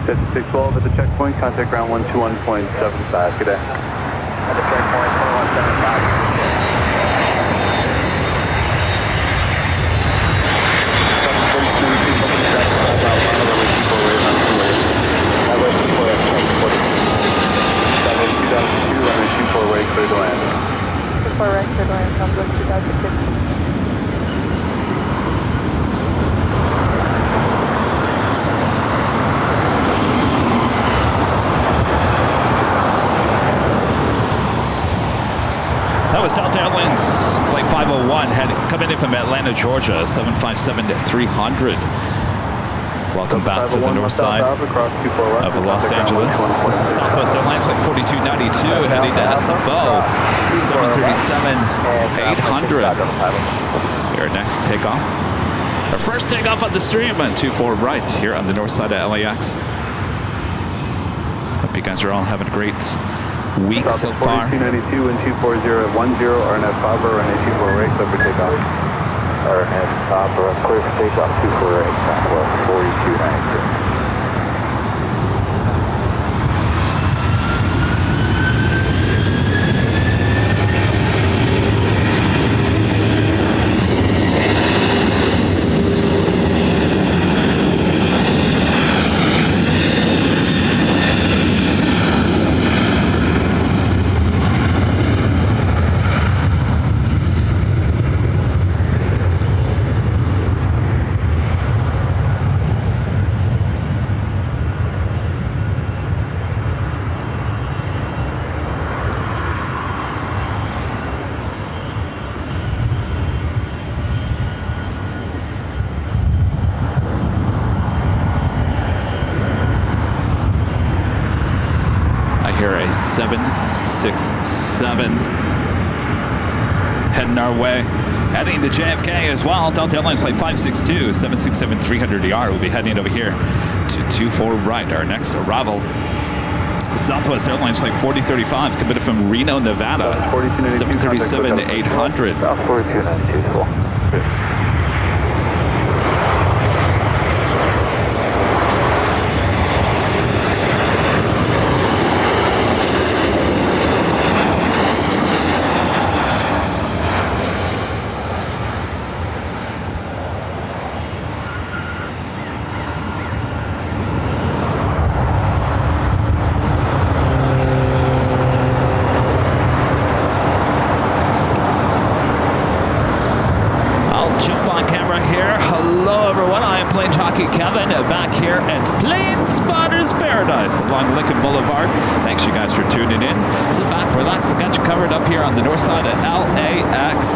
5612 at the checkpoint, contact ground 121.75. Good day. At the checkpoint, 2175. Clear to land. 24 right, clear to land, Southwest 2015. That was Delta Airlines Flight 501 coming in from Atlanta, Georgia, 757-300. Welcome back to the north side of Los Angeles. This is Southwest Airlines Flight 4292 heading to SFO, 737-800. Your next takeoff. Our first takeoff on the stream on 24 right here on the north side of LAX. Hope you guys are all having a great week so far. 4292 and 24010, RNF Papa, runway 24 right, clear for takeoff. RNF Papa, clear for takeoff, 248, Southwest 4292. Here a 767 heading our way, heading to JFK as well. Delta Airlines Flight 562, 767-300ER will be heading over here to 24 right. Our next arrival, Southwest Airlines Flight 4035, committed from Reno, Nevada, 737-800. South 4292. Plane Jockey Kevin back here at Plane Spotter's Paradise along Lincoln Boulevard. Thanks you guys for tuning in. Sit back, relax, got you covered up here on the north side of LAX.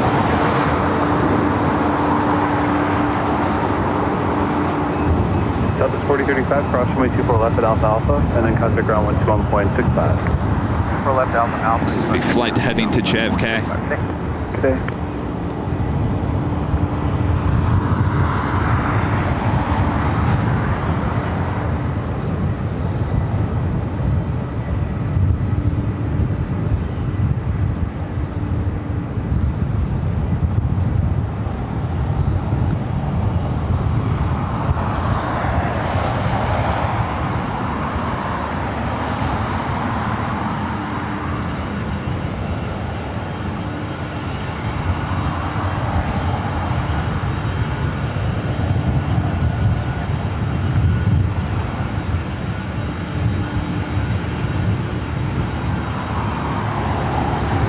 Southwest 4035, cross runway 24 left at Alpha Alpha, and then contact ground 121.65. 24 left Alpha Alpha. This is the flight heading to JFK. Good day.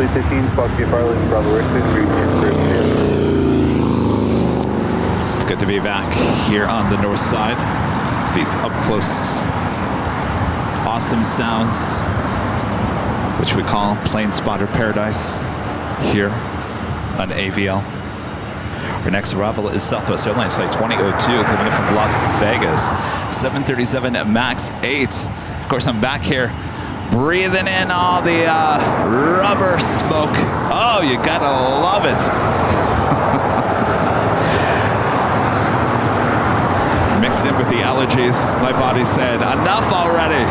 Fleet 15, Foxy Farley, Bravo Richmond, It's good to be back here on the north side. These up close, awesome sounds, which we call Plane Spotter Paradise here on AVL. Our next arrival is Southwest Airlines Flight 2002, coming in from Las Vegas, 737 MAX 8. Of course, I'm back here breathing in all the rubber smoke. Oh, you gotta love it. Mixed in with the allergies, my body said, enough already.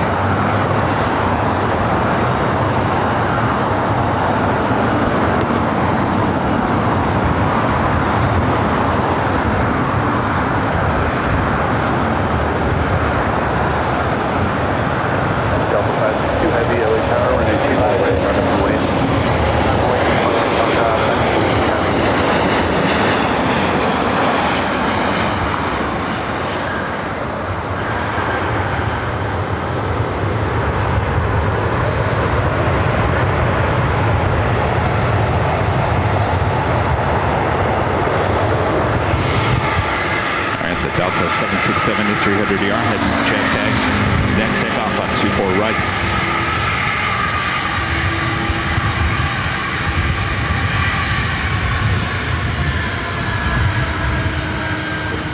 767 to 300 ER heading JFK. Next takeoff on 24 right.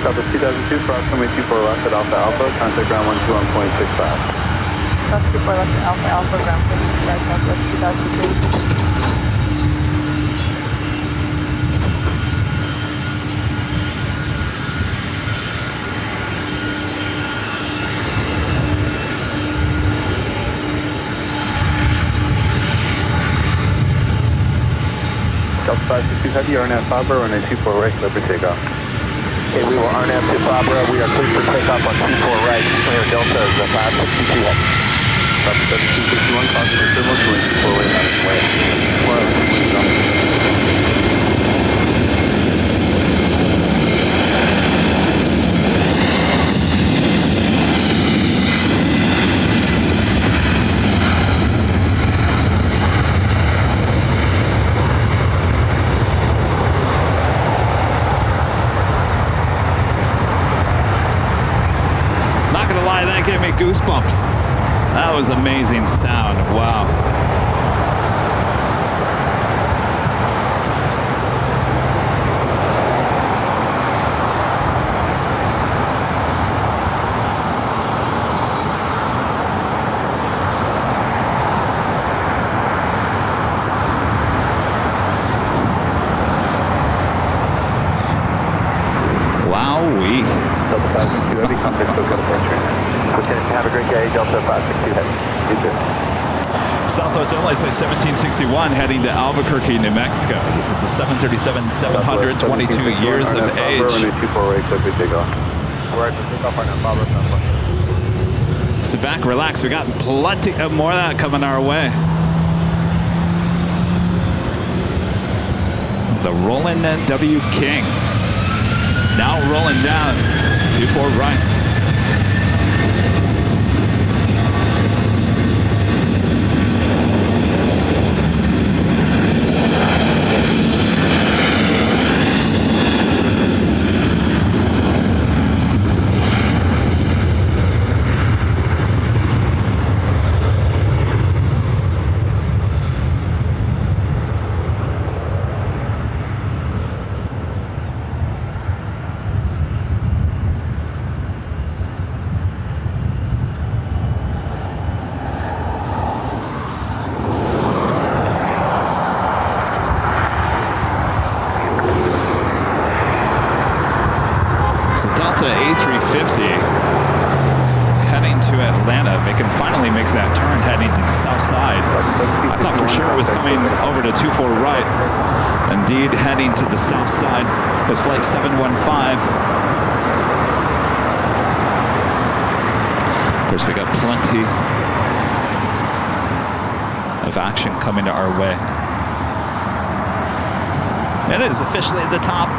Southwest 2002, cross runway 24 left at Alpha Alpha, contact ground 121.65. Cross 24 left at Alpha Alpha, ground 55, Southwest 2002. Delta 562 Heavy, RNAV Fabra, runway 24 right, clear for takeoff. Okay, we will RNAV to Fabra. We are clear for takeoff on 24 right. Clear Delta is 562 Heavy. Delta 7261, crossing the thermal, 24 right, out of way. That gave me goosebumps. That was amazing sound. Wow. Wowee. Delta 562 Heavy, contact SoCal approach. Lieutenant, have a great day. Delta 562 Heavy. You too. Southwest Airlines Flight 1761 heading to Albuquerque, New Mexico. This is a 737-700, 22 years of age. Runway 24 right, clear for takeoff. We're ready for takeoff right now. Fabra, Sit back, relax. We got plenty of more of that coming our way. The Roland W. King. Now rolling down. 24 right. Delta A350 heading to Atlanta, finally making that turn heading to the south side. I thought for sure it was coming over to 24 right. Indeed, heading to the south side is flight 715. Of course, we got plenty of action coming to our way. It is officially at the top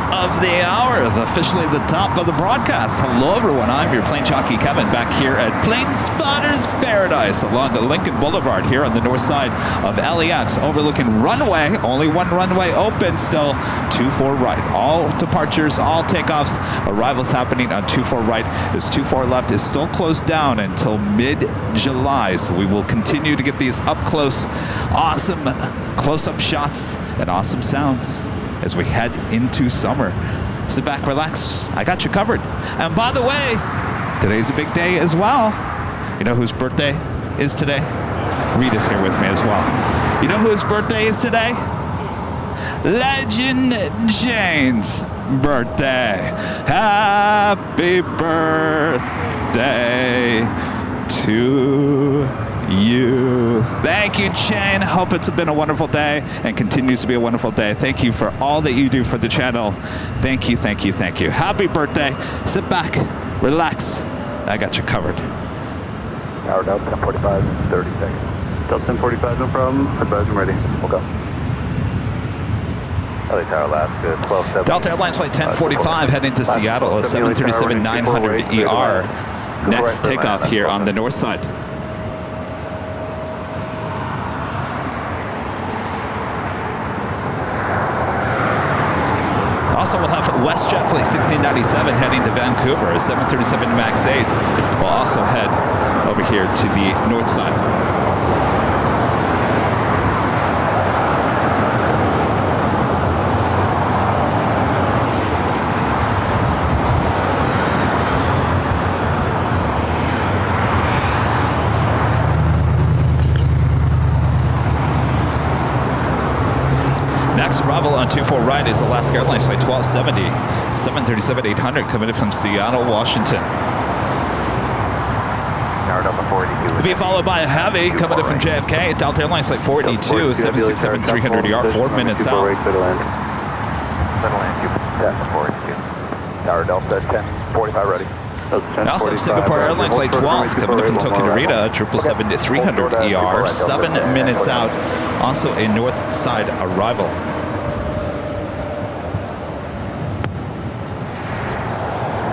of the hour, officially the top of the broadcast. Hello everyone, I'm your Plane Jockey Kevin back here at Plane Spotter's Paradise along the Lincoln Boulevard here on the north side of LAX, overlooking Runway. Only one runway open still, 24 right. All departures, all takeoffs, arrivals happening on 24 right. This 24 left is still closed down until mid-July, so we will continue to get these up close, awesome close-up shots and awesome sounds as we head into summer. Sit back, relax. I got you covered. And by the way, today's a big day as well. You know whose birthday is today? Rita's here with me as well. You know whose birthday is today? Legend Jane's birthday. Happy birthday to you. Thank you, Jane. Hope it's been a wonderful day and continues to be a wonderful day. Thank you for all that you do for the channel. Thank you, thank you, thank you. Happy birthday. Sit back, relax. I got you covered. Power down, 1045 in 30 seconds. Delta 1045, no problem. Advise I'm ready. We'll go. LA Tower, Alaska, 1270. Delta Airlines Flight 1045 heading to Seattle, 737-900 ER. Next takeoff here on the north side. Also, we'll have WestJet Flight 1697 heading to Vancouver, a 737 MAX 8. We'll also head over here to the north side. Next arrival on 24 right is Alaska Airlines Flight 1270, 737-800 coming in from Seattle, Washington. To be followed by a heavy coming in from JFK, Delta Airlines Flight 482, 767-300ER, 4 minutes out. Tower Delta 1045 ready. Also have Singapore Airlines Flight 12 coming in from Tokyo Narita, 777-300ER, 7 minutes out. Also a north side arrival.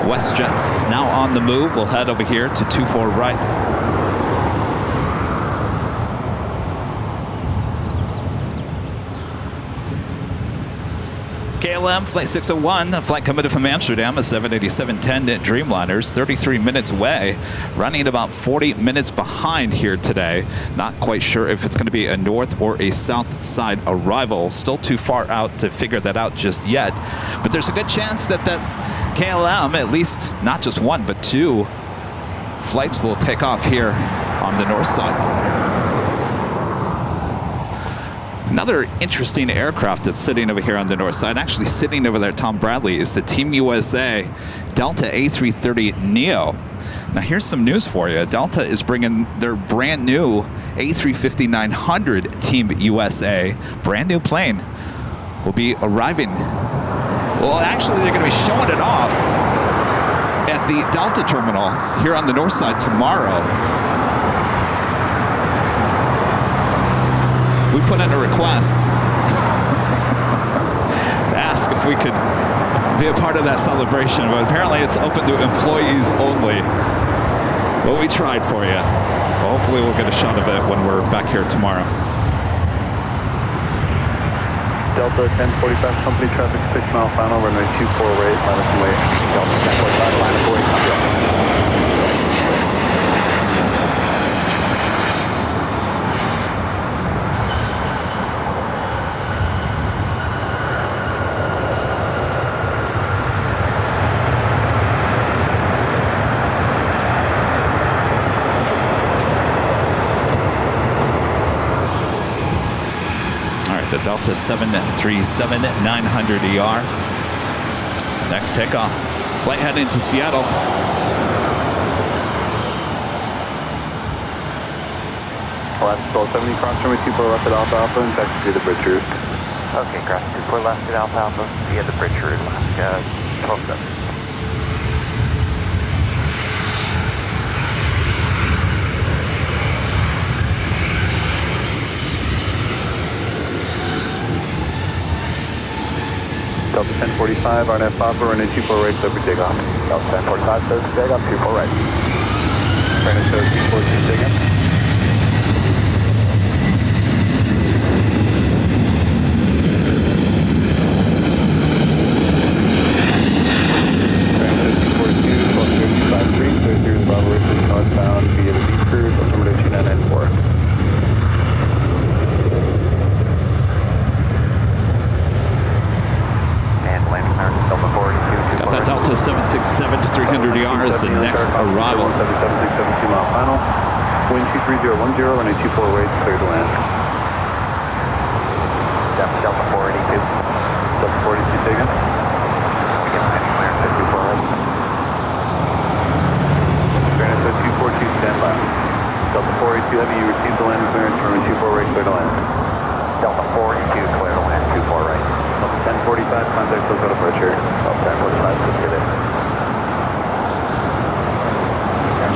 WestJet's now on the move. We'll head over here to 24 right. KLM Flight 601, a flight coming in from Amsterdam, a 787-10 Dreamliners, 33 minutes away, running about 40 minutes behind here today. Not quite sure if it's going to be a north or a south side arrival. Still too far out to figure that out just yet. But there's a good chance that KLM, at least not just one, but 2 flights will take off here on the north side. Another interesting aircraft that's sitting over here on the north side, actually sitting over there, Tom Bradley, is the Team USA Delta A330neo. Now here's some news for you. Delta is bringing their brand new A350-900 Team USA, brand new plane, will be arriving. Well, actually they're going to be showing it off at the Delta terminal here on the north side tomorrow. We put in a request to ask if we could be a part of that celebration, but apparently it's open to employees only. Well, we tried for you. Well, hopefully we'll get a shot of it when we're back here tomorrow. Delta 1045, company traffic 6 mile final, runway 24 right, minus and wait. Delta 1045, minus and wait, copy all. The Delta 737-900ER. Next takeoff. Flight heading to Seattle. Last 1270, cross runway 24 left at Alpha Alpha and taxi to the bridge route. Okay, cross 24 left at Alpha Alpha via the bridge route, Alaska 1270. Delta 1045, RNF Papa, runway 24 right, clear for takeoff. Delta 1045, clear for takeoff, 24 right. Runway 24 takeoff. Northbound via the beach cruise, altimeter 2994. And landing clearance, Delta 42. Got that Delta 767-300ER is the next arrival. 77672 mile final. Wind 23010, runway 24 right, clear to land. Delta 482. Delta 42 taken. We get landing clearance at 24 right. 242, stand by. Delta 482 Heavy, you received the landing clearance from 24 right, clear to land. Delta 482, clear to land, 24 right. Delta 1045, contact local departure. Delta 1045, clear to land.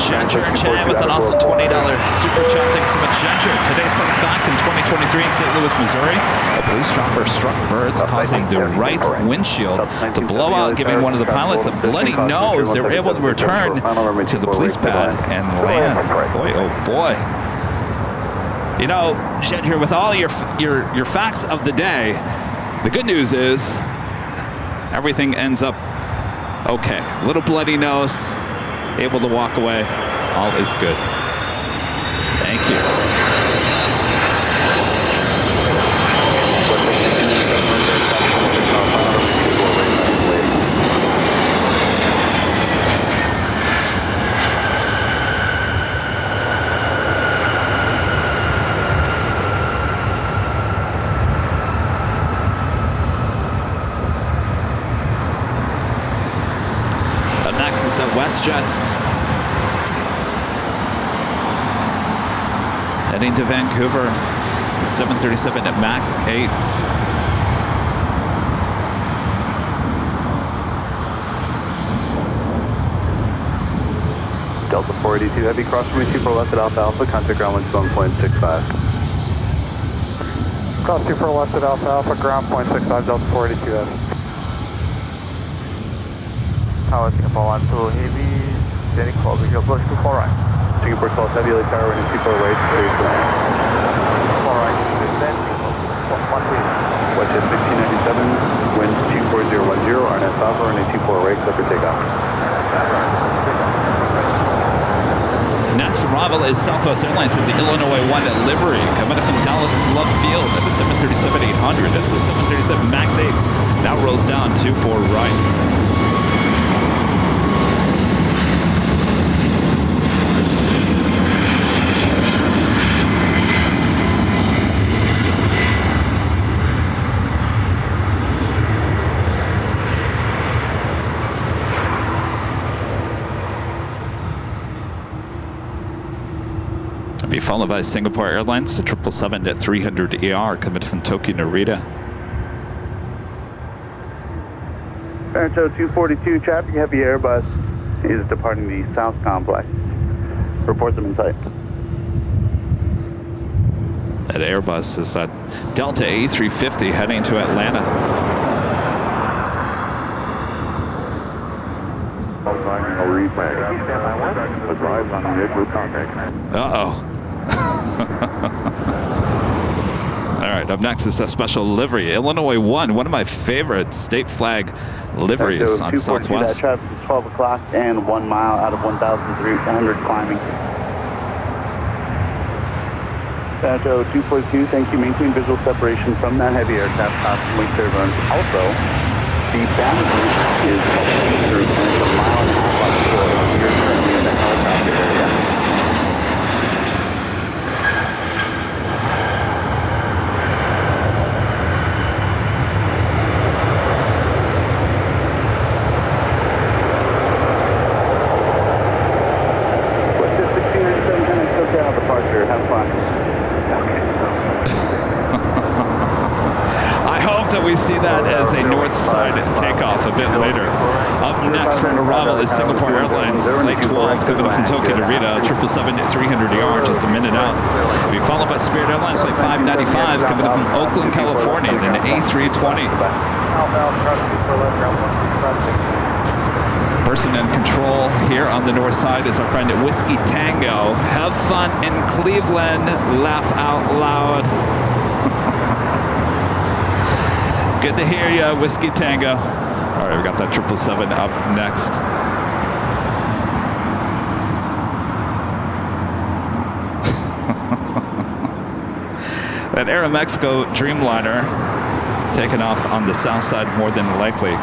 Ginger and Chad with an awesome $20 super chat. Thanks so much, Ginger. Today's fun fact: in 2023 in St. Louis, Missouri, a police chopper struck birds, causing the right windshield to blow out, giving one of the pilots a bloody nose. They were able to return to the police pad and land. Boy, oh boy. You know, Ginger, with all your facts of the day, the good news is everything ends up okay. Little bloody nose, able to walk away. All is good. Thank you. Up next is the WestJets. Heading to Vancouver, the 737 at MAX 8. Delta 482 Heavy, cross from 24 left at Alpha Alpha, contact ground winds 1.65. Cross 24 left at Alpha Alpha, ground 0.65, Delta 482 Heavy. Tower Singapore 1 2 Heavy, steady call, visual approach to 4 right. Singapore 12 Heavy, LA Tower, running 24 right, clear to land. 4 right, descend, 1 3. WestJet 1697, wind 24010, RNS Alpha, running 24 right, clear for takeoff. Next arrival is Southwest Airlines at the Illinois 1 at Livery, coming up from Dallas Love Field at the 737-800. That's the 737 MAX 8. Now rolls down 24 right. Be followed by Singapore Airlines, the 777-300ER coming from Tokyo Narita. Toronto 242 traffic Heavy Airbus is departing the South Complex. Report them in sight. That Airbus is that Delta A350 heading to Atlanta. Uh-oh. All right, up next is a special livery. Illinois 1, one of my favorite state flag liveries on Southwest. That traffic is 12 o'clock and 1 mile out of 1,300 climbing. Toronto 242, thank you. Maintain visual separation from that heavy aircraft, constantly clear runs. Also, the bound route is through and it's a mile and a half offshore. You're currently in the helicopter area. We see that as a north side takeoff a bit later. Up next for arrival is Singapore Airlines, Flight 12 coming up from Tokyo Narita, 777-300ER just a minute out. We followed by Spirit Airlines Flight 595 coming up from Oakland, California, then A320. Person in control here on the north side is our friend at Whiskey Tango. Have fun in Cleveland, laugh out loud. Good to hear you, Whiskey Tango. All right, we got that 777 up next. That Aeromexico Dreamliner taking off on the south side more than likely.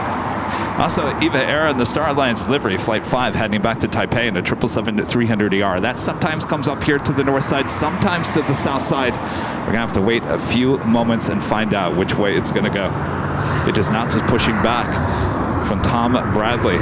Also, Eva Air and the Star Alliance livery, Flight 5, heading back to Taipei in a 777-300ER. That sometimes comes up here to the north side, sometimes to the south side. We're going to have to wait a few moments and find out which way it's going to go. It is not just pushing back from Tom Bradley.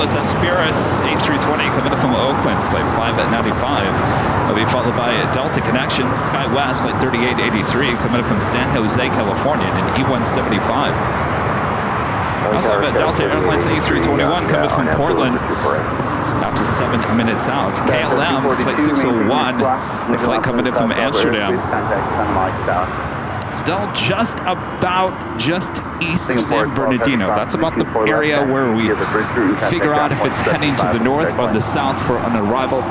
is that Spirit's A320 coming in from Oakland, flight 5 at 95. It'll be followed by Delta Connection, SkyWest, flight 3883, coming in from San Jose, California, in an E175. We also have a Delta Airlines A321 coming from Portland, now to 7 minutes out. KLM, flight 601, the flight coming in from Amsterdam. Still just east of San Bernardino. That's about the area where we figure out if it's heading to the north or the south for an arrival.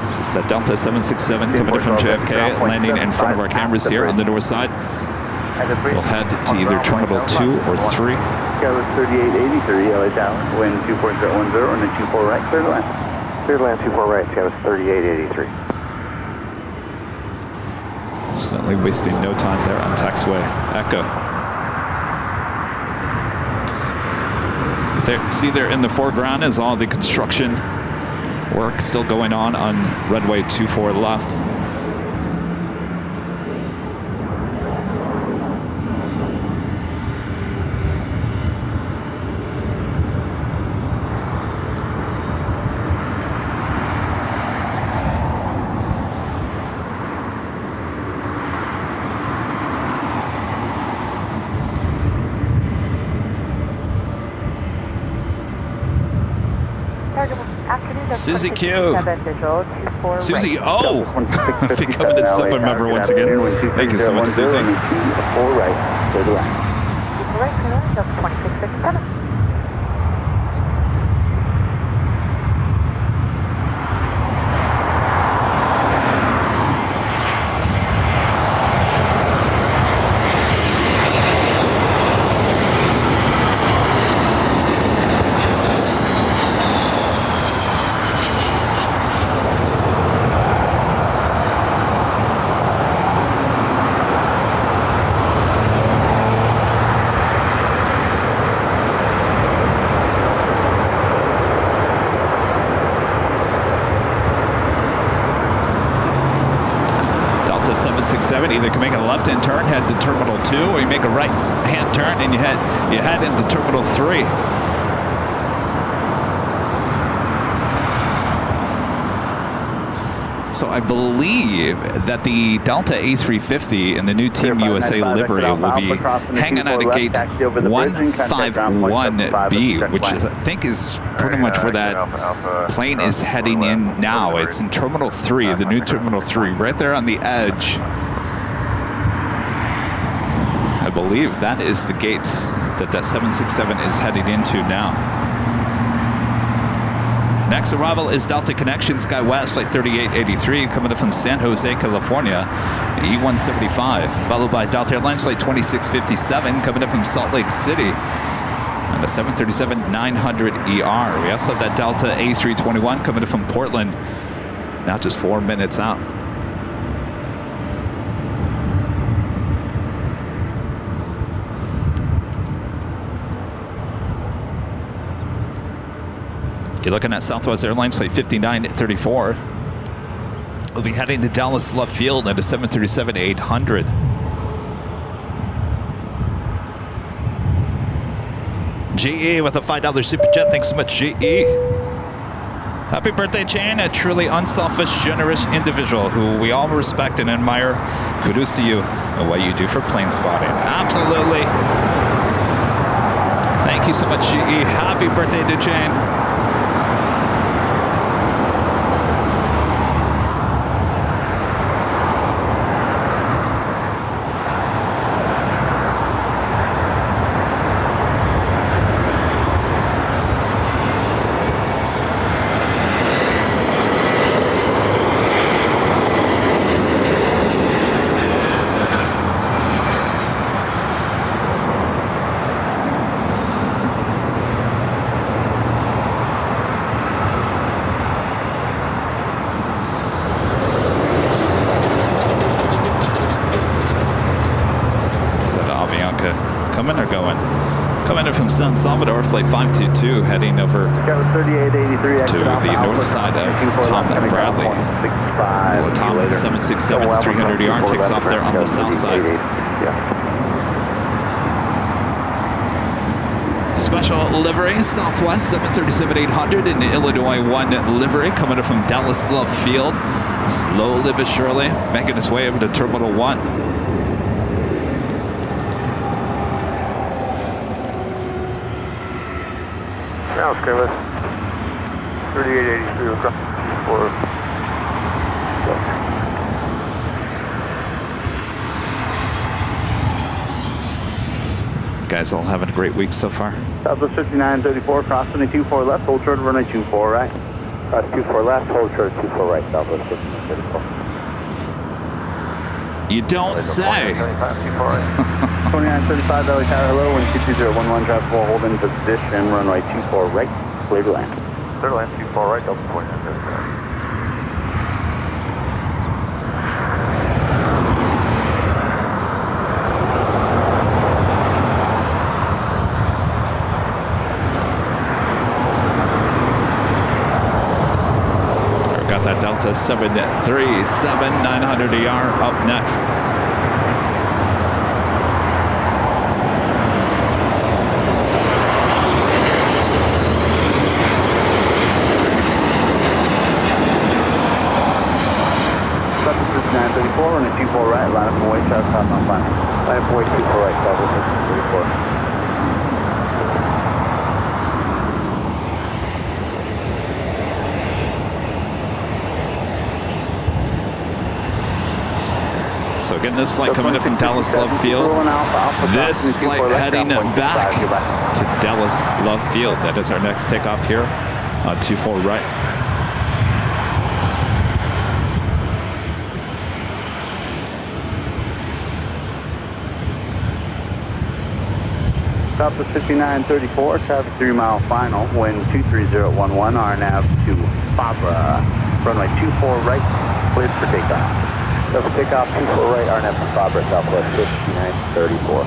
This is the Delta 767 coming in from JFK, landing in front of our cameras here on the north side. We'll head to either Terminal 2 or 3. Skywards 3883, LA Tower, wind 24010, and then 24 right, clear to land. Clear to land 24 right, Skywards 3883. Certainly wasting no time there on taxiway. Echo. See there in the foreground is all the construction work still going on runway 24 left. Susie Q. Susie O. Becoming a sub member once again. Thank you so much, Susie. 4 right, clear to land. 4 right, clear to land, Delta 2657. Either can make a left-hand turn, head to Terminal 2, or you make a right-hand turn and you head into Terminal 3. So I believe that the Delta A350 and the new Team USA livery will be hanging out at gate 151B, which is, I think is pretty much where that plane is heading in now. It's in Terminal 3, the new Terminal 3, right there on the edge. I believe that is the gates that 767 is heading into now. Next arrival is Delta Connection SkyWest, flight 3883, coming in from San Jose, California, E175, followed by Delta Airlines flight 2657, coming in from Salt Lake City, and the 737-900ER. We also have that Delta A321 coming in from Portland, now just 4 minutes out. You're looking at Southwest Airlines flight 5934. We'll be heading to Dallas Love Field at a 737-800. GE with a $5 super chat. Thanks so much, GE. Happy birthday, Jane. A truly unselfish, generous individual who we all respect and admire. Kudos to you and what you do for plane spotting. Absolutely. Thank you so much, GE. Happy birthday to Jane. San Salvador, flight 522, heading over to the north side of Tom Bradley. The Tom 767-300ER takes off there on the south side. special livery, Southwest 737-800 in the Illinois 1 livery, coming in from Dallas Love Field. Slowly but surely making its way over to Terminal 1. Now, Scarlett. 3883 across for. Guys all having a great week so far. Southwest 5934, cross 24 left, hold short, runway 24 right. Cross 24 left, hold short, 24 right, Southwest 5934. You don't say. 2935 LA Tower, hello, wind 22011, traffic will hold in position, runway 24 right, clear to land. Clear to land, 24 right, Delta 2935. That Delta 737, 900 ER up next. Southwest 5934, runway 24 right, line up and wait, traffic pass on final. Line up and wait, 24 right, Southwest 5934. So again, this flight coming in from Dallas Love Field. This flight heading back to Dallas Love Field. That is our next takeoff here on 24 right. Southwest 5934, traffic 3-mile final, wind 23011, RNAV to Fabra, runway 24 right, cleared for takeoff. Let's take off 24 right, RNF from Fabra, Southwest 5934.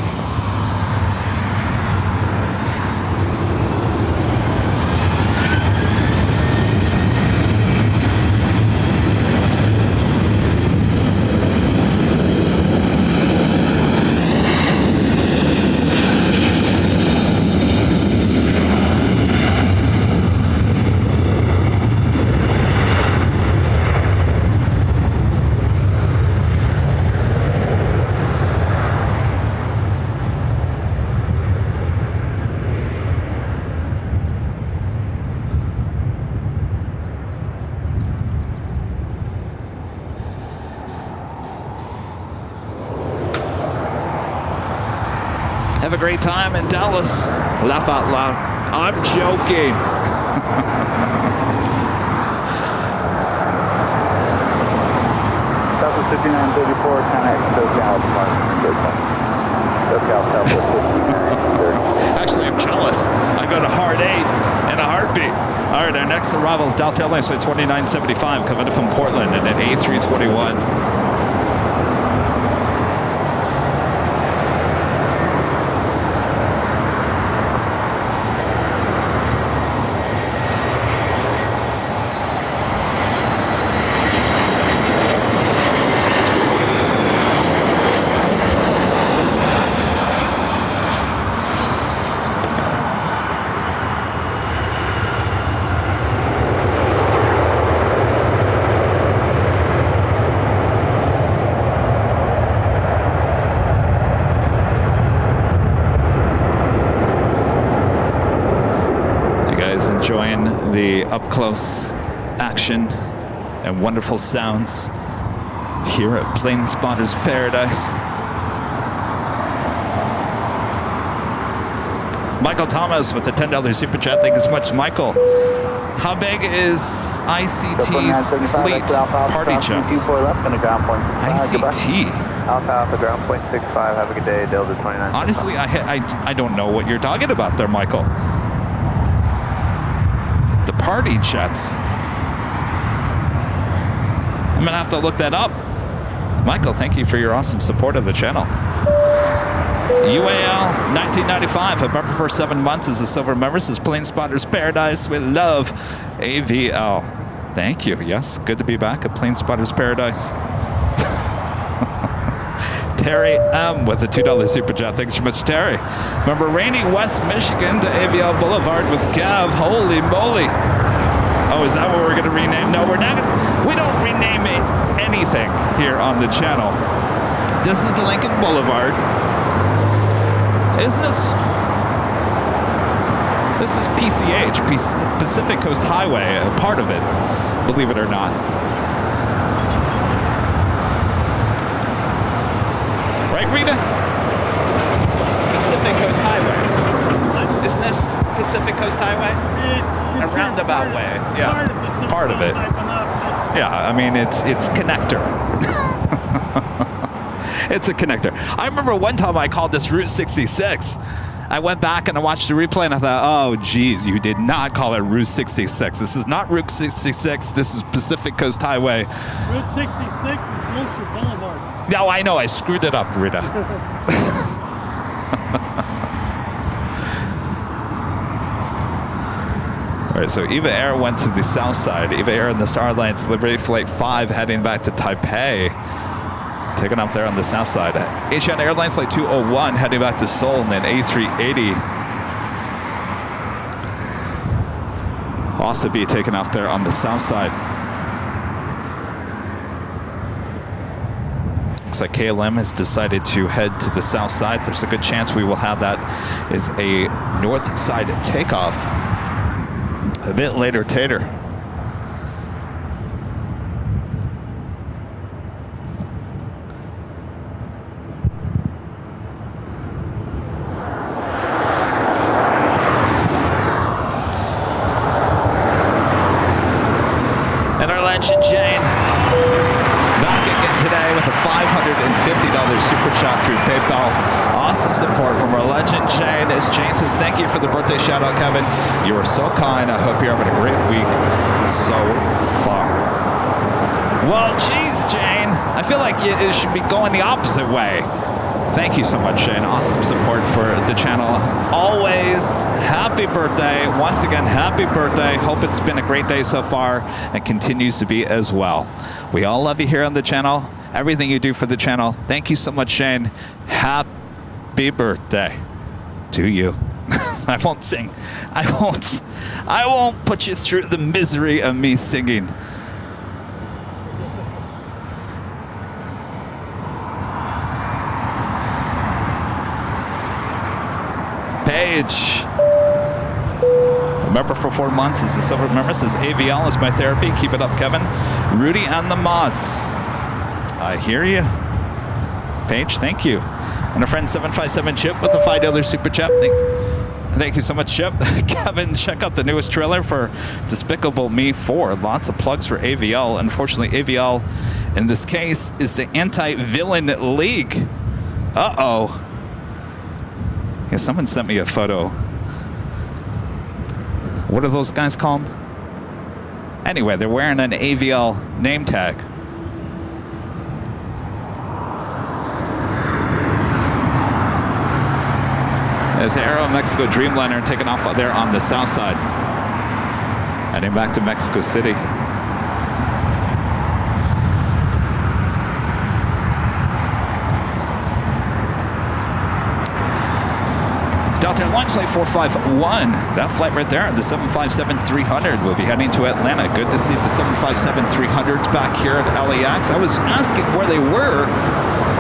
Have a great time in Dallas. Laugh out loud. I'm joking. Southwest 5934, connect SoCal, SoCal, Southwest 5930. Actually, I'm jealous. I got a hard 8 and a heartbeat. All right, our next arrival is Delta Airlines flight 2975 coming in from Portland and at A321. Enjoying the up-close action and wonderful sounds here at Plane Spotter's Paradise. Michael Thomas with the $10 super chat. Thank you so much, Michael. How big is ICT's fleet party jets? ICT. Alpha, ground point 65. Have a good day, Delta 29. Honestly, I don't know what you're talking about there, Michael. The party jets. I'm gonna have to look that up. Michael, thank you for your awesome support of the channel. UAL 1995, a member for 7 months as a silver member. This is Plane Spotter's Paradise. We love AVL. Thank you. Yes, good to be back at Plane Spotter's Paradise. Terry M with a $2 super chat. Thanks so much, Terry. Remember rainy West Michigan to AVL Boulevard with Gav. Holy moly. Oh, is that what we're going to rename? No, we're not. We don't rename anything here on the channel. This is Lincoln Boulevard. Isn't this? This is PCH, Pacific Coast Highway, a part of it, believe it or not. Right, Rita? It's Pacific Coast Highway. Isn't this Pacific Coast Highway? It's a roundabout way. Yeah, part of it. Yeah, I mean, it's connector. It's a connector. I remember one time I called this Route 66. I went back and I watched the replay and I thought, oh, geez, you did not call it Route 66. This is not Route 66. This is Pacific Coast Highway. Route 66 is Wilshire Boulevard. No, I know. I screwed it up, Rita. All right, so Eva Air went to the south side. Eva Air in the Star Alliance Liberty Flight 5 heading back to Taipei. Taking off there on the south side. Asian Airlines Flight 201 heading back to Seoul in an A380. Also be taken off there on the south side. Looks like KLM has decided to head to the south side. There's a good chance we will have that as a north side takeoff a bit later, Tater. And our Legend Jane back again today with a $550 super chat through PayPal. Awesome support from our Legend Jane. As Jane says, thank you for the birthday shout out, Kevin. You are so kind. I hope you're having a great week so far. Well, geez, Jane, I feel like it should be going the opposite way. Thank you so much, Shane. Awesome support for the channel. Always happy birthday. Once again, happy birthday. Hope it's been a great day so far and continues to be as well. We all love you here on the channel. Everything you do for the channel. Thank you so much, Shane. Happy birthday to you. I won't sing. I won't put you through the misery of me singing. Paige. A member for 4 months is a silver member. Says AVL is my therapy. Keep it up, Kevin. Rudy and the mods. I hear you. Paige, thank you. And a friend 757 Chip with the $5 super chat. Thank you so much, Chip. Kevin, check out the newest trailer for Despicable Me 4. Lots of plugs for AVL. Unfortunately, AVL in this case is the anti-villain league. Uh-oh. Yeah, someone sent me a photo. What are those guys called? Anyway, they're wearing an AVL name tag. As Aero Mexico Dreamliner taking off there on the south side. Heading back to Mexico City. Delta Airlines Flight 451, that flight right there, the 757-300 will be heading to Atlanta. Good to see the 757-300s back here at LAX. I was asking where they were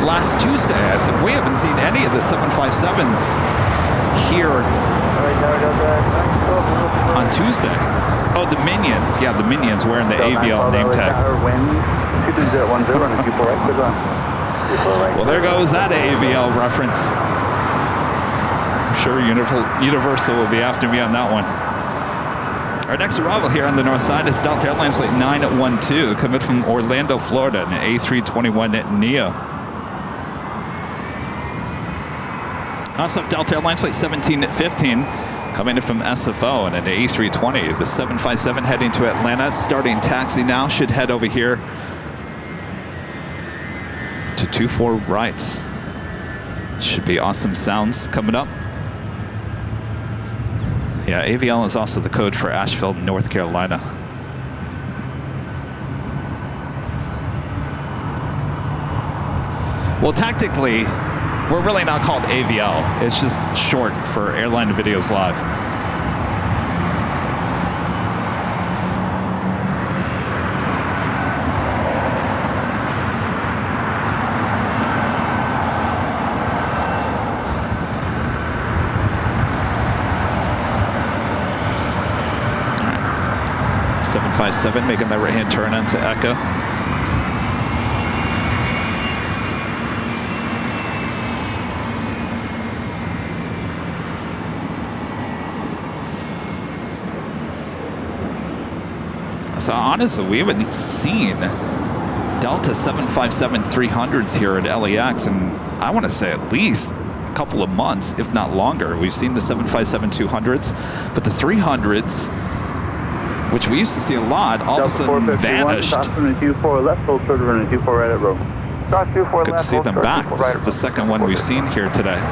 last Tuesday. I said, we haven't seen any of the 757s here on Tuesday. Oh, the Minions. Yeah, the Minions wearing the AVL name tag. Well, there goes that AVL reference. I'm sure Universal will be after me on that one. Our next arrival here on the north side is Delta Airlines Flight 912, coming from Orlando, Florida, an A321neo. Also have Delta Airlines Flight 1715, coming in from SFO, and an A320. The 757 heading to Atlanta, starting taxi now, should head over here to 24 right. Should be awesome sounds coming up. Yeah, AVL is also the code for Asheville, North Carolina. Well, tactically, we're really not called AVL. It's just short for Airline Videos Live. All right. 757 making that right-hand turn into Echo. So honestly, we haven't seen Delta 757-300s here at LAX, and I want to say at least a couple of months, if not longer. We've seen the 757-200s, but the 300s, which we used to see a lot, all of a sudden vanished. Crossing 24 left, full short running 24 right at row. Cross 24 Good left. to see them back. This is the second one we've seen here today.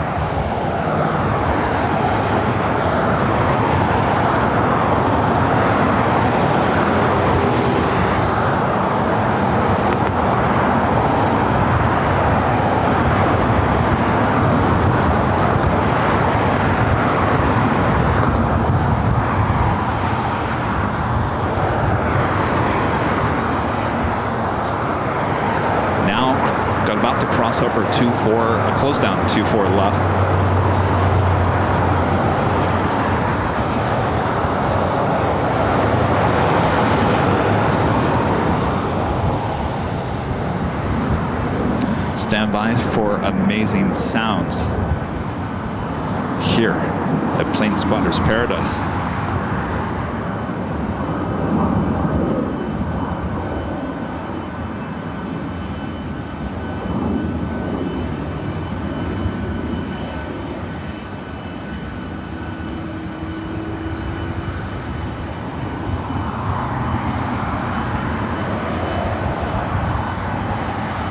Over 24, close down 24 left. Stand by for amazing sounds here at Plane Spotter's Paradise.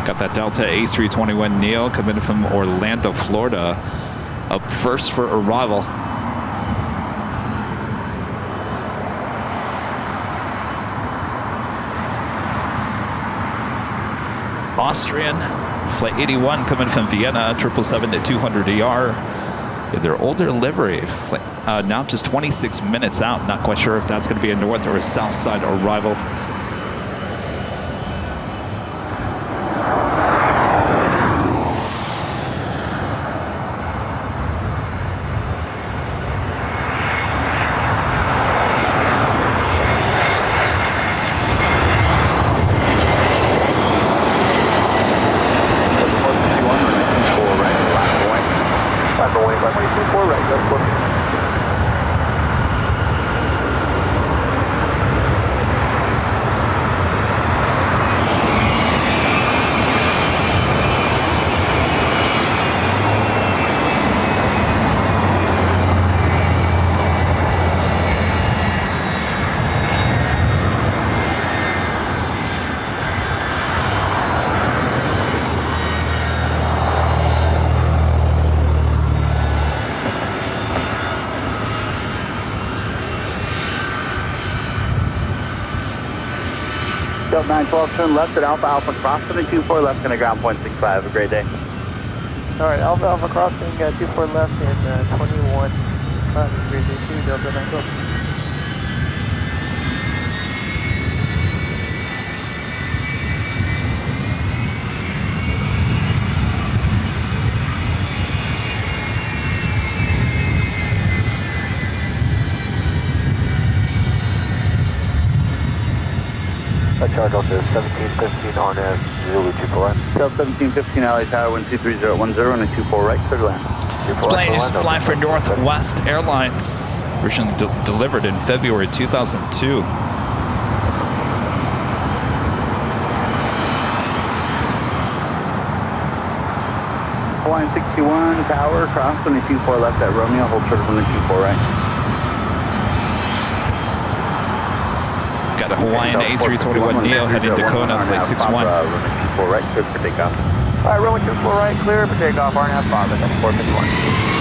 Got that Delta A321neo coming from Orlando, Florida, up first for arrival. Austrian, Flight 81 coming from Vienna, 777-200ER. Their older livery, now just 26 minutes out. Not quite sure if that's going to be a north or a south side arrival. Delta 912, turn left at Alpha Alpha crossing at 24 left and a ground point 65. Have a great day. All right, Alpha Alpha crossing 24 left and 21. Great day too, Delta 912. Charge out to 1715 on Zulu 24 right. Delta 1715 LA Tower, wind 23010 and a 24 right, clear to land. Plane used to fly for Northwest Airlines, originally delivered in February 2002. Hawaiian 61 Tower, crossing the 24 left at Romeo, hold short from the 24 right. Got a Hawaiian A321neo heading to Kona, flight 61. Runway 24 right, clear for takeoff. All right, runway 24 right, clear for takeoff. RNAV Bob at 451.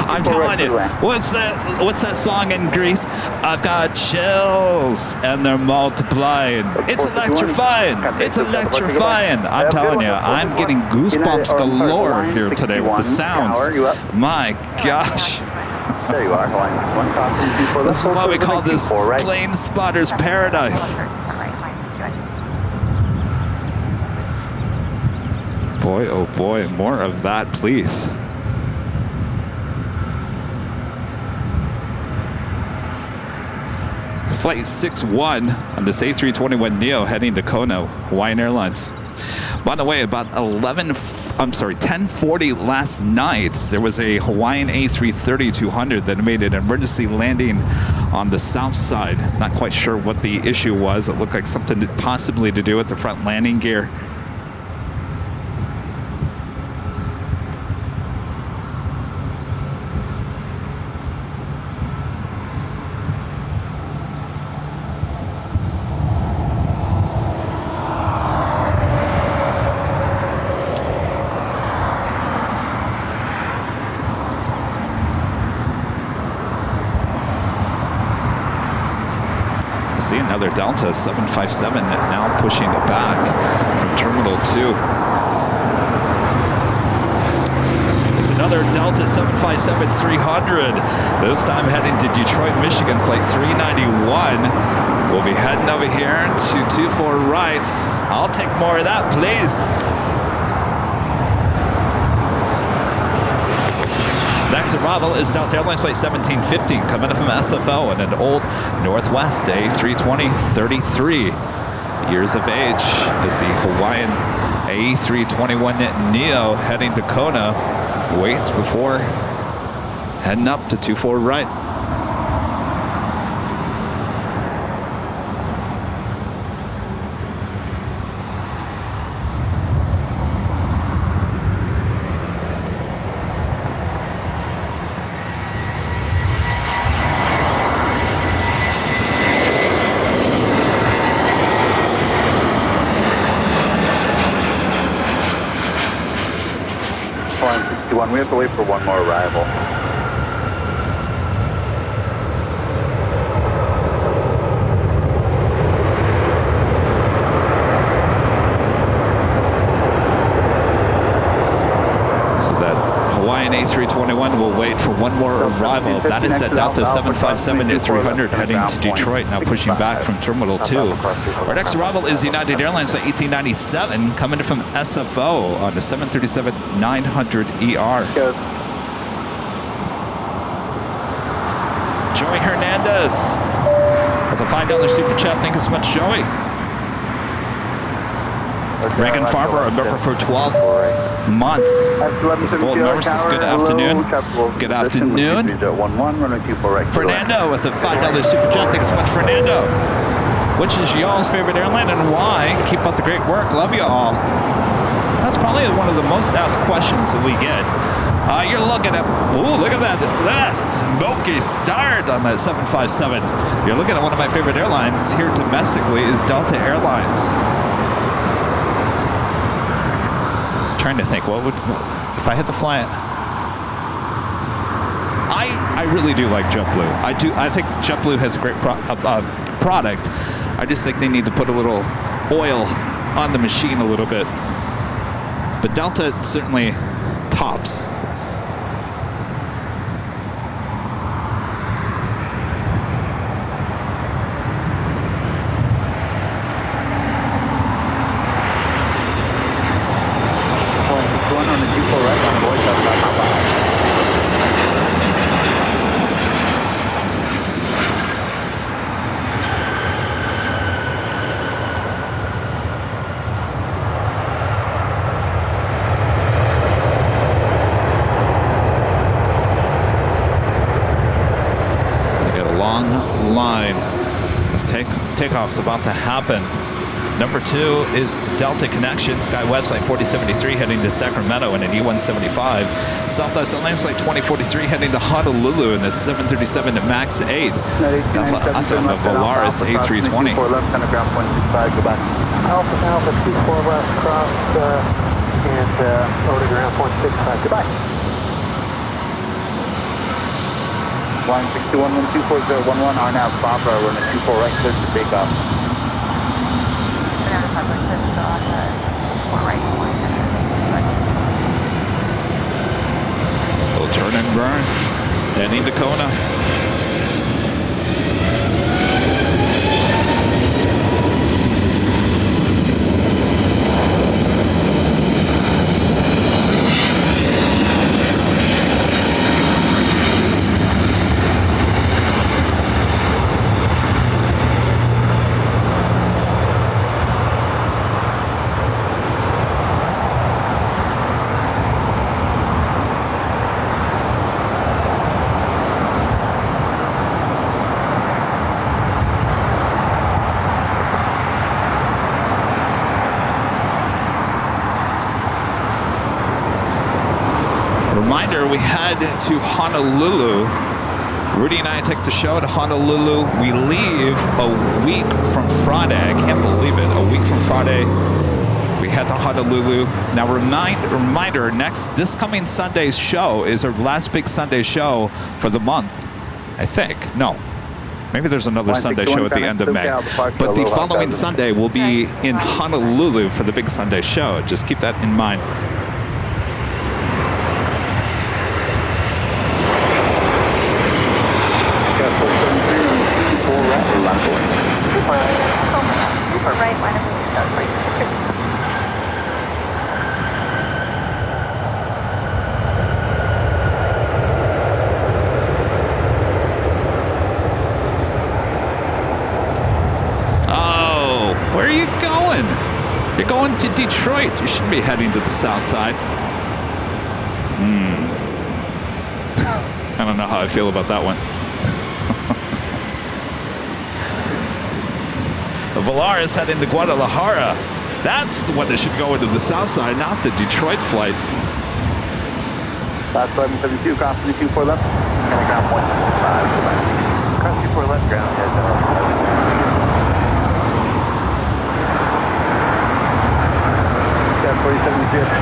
I'm telling you, what's that song in Greece? I've got chills and they're multiplying. It's electrifying. It's electrifying. I'm telling you, I'm getting goosebumps galore here today with the sounds. My gosh. There you are, Hawaiian 1 caution. This is why we call this Plane Spotter's Paradise. Boy, oh boy, more of that, please. It's flight 61 on this A321neo heading to Kona, Hawaiian Airlines. By the way, about 10:40 last night, there was a Hawaiian A330-200 that made an emergency landing on the south side. Not quite sure what the issue was. It looked like something possibly to do with the front landing gear. See another Delta 757 now pushing it back from Terminal 2. It's another Delta 757-300, this time heading to Detroit, Michigan, flight 391. We'll be heading over here to 24 right. I'll take more of that, please. Next arrival is Delta Airlines flight 1715 coming in from SFO in an old Northwest A320-33 years of age as the Hawaiian A321neo heading to Kona waits before heading up to 24 right. We have to wait for one more arrival. So that Hawaiian A321 will wait for one more arrival. That is that Delta 757-300 heading to Detroit, now pushing back from Terminal 2. Our next arrival is United Airlines flight 1897 coming from SFO on the 737-900ER. Joey Hernandez with a $5 super chat. Thank you so much, Joey. Reagan Farmer, a member for 12 months. He's a gold member. Good afternoon. Good afternoon. Fernando with a $5 super chat. Thank you so much, Fernando. Which is y'all's favorite airline and why? Keep up the great work. Love you all. That's probably one of the most asked questions that we get. You're looking at, ooh, look at that. That's smoky start on that 757. You're looking at one of my favorite airlines here domestically is Delta Airlines. Trying to think, what if I had to fly it? I really do like JetBlue. I think JetBlue has a great product. I just think they need to put a little oil on the machine a little bit. But Delta certainly tops. Takeoffs about to happen. Number 2 is Delta Connection, SkyWest flight 4073 heading to Sacramento in an E175. Southwest Airlines flight 2043 heading to Honolulu in a 737 MAX 8. Also have a Volaris A320. Alpha 24 left cross and over to ground 165. Goodbye. Flying 621-124-011, RNAV Papa, runway 24 right, clear to take off. We'll turn and burn. Heading to Kona. Reminder, we head to Honolulu. Rudy and I take the show to Honolulu. We leave a week from Friday. I can't believe it. A week from Friday, we head to Honolulu. Now, reminder, this coming Sunday's show is our last big Sunday show for the month, I think. No. Maybe there's another Sunday show at the end of May. But the following Sunday will be in Honolulu for the big Sunday show. Just keep that in mind. Where are you going? You're going to Detroit. You should be heading to the south side. I don't know how I feel about that one. The Velar is heading to Guadalajara. That's the one that should go into the south side, not the Detroit flight. Last 1172, cross 24 left. And ground 145. Cross 24 left, ground head. Got 47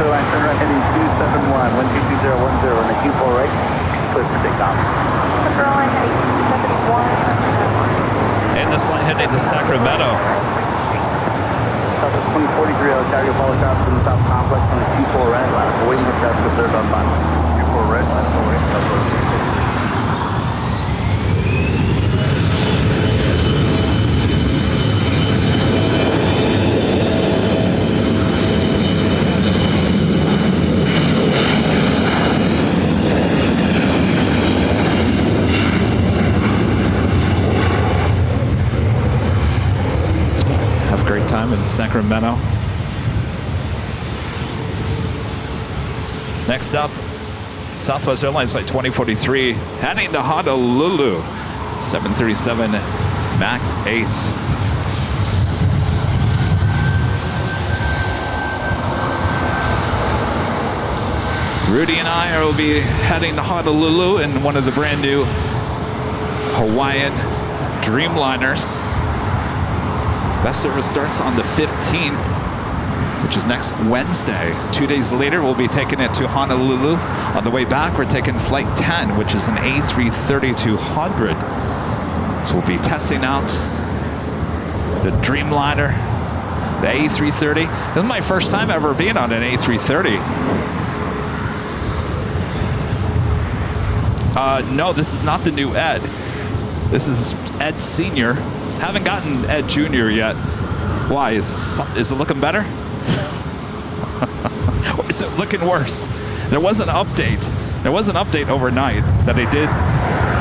Airline, turn right heading 271, 122.010, and a Q4 right, clear for takeoff. Airline heading 271. And this flight heading to Sacramento. Southwest 2043, Ontario, follow cross from the South Complex on the Q4 right, line up waiting for test for third on time. Q4 right, line up waiting for test. Time in Sacramento. Next up, Southwest Airlines flight 2043 heading to Honolulu, 737 MAX 8. Rudy and I will be heading to Honolulu in one of the brand new Hawaiian Dreamliners. That service starts on the 15th, which is next Wednesday. 2 days later, we'll be taking it to Honolulu. On the way back, we're taking Flight 10, which is an A330-200. So we'll be testing out the Dreamliner, the A330. This is my first time ever being on an A330. No, this is not the new Ed. This is Ed Senior. Haven't gotten Ed Jr. yet. Why? Is it looking better? Or is it looking worse? There was an update. There was an update overnight that they did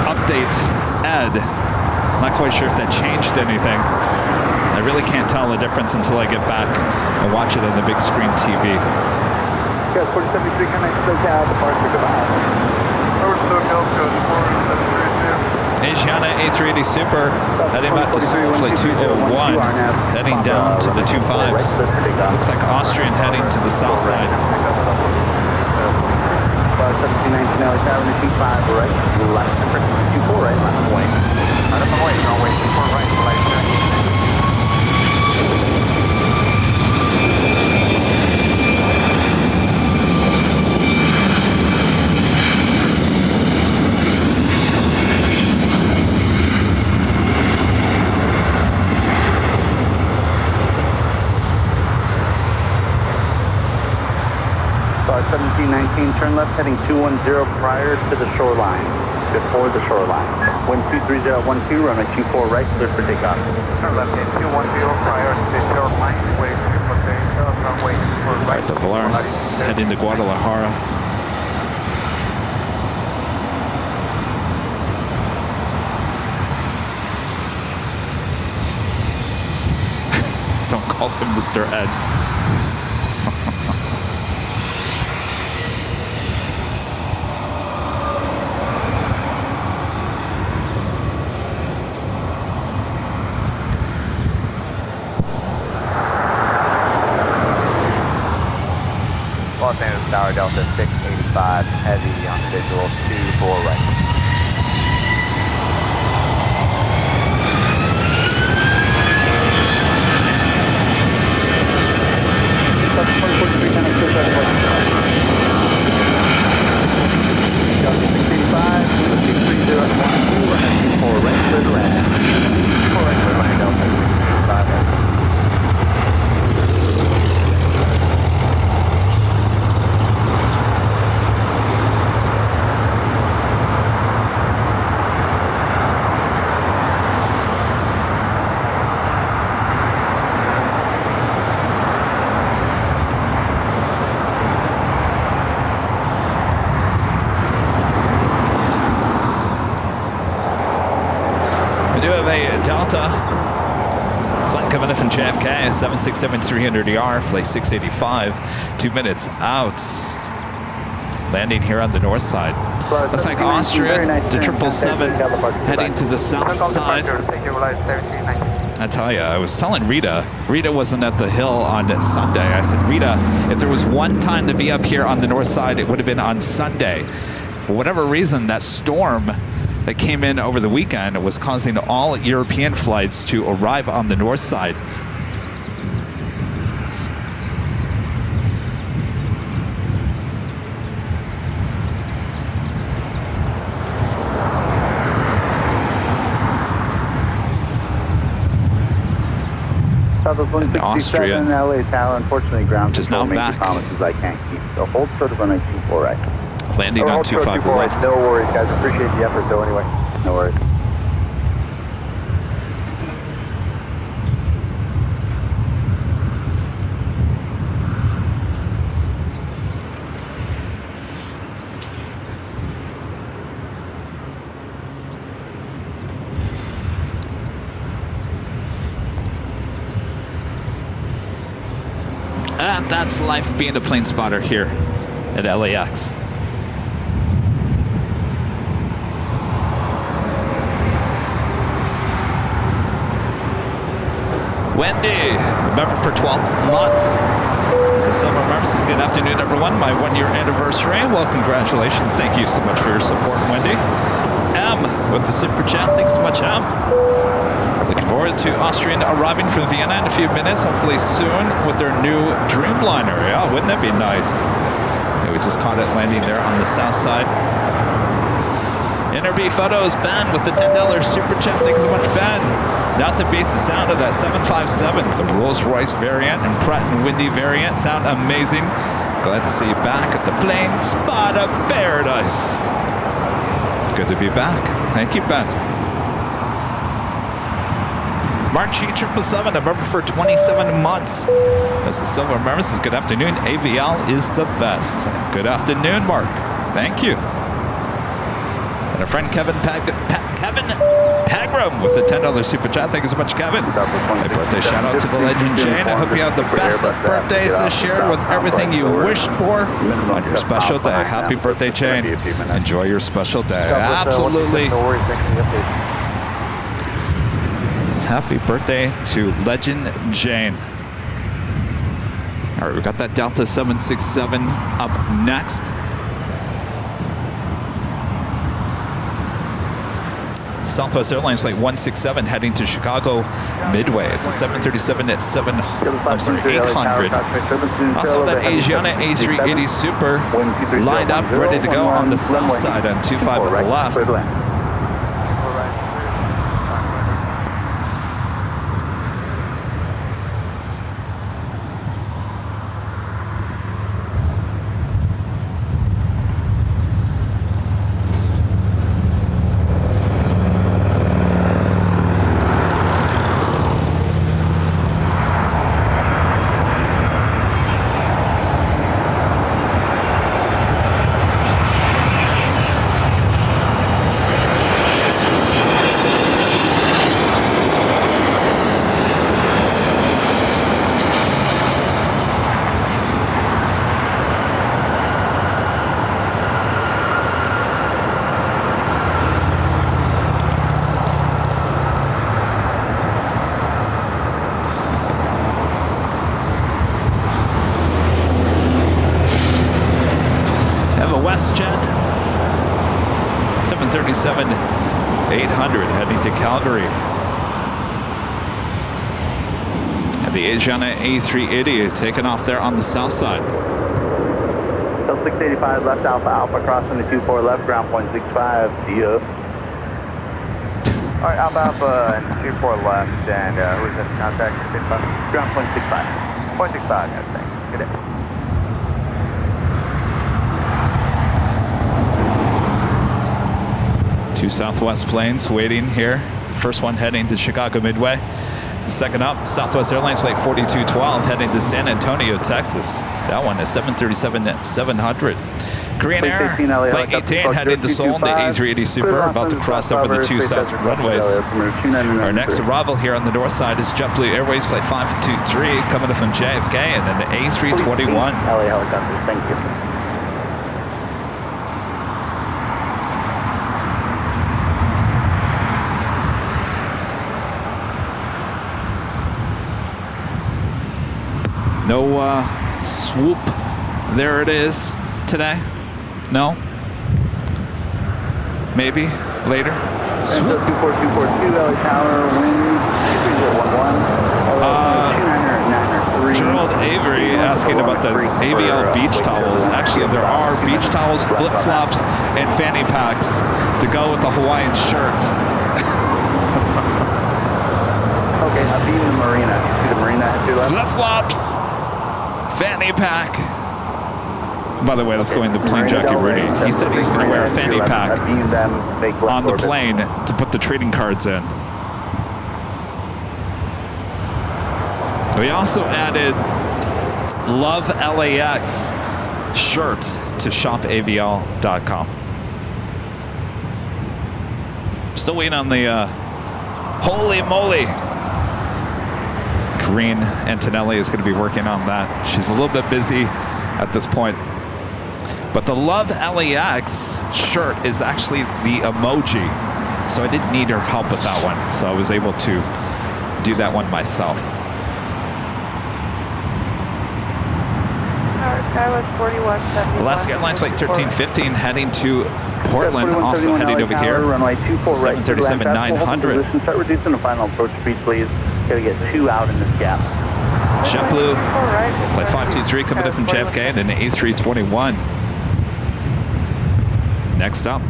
update Ed. Not quite sure if that changed anything. I really can't tell the difference until I get back and watch it on the big screen TV. Yeah, 4073, can I SoCal, departure, goodbye. Over SoCal, code 4732. Asiana A380 Super heading back to Seoul, flight 201, heading down to the 25s. Looks like Austrian heading to the south side. 1719 LAX, 25 right, left, 24 right, left point. Right up and away, runway 24 right, flight 13. 1319, turn left heading 210 prior to the shoreline, before the shoreline. Wind 23012, runway 24 right, clear for takeoff. Turn left in 210 prior to the shoreline, wait for takeoff, runway 24 right. The Liveries heading to Guadalajara. Don't call him Mr. Ed. Los Angeles Tower Delta 685, heavy on visual 24 right. Delta, flight coming in from JFK, 767-300ER, flight 685, 2 minutes out. Landing here on the north side. Looks like Austria, the 777, heading to the south side. I tell you, I was telling Rita wasn't at the hill on Sunday. I said, Rita, if there was one time to be up here on the north side, it would have been on Sunday. For whatever reason, that storm that came in over the weekend was causing all European flights to arrive on the north side. And Austria, LA Tower, unfortunately, ground just now back. Promises I can't keep. So hold short of runway 24 right. Landing on 25 left. No worries, guys. Appreciate the effort, though, anyway. No worries. And that's life being a plane spotter here at LAX. Wendy, member for 12 months. This is Silver Mermis. Good afternoon, everyone. My 1-year anniversary. Well, congratulations. Thank you so much for your support, Wendy. M with the super chat. Thanks so much, M. Looking forward to Austrian arriving from Vienna in a few minutes, hopefully soon, with their new Dreamliner. Yeah, wouldn't that be nice? Yeah, we just caught it landing there on the south side. NRB Photos, Ben with the $10 super chat. Thanks so much, Ben. Nothing beats the sound of that 757, the Rolls-Royce variant and Pratt & Whitney variant. Sound amazing. Glad to see you back at the Plane Spotter Paradise. Good to be back. Thank you, Ben. Mark G 777, a member for 27 months. This is Silver Mermis. Good afternoon. AVL is the best. Good afternoon, Mark. Thank you. And our friend Kevin Pagram with the $10 super chat. Thank you so much, Kevin. Happy birthday shout out to the legend Jane. I hope you have the best of birthdays this year with everything you wished for on your special day. Happy birthday, Jane. Enjoy your special day. Absolutely. Happy birthday to legend Jane. All right, we got that Delta 767 up next. Southwest Airlines flight 167 heading to Chicago Midway. It's a 737 at 800. Also that Asiana A380 Super lined up, ready to go on the south side on 25 left. 737-800 heading to Calgary. And the Asiana A380 taking off there on the south side. Still 685 left Alpha Alpha crossing the 24 left, ground point 65. See ya. All right, Alpha Alpha and 24 left, and who's in contact? Ground point 65. 0.65, yes, thanks. Good day. Two Southwest planes waiting here. First one heading to Chicago Midway. Second up, Southwest Airlines Flight 4212 heading to San Antonio, Texas. That one is 737-700. Korean Air Flight 18 heading to Seoul in the A380 Super, about to cross over the two south runways. Our next arrival here on the north side is JetBlue Airways Flight 523 coming in from JFK, and then the A321. LA helicopters, thank you. No swoop. There it is today. No? Maybe later. Swoop. 24242 LA Tower, wind 3011. Gerald Avery asking about the AVL beach towels. Actually, there are beach towels, flip-flops, and fanny packs to go with the Hawaiian shirt. Okay, I'll be in the marina. See the marina to your left? Flip-flops, fanny pack. By the way, let's go into Plane Jockey Rudy. He said he was going to wear a fanny pack on the plane to put the trading cards in. We also added Love LAX shirt to shopavl.com. Still waiting on the holy moly. Corinne Antonelli is going to be working on that. She's a little bit busy at this point. But the Love LAX shirt is actually the emoji. So I didn't need her help with that one. So I was able to do that one myself. Skywest 4170. Alaska Airlines Flight 1315 heading to Portland, also heading over here to 737-900. Start reducing the final approach speed, please. Gotta get 2 out in this gap. JetBlue Flight 523 coming in from JFK and an A321. Next up.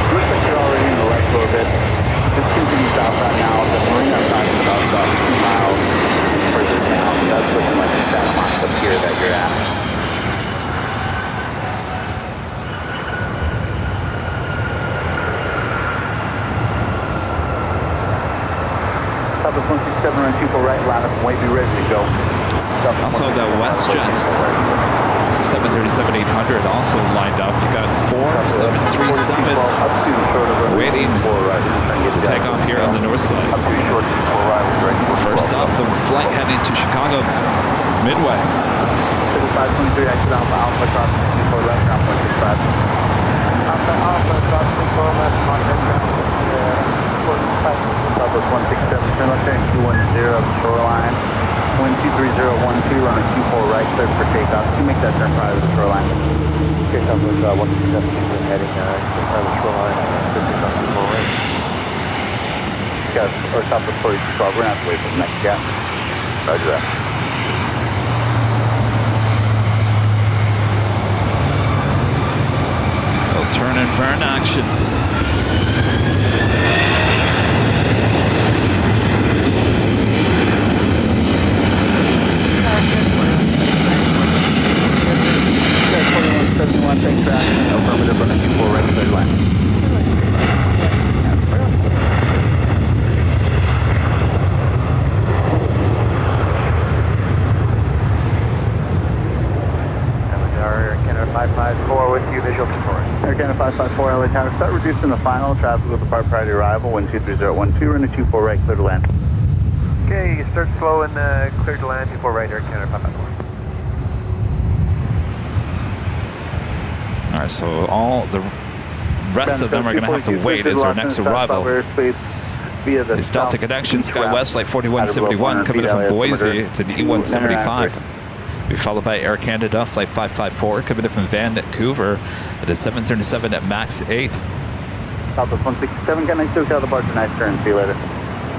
Looks like you're already in the left a little bit. Just continue southbound now. The marina side is about 2 miles further down. That's looking like it's that box up here that you're at. Southwest 167 run 24 right, line up and wait, be ready to go. Also the WestJets 737-800 also lined up. You got 4 737s waiting to take off here on the north side. First up, the flight heading to Chicago Midway. 523 exit Alpha Alpha crossing 24 left, ground point 65. Alpha Alpha crossing 24 left, contact ground. Southwest 167, turn left turn 210 up the shoreline. Wind 23012, run a 24 right, clear for takeoff. Can you make that turn prior to the shoreline? Okay, Southwest 167 heading prior to the shoreline, 54 right. Got or Southwest 4212, we're gonna have to wait for the next gap. Roger that. Little turn and burn action. Thanks for asking. Affirmative, run a 24 right, clear line. Air Canada 554 with you, visual control. Air Canada 554, LA Tower. Start reducing the final traffic with the prior to arrival. Wind 23012, run a 24 right, clear to land. Okay, start slow and clear to land, 24 right, Air Canada 554. All right, so all the rest of them are going to have to wait as our next arrival. via the It's Delta Connection, SkyWest Flight 4171 coming in from Boise. It's an E175. We followed by Air Canada Flight 554 coming in from Vancouver. It is 737 at MAX 8. Southwest 167, got next to the bar tonight, turn. See you later.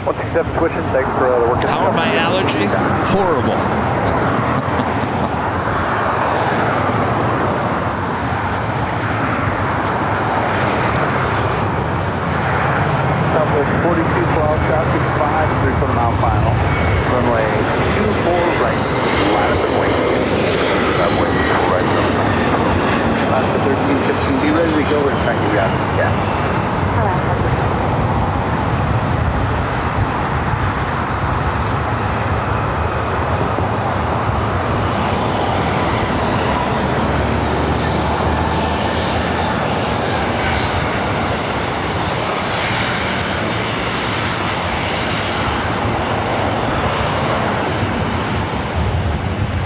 167 switching, thanks for the work. How are my allergies? Horrible. Southwest 4212, traffic 5, 3-quarter-mile final. Runway 24 right, line up and wait. Runway 24 right, last to 1315, be ready to go. We're trying to get out of the gap.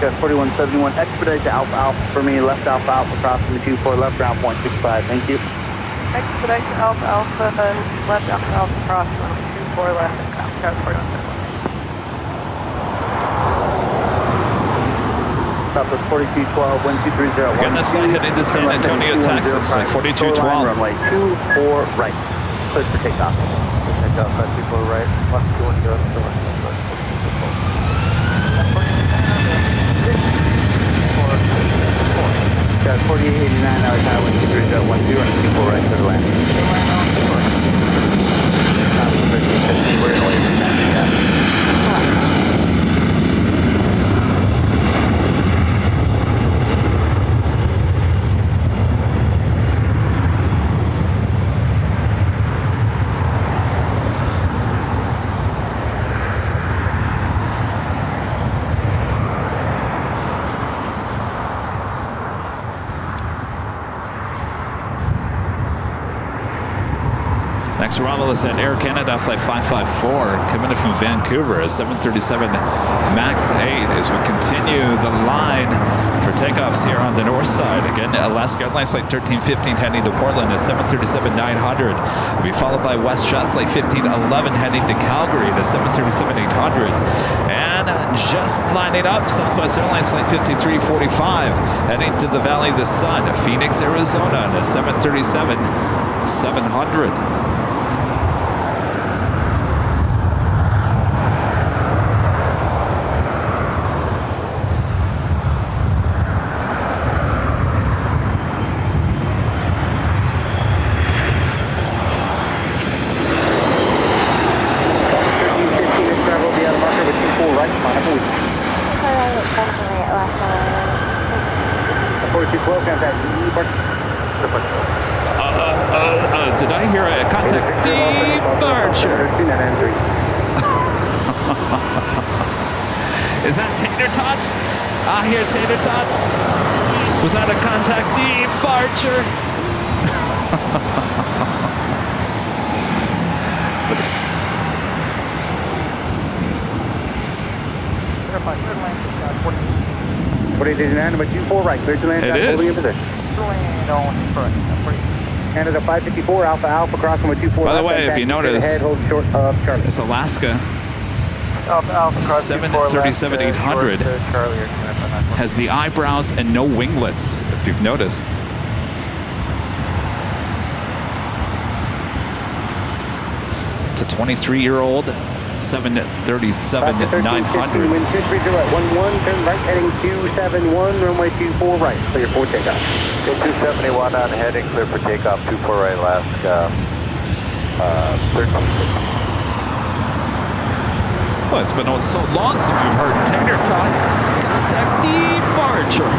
Got 4171, expedite to Alpha Alpha for me, left Alpha Alpha, crossing the 24, left ground point 65, thank you. Expedite to Alpha Alpha, left Alpha Alpha, cross 24 left, got 4171. Southwest 4212, wind 230. Again, this flight heading to San Antonio, Texas, flight 4212. Runway 24 right, clear for takeoff. Takeoff, 24 right, left 210, Got 4889, now it's highway 230, 10, and 24 right to the land. We're in away from that, Next arrival is at Air Canada Flight 554 coming in from Vancouver, a 737 MAX 8 as we continue the line for takeoffs here on the north side. Again, Alaska Airlines Flight 1315 heading to Portland at 737-900. We'll be followed by WestJet Flight 1511 heading to Calgary at 737-800. And just lining up, Southwest Airlines Flight 5345 heading to the Valley of the Sun, Phoenix, Arizona at 737-700. Did I hear a contact departure? Is that Tater Tot? I hear Tater Tot. Was that a contact departure? Number 24 right, clear to land. It is. Holding in position. Canada 554, Alpha Alpha, cross number 24. By the way, if you notice, head, hold short of Charlie. it's Alaska. Alpha, 737-800 has the eyebrows and no winglets, if you've noticed. It's a 23-year-old 737-900. Wind 230 at 11, turn right, heading 271, runway 24 right, clear for takeoff. 271 on heading, clear for takeoff, 24 right, Alaska, 13. Well, it's been on so long since we've heard Tater Tot. Contact departure.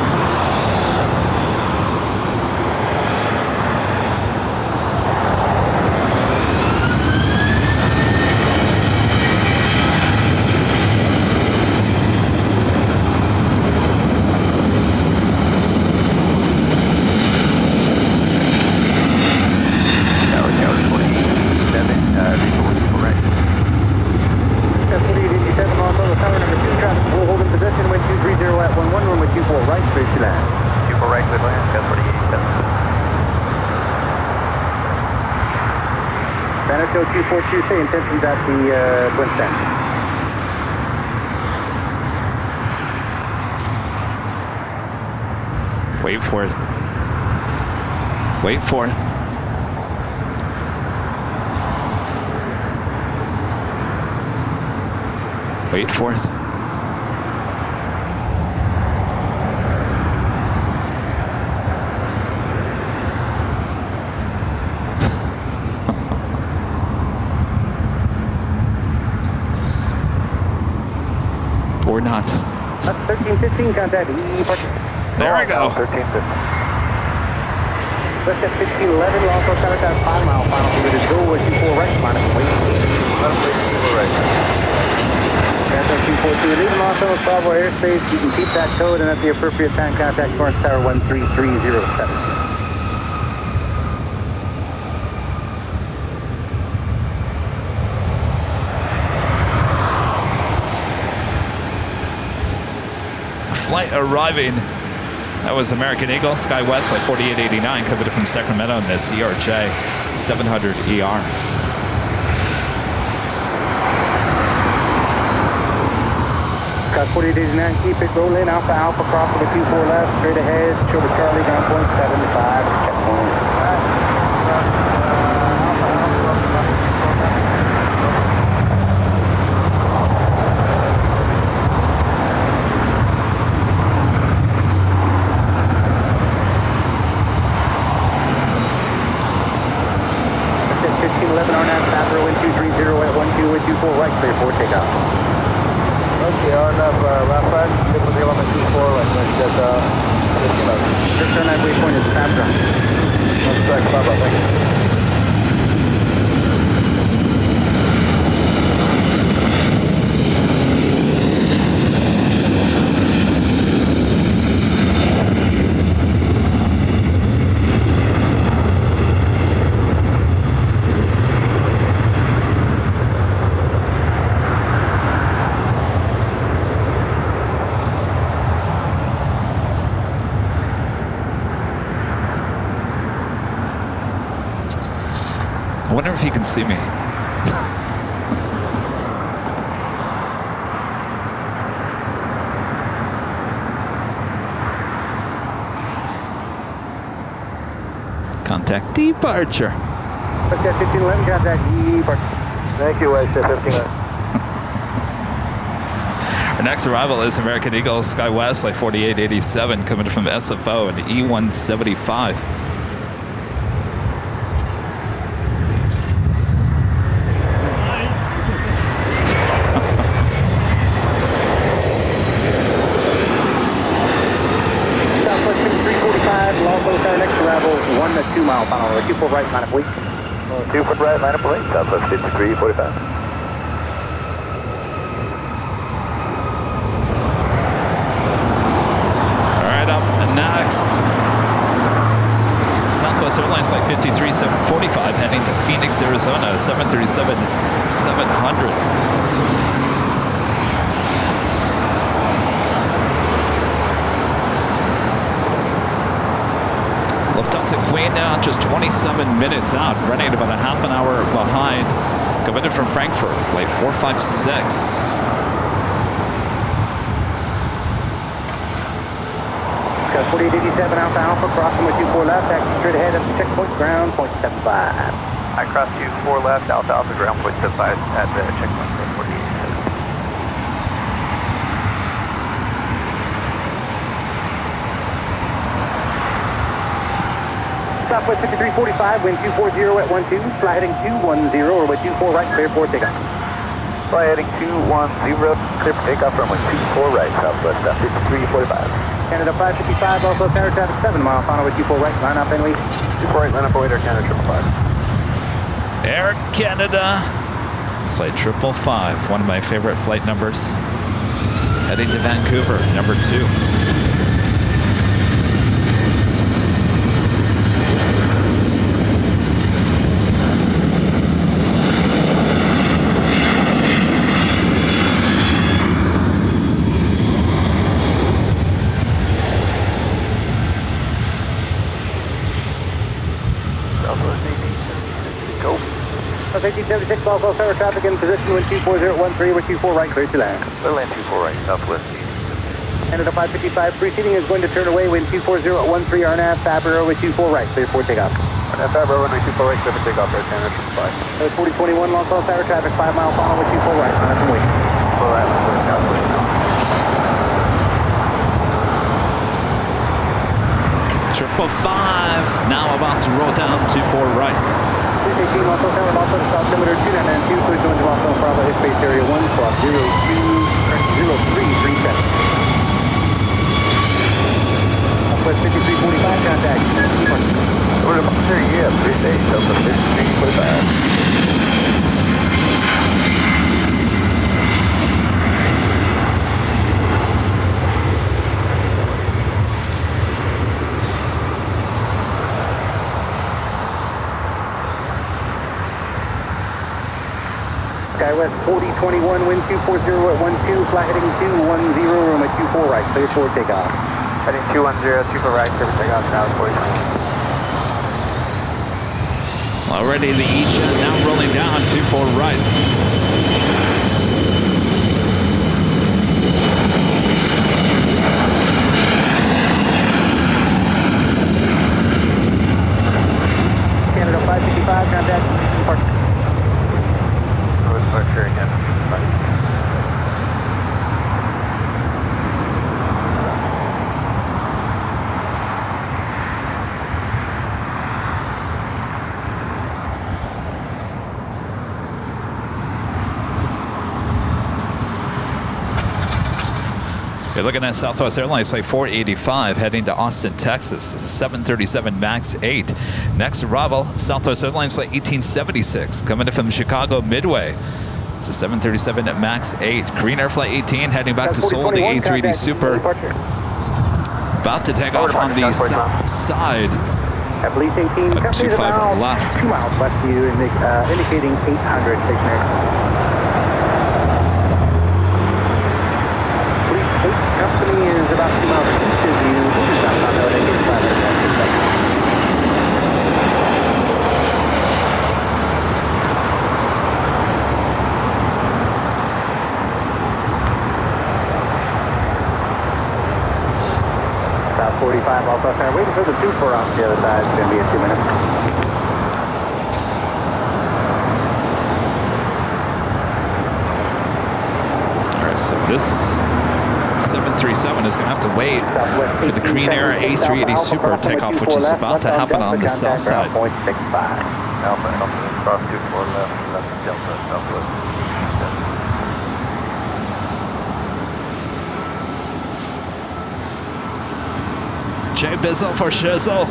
We'll hold in position, wind 230 at 11, runway 24 right, straight to Santo 242, say intentions at the Twin Stand. Wait for it. Wait for it. Wait for it. Or not. 1315, contact E-Park. There we go. 1350. Let's at 1611, also contact 5 mile final. We're going to go with 24 right, minus wait. Right. Santo 242, leaving Los Angeles Bravo airspace. You can keep that code and at the appropriate time contact North Tower 13307. Flight arriving. That was American Eagle, Sky West flight 4889, coming from Sacramento in the CRJ 700 ER. Got 4889, keep it rolling. Alpha Alpha, cross over 24 left, straight ahead. Shoulder Charlie, ground point 75, checkpoint. Right, clear for takeoff. Okay, RNF, last flight, 61124, right, that's 1511. Just turn that waypoint is Sabra. That's correct, bye-bye, thank you. I wonder if he can see me. Contact departure. Okay, 1511, contact departure. Thank you, West 1511. Our next arrival is American Eagle, Sky West flight 4887, coming from SFO and E175. Final, 24 right, line up wait. 2 foot right, line up wait, Southwest 5345. All right, up next. Southwest Airlines flight 5345 heading to Phoenix, Arizona, 737-700. Lufthansa Queen now just 27 minutes out, running about a half an hour behind. Coming in from Frankfurt, flight 456. Got 4887 Alpha Alpha, crossing with 24 left, taxi straight ahead up to checkpoint, ground point 75. I crossed 24 left, Alpha Alpha, ground point 75 at the checkpoint for 4887. Southwest 5345, wind 240 at 12, fly heading 210, or with 24 right, clear for takeoff. Fly heading 210, clear for takeoff from 24 right, Southwest 5345. Canada 555, also Tower traffic 7 mile, final with 24 right, line up and lead. 24 right, line up await, Air Canada 555. Air Canada, flight 555, one of my favorite flight numbers. Heading to Vancouver, number 2. 376, Southwest Tower traffic in position, wind 24013, with 24 right, clear to land. Clear land 24 right, southwest east. Canada 555, preceding is going to turn away, wind 24013, RNAV, Fabro with 24 right, clear for takeoff. RNAV, Fabro, runway 24 right, clear for takeoff, Air Canada 5. 4021, Los Angeles Tower traffic, 5 mile final with 24 right, on up and wait. 4 right, clear southwest now. 555, now about to roll down 24 right. 318, Los Angeles Tower, Los Angeles altimeter 2992, clear to Los Angeles Bravo, airspace area 1, squawk 0337. Southwest 5345, contact. We're about there, yeah, Midday, Southwest 5345. Skywest 4021, wind 240 at 12, fly heading 210, room at 24 right, clear for takeoff. Heading 210, 24 right, clear for takeoff, now 4021. Already the E-Jet now rolling down 24 right. Canada 555, contact departure. Departure again. You're looking at Southwest Airlines flight 485 heading to Austin, Texas. 737 MAX 8. Next arrival, Southwest Airlines flight 1876 coming in from Chicago Midway. It's a 737 MAX 8. Korean Air Flight 18 heading back to Seoul, the A380 Super. About to take off on the south side. Police 18, 25 left. 2 miles west of you, indicating 800 stationary. Company is about 2 miles east of you. Southbound road, engine 500. South 45, also there. Waiting for the 24 off the other side. It's going to be in 2 minutes. All right, so this 737 is going to have to wait for the Korean Air A380 Super takeoff, which is about to happen on the south side. Alpha, cross 24 left Delta, southwest. Jay Bizzle for Shizzle.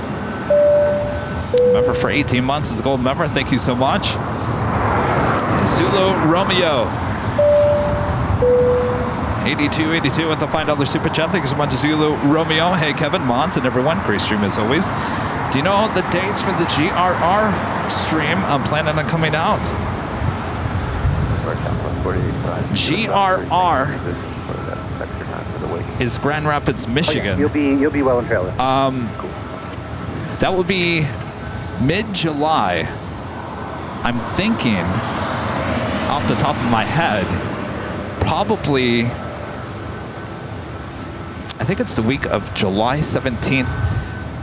Member for 18 months is a gold member. Thank you so much. Zulu Romeo. 8282 with the $5 super chat. Thank you so much, Zulu Romeo. Hey, Kevin, Mons, and everyone. Great stream as always. Do you know the dates for the GRR stream? I'm planning on coming out. GRR is Grand Rapids, Michigan. Oh, yeah. You'll be well in trailer. That will be mid-July. I'm thinking, off the top of my head, probably, I think it's the week of July 17th.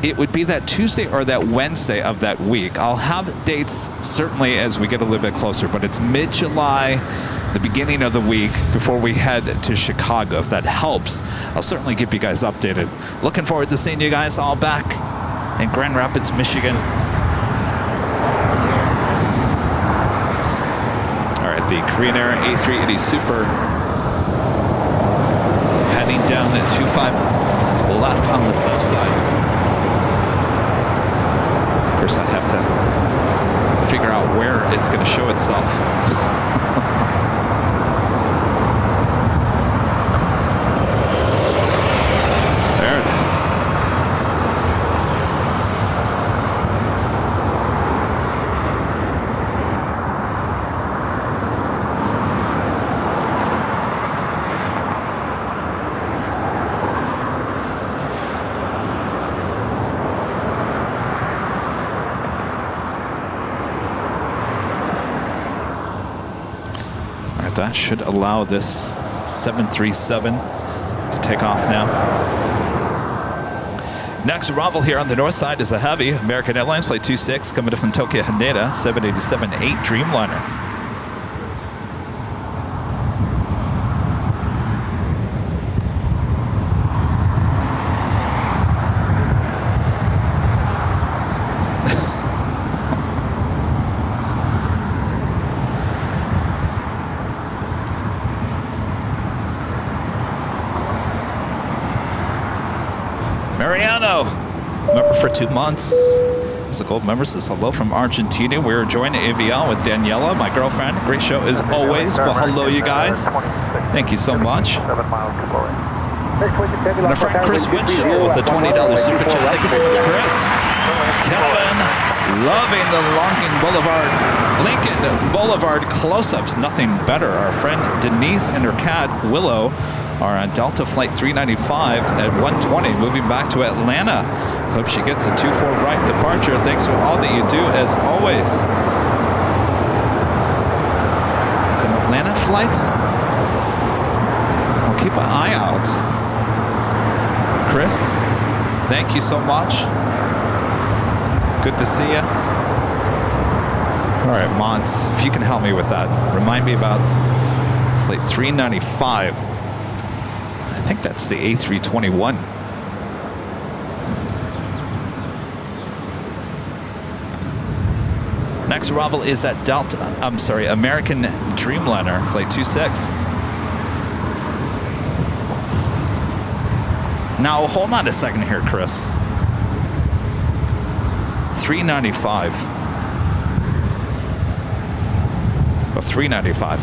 It would be that Tuesday or that Wednesday of that week. I'll have dates certainly as we get a little bit closer, but it's mid-July, the beginning of the week before we head to Chicago. If that helps, I'll certainly keep you guys updated. Looking forward to seeing you guys all back in Grand Rapids, Michigan. All right, the Korean Air A380 Super heading down at 25 left on the south side. Of course, I have to figure out where it's going to show itself. There it is. right, that should allow this 737 to take off now. Next arrival here on the north side is a heavy American Airlines Flight 26 coming in from Tokyo Haneda 787-8 Dreamliner. Mariano, member for 2 months. As a gold member says hello from Argentina. We're joined at AVL with Daniela, my girlfriend. Great show as always. Well, hello, you guys. Thank you so much. And our friend Chris Winchell with a $20 super chat. Thank you so much, Chris. Kevin, loving the Lincoln Boulevard close-ups. Nothing better. Our friend Denise and her cat Willow are on Delta Flight 395 at 1:20, moving back to Atlanta. Hope she gets a 2-4 right departure. Thanks for all that you do, as always. It's an Atlanta flight? I'll keep an eye out. Chris, thank you so much. Good to see you. All right, Mons, if you can help me with that, remind me about Flight 395. I think that's the A321. Next arrival is at American Dreamliner, Flight 26. Now, hold on a second here, Chris. 395. Oh, 395.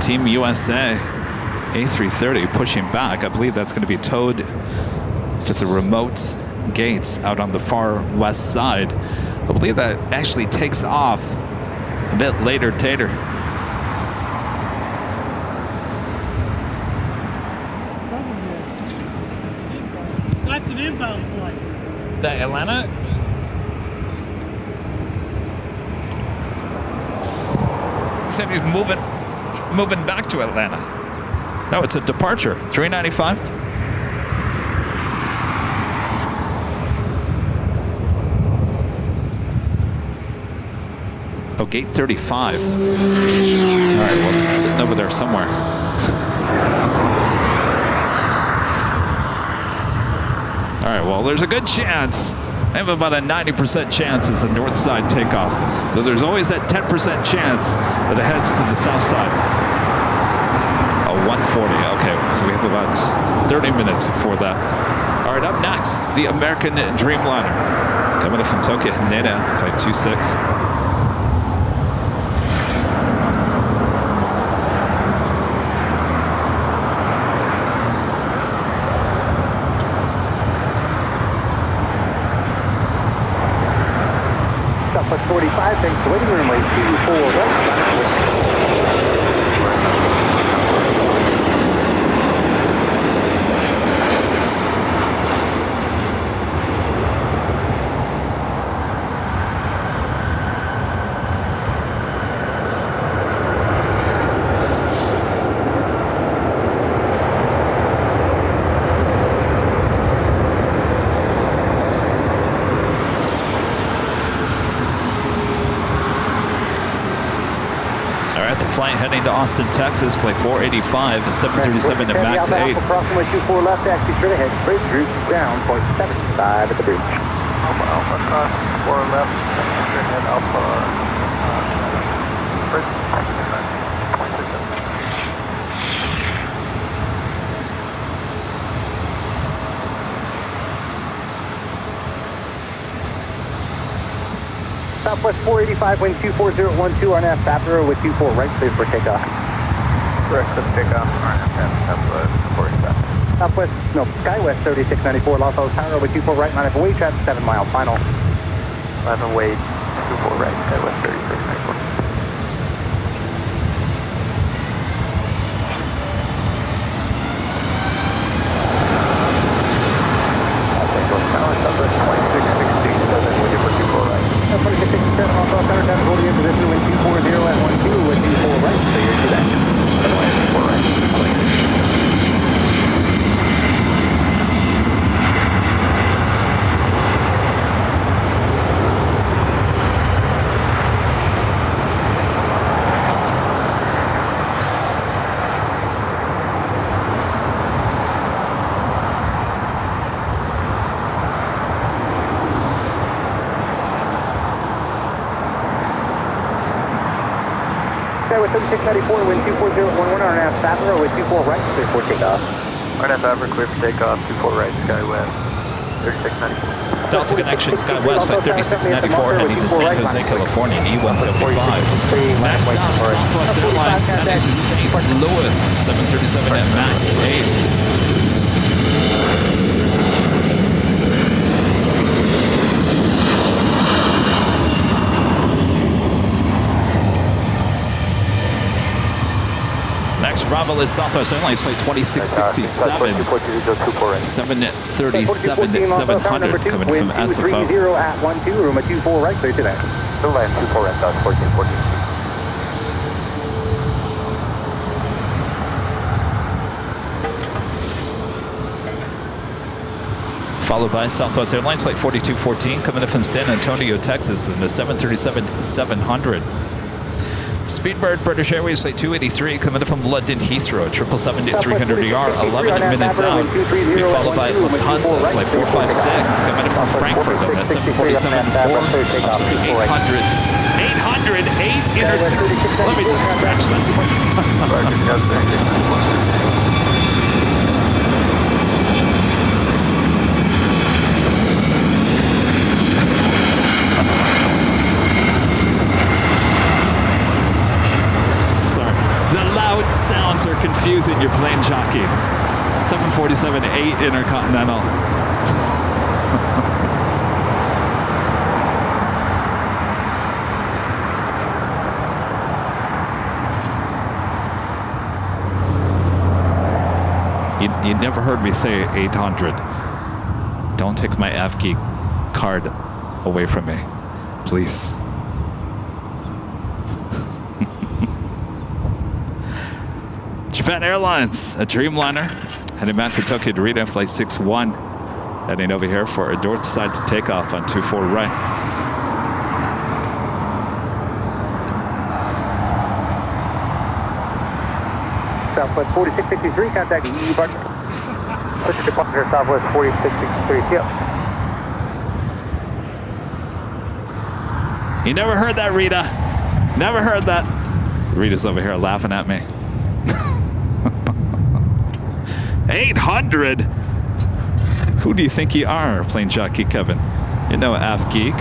Team USA A330 pushing back. I believe that's going to be towed to the remote gates out on the far west side. I believe that actually takes off a bit later, Tater. That's an inbound flight. The Atlanta? He said he's moving back to Atlanta. No, it's a departure. 395. Oh, gate 35. All right, well, it's sitting over there somewhere. All right, well, there's a good chance. I have about a 90% chance it's a north side takeoff. Though there's always that 10% chance that it heads to the south side. Oh, 140. Okay, so we have about 30 minutes before that. All right, up next, the American Dreamliner. Coming in from Tokyo Haneda, Flight 26. Southwest 45, thanks to waiting runway 24 right. Flight heading to Austin, Texas, flight 485, a 737 at max 8. Crossing way 24 left, taxi straight ahead, bridge route down, 0.75 at the bridge. Alpha, cross 4 left, straight ahead, Alpha, bridge, 0.67. Southwest 485, wind 24012, RNF, Fabro with 24 right, clear for takeoff. Correct, let's take off, Southwest 485. Southwest, no, Skywest 3694, Los Angeles Tower with 24 right, 9 away, traffic 7 mile final. 11 away, 24 right, Skywest 3694. Southwest 2616, Sky with 7694, wind 24011, RNAV Favre with 24 right, clear for takeoff. RNAV Favre, clear for takeoff, 24 right, Sky West, 3694. Delta connection, Sky West, flight 3694, heading to San Jose, California, E175. Next stop, Southwest Airlines, heading to St. Louis, 737 at MAX 8. Next arrival is Southwest Airlines, flight 2667, 737 700, coming from SFO. 30 at 12, room at 24 right, clear today. Still land 24 right, South 1414. Followed by Southwest Airlines, flight 4214, coming in from San Antonio, Texas, in the 737 700. Speedbird British Airways flight 283 coming in from London Heathrow, 777-300ER, 11 minutes out. Be followed by Lufthansa flight 456 coming in from Frankfurt on the 747-4. I'm sorry, 800. 8 Let me just scratch that. Sounds are confusing your plane jockey. 747-8 Intercontinental. You never heard me say 800. Don't take my AvKey card away from me, please. Japan Airlines, a Dreamliner, heading back to Tokyo to Narita, flight 61, heading over here for a north side to takeoff on 24 right. Southwest 4663, contact EU partner. Push your departure, Southwest 4663, yep. You never heard that, Rita. Never heard that. Rita's over here laughing at me. 800? Who do you think you are, Plane Jockey Kevin? You know, AvGeek.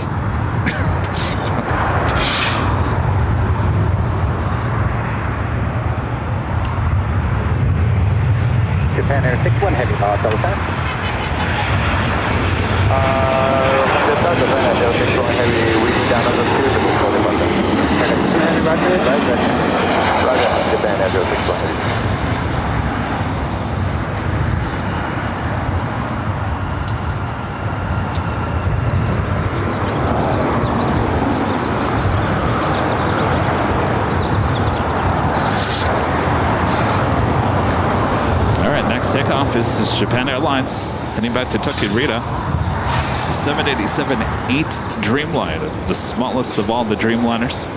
Japan Air 61 heavy, double time. Japan Air 61 heavy, reading down on the field, the control button. Roger, Japan Air 61 heavy. Takeoff is Japan Airlines heading back to Tokyo Narita. 787-8 Dreamliner, the smallest of all the Dreamliners.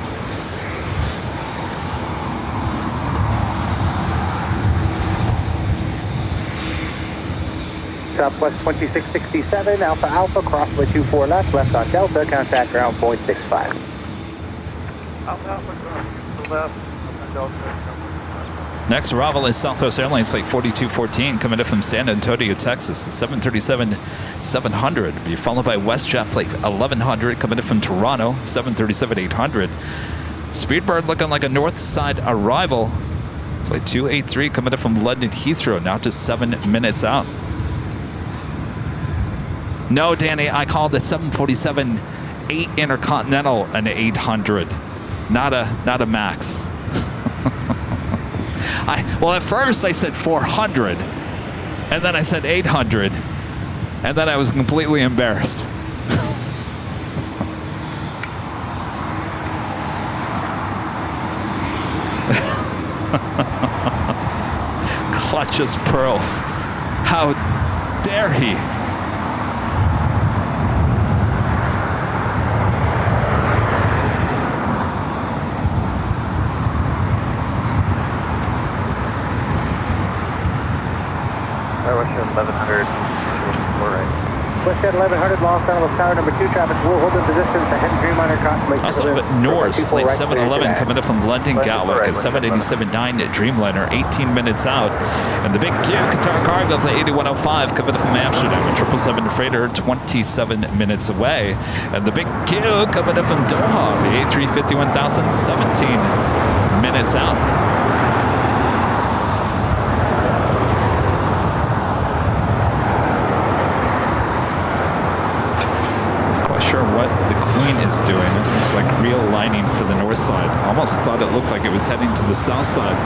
Southwest 2667, Alpha Alpha, crossway 24 left, left on Delta, contact ground point 65. Alpha Alpha, left, on Delta. Next arrival is Southwest Airlines flight 4214 coming in from San Antonio, Texas, 737-700. Be followed by WestJet flight 1100 coming in from Toronto, 737-800. Speedbird looking like a north side arrival. Flight 283 coming in from London Heathrow, now just 7 minutes out. No, Danny, I called the 747-8 Intercontinental an 800, not a Max. Well, at first I said 400, and then I said 800, and then I was completely embarrassed. Clutches pearls. How dare he? Westjet at 1100, Los Angeles Tower, number 2 traffic will hold in position to head Dreamliner cross. Also up at North, flight 711 coming in from London Gatwick at 787.9 at Dreamliner, 18 minutes out. And the big Q, Qatar Cargo, the 8105 coming in from Amsterdam, a 777 freighter, 27 minutes away. And the big Q coming in from Doha, the A350 1000, 17 minutes out. Sure what the Queen is doing. It's like realigning for the north side. Almost thought it looked like it was heading to the south side.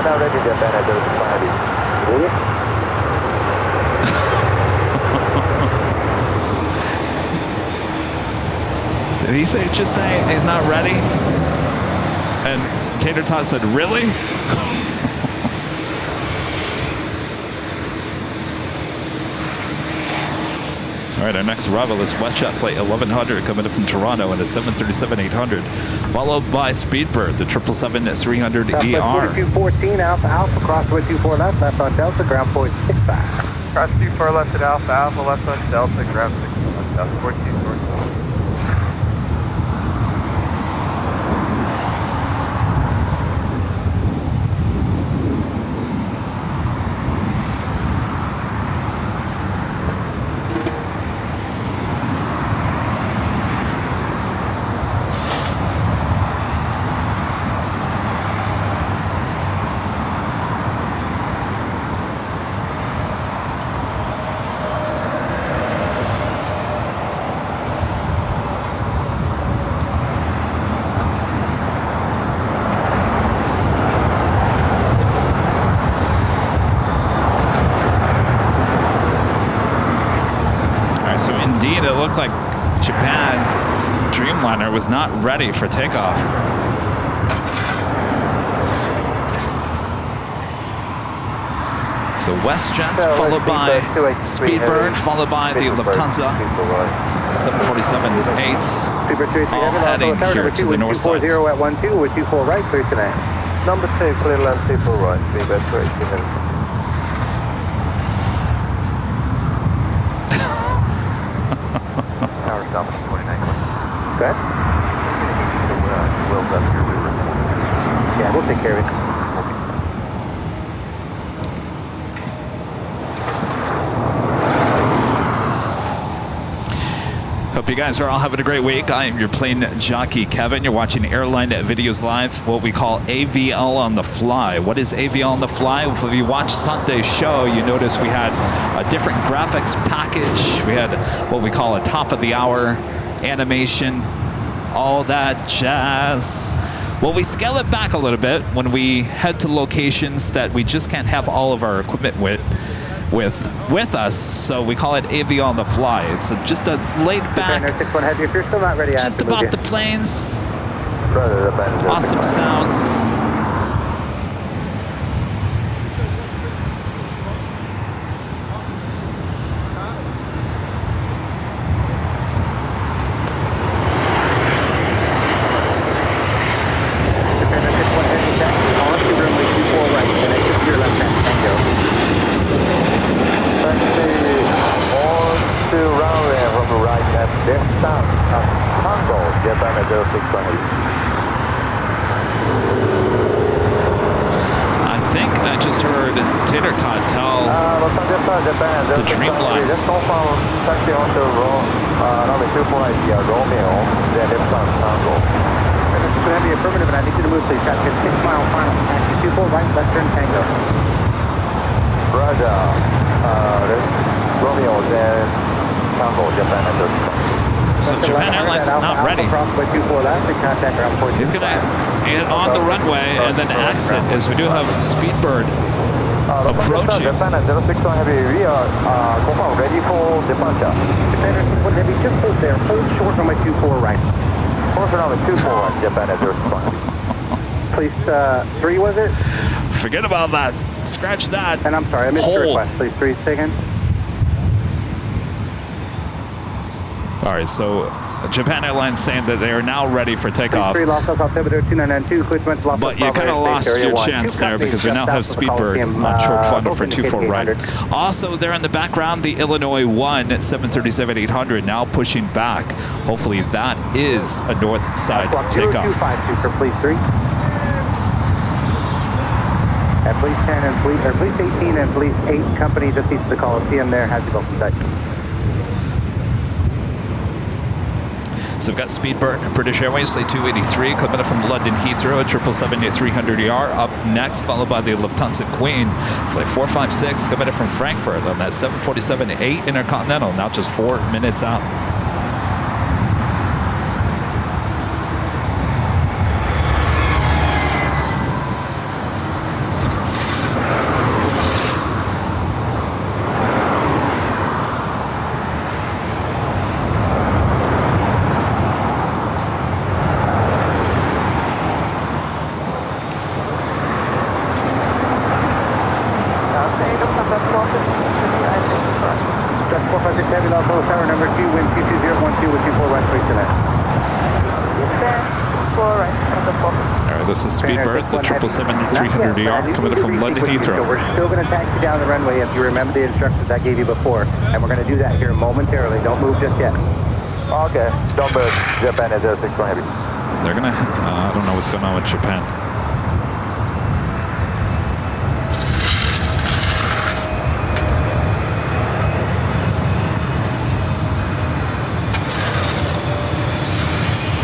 Now ready to Japan at 5. Really? Did he say just saying he's not ready? And Tater Tot said, really? All right, our next arrival is WestJet flight 1100 coming in from Toronto in a 737-800, followed by Speedbird, the 777-300ER. 4214 Alpha Alpha, crossway 24 left, left on Delta, ground point 65. Cross 24 left at Alpha Alpha, left on Delta, ground 61, Delta 14. Indeed, it looked like Japan Dreamliner was not ready for takeoff. So WestJet followed by Speedbird, followed by the Lufthansa 747-8, all heading here to the north side. 40 at 12 with 24 right, clear tonight. Number 2, clear land 24 right, Speedbird 3. Good. Yeah, we'll take care of it. Hope you guys are all having a great week. I am your plane jockey, Kevin. You're watching Airline Videos Live, what we call AVL on the fly. What is AVL on the fly? If you watched Sunday's show, you notice we had a different graphics package. We had what we call a top of the hour animation, all that jazz. Well, we scale it back a little bit when we head to locations that we just can't have all of our equipment with us, so we call it AV on the fly. It's just a laid back, if you're still not ready, just about the planes, awesome sounds. So Japan Airlines not ready. He's going to get on the runway and then exit as we do have Speedbird approaching. Japan at 061 Heavy, we are confirmed ready for departure. Japan at 61 Heavy, just hold there. Hold short runway 24 right. Hold short runway 24 right, Japan at 061. Please, 3 was it? Forget about that. Scratch that. And I'm sorry, I missed your request. Please, 3 seconds. All right, so Japan Airlines saying that they are now ready for takeoff. But you kind of lost your chance there because we now have Speedbird on short funnel for 24 right. Also there in the background, the Illinois 1 737-800 now pushing back. Hopefully that is a north side takeoff. 252 for Fleet 3. At Fleet 10 and Fleet 18 and Fleet 8 company just east of the Coliseum there has to go from sight. So we've got Speedbird, British Airways, Flight 283, coming up from London Heathrow at 777-300ER. Up next, followed by the Lufthansa Queen, Flight 456, coming up from Frankfurt on that 747-8 Intercontinental, now just 4 minutes out. This is Speedbird, the 777-300ER, coming in from London Heathrow. So we're still going to taxi down the runway if you remember the instructions I gave you before. And we're going to do that here momentarily. Don't move just yet. Okay. Don't move. Japan is 06 heavy. They're going to, I don't know what's going on with Japan.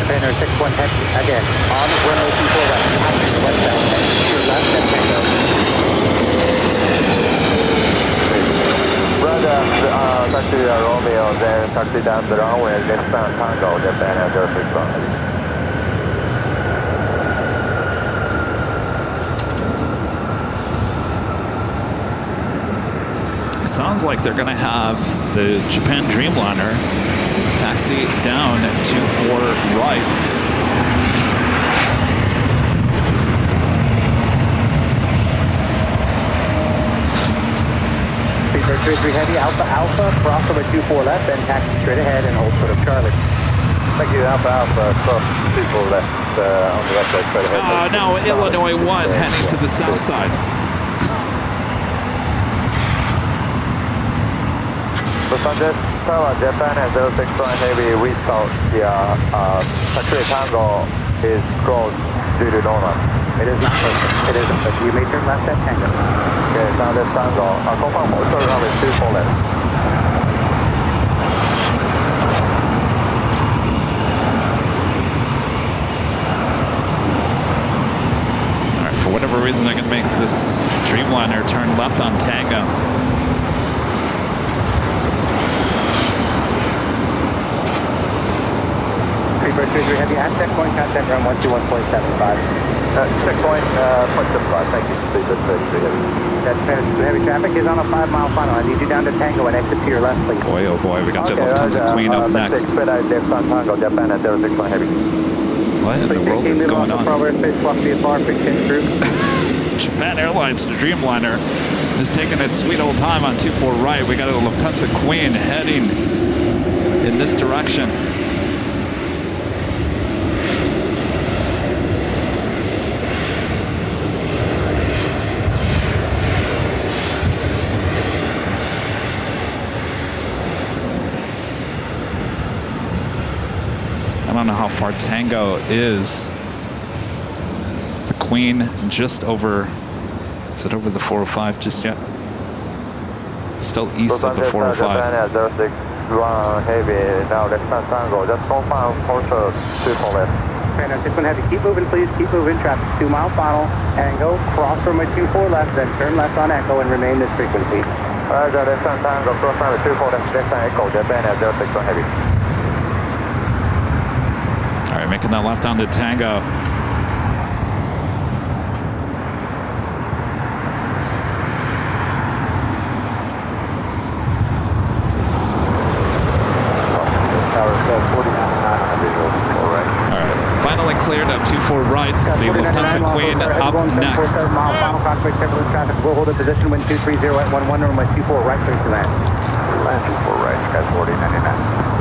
Japan 61 heavy again. On runway 24 right. Westbound. Your left and Tango. Brother, taxi Romeo, then taxi down the runway, left-bound Tango, Japan 06 It sounds like they're going to have the Japan Dreamliner taxi down 24 right. Speedbird 33 heavy, Alpha, cross over 24 left, then taxi straight ahead and hold foot of Charlie. Thank you, Alpha, cross 24 left on the left side, straight ahead. Oh, now Illinois 1 heading to the south side. Lufthansa Tower, Japan at 06 heavy, restart. The taxi Tango is closed due to normal. It is not perfect. It isn't, but you may turn left at Tango. Okay, now that's Tango. Confirm also runway 24 left. Alright, for whatever reason I can make this Dreamliner turn left on Tango. Speedbird 33 heavy at checkpoint, contact ground 121.75. Checkpoint, 0.75, thank you. Speedbird 33 heavy. That's heavy traffic is on a 5-mile funnel. I need you down to Tango and exit to your left, please. Boy, oh boy, we got the Lufthansa Queen up next. Tango, Japan at 06 heavy. What in the world is going on? Japan Airlines Dreamliner is taking its sweet old time on 24 right. We got a Lufthansa Queen heading in this direction. I don't know how far Tango is. The Queen just over, is it over the 405 just yet? Still east of the 405. Heavy, now left-hand Tango, just confirm also 24 left. Okay, now 61 heavy, keep moving please, keep moving, traffic 2-mile final, and go cross from a 24 left, then turn left on Echo and remain this frequency. Left-hand Tango, cross from a 24 left, left-hand Echo, Japan at 06 heavy. All right, making that left onto Tango. Finally cleared up 24 right. The Lufthansa Queen up next. Final cockpit, traffic will hold a position, wind 230 at 11, runway 24 right, clear to land. Land 24 right, skies 4099.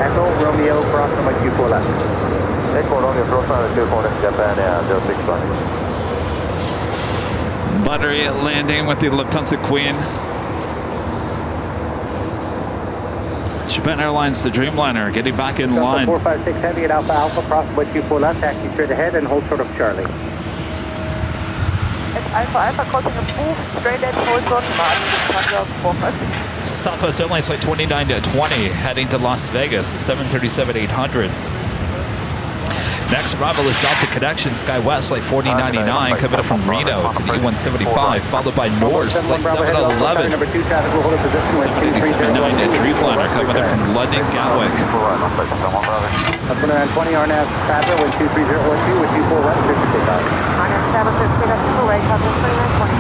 Echo Romeo, cross runway 24 left. Echo Romeo, cross runway 24 left, Japan Air 065. Buttery landing with the Lufthansa Queen. Japan Airlines, the Dreamliner, getting back in line. 456 Heavy at Alpha Alpha, cross runway 24 left, taxi straight ahead and hold short of Charlie. Alpha Alpha closing a full straight edge hold on bottom, 456. Southwest Airlines flight 29 to 20, heading to Las Vegas, 737-800. Next arrival is Delta Connection, SkyWest flight 4099, coming up from Reno. It's an E175, followed by Norse flight 711. It's a 787-9 Dreamliner coming in from London Gatwick. 20 RNAV Fabra, wind 23012 with 24 right, clear for takeoff. RNAV Fabra, 230 right, Southwest 2920.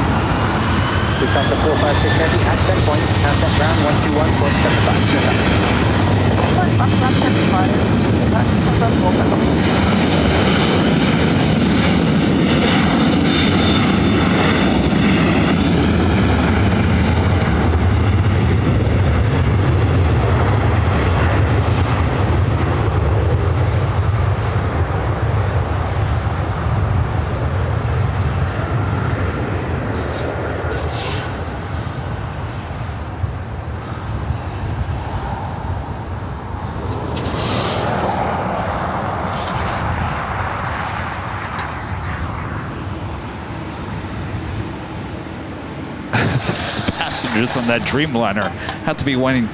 Delta 456 Heavy at 10 point, contact ground 121, Passengers on that Dreamliner have to be wanting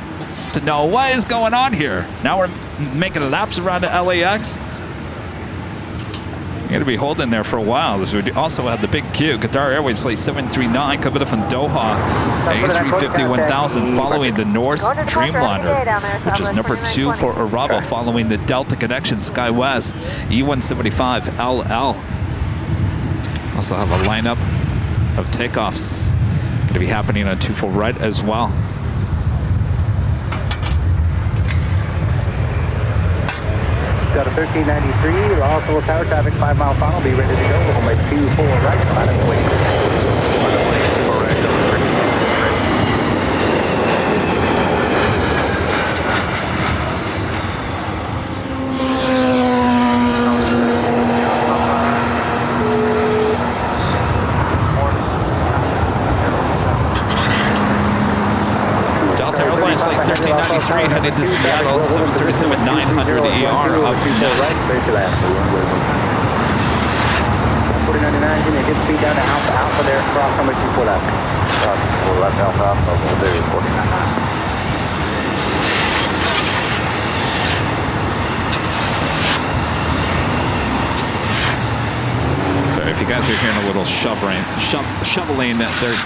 to know what is going on here. Now we're making laps around the LAX. You're going to be holding there for a while. This would also have the big queue. Qatar Airways flight 739 coming up from Doha. A350-1000 following the Norse Dreamliner, which is number 2 for arrival, following the Delta Connection SkyWest E175 LL. Also have a lineup of takeoffs going to be happening on 24 right as well. Got a 1393, also tower traffic, 5 mile final, be ready to go. Runway 24 right, on its way. Delta Airlines flight 1393 headed to Seattle, 737-900 ER up next. 4099, can you get speed down to Alpha Alpha there, cross runway 24 left. Cross 24 left, Alpha Alpha, there is 49. So if you guys are hearing a little shoveling, they're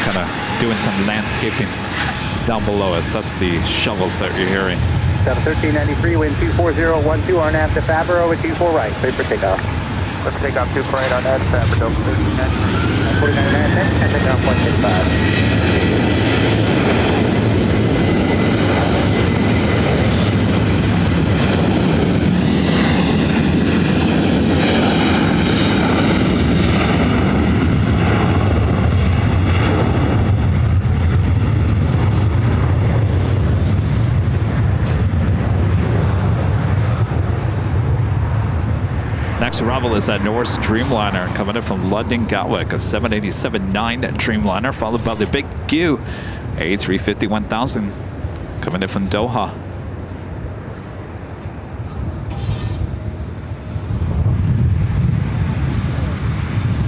kind of doing some landscaping down below us. That's the shovels that you're hearing. Got a 1393, wind 24012, RNAV to Fabra, over 24 right, clear for takeoff. Let's take off 24 right on that, Fabra, Delta 1393. 49, and take off 165. Next arrival is that Norse Dreamliner coming in from London Gatwick, a 787-9 Dreamliner, followed by the big Q A350-1000 coming in from Doha.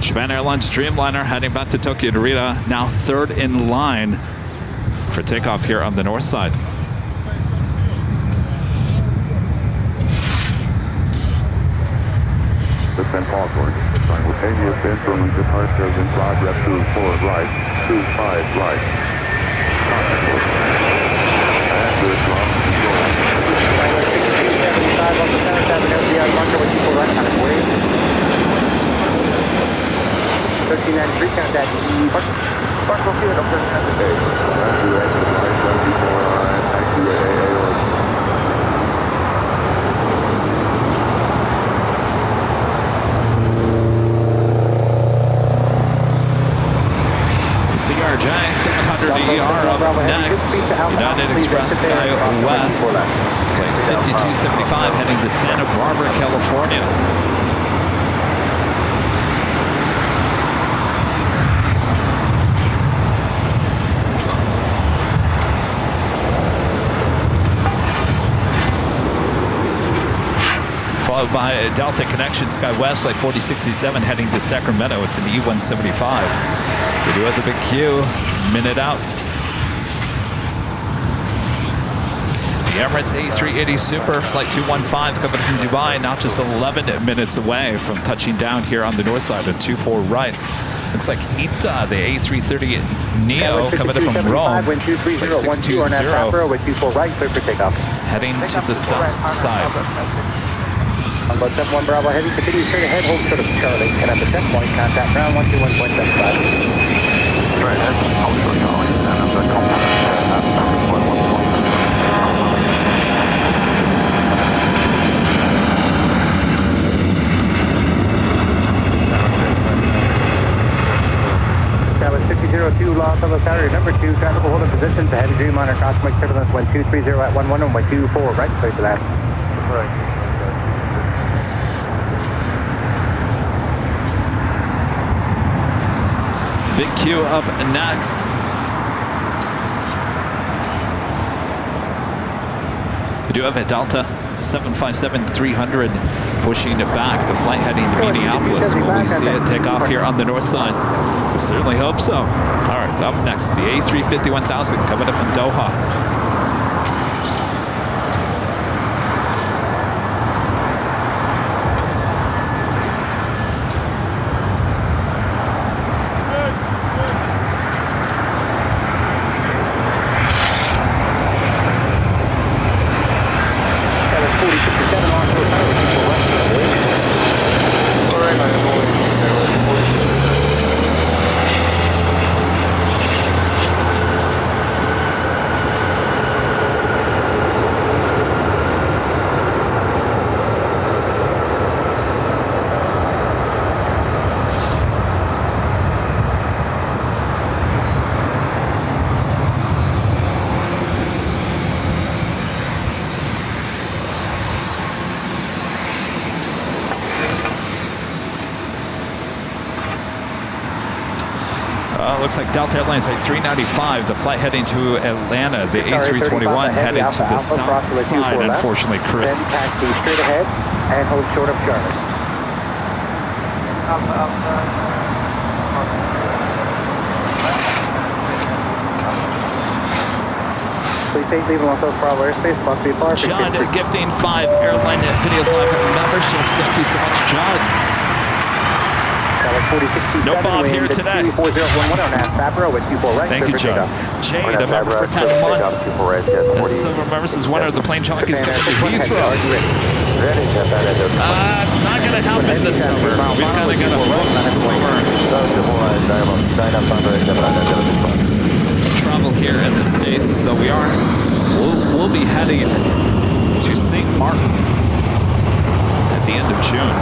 Japan Airlines Dreamliner heading back to Tokyo Narita, now 3rd in line for takeoff here on the north side. Descent forward. Simultaneous incoming departures in progress 24 right, 25 right. And good long control. 75 on the 77 LDR marker with people right on its way. 1393, contact Park Field up 1393. CRJ 700 ER car up next. United Express Sky West, flight 5275 heading to Santa Barbara, California. Followed by Delta Connection Sky West, flight 4067 heading to Sacramento. It's an E175. We do have the big Q, minute out. The Emirates A380 Super, flight 215 coming from Dubai, not just 11 minutes away from touching down here on the north side at 24 right. Looks like ITA, the A330 Neo, coming in from Rome, flight 620, heading to the south side. About 71 Bravo Heavy, continue straight ahead, hold short of Charlie, and at the checkpoint, contact ground 121.75. Straight ahead, hold short Charlie, and at the contact That was 5002 Los Angeles Tower, number 2, traffic will hold in position to heavy dream on our cosmic turbulence 1230 at 11 and 124, right, straight to that. Right. Big Q up next. We do have a Delta 757-300 pushing it back. The flight heading to Minneapolis. Will we see it take off here on the north side? We certainly hope so. All right, up next, the A350-1000 coming up from Doha. Looks like Delta Airlines flight 395, the flight heading to Atlanta, the A321 heading to the south side, unfortunately, Chris. Then taxi straight ahead and hold short of Charlie. Please take leave Los Angeles Bravo airspace, must be far. John gifting 5 Airline Videos Live memberships. Thank you so much, John. No Bob here today. Thank you, John. Jade, a member for 10 months. As a silver member, says winner of the Plane Jockey Kevin to Heathrow. It's not going to happen this summer. We've kind of got to book this summer. Travel here in the States, though we'll be heading to St. Martin at the end of June.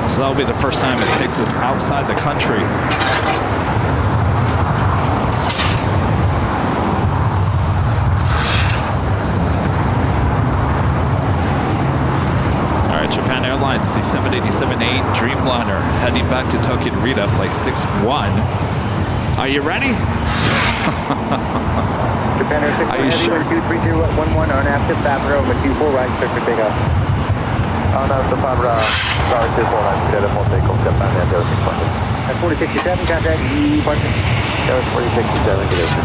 So that'll be the first time it takes us outside the country. All right, Japan Airlines, the 787-8 Dreamliner heading back to Tokyo Narita, flight 61. Are you ready? Japan Air 6 Are you sure? 23011 on active Fabro, with 24 right, clear for takeoff. On the Fabra, star 249, telephone takeoff, Japan Air 620. At 4067, contact departure. That was 4067, good evening.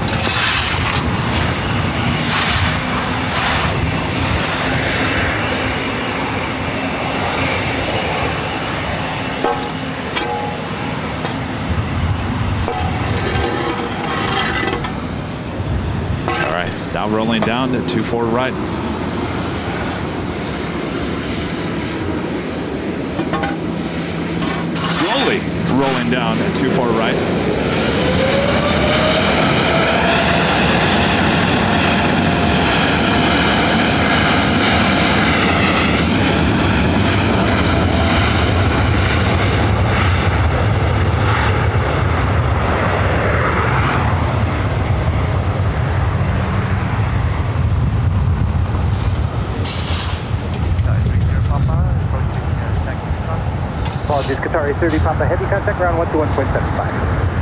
All right, now rolling down to 24 right. Slowly rolling down at 24 right. Sorry, 30 Papa, heavy contact ground 121.75.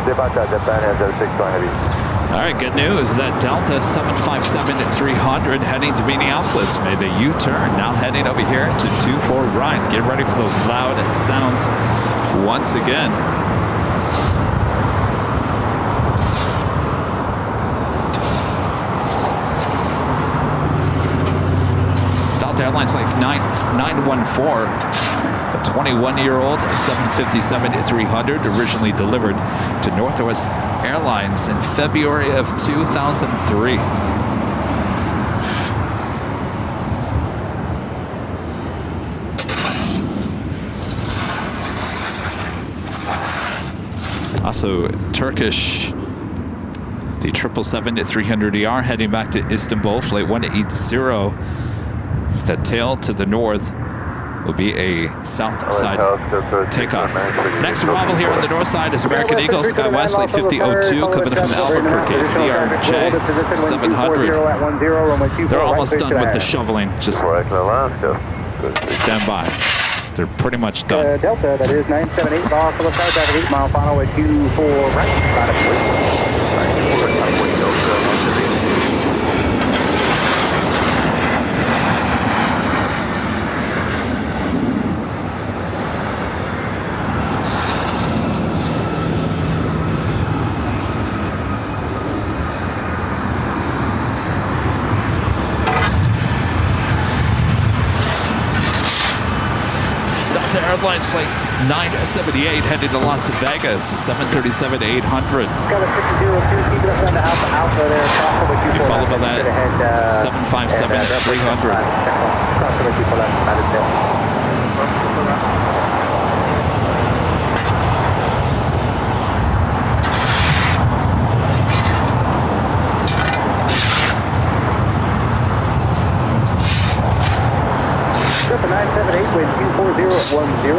Departure, Japan has 61 heavy. All right, good news. That Delta 757 at 300 heading to Minneapolis made the U-turn. Now heading over here to 24 right. Get ready for those loud sounds once again. Delta Airlines Flight 914. A 21-year-old 757-300 originally delivered to Northwest Airlines in February of 2003. Also Turkish, the 777-300ER heading back to Istanbul, flight 180 with a tail to the north. Will be a south side takeoff. Next arrival here on the north side is American Eagle SkyWest Flight 5002 coming from Albuquerque, CRJ 700. They're almost done with the shoveling. Just stand by. They're pretty much done. Delta, that is 978, off of the side, traffic 8 mile final at 24 right, about a Airlines Flight 978 headed to Las Vegas, 737-800. You followed by that 757-300. Delta 978 with 24010,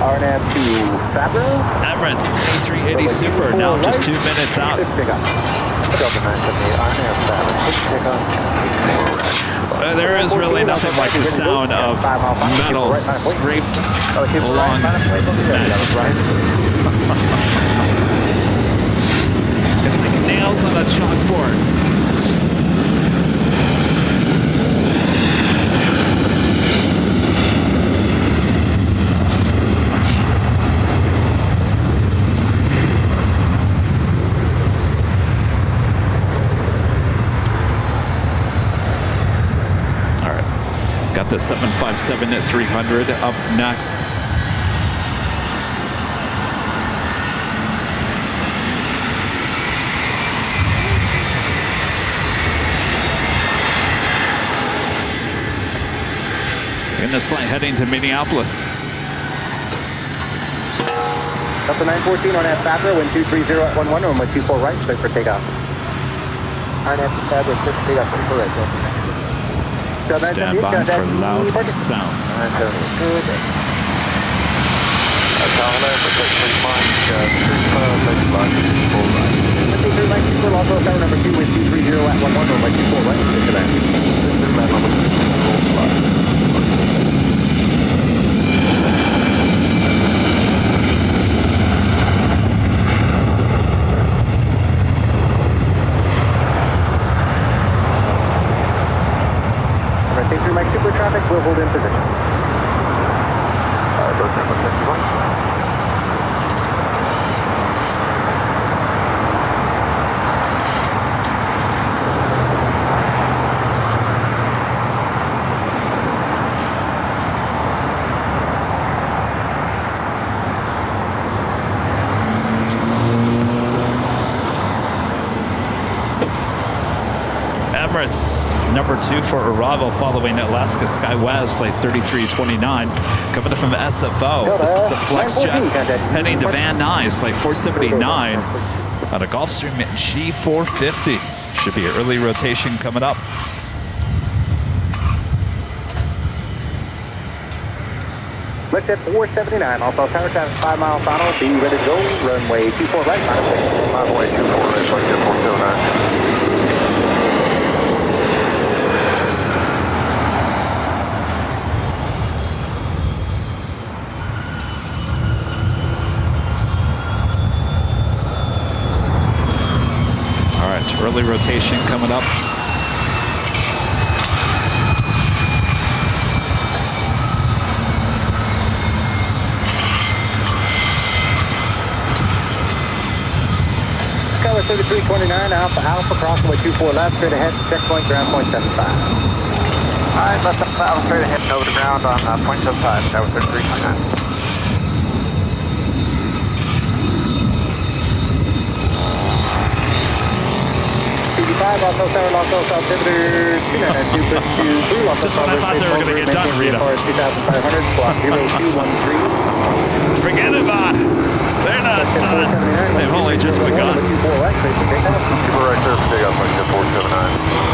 RNAV to Fabro. Emirates A380 Super, now just 2 minutes out. Delta 978, RNAV Fabro. There is really nothing like the sound of metal scraped along cement, right? It's like nails on a chalkboard. Got the 757-300 up next. In this flight heading to Minneapolis. Delta 914 on that Fabro, wind 230 at 11, runway 24 right, straight for takeoff. RNAV Fabro, straight for takeoff, 24 right, Delta. Stand by for loud sounds. Number 2 with 230 at 11, runway 24 right, straight for Take through Mike Super traffic, we'll hold in position. Emirates, number 2 for arrival following Alaska SkyWest Flight 3329 coming from SFO. This is a flex jet heading to Van Nuys Flight 479 on a Gulfstream G450. Should be early rotation coming up. Lift at 479, also tower time 5 mile final, be ready to go, runway 24 right, -6. Runway 24 right, 479. Early rotation coming up. Skyler 3329, Alpha, crossing 24 left, straight ahead, checkpoint, ground point 75. Alright, left Alpha, straight ahead, over the ground on point 75, that was 3329. 5, also tower, lost altimeter 292.23, lost Just when I thought they were going to get done, Rita. 2,500, squawk 0213. Forget about it. They're not done. They've only just begun. Right there for takeoff, 479.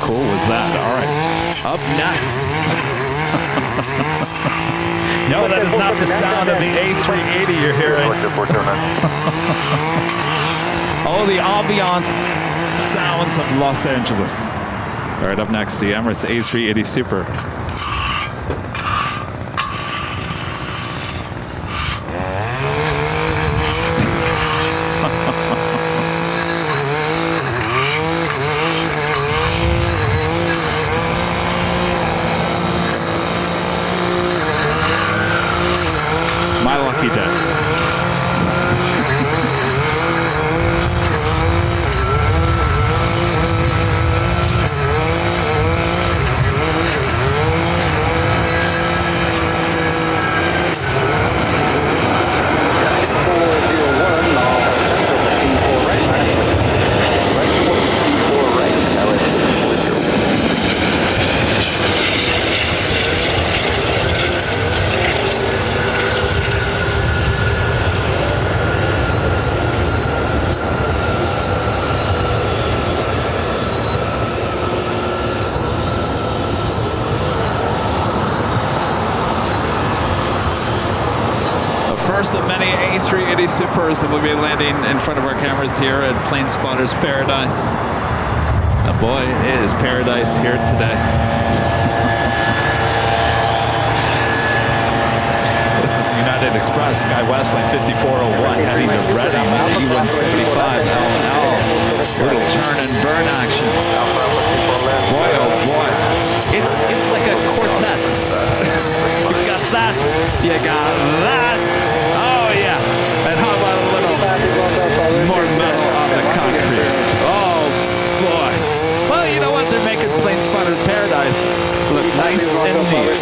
Cool was that? All right. Up next. No, that is not the sound of the A380 you're hearing. Oh, the ambiance sounds of Los Angeles. All right, up next, the Emirates A380 Super. He did. First of many A380 Supers that will be landing in front of our cameras here at Plane Spotters Paradise. Oh boy, it is paradise here today. This is United Express, SkyWest Flight 5401, heading to Reading with E175 LL. Little turn and burn action. Boy, oh boy. It's like a quartet. You've got that, you got that. Oh yeah. And how about a little more metal on the concrete? Oh boy. Well, you know what? They're making Plane Spotter Paradise look nice and neat.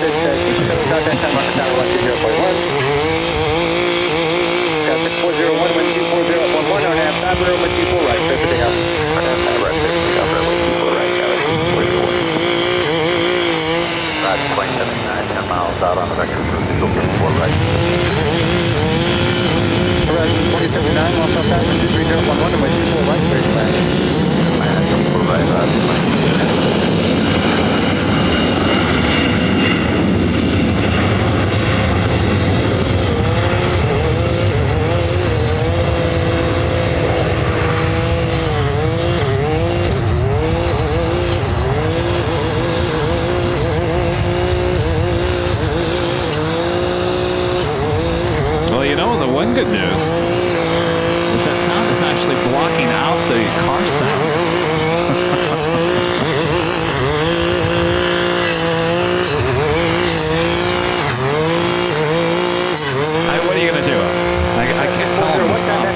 Plane 79, 10 miles out on the vector for still 4 right. Horizon 4079, lost off passing 23011, and 24 right, straight back. And 4 right, one good news is that sound is actually blocking out the car sound. What are you going to do? I can't tell them to stop.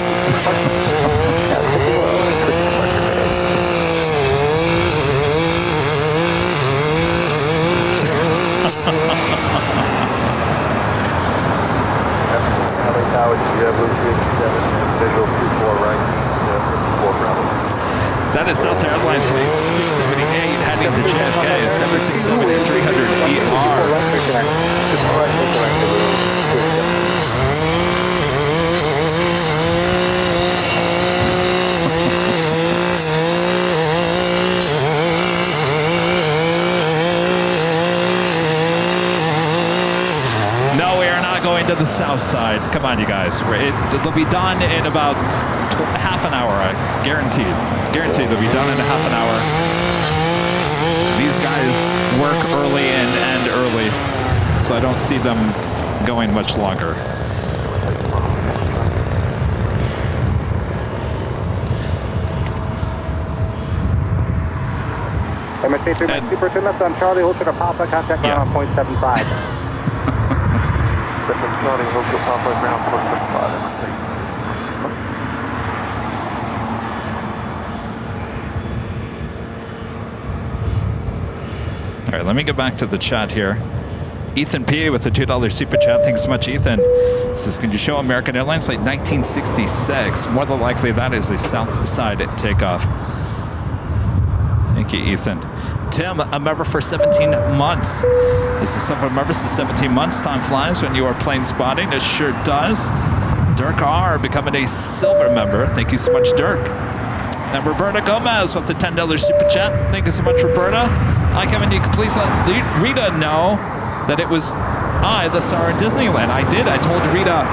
visual 24 right, 54 Bravo. That is Delta Airlines Flight 678 heading to JFK, 767-300 ER. No, we are not going to the south side. Come on, you guys. It'll be done in about half an hour, I guaranteed. Guaranteed they'll be done in a half an hour. These guys work early and end early, so I don't see them going much longer. MSA 3 2% left on Charlie, hold to the Papa, contact ground on 0.75. Charlie, hold to Papa, ground 0.75. All right, let me get back to the chat here. Ethan P. with the $2 super chat. Thanks so much, Ethan. This is, can you show American Airlines Flight 1966? More than likely, that is a south side takeoff. Thank you, Ethan. Tim, a member for 17 months. This is several members for 17 months. Time flies when you are plane spotting. It sure does. Dirk R. becoming a silver member. Thank you so much, Dirk. And Roberta Gomez with the $10 super chat. Thank you so much, Roberta. Hi, Kevin. You can please let Rita know that it was I that saw her in Disneyland. I did. I told Rita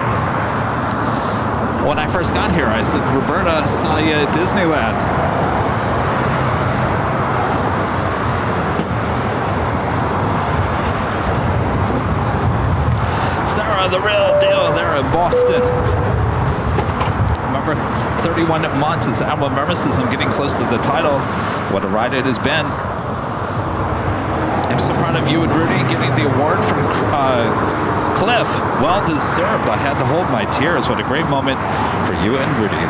when I first got here. I said, Roberta saw you at Disneyland. Sarah, the real deal there in Boston. Remember, 31 months as Admiral Mermis. I'm getting close to the title. What a ride it has been. I'm so proud of you and Rudy getting the award from Cliff. Well deserved. I had to hold my tears. What a great moment for you and Rudy.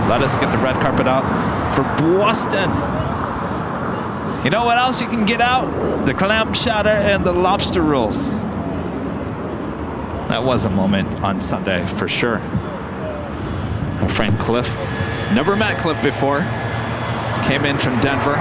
Let us get the red carpet out for Boston. You know what else you can get out? The clam chowder and the lobster rolls. That was a moment on Sunday for sure. My friend Cliff. Never met Cliff before. Came in from Denver.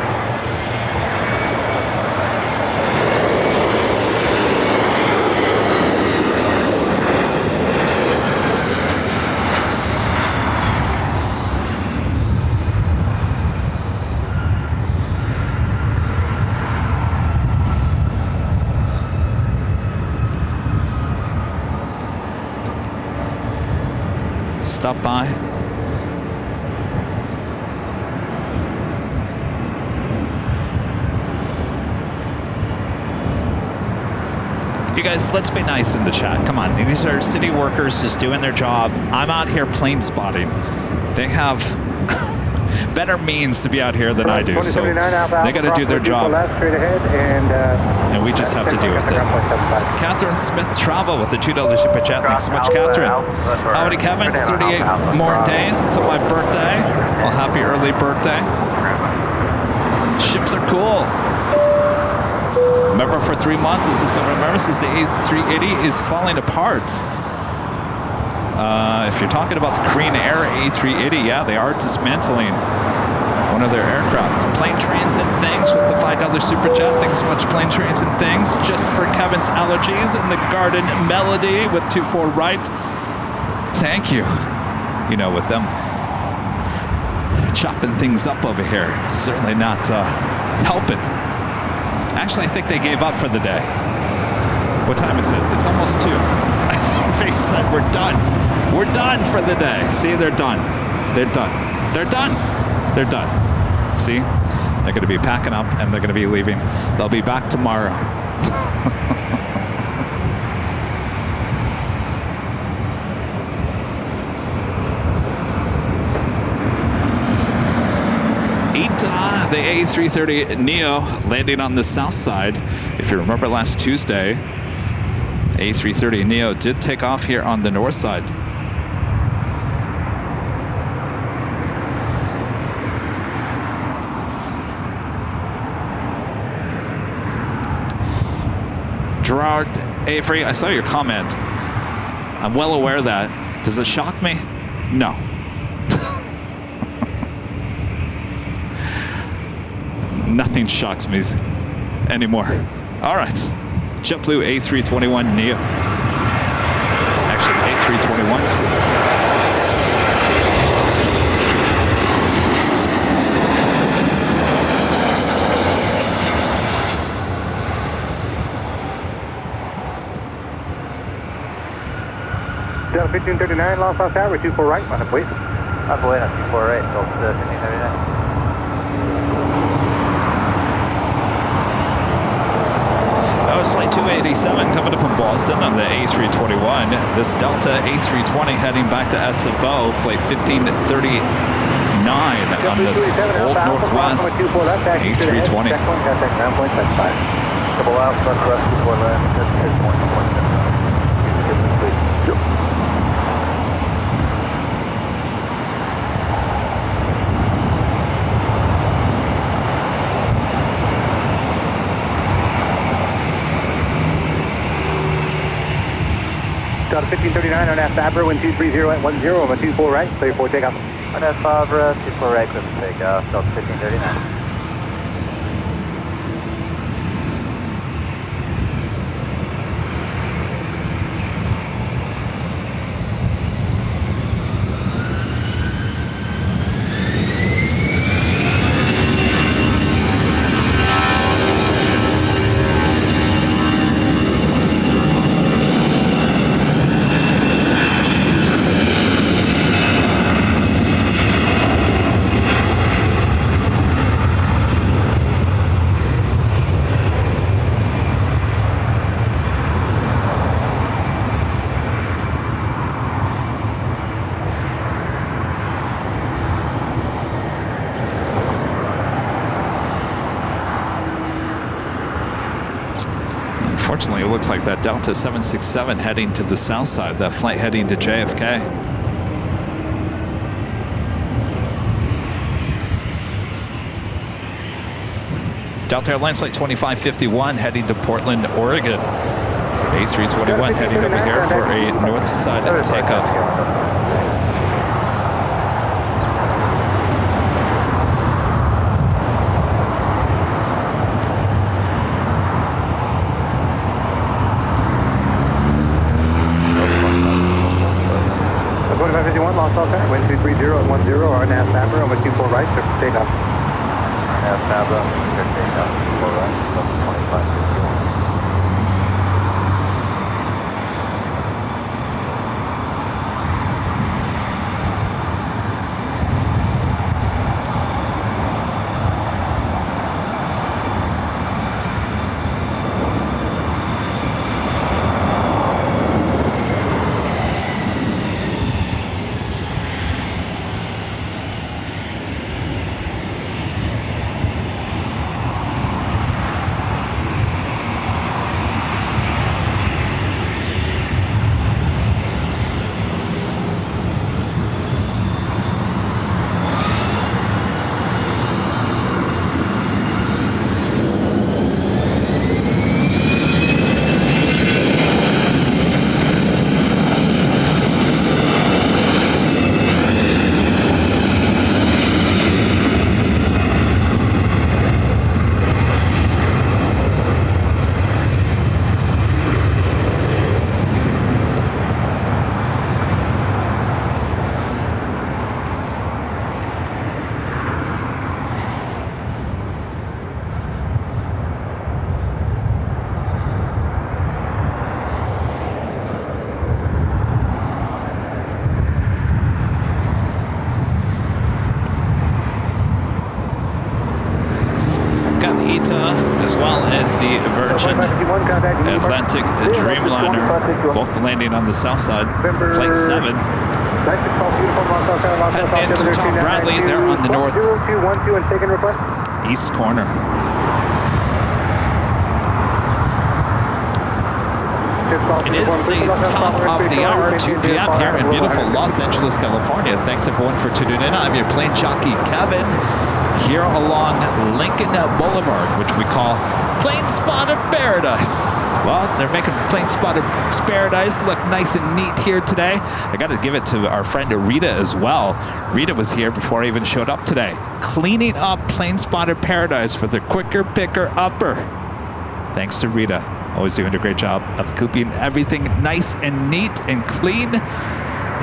Stop by. You guys, let's be nice in the chat. Come on, these are city workers just doing their job. I'm out here plane spotting. They have better means to be out here than I do, so they got to do their job. And we just have to deal with it. Catherine Smith Travel with the $2 super chat. Thanks so much, Catherine. Howdy, Kevin. 38 more days until my birthday. Well, happy early birthday. Ships are cool. Remember, for 3 months, this is Silver Mermis, the A380 is falling apart. If you're talking about the Korean Air A380, yeah, they are dismantling one of their aircraft. Plane, Trains, and Things with the $5 super chat. Thanks so much, Plane, Trains, and Things. Just for Kevin's allergies and the Garden Melody with 24 right. Thank you. You know, with them chopping things up over here, certainly not helping. Actually, I think they gave up for the day. What time is it? It's almost 2. I think they said we're done. We're done for the day. See, they're done. They're done. They're done. They're done. See? They're going to be packing up and they're going to be leaving. They'll be back tomorrow. The A330 Neo landing on the south side. If you remember last Tuesday, A330 Neo did take off here on the north side. Gerard Avery, I saw your comment. I'm well aware of that. Does it shock me? No. Nothing shocks me anymore. All right. JetBlue A321 Neo. Actually, A321. Delta 1539, Los Angeles Tower, 24 right, line up, please. Up away, 24 right, Delta 1539. That was flight 287 coming up from Boston on the A321. This Delta A320 heading back to SFO, flight 1539 on this Old Northwest A320. Double out, front rest, 24 left, just 6.1. Delta 1539 on Fabra, wind 230 at 10, over 24 right, clear for takeoff. On Fabra, 24 right, clear for takeoff, Delta 1539. Unfortunately, it looks like that Delta 767 heading to the south side, that flight heading to JFK. Delta Airlines flight 2551 heading to Portland, Oregon. It's an A321 heading over here for a north side takeoff. Wind 230 at 10, RNAV Fabra, over 24 right, clear for takeoff. RNAV Fabra, clear for takeoff, 24 right, Delta 2551. As well as the Virgin Atlantic Dreamliner, both landing on the south side. Flight 7 heading into Tom Bradley there on the north east corner. It is the top of the hour, 2 p.m. here in beautiful Los Angeles, California. Thanks everyone for tuning in. I'm your plane jockey, Kevin, here along Lincoln Boulevard, which we call Plane Spotter Paradise. Well, they're making Plane Spotter Paradise look nice and neat here today. I got to give it to our friend Rita as well. Rita was here before I even showed up today, cleaning up Plane Spotter Paradise for the quicker picker upper. Thanks to Rita. Always doing a great job of keeping everything nice and neat and clean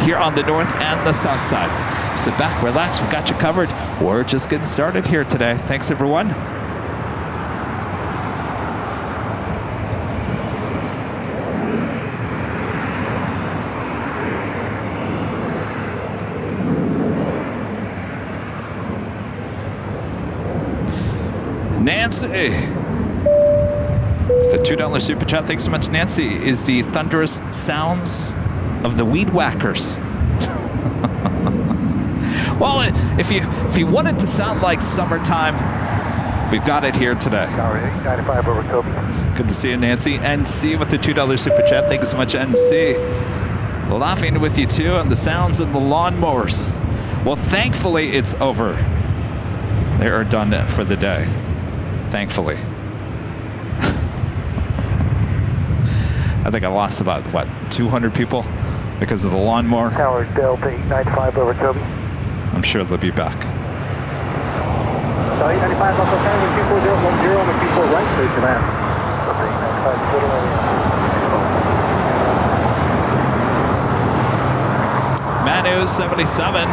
here on the north and the south side. Sit back, relax, we got you covered. We're just getting started here today. Thanks, everyone. Nancy, the $2 super chat. Thanks so much, Nancy. Is the thunderous sounds of the weed whackers. Well, if you want it to sound like summertime, we've got it here today. 95 over Kobe. Good to see you, Nancy. NC with the $2 super chat. Thank you so much, NC. Laughing with you too on the sounds and the lawnmowers. Well, thankfully it's over. They are done for the day. Thankfully. I think I lost about, what, 200 people because of the lawnmower? Tower Delta 895 over Kobe. I'm sure they'll be back. 895 Alpha Tango 24010 on the 24 right, please, command. 895 Manu 77,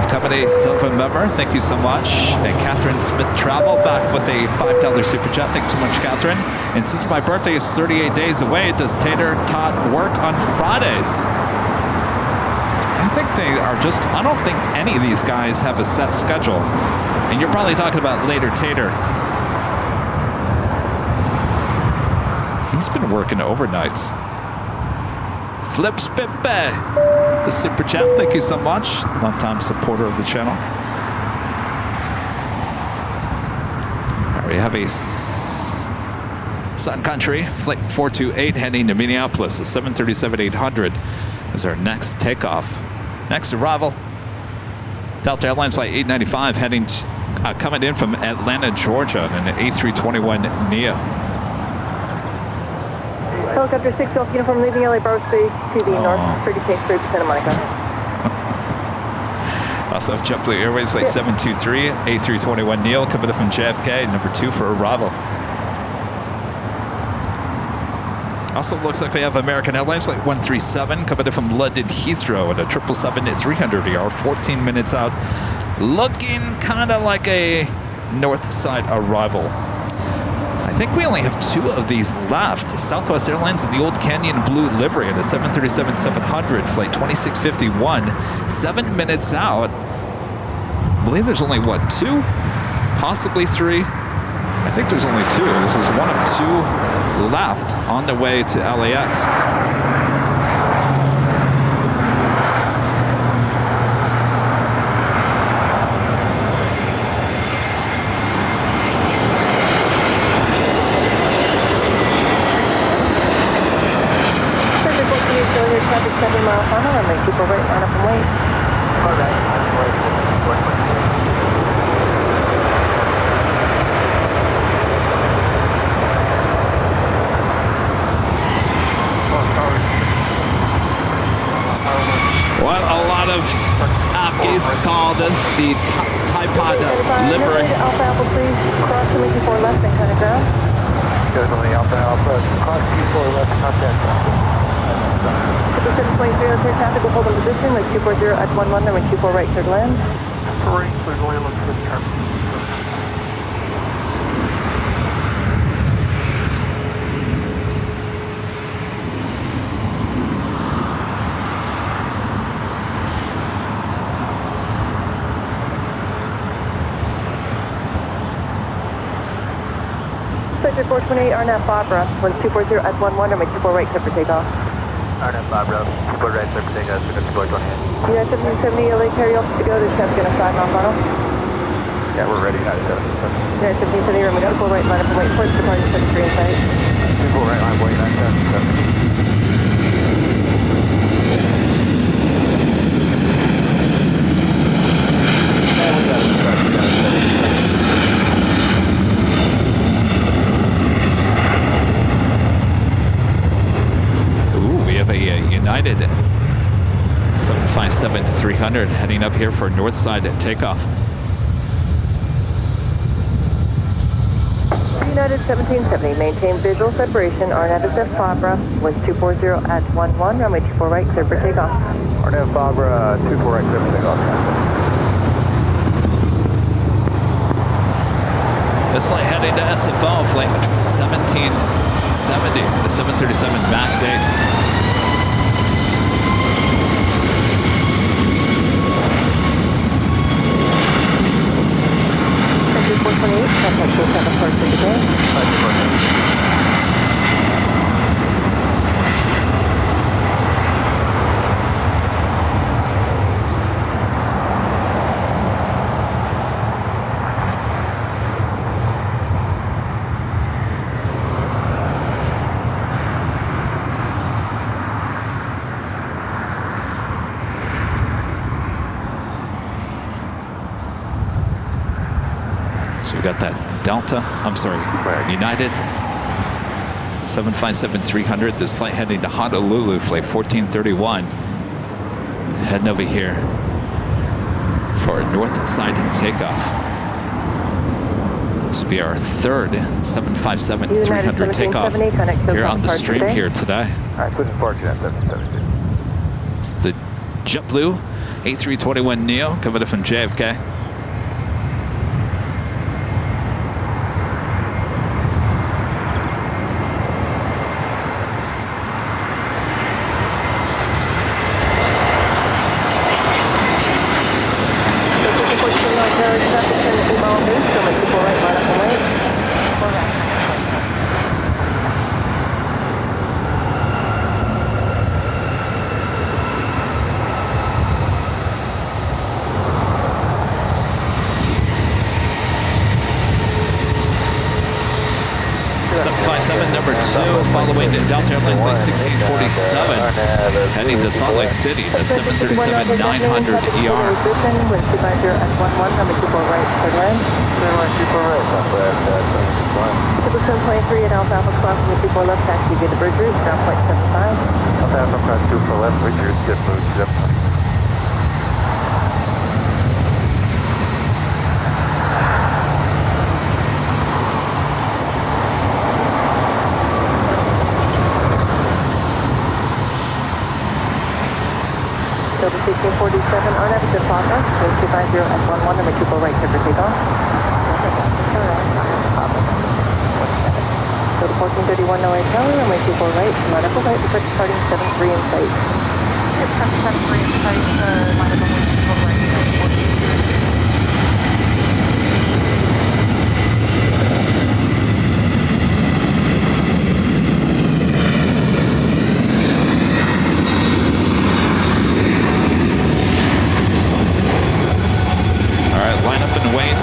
company Silva member, thank you so much. And Catherine Smith Travel back with a $5 super chat. Thanks so much, Catherine. And since my birthday is 38 days away, does Tater Tot work on Fridays? I think they are just, I don't think any of these guys have a set schedule. And you're probably talking about later Tater. He's been working overnights. Flips Pepe, the super chat. Thank you so much. Long-time supporter of the channel. All right, we have a Sun Country Flight 428 heading to Minneapolis. The 737-800 is our next takeoff. Next arrival, Delta Airlines Flight 895 heading coming in from Atlanta, Georgia, in an A321neo. Helicopter 6 Golf uniform leaving LA Bravo Space to the north, 30K 3 Santa Monica. Also have JetBlue Airways Flight 723, A321neo coming in from JFK, number 2 for arrival. Also looks like we have American Airlines Flight 137 coming in from London Heathrow at a 777-300ER, 14 minutes out. Looking kind of like a north side arrival. I think we only have 2 of these left. Southwest Airlines in the Old Canyon Blue livery at a 737-700 flight 2651, 7 minutes out. I believe there's only, what, 2? Possibly 3? I think there's only 2. This is one of 2 left on the way to LAX. Traffic 7 mile final, and then keep a right line up and wait. What a lot of Afghans call this the Tide livery. Alpha Alpha, please cross to making 4 left and kind of ground. Totally Alpha Alpha, cross Q4 left, contact. 7.0 clear traffic will hold in position, like 240 at 11, number 24 right, clear to land. Right, clear to land, look for the traffic. Sector 428, RNAV Barbara, 1240 at 11, number 24 right, clear for takeoff. RNAV Barbara, 24 right, clear for takeoff, 2428. Yeah, 1770 LA carry off to go, the chef's gonna 5 mile final. Yeah, we're ready. Yeah, 1770, remember, 24 right, line up and wait for it, departing 73 in sight. 24 right, line, wait, 977. of a United 757-300 heading up here for north side takeoff. United 1770, maintain visual separation. RNAV is at Fabra, was 240 at 11, runway 24 right, clear for takeoff. RNAV Fabra, 24 right, clear for takeoff. This flight heading to SFO, flight 1770, the 737 MAX 8. So we got that Delta, United 757-300. This flight heading to Honolulu, flight 1431. Heading over here for north side takeoff. This will be our third 757-300 takeoff here on the stream here today. All right, switch departure at 772. It's the JetBlue A321neo coming up from JFK. Following Delta Airlines flight 1647, heading to Salt Lake City, the 737-900ER. Typical 23 at Alpha Alpha crossing with 24 left, taxi via the bridge route, ground flight 75. Alpha Alpha cross 24 left, Richard, JetBlue, Delta 1647, RNAV is at Fabra, 250 at 11, number 24 right, clear for takeoff. Delta 1431, no hotel, runway 24 right, medical flight, departing 73 in sight. Yes, 73 in sight, medical flight 24 right, 14. Line up and wait.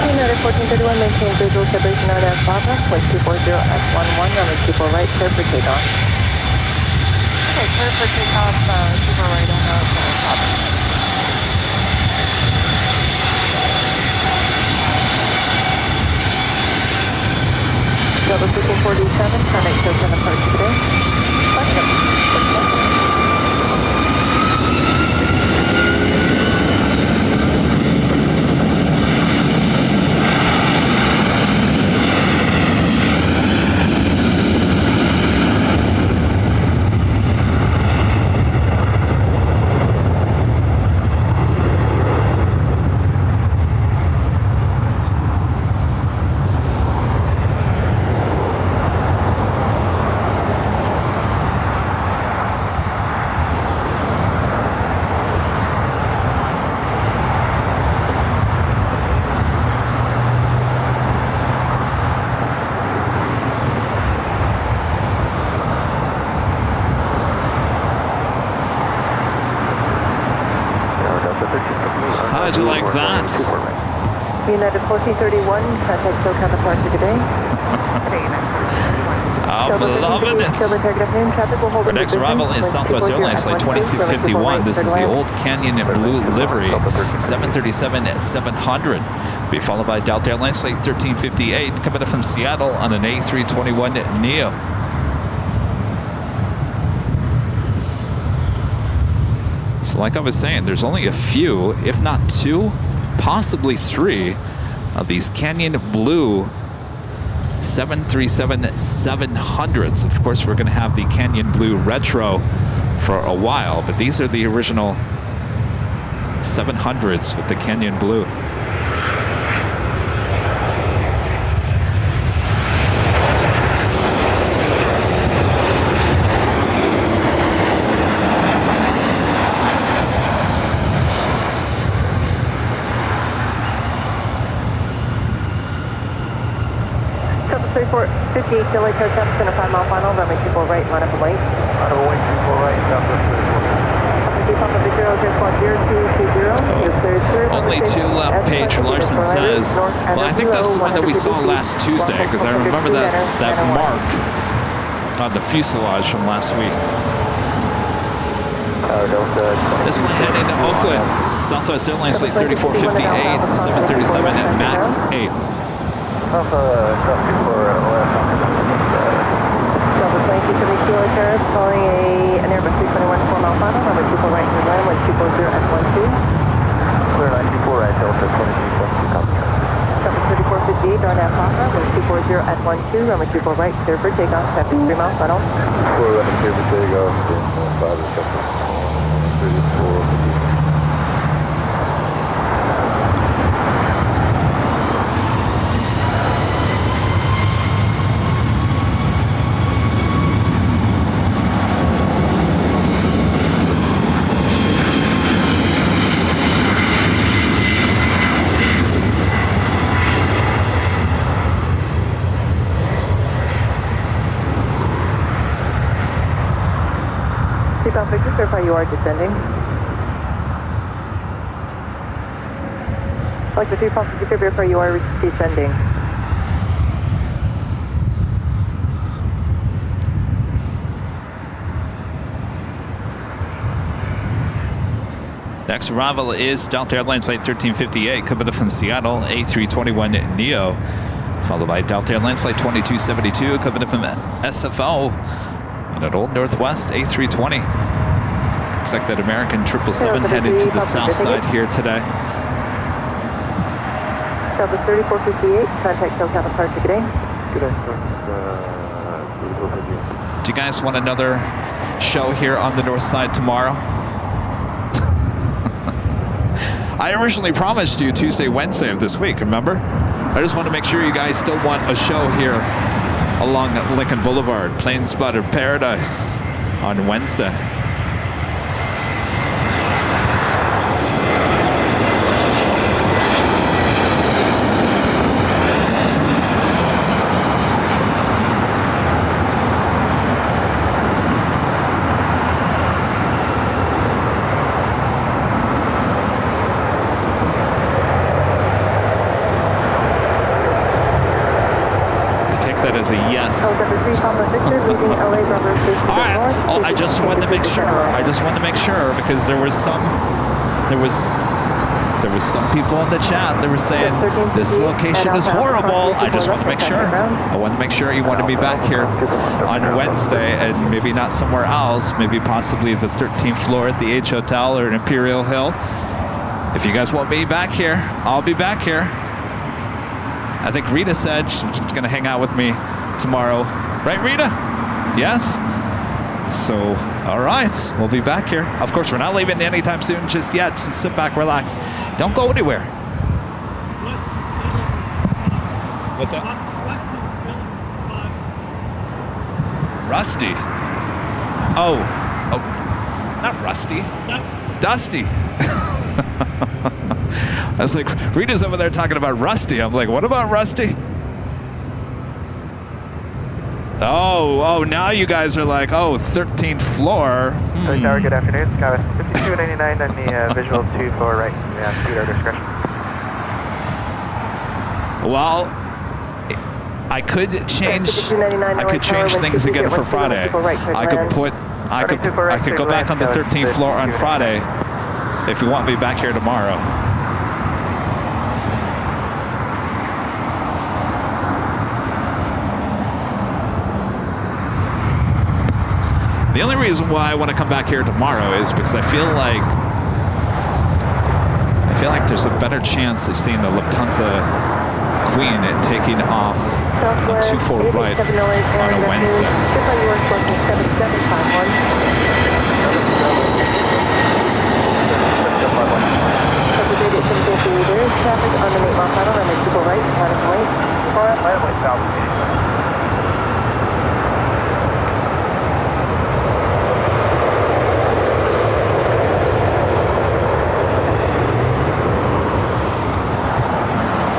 United 1431, maintain visual separation out at Fabra, flight 240 at 11, runway 24 right, clear for takeoff. Okay, clear for takeoff, 24 right on Fabra. Delta 1647, connect to 7 approach today. How'd you like that? United 1431, contact SoCal departure today. I'm loving it. Our next arrival is Southwest Airlines Flight 2651. This is the Old Canyon Blue livery, 737-700. Be followed by Delta Airlines Flight 1358, coming in from Seattle on an A321neo. So like I was saying, there's only a few, if not two, possibly three, of these Canyon Blue 737-700s. Of course, we're going to have the Canyon Blue Retro for a while, but these are the original 700s with the Canyon Blue. Southwest 58, Delay Code 7, 5 mile final, runway 24 right, line up and wait. Line up and wait, 24 right, Southwest 34. Only two left, Paige Larson says. Well, I think that's the one that we saw last Tuesday, because I remember that mark on the fuselage from last week. This flight heading to Oakland, Southwest Airlines Flight 3458, 737 at MAX 8. Calling an Airbus 321 4 mile final, number 24 right to line, 140 at 12. Clear 924 right, Delta 22, copy. Southwest 3458, Darnell Papa, 140 at 12, runway 24 right, clear for takeoff, traffic 3 mile final. 4 right, clear for takeoff, 5 3458. Seatbelt fixed, verify you are descending. Like the 3 Fox 2, verify you are descending. Next arrival is Delta Airlines Flight 1358, coming in from Seattle, A321neo, followed by Delta Airlines Flight 2272, coming in from SFO, and at Old Northwest A320. Looks like that American 777 headed to the south side here today. Southwest 3458, contact SoCal departure today. Do you guys want another show here on the north side tomorrow? I originally promised you Tuesday, Wednesday of this week, remember? I just want to make sure you guys still want a show here along Lincoln Boulevard, Plane Spotter Paradise on Wednesday. As a yes. All right. Oh, I just wanted to make sure. Because there was some people in the chat that were saying this location is horrible. I just want to make sure. I want to make sure you wanted me back here on Wednesday and maybe not somewhere else. Maybe possibly the 13th floor at the H Hotel or in Imperial Hill. If you guys want me back here, I'll be back here. I think Rita said she's going to hang out with me tomorrow. Right, Rita? Yes? So, all right. We'll be back here. Of course, we're not leaving anytime soon just yet. So sit back, relax. Don't go anywhere. What's that? Rusty. Oh, not Rusty. Dusty. I was like, Rita's over there talking about Rusty. I'm like, what about Rusty? Oh, now you guys are like, oh, 13th floor. Tower, good afternoon. Sky 5299 on the visual 2 floor right. Yeah, speed our discretion. Well, I could change things again for Friday. I could go back on the 13th floor on Friday if you want me back here tomorrow. The only reason why I want to come back here tomorrow is because I feel like there's a better chance of seeing the Lufthansa Queen taking off on 24 right on a Wednesday. Traffic on the 8 mile final, runway 24 right,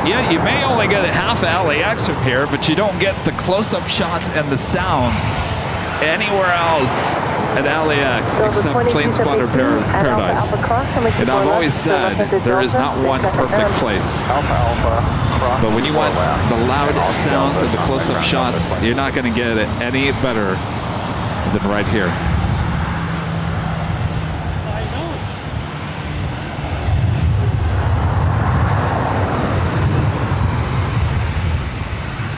Yeah, you may only get half of LAX from here, but you don't get the close-up shots and the sounds anywhere else at LAX except Plane Spotter Paradise. And I've always said there is not one perfect place. But when you want the loud sounds and the close-up shots, you're not going to get it any better than right here.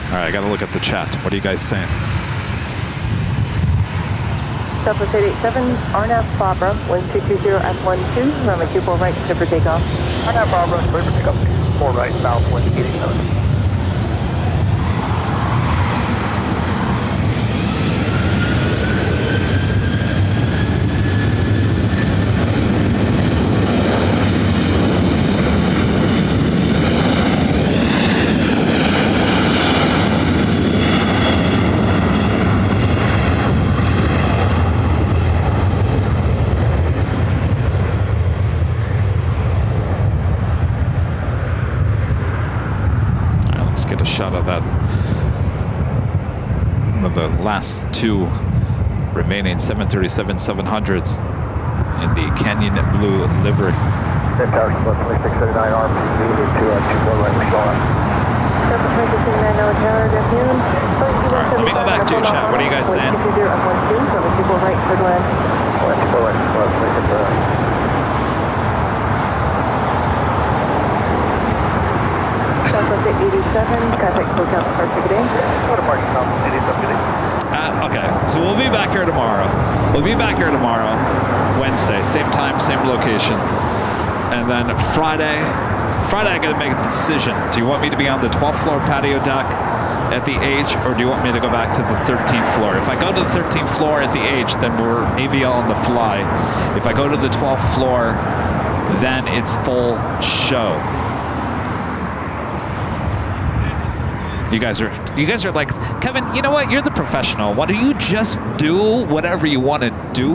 All right, I got to look at the chat. What are you guys saying? Southwest 887, RNAV Barbara, wind 220 F12, runway 24 right, clear for takeoff. RNAV Barbara, clear for takeoff, 4 right, southwind 87. Shot of that, one of the last two remaining 737-700s in the Canyon Blue livery. Tower 2639 RPZ to 24 right, Alright, let me go back to your chat. What are you guys saying? Southwest 87, contact Hotel Departure today. Okay, so we'll be back here tomorrow. Wednesday, same time, same location. And then Friday I gotta make a decision. Do you want me to be on the 12th floor patio deck at the H, or do you want me to go back to the 13th floor? If I go to the 13th floor at the H, then we're AVL on the fly. If I go to the 12th floor, then it's full show. You guys are like, Kevin, you know what? You're the professional. Why don't you just do whatever you want to do?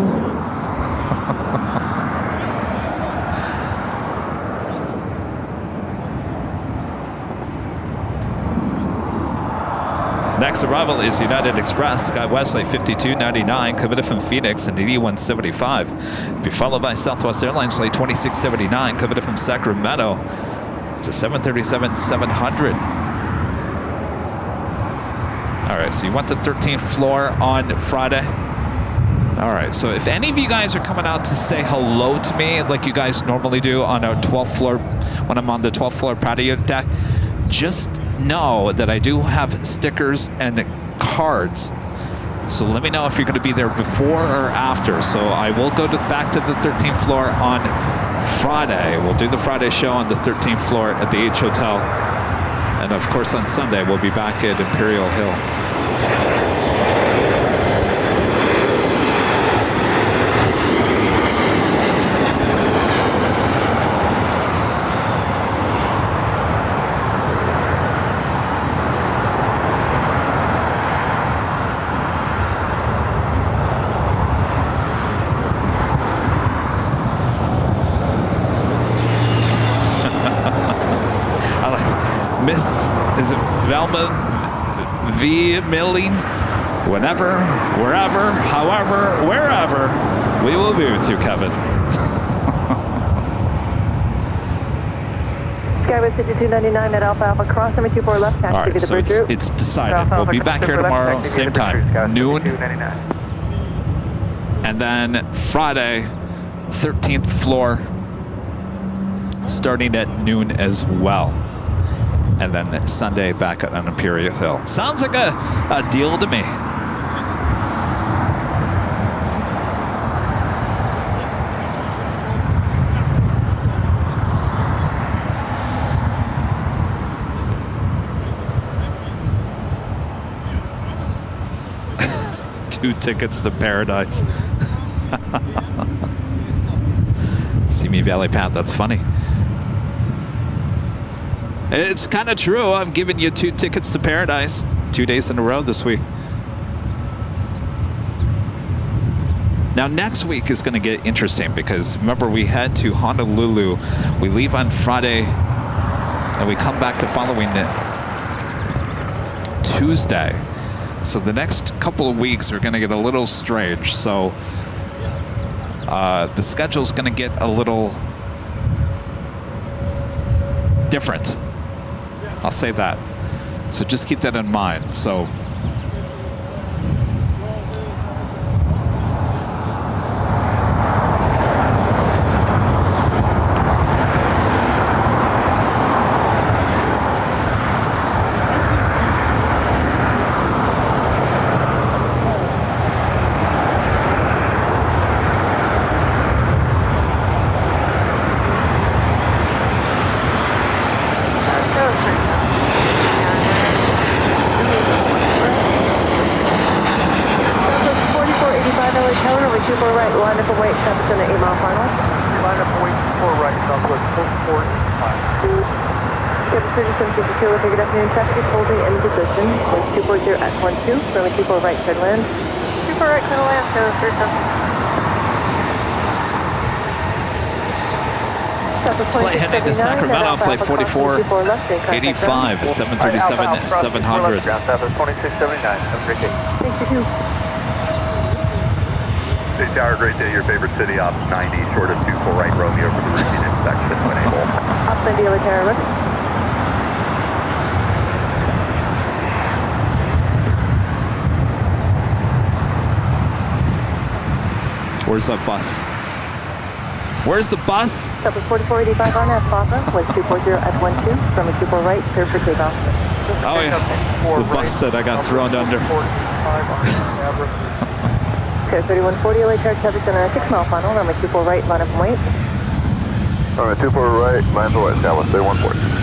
Next arrival is United Express, Sky Westlake 5299, coming from Phoenix and 8175. Be followed by Southwest Airlines flight 2679, coming from Sacramento. It's a 737-700. All right, so you went to the 13th floor on Friday. All right, so if any of you guys are coming out to say hello to me like you guys normally do on our 12th floor, when I'm on the 12th floor patio deck, just know that I do have stickers and cards. So let me know if you're going to be there before or after. So I will go back to the 13th floor on Friday. We'll do the Friday show on the 13th floor at the H Hotel. And of course on Sunday, we'll be back at Imperial Hill. Is it Velma V. Milling? Whenever, wherever, however, wherever, we will be with you, Kevin. Skyway 5299 at Alpha Alpha cross number 24 left, taxi All to right, the so bridge route. it's decided. We'll be back here tomorrow, same time, noon. And then Friday, 13th floor, starting at noon as well. And then Sunday back on Imperial Hill. Sounds like a deal to me. Two tickets to paradise. Simi Valley Pat, that's funny. It's kind of true. I'm giving you 2 tickets to paradise 2 days in a row this week. Now next week is going to get interesting because remember we head to Honolulu. We leave on Friday and we come back the following Tuesday. So the next couple of weeks are going to get a little strange. So the schedule's going to get a little different. I'll say that. So just keep that in mind. So good afternoon, traffic is holding in position. 240 at 12, runway 24 right, clear to land. 24 right, clear to land, so 37. it's flight heading to Sacramento, flight 44, 85, 737, 700. Ground staff is 2679. Have a great day. Thank you. State Tower, great day. Your favorite city, ops 90, short of 24 right, Romeo for the routine inspection when able. Ops 90, Dealer Tower, ready. Where's that bus? Where's the bus? Southwest 4485 on Papa, with 240 at 12, from a 24 right, clear for takeoff. Oh yeah, the bus that I got thrown under. Okay, 3140, LA Charge traffic center, 6 mile final, runway 24 right, line up and wait. Alright, 24 right, line up and wait, Dallas, 3140.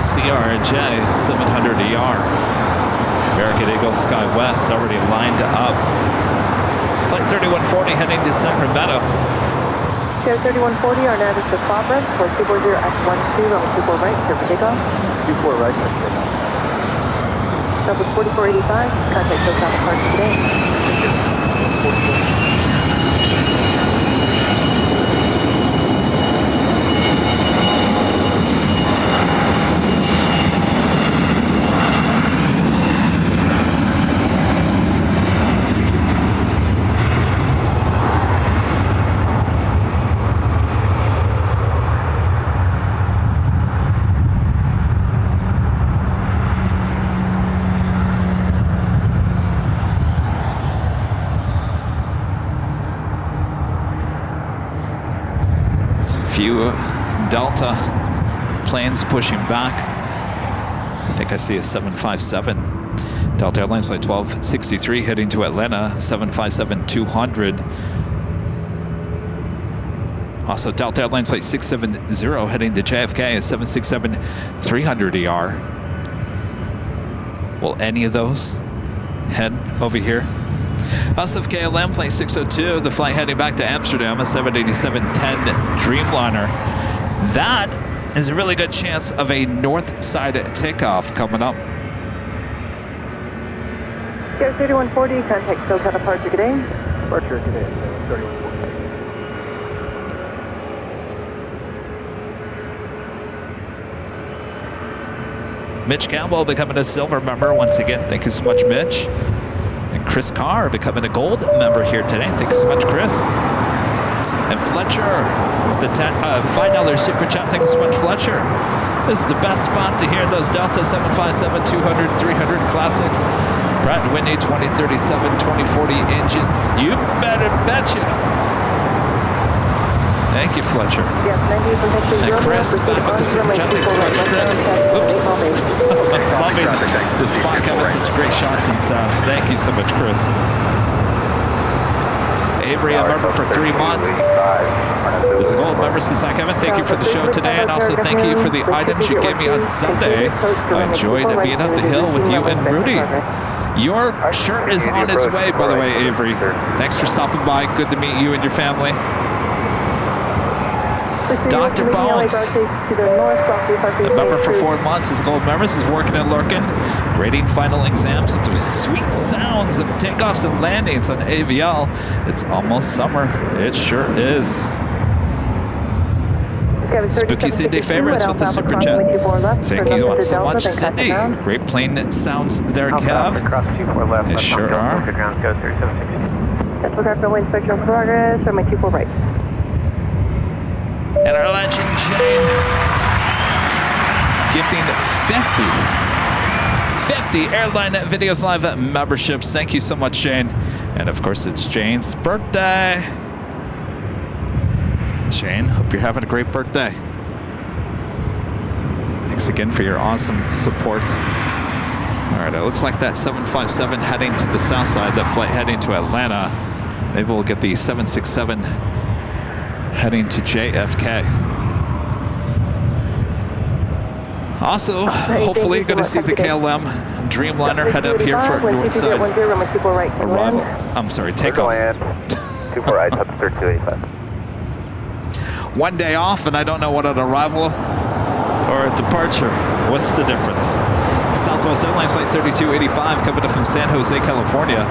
CRJ 700 ER. American Eagle Sky West already lined up. Flight 3140 heading to Sacramento. Share 3140, our nav is to Fabra, for 240 at 12, runway 24 right, clear for takeoff. 24 right, clear for takeoff. Southwest 4485, contact SoCal Park today. Few Delta planes pushing back. I think I see a 757. Delta Airlines flight 1263 heading to Atlanta, 757-200. Also Delta Airlines flight 670 heading to JFK, a 767-300 ER. Will any of those head over here? Us of KLM, flight 602, the flight heading back to Amsterdam, a 787-10 Dreamliner. That is a really good chance of a north side takeoff coming up. Sierra 3140, contact SoCal departure, good day. Departure today, 3140. Mitch Campbell becoming a silver member once again. Thank you so much, Mitch. And Chris Carr becoming a gold member here today. Thank you so much, Chris. And Fletcher with the $5 super chat. Thank you so much, Fletcher. This is the best spot to hear those Delta 757, 200, 300 classics. Pratt & Whitney 2037, 2040 engines. You better betcha. Thank you, Fletcher. Yes, 98%. And Chris back with the super chat. Thanks so much, Chris. Oops. Loving the spot having such great shots and sounds. Thank you so much, Chris. Avery, a member for 3 months. Is a gold member, says hi, Kevin. Thank you for the show today, and also thank you for the items you gave me on Sunday. I enjoyed being up the hill with you and Rudy. Your shirt is on its way, by the way, Avery. Thanks for stopping by. Good to meet you and your family. Dr. Bones, a member for 4 months, is a gold member, is working in Lurkin, grading final exams with the sweet sounds of takeoffs and landings on AVL. It's almost summer. It sure is. Spooky Cindy favorites with the super chat. Thank you so much, Cindy. Great plane sounds there, Kev. They sure are. Telegraph wind spectrum progress, or my 24 right. And our legend Jane gifting 50 Airline Videos Live memberships. Thank you so much, Jane. And of course, it's Jane's birthday. Jane, hope you're having a great birthday. Thanks again for your awesome support. All right, it looks like that 757 heading to the south side, that flight heading to Atlanta. Maybe we'll get the 767 heading to JFK. Also, hopefully going to see the KLM Dreamliner head up here for north side arrival. I'm sorry, takeoff. 24 right, up to 3285. 1 day off, and I don't know what an arrival or a departure. What's the difference? Southwest Airlines flight 3285 coming up from San Jose, California.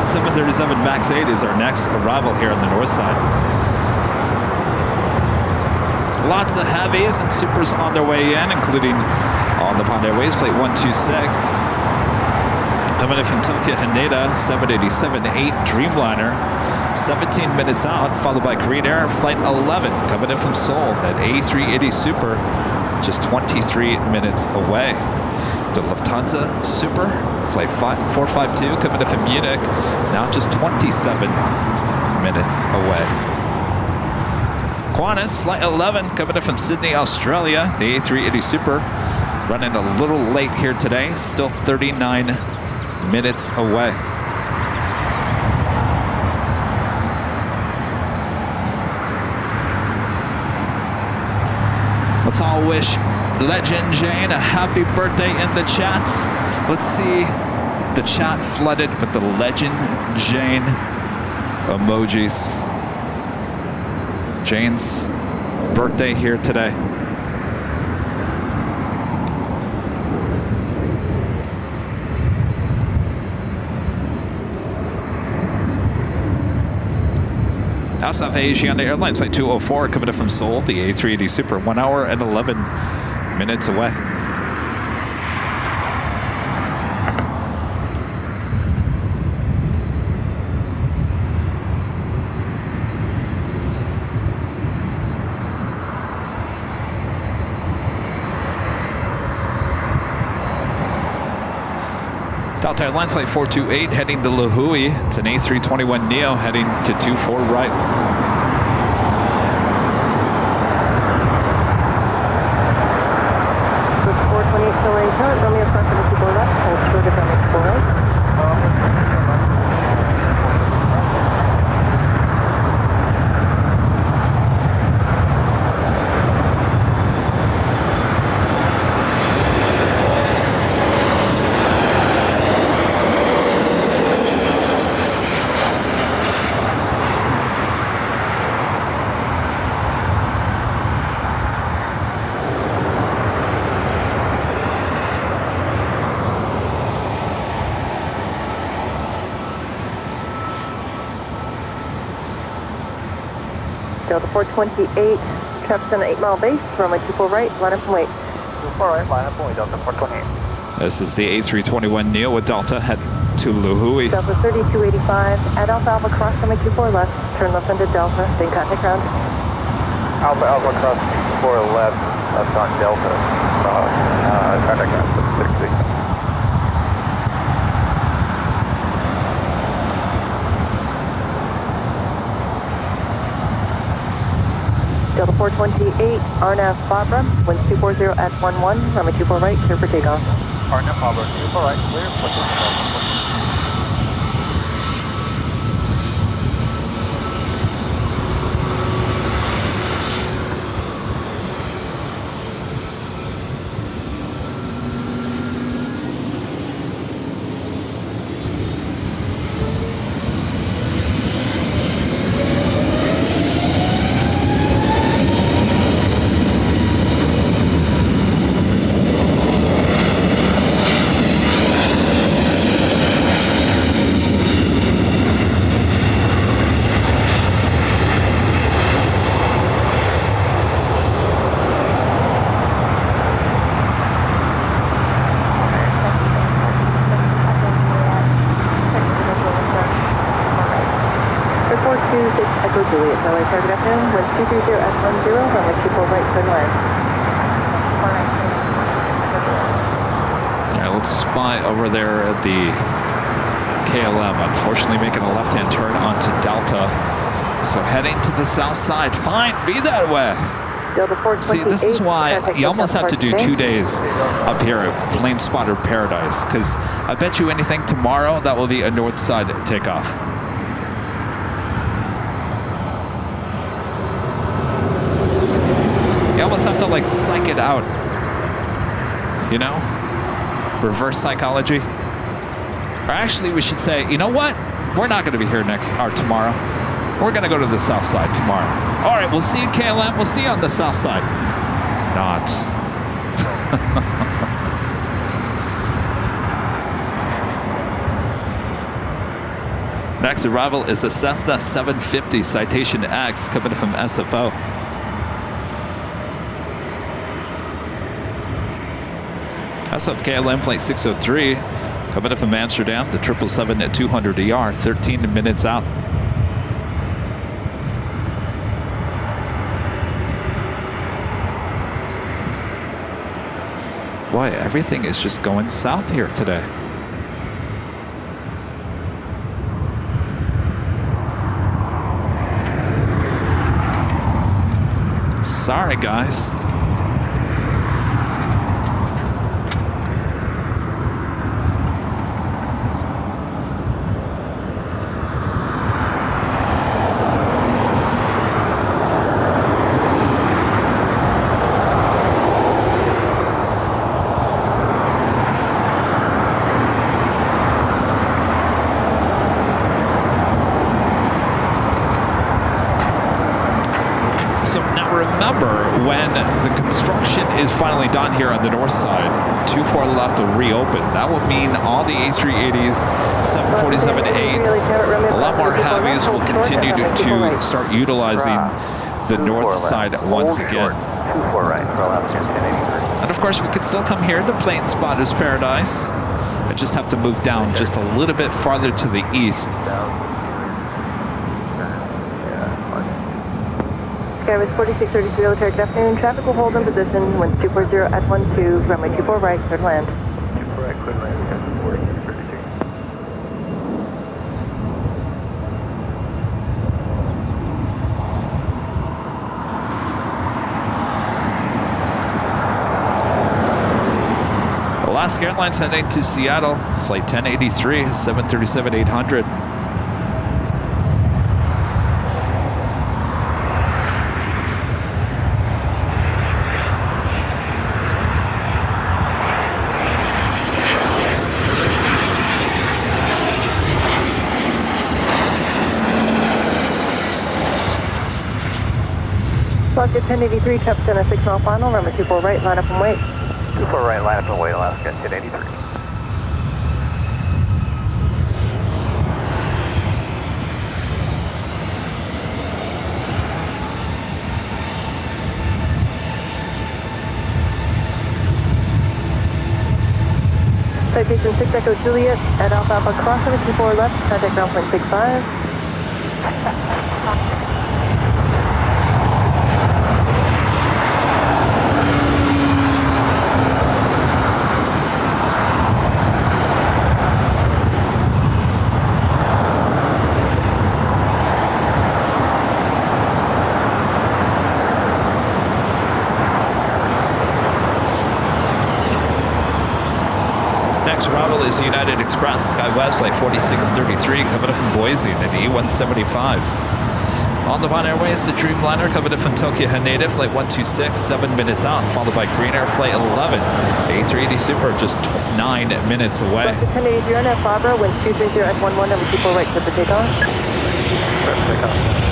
737 MAX 8 is our next arrival here on the north side. Lots of heavies and supers on their way in, including on the Pond Airways flight 126. Coming in from Tokyo Haneda, 787-8 Dreamliner, 17 minutes out, followed by Korean Air flight 11 coming in from Seoul, that A380 Super, just 23 minutes away. The Lufthansa Super flight 452 coming in from Munich, now just 27 minutes away. Qantas flight 11 coming in from Sydney, Australia, the A380 Super, running a little late here today, still 39 minutes away. Let's all wish Legend Jane a happy birthday in the chat. Let's see the chat flooded with the Legend Jane emojis. Jane's birthday here today. South Asiana Airlines flight 204 coming in from Seoul, the A380 Super, 1 hour and 11 minutes away. Delta Airlines flight 428 heading to La Hui. It's an A321neo heading to 24 right. Delta 428, traffic on 8 Mile base, runway 24 right, line up and wait. 24 right, line up and wait, Delta 428. This is the A321neo with Delta head to Luhui. Delta 3285, at Alpha Alpha cross runway 24 left, turn left into Delta, then contact ground. Alpha Alpha cross 24 left, left on Delta. Contact ground, 660. Delta 428, RNAV Barbara, winds 240 at 11, runway 24 right, clear for takeoff. RNAV Barbara, 24 right, clear for takeoff. Juliet, Tower, target FM, winds 230 at 10, runway 24 right, turn left. All right, let's spy over there at the KLM. Unfortunately, making a left-hand turn onto Delta. So heading to the south side. Fine, be that way. See, this is why you almost have to do 2 days up here at Plane Spotter Paradise, because I bet you anything tomorrow that will be a north side takeoff. You almost have to like psych it out, you know? Reverse psychology. Or actually we should say, you know what? We're not gonna be here tomorrow. We're gonna go to the south side tomorrow. All right, we'll see you KLM, we'll see you on the south side. Not. Next arrival is the Cessna 750 Citation X coming from SFO. SF KLM flight 603 coming in from Amsterdam, the 777 at 200 ER, 13 minutes out. Boy, everything is just going south here today. Sorry, guys. When the construction is finally done here on the north side, 24 left will reopen. That will mean all the A380s, 747-8s, a lot more heavies will continue to start utilizing the north side once again. And of course, we can still come here to Plane Spotters Paradise. I just have to move down just a little bit farther to the east. Skywards 4633, military, good afternoon. Traffic will hold in position, winds 240 at 12, runway 24 right, clear to land. 24 right, clear to land, 4633. Alaska Airlines heading to Seattle, flight 1083, 737-800. Alaska 1083, traffic on a 6 mile final, runway 24 right, line up and wait. 24 right, line up and wait, Alaska 1083. Citation 6 Echo Juliet at Alpha Alpha crossing with 24 left, contact ground point 65. Next arrival is United Express, SkyWest Flight 4633, coming up from Boise, in E175. On the Von Airways, the Dreamliner, coming up from Tokyo Haneda, Flight 126, 7 minutes out, followed by Korean Air Flight 11. A380 Super, just 9 minutes away. 1083 on F Barbara, wind 230 at 11, number 24 right, clear for takeoff. Clear for takeoff.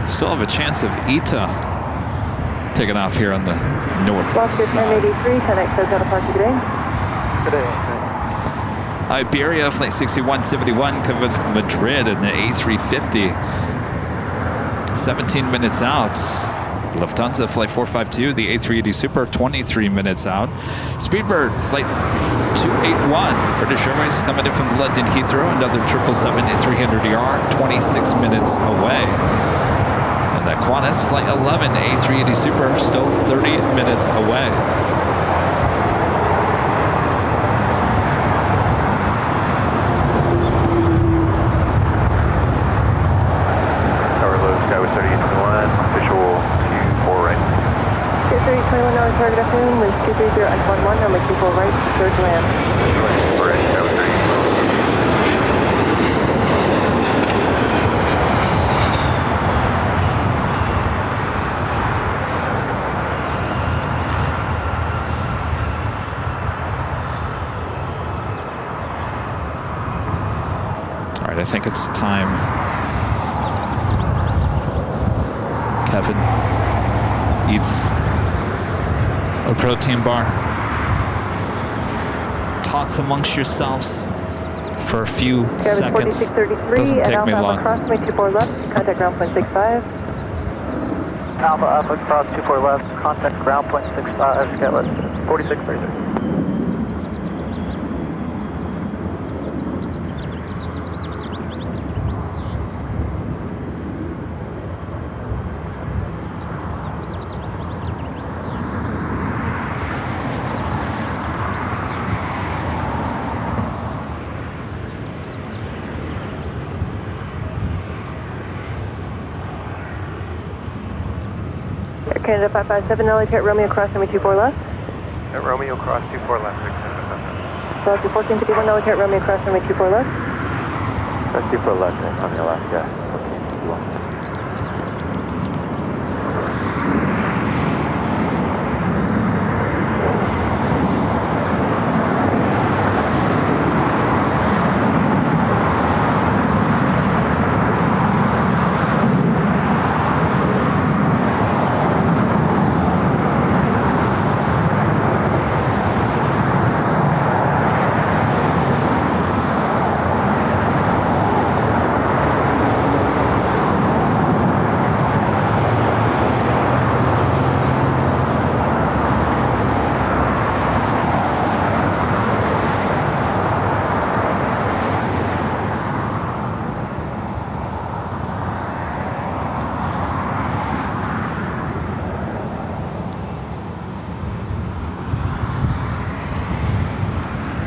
Still have a chance of ITA taking off here on the north Oscar side. 1083, 10X says out of park today. Today. Iberia, Flight 6171, coming from Madrid in the A350. 17 minutes out. Lufthansa, Flight 452, the A380 Super, 23 minutes out. Speedbird, Flight 281, British Airways, coming in from London Heathrow, another 777-300ER, 26 minutes away. And that Qantas, Flight 11, A380 Super, still 30 minutes away. Tower low, SkyWest 3821, official 24 right. 3021 now target afternoon, wind 230 at 11, number 24 right, third land. Right, SkyWest 3821. I think it's time. Kevin eats a protein bar. Talks amongst yourselves for a few seconds. Doesn't take me long. Alpha cross 24 left, contact ground point 65. Alpha Alpha cross 24 left, contact ground point 65, Skyless 4633. Canada 557, Elliott, Romeo cross number 24 left. At Romeo cross 24 left. Velocity 1451, Elliott, Romeo cross number 24 left. That's 24 left, on your left, yeah. 1451.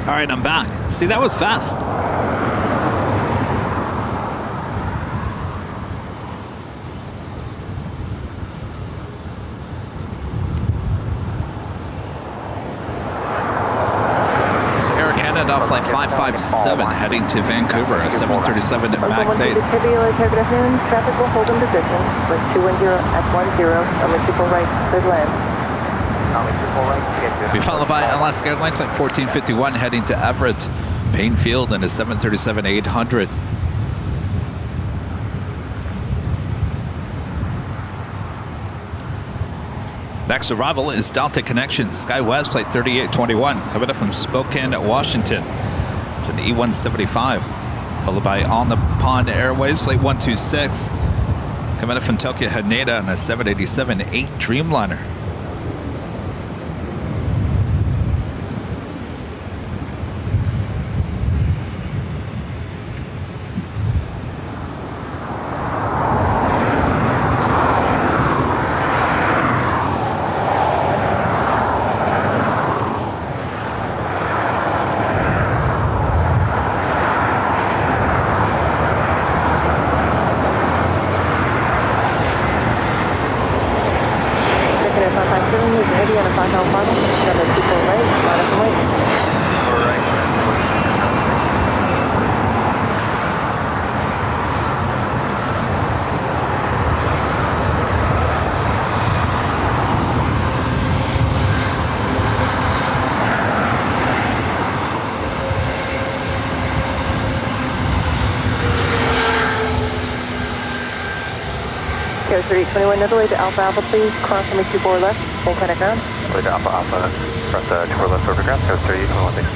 All right, I'm back. See, that was fast. Head off flight 557 heading to Vancouver, a 737 MAX 8. Heavy target at noon. Traffic will hold in position. Wind 210 at 10. Runway 24 right, clear to land. Be followed by Alaska Airlines flight 1451 heading to Everett, Payne Field, and a 737-800. Next arrival is Delta Connection, SkyWest flight 3821, coming up from Spokane, Washington. It's an E175, followed by On the Pond Airways flight 126, coming up from Tokyo Haneda on a 787-8 Dreamliner. Air 3821, another way to Alpha Alpha, please. Cross runway 24 left, then contact ground. Way to Alpha Alpha, cross 24 left over ground, Air 3821, thanks.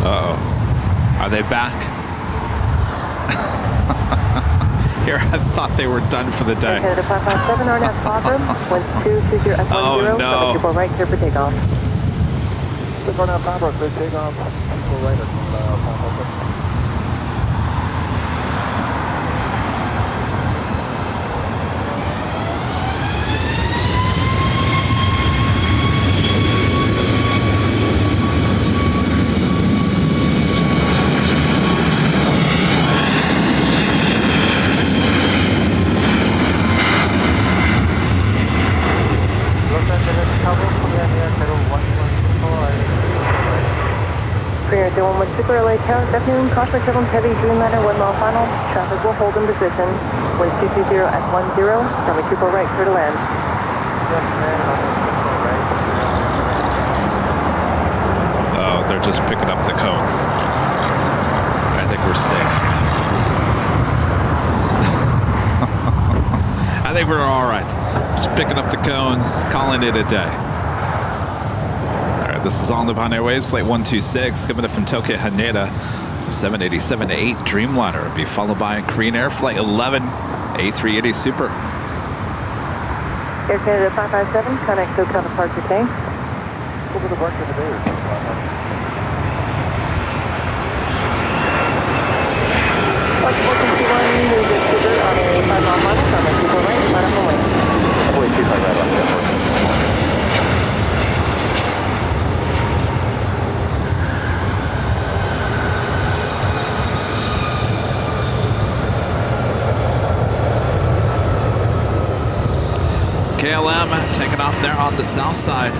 Uh-oh. Are they back? Here, I thought they were done for the day. Canada 557, RNAV Father, wind 220 at 10. Oh, no. People right, clear for takeoff. This RNAV Father, clear takeoff. People right at 557. Super LA Tower, good afternoon. Caution for turbulence heavy, Dreamliner, 1 mile final. Traffic will hold in position. Wind 220 at 10. Runway 24 right, clear to land. Oh, they're just picking up the cones. I think we're safe. I think we're all right. Just picking up the cones, calling it a day. This is On the Pond Airways, flight 126, coming up from Tokyo Haneda, 787-8 Dreamliner. Will be followed by Korean Air Flight 11, A380 Super. Air Canada 557, connect SoCal departure K. Over the departure today or something. Flight 1421, move the Super on a 5 mile final, runway 24 right, line up and wait. Wait, 25 right on the KLM taking off there on the south side.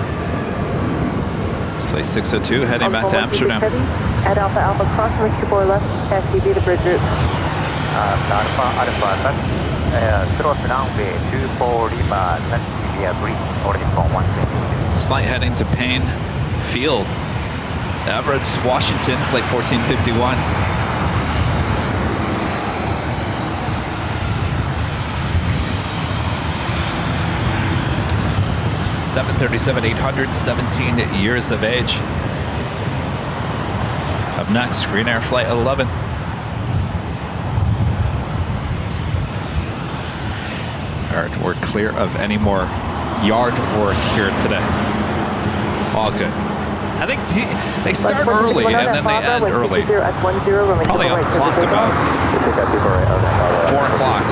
It's flight 602 heading back to Amsterdam. At Alpha Alpha, cross runway 24 left, SUV to bridge route. Alpha Alpha, cross runway 24 left, via bridge, already from 1. This flight heading to Payne Field, Everett, Washington, flight 1451. 737-800, 17 years of age. Up next, Korean Air Flight 11. All right, we're clear of any more yard work here today. All good. I think they start early and then they end early. Probably off the clock about 4 o'clock.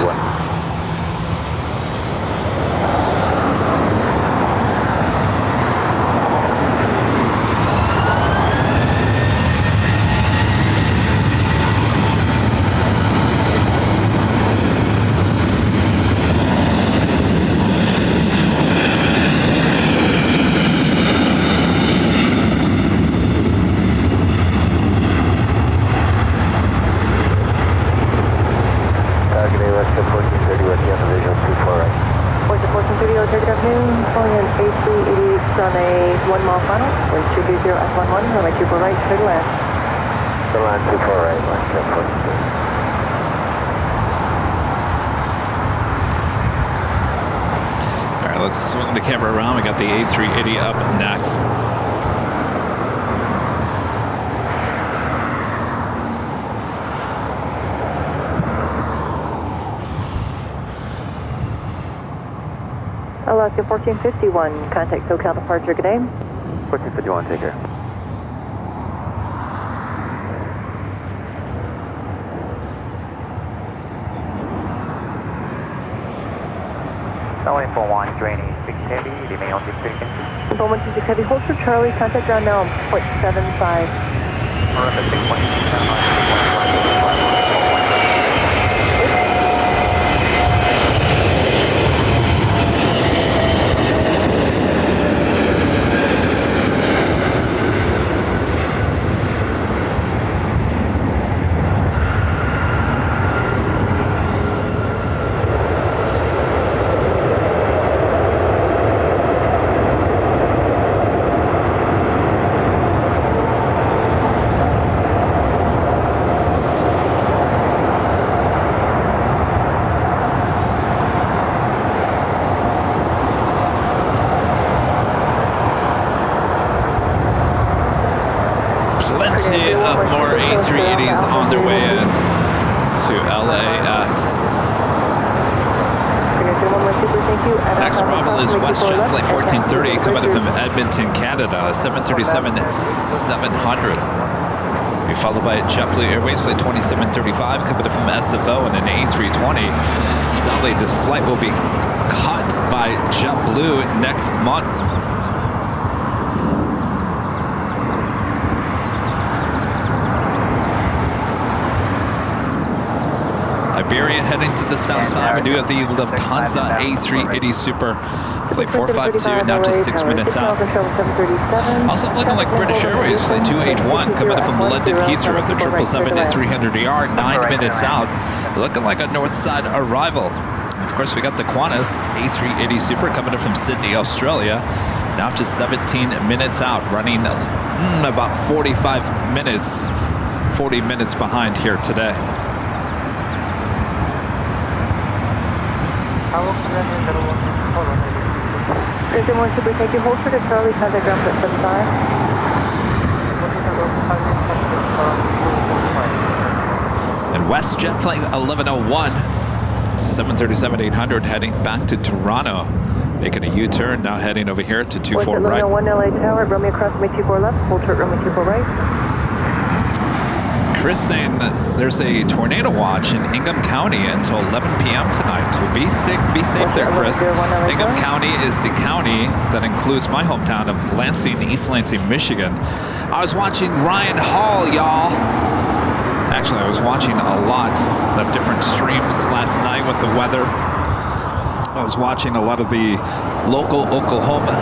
on a 1 mile final. Wind 230 at 11, runway 24 right, clear to land. The line 24 right, line 1042. All right, let's swing the camera around. We got the A380 up next. Alaska 1451, contact SoCal departure, good day. 1451, take care. Lane 41, drainy 6 heavy, remain on this frequency. 4126 heavy, hold for Charlie, contact ground now, 0.75. November 6.7, Plenty of more A380s on their way in to LAX. Next arrival is WestJet Flight 1430 coming in from Edmonton, Canada, 737-700. Be followed by JetBlue Airways Flight 2735 coming in from SFO and an A320. Sadly, this flight will be cut by JetBlue next month. Iberia heading to the south side. We do have the Lufthansa A380 Super Flight 452, now just 6 minutes out. Also looking like British Airways Flight 281 coming in from London Heathrow, the 777-300ER, 9 minutes out. Looking like a north side arrival. Of course, we got the Qantas A380 Super coming in from Sydney, Australia, now just 17 minutes out, running about 40 minutes behind here today. Thursday morning, Super, thank you. Hold for the Charlie, contact ground at 75. And WestJet Flight 1101, it's a 737-800 heading back to Toronto. Making a U-turn, now heading over here to 24 right. 1101 LA Tower, Romeo cross, runway 24 left, hold short, runway 24 right. Chris saying that there's a tornado watch in Ingham County until 11 p.m. tonight. So be safe there, Chris. Ingham County is the county that includes my hometown of Lansing, East Lansing, Michigan. I was watching Ryan Hall, y'all. Actually, I was watching a lot of different streams last night with the weather. I was watching a lot of the local Oklahoma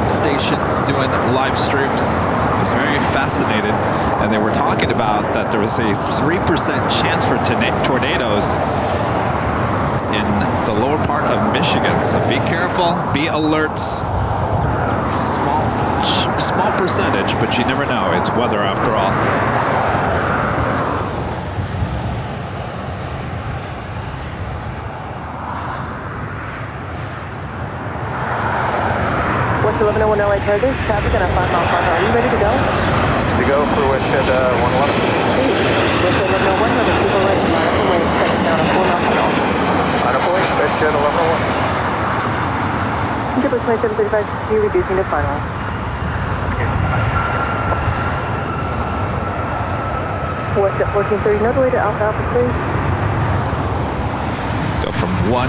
stations doing live streams. I was very fascinated, and they were talking about that there was a 3% chance for tornadoes in the lower part of Michigan. So be careful, be alert. It's a small percentage, but you never know. It's weather after all. West 1101 LA Chargers, traffic on a 5 mile final. Are you ready to go? To go for WestJet 111. West 1101, runway 24 right, line up away, second down, a 4 mile final. Line up away, WestJet 1101. Jupiter 2735, you're reducing to final. WestJet 1430, no delay to Alpha Alpha, please. Go from 1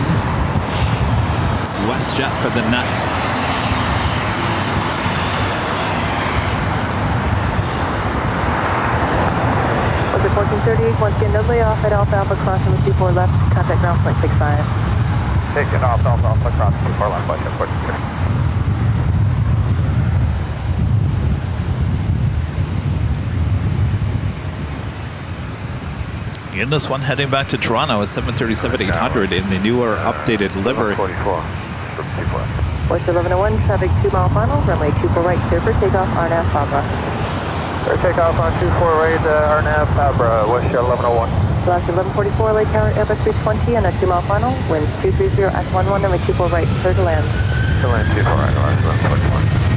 WestJet for the next. WestJet 1438, once again, no delay off at Alpha Alpha, crossing with 24 left, contact ground point 65. Taking off Alpha Alpha, cross 24 left, WestJet 1430. In this one, heading back to Toronto, a 737-800 in the newer updated livery. 44 from 24. West 1101, traffic 2 mile final, runway 24 right, clear for takeoff, RNAV Fabra. Clear takeoff on 24 right, RNAV Fabra, West 1101. Last 1144, Lake Tower, Airbus 320 on a 2 mile final, winds 230 at 11, runway 24 right, clear to land. To land 24 right, West 1141.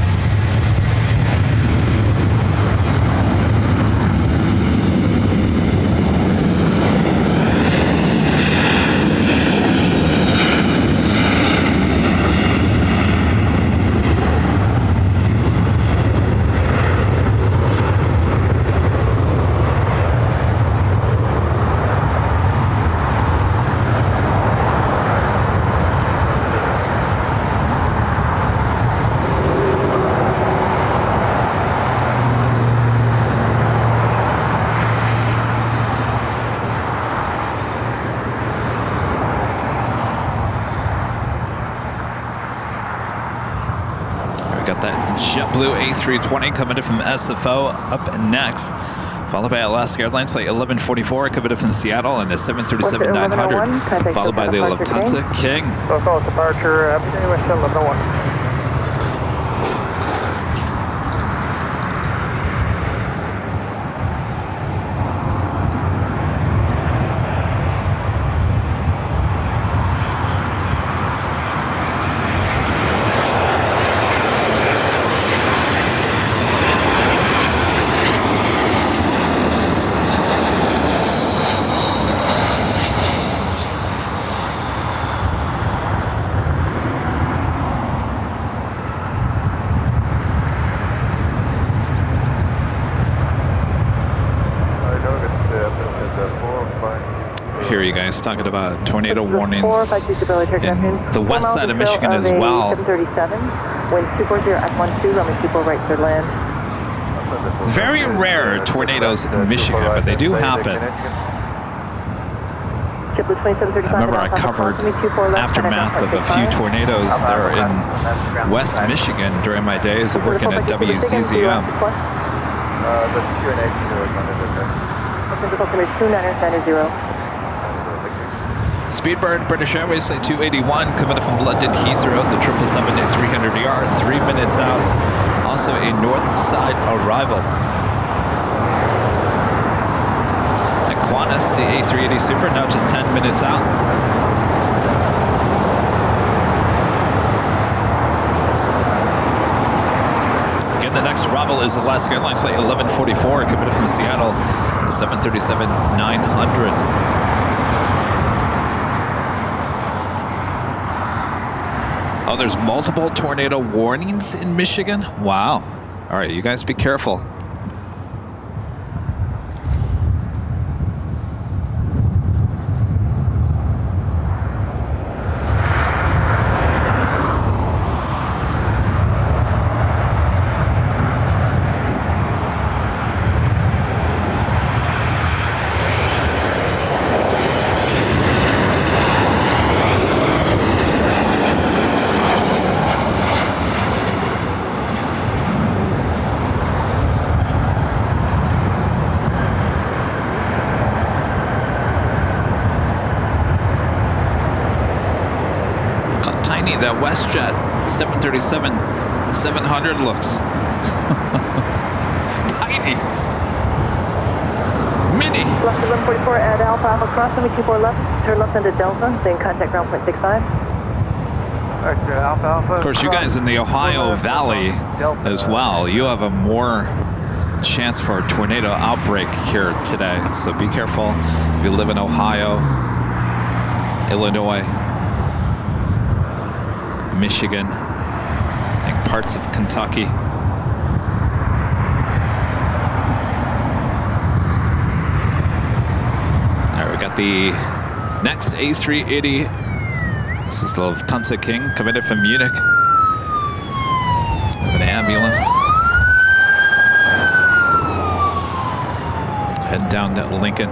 JetBlue A320 coming in from SFO up next, followed by Alaska Airlines flight 1144 coming in from Seattle and a 737-900, followed by the Lufthansa King. Local departure, Midday, West 1101. Here you guys talking about tornado warnings in the west side of Michigan as well. 737, winds 240 at 12, runway 24 right, clear to land. Very rare tornadoes in Michigan, but they do happen. I remember I covered aftermath of a few tornadoes there in West Michigan during my days of working at WCZM. Speedbird, British Airways, flight 281, coming in from London Heathrow, the 777-300ER, 3 minutes out. Also a north side arrival. At Qantas, the A380 Super, now just 10 minutes out. Again, the next arrival is Alaska Airlines flight 1144, coming in from Seattle, the 737-900. Oh, there's multiple tornado warnings in Michigan? Wow. All right, you guys be careful. That WestJet 737-700 looks. Tiny. Mini. Left 1144 at Alpha Alpha Cross, 24 left, turn left into Delta, then contact ground point 65. Of course, you guys in the Ohio Valley as well, you have a more chance for a tornado outbreak here today. So be careful if you live in Ohio, Illinois, Michigan, and parts of Kentucky. All right, we got the next A380. This is the Lufthansa King coming in from Munich. We have an ambulance heading down to Lincoln.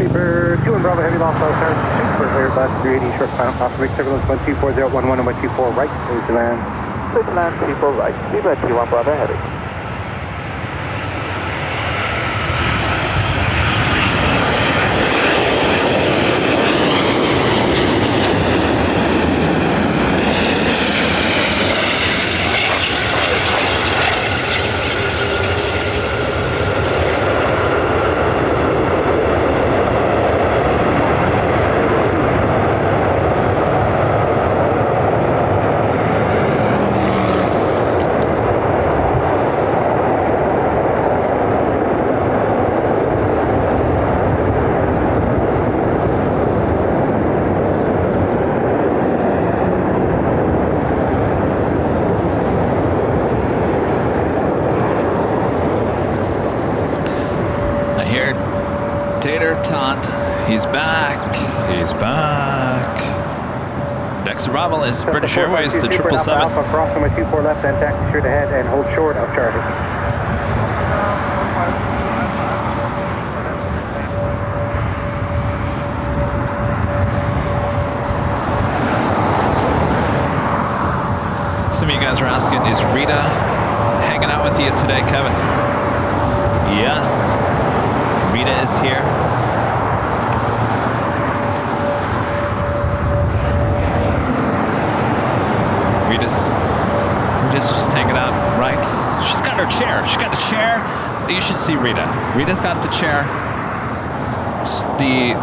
Speedbird 2 and Bravo Heavy lost all stars. Super Airbus 380 short final cross week turbulence 124011 and 124 right, clear to land. Clear to land, 24 right. Speedbird 2-1 Bravo Heavy. He's back. He's back. Next arrival is British Airways, the 777. Alpha, cross runway 24 left and taxi straight ahead and hold short of Charlie. Some of you guys are asking, is Rita hanging out with you today, Kevin? Yes, Rita is here. Rita's just hanging out, right? She's got her chair. She's got a chair. You should see Rita. Rita's got the chair. The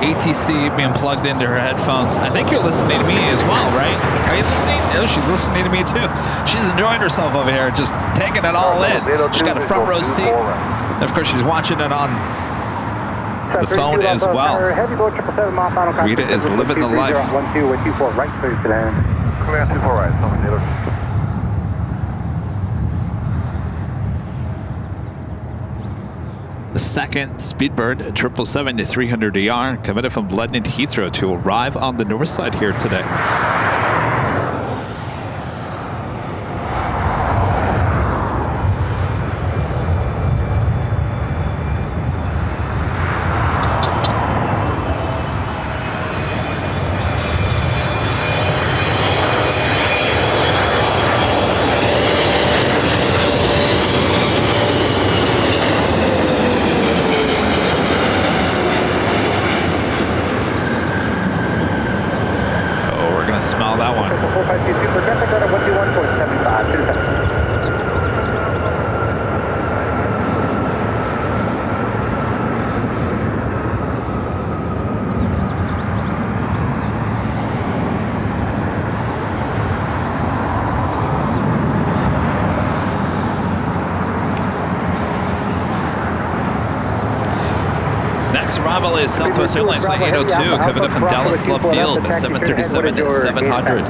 ATC being plugged into her headphones. I think you're listening to me as well, right? Are you listening? Oh, she's listening to me too. She's enjoying herself over here, just taking it all in. She's got a front row seat. And of course, she's watching it on the phone as well. Rita is living the life. 12 right, clear to land. Clear 24 right, something dealer. The second Speedbird 777-300ER committed from London Heathrow to arrive on the north side here today. Smell that one. 452 for traffic out of 121.75. Next arrival is Southwest Airlines Flight 802, coming up from Dallas Love Field, 737-700.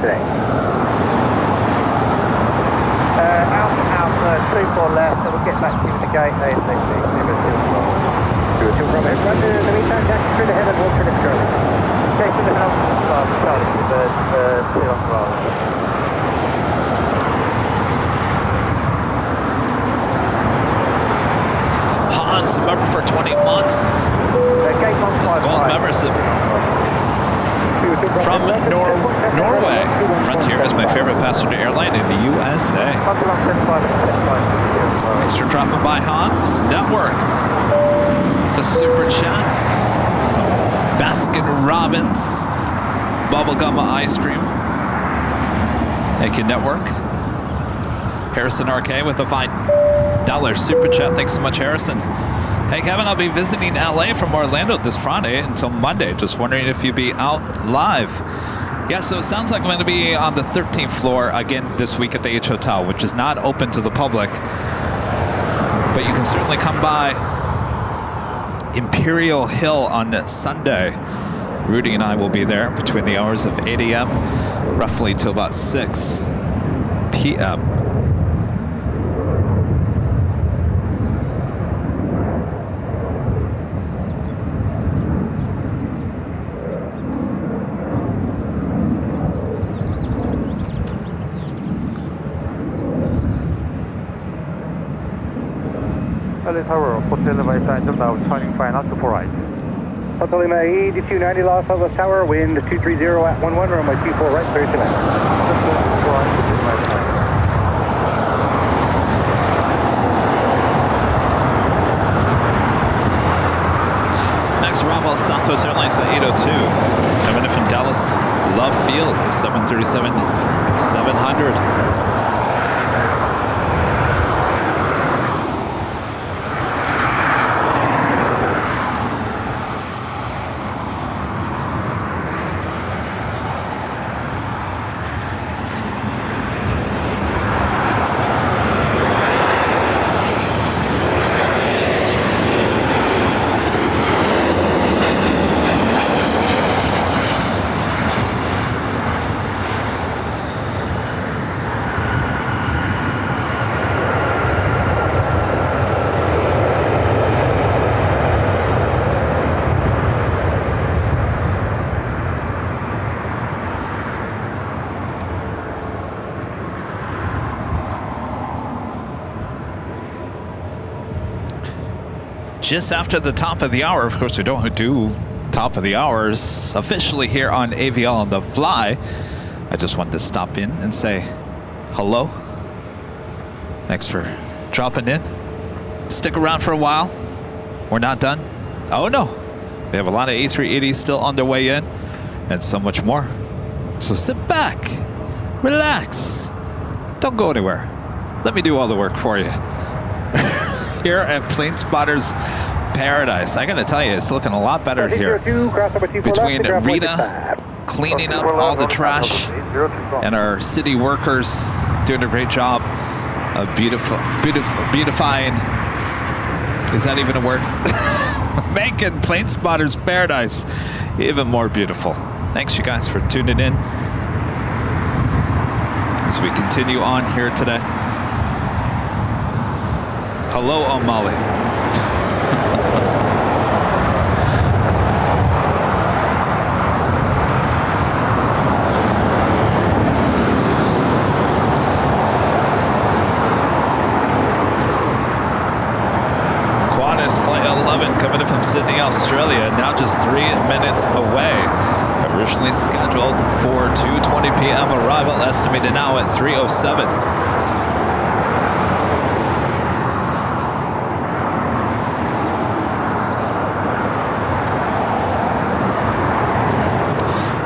Alpha, 24 left, so we'll get back to you at the gate ASAP. In the meantime, taxi straight ahead and hold for next Charlie. Jason, the help, Charlie, the seal on roll. Hans, a member for 20 months. As a gold member from Norway. Frontier is my favorite passenger airline in the USA. Thanks for dropping by, Hans. Network. The super chats. Some Baskin Robbins. Bubblegum ice cream. Thank you, Network. Harrison RK with a $5 super chat. Thanks so much, Harrison. Hey, Kevin, I'll be visiting LA from Orlando this Friday until Monday. Just wondering if you'd be out live. Yeah, so it sounds like I'm going to be on the 13th floor again this week at the H Hotel, which is not open to the public. But you can certainly come by Imperial Hill on Sunday. Rudy and I will be there between the hours of 8 a.m. roughly till about 6 p.m. Tower, Hotel Vice Angel now turning final to 4 right. Hotel Lima 8290 Los Alamos Tower, wind 230 at 11, runway 24 right, clear to land. Next arrival, Southwest Airlines at 802. Coming in from Dallas, Love Field, 737-700. Just after the top of the hour. Of course, we don't do top of the hours officially here on AVL on the fly. I just wanted to stop in and say hello. Thanks for dropping in. Stick around for a while. We're not done. Oh no, we have a lot of A380s still on their way in and so much more. So sit back, relax, don't go anywhere. Let me do all the work for you. Here at Plane Spotter's Paradise. I gotta tell you, it's looking a lot better here. Between Rita cleaning up all the trash and our city workers doing a great job of beautifying. Is that even a word? Making Plane Spotter's Paradise even more beautiful. Thanks you guys for tuning in as we continue on here today. Hello, O'Malley. Qantas Flight 11 coming in from Sydney, Australia, now just 3 minutes away. Originally scheduled for 2:20 p.m. arrival, estimated now at 3:07.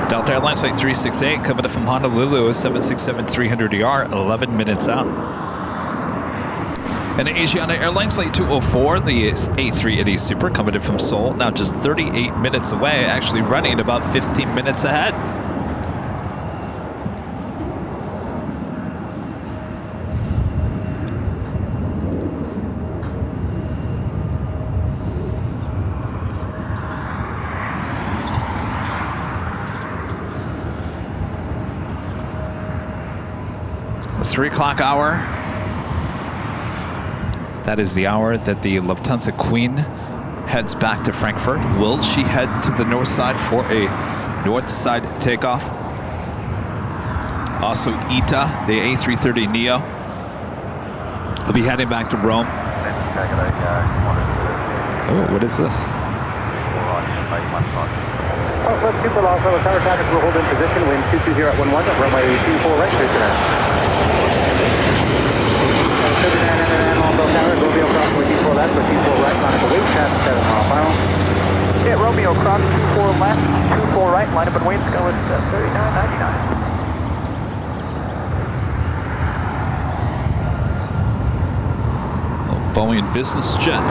Delta Airlines Flight 368 coming up from Honolulu, 767-300ER, 11 minutes out. And Asiana Airlines Flight 204, the A380 Super coming in from Seoul, now just 38 minutes away, actually running about 15 minutes ahead. The 3 o'clock hour. That is the hour that the Lufthansa Queen heads back to Frankfurt. Will she head to the north side for a north side takeoff? Also, ITA, the A330neo, will be heading back to Rome. Oh, what is this? Let's super low, so tower traffic will hold in position, wind 220 at 11, runway 24 right, clear to land. Romeo cross with 24 left, with 24 right, line up a wait, traffic 7 mile final. Yeah, Romeo cross 24 left, 24 right, line up and wait, go at 39.99. Boeing business jet.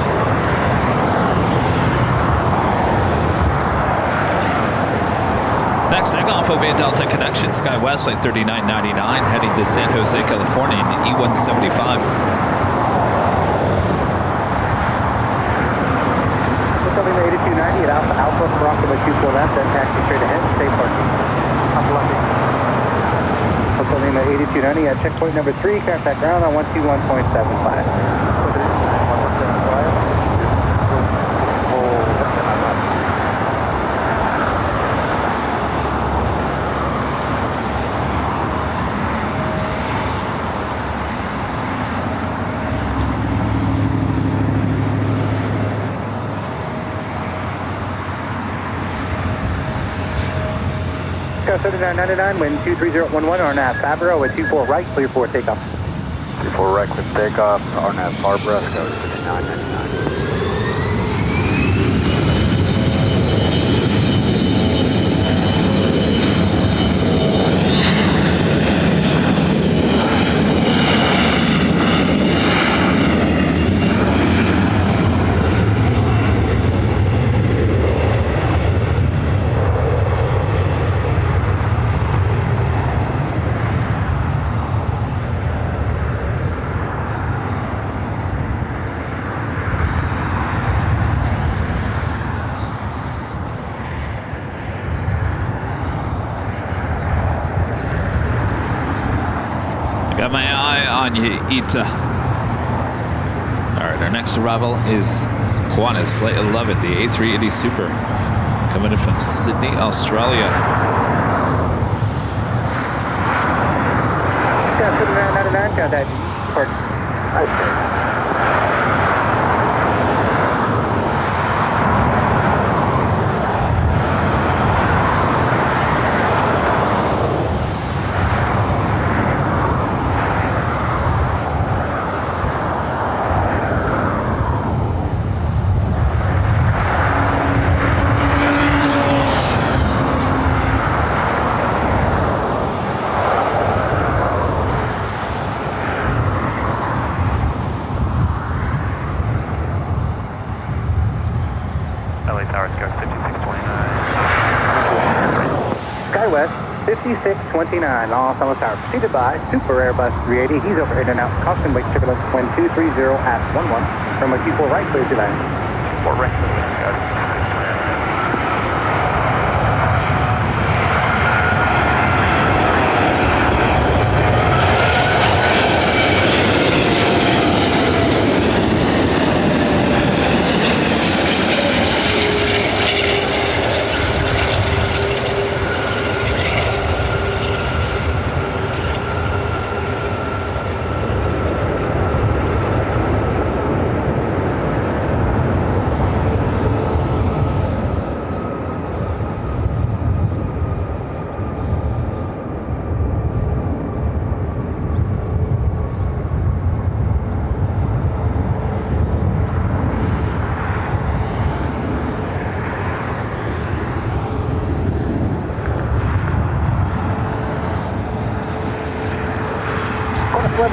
Next takeoff will be a Delta Connection SkyWest Flight 3999 heading to San Jose, California in E175. Coming to 8290 at Alpha Alpha, Morocco by 24 left, then taxi straight ahead, stay parking. Hotel Lima 8290 at checkpoint number 3, contact ground on 121.75. Sky 7999, wind 23011, RNAV Fabro at 24 right, clear for takeoff. 24 right, clear takeoff, RNAV Barbara, Sky 7999. Got my eye on you, Ita. All right, our next arrival is Qantas Flight 11, the A380 Super, coming in from Sydney, Australia. Sky 7999, contact. Pardon. West 5629, Los Angeles Tower, preceded by Super Airbus 380. He's overhead and out. Caution, wake turbulence, wind 230 at 11. Runway 24 right, clear to land. 4 right, clear.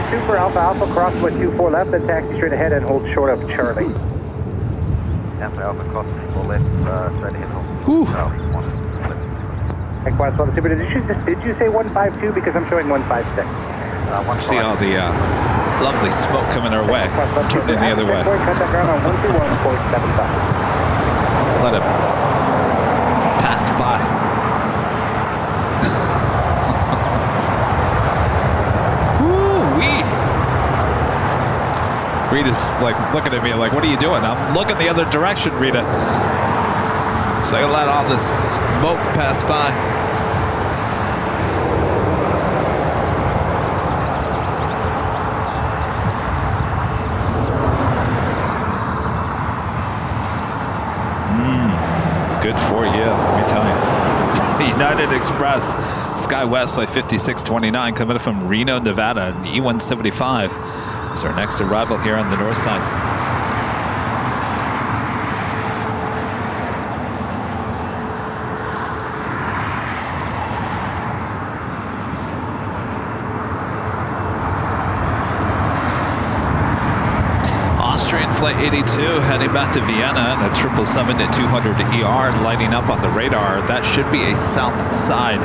Super Alpha Alpha, cross with 24 left, then taxi straight ahead and hold short of Charlie. Alpha Alpha, cross 24 left, straight ahead, hold. Ooh. Likewise, Florida Super, did you say 152? Because I'm showing 156. See all the lovely smoke coming our way. Turning the other way. Contact ground on 121.75. Let it pass by. Rita's like looking at me like, what are you doing? I'm looking the other direction, Rita. So I let all this smoke pass by. Good for you, let me tell you. United Express, SkyWest Flight 5629, coming up from Reno, Nevada, an E175. It's our next arrival here on the north side. Austrian Flight 82 heading back to Vienna and a 777-200ER lighting up on the radar. That should be a south side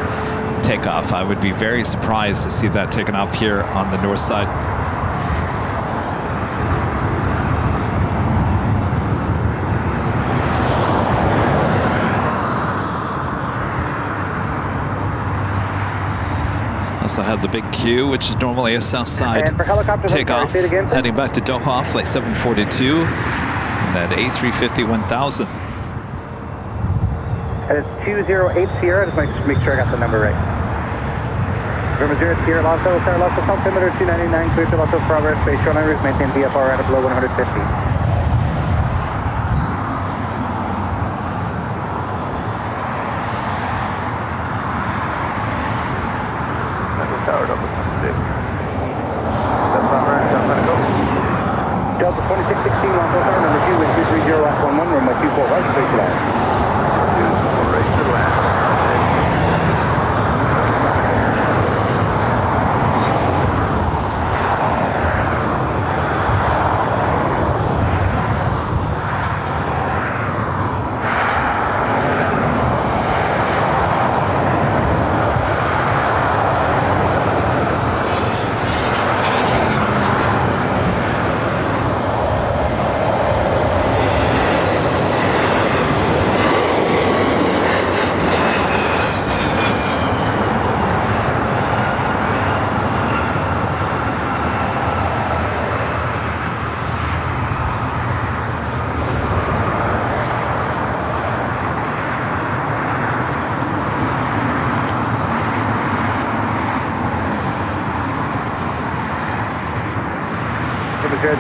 takeoff. I would be very surprised to see that taken off here on the north side. Also have the big Q, which is normally a south side takeoff, heading back to Doha, flight 742, and that A350-1000. And it's 208 Sierra, just make sure I got the number right. November 0 Sierra, Los Altos, altimeter 299, clear to Los Altos, progress, base shoreline route, maintain VFR at below 150.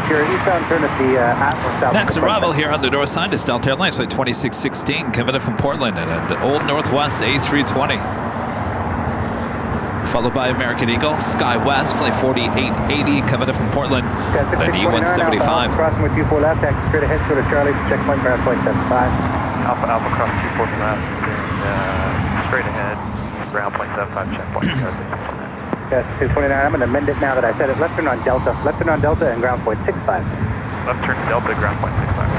your eastbound turn at the Atlas South. Next arrival here on the north side is Delta Airlines flight 2616 coming in from Portland and the Old Northwest A320. Followed by American Eagle, Sky West, flight 4880 coming in from Portland and E175. Crossing with 24 left, taxi straight ahead, go to Charlie, checkpoint ground point 75. Alpha cross 24 left, and straight ahead, ground point 75, checkpoint. Yes, 229, I'm going to amend it now that I said it. Left turn on Delta and ground point 65. Left turn Delta, ground point 65.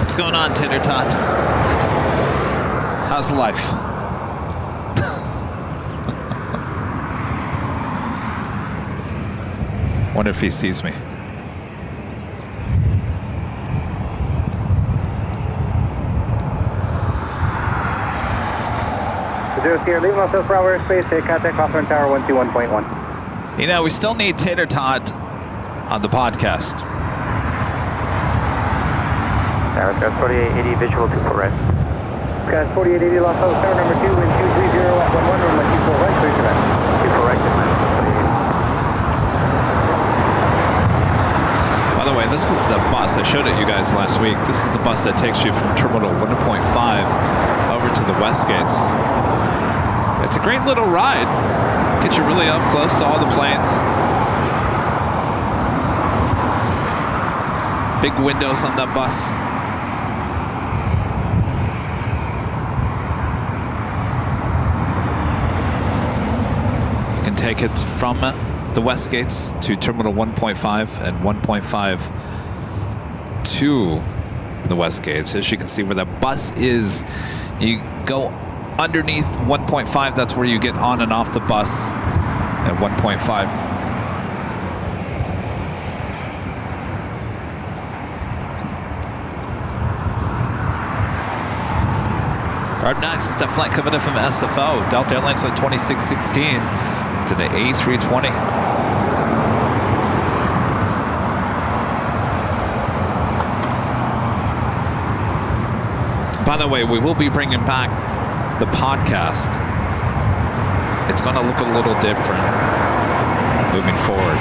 What's going on, Tater Tot? How's life? Wonder if he sees me. Zero here, leaving Los Angeles Bravo airspace, take contact Hawthorne Tower 121.1. You know, we still need Tater Tot on the podcast. Tower 4880, visual 24 right. Got 4880, Los Angeles Tower number 2, wind 230 at 11, runway 24 right, clear to that. 24 right, By the way, this is the bus. I showed it you guys last week. This is the bus that takes you from Terminal 1.5 over to the West Gates. It's a great little ride. Gets you really up close to all the planes. Big windows on that bus. You can take it from the West Gates to Terminal 1.5 and 1.5 to the West Gates. As you can see where the bus is, you go underneath 1.5, that's where you get on and off the bus at 1.5. Up next is that flight coming in from SFO, Delta Airlines flight 2616 to the A320. By the way, we will be bringing back the podcast. It's going to look a little different moving forward.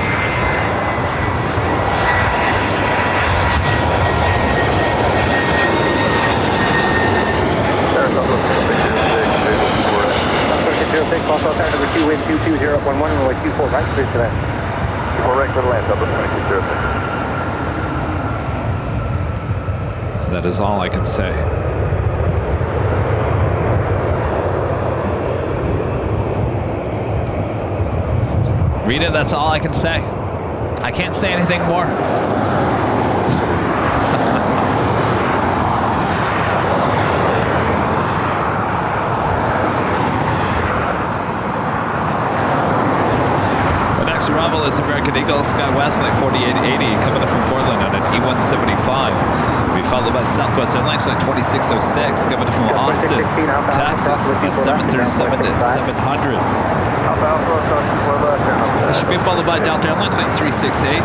Also, tower number 2, wind 220 at 11, runway 24 right, clear to that. 24 right, clear to land, Delta 2206. That is all I can say. Rita, that's all I can say. I can't say anything more. The next arrival is American Eagle, Sky West, flight 4880, coming in from Portland on an E175. We'll be followed by Southwest Airlines, flight 2606, coming in from Austin, Texas, on a 737-700. It should be followed by Delta Airlines flight 368,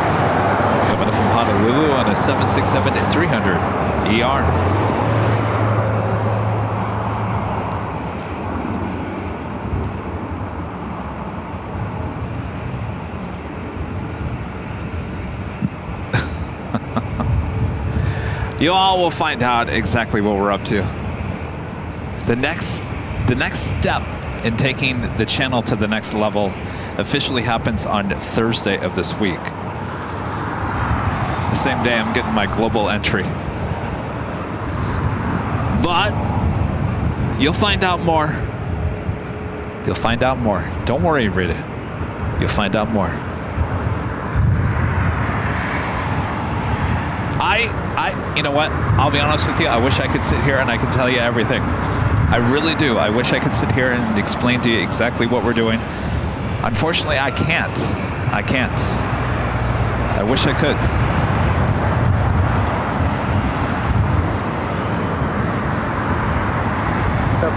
coming in from Honolulu on a 767-300 ER. You all will find out exactly what we're up to. The next step in taking the channel to the next level officially happens on Thursday of this week. The same day I'm getting my global entry. But you'll find out more. You'll find out more. Don't worry, Rita. You'll find out more. You know what? I'll be honest with you. I wish I could sit here and I could tell you everything. I really do. I wish I could sit here and explain to you exactly what we're doing. Unfortunately, I can't. I can't. I wish I could.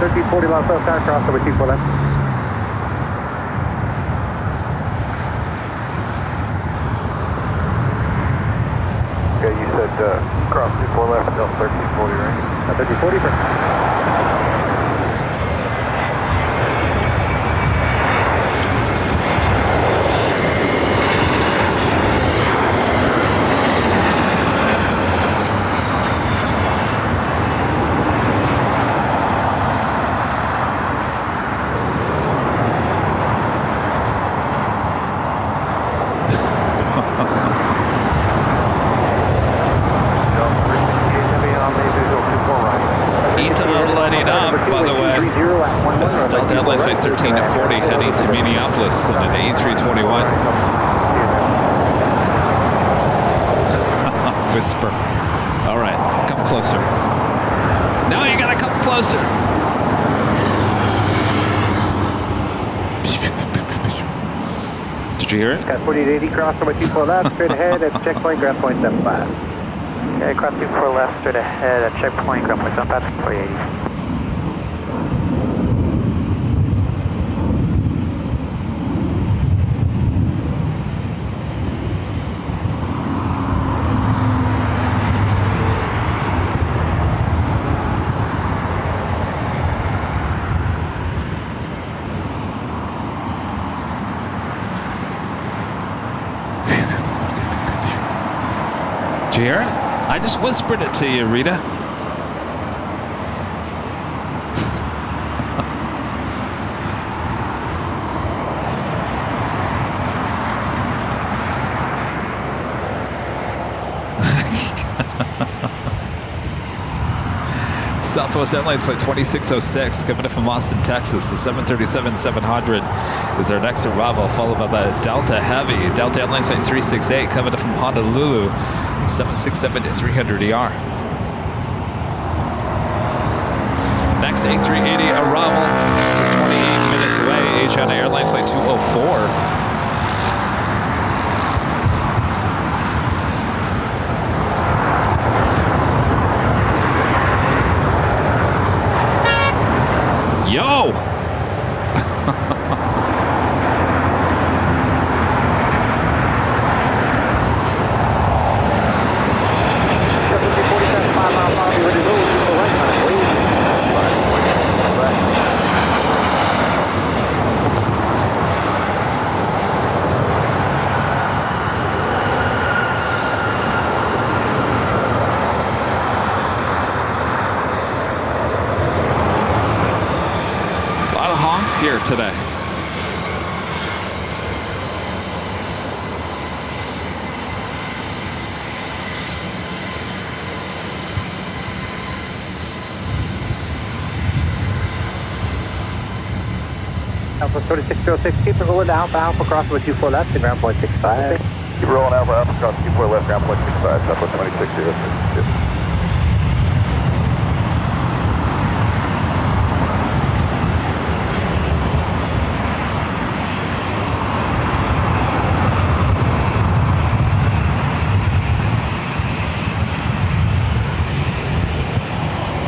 1340 Los Angeles Tower, cross over 24 left. Okay, you said cross 24 left, Delta 1340 right? 1340, sir. coming up, by the way. This is Delta Airlines Flight 1340 heading to Minneapolis in an A321. Whisper. All right, come closer. Now you gotta come closer. Did you hear it? Got 4880, cross number 24 left, straight ahead at checkpoint, ground point 75. Okay, cross 24 left, straight ahead at checkpoint, ground point 75, 4880. Did you hear it? I just whispered it to you, Rita. Southwest Airlines Flight 2606 coming in from Austin, Texas. The 737-700 is our next arrival, followed by the Delta Heavy. Delta Airlines Flight 368 coming in from Honolulu, 767-300ER. Next A380 arrival, just 28 minutes away. Asiana Airlines Flight 204. Yo! Here today. Alpha 3606, keep it rolling Alpha cross number 24 left to ground point 65. Keep rolling Alpha cross 24 left, ground point 65, Southwest 2606.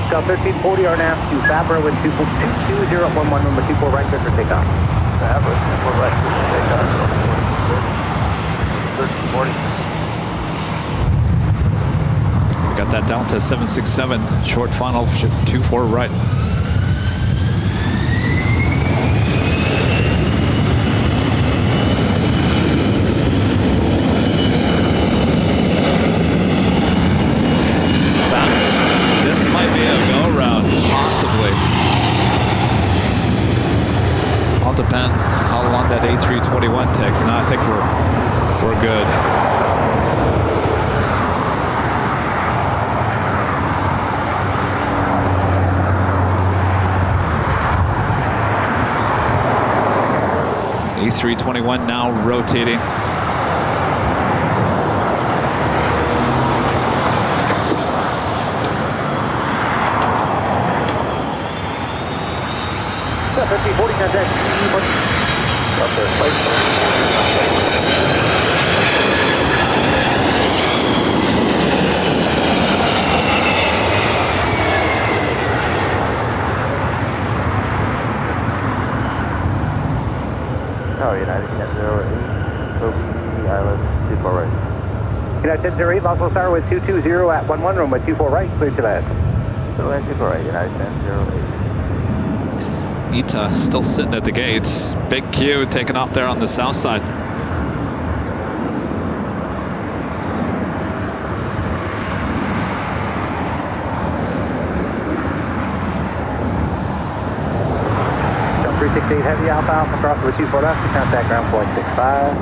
South 1340, RNAV to Fabra with 22011, number 24 right, clear for takeoff. Fabra, 24 right, clear for takeoff. 1340. We got that Delta 767, short final, 24 right. Depends how long that A321 takes. Now I think we're good. A321 now rotating. United 1008, Kobe Island, 24 right. United 1008, Los Angeles Tower with 220 at 11, runway 24 right, clear to land. 24 right, United 1008. Ita still sitting at the gates. Big Q taking off there on the south side. 368 heavy, Alpha Alpha cross over 24 left, contact ground point 65.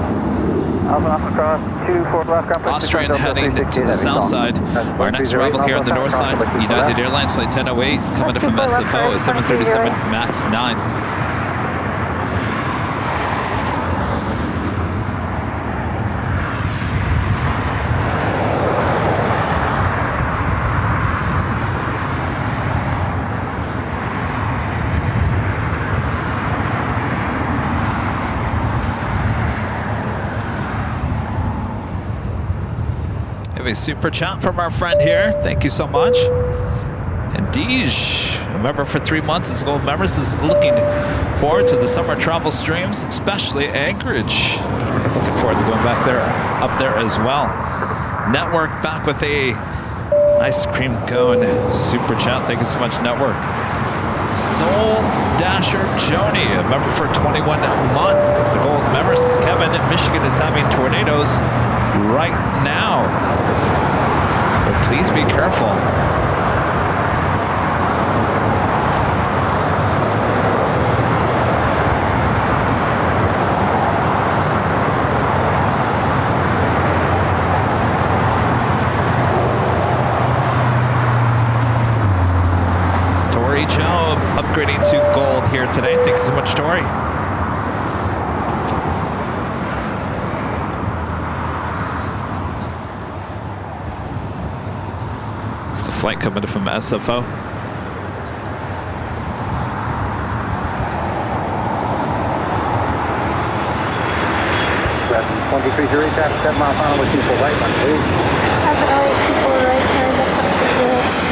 Alpha Alpha cross 24 left, ground point 65. Austrian heading to the south side. Our next arrival here on the north side, United Airlines flight 1008, coming in from SFO, is 737 MAX 9. A super chat from our friend here. Thank you so much. And Deej, a member for 3 months as gold members, is looking forward to the summer travel streams, especially Anchorage. Looking forward to going back there, up there as well. Network back with a ice cream cone super chat. Thank you so much, Network. Soul Dasher Joni, a member for 21 months as a gold member, says Kevin, Michigan is having tornadoes right now. But please be careful. Tori Chow upgrading to gold here today. Thank you so much, Tori. Flight coming in from SFO. 2308, traffic 7 mile final with 24 right, 1 please. Traffic 24 right, turn left on 744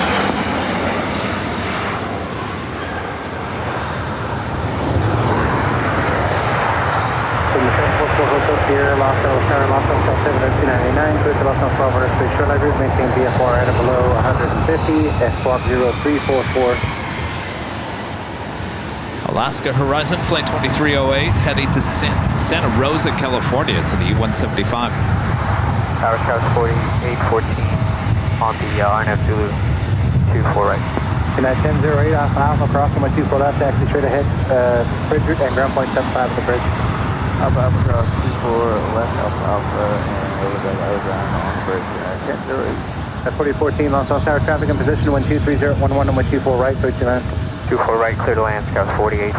Hotel Sierra, Los Angeles, Los Angeles, 70299, clear to Los Angeles, 1200 space short letters, maintain VFR at or below 150, squawk 0344. Alaska Horizon Flight 2308 heading to Santa Rosa, California. It's an E-175. Tower Scout 4814 on the RNF Zulu 24 right. Connect 1008 Alpha Alpha, crossing my 24 left, taxi straight ahead, bridge route and ground point 75 at the bridge. Alpha Alpha cross 24 left, Alpha Alpha, and over the on bridge 1008. At 4014, Los Angeles Tower traffic in position, 123011 on my 24 right, 39. 24 right, clear to land, Scout 4814.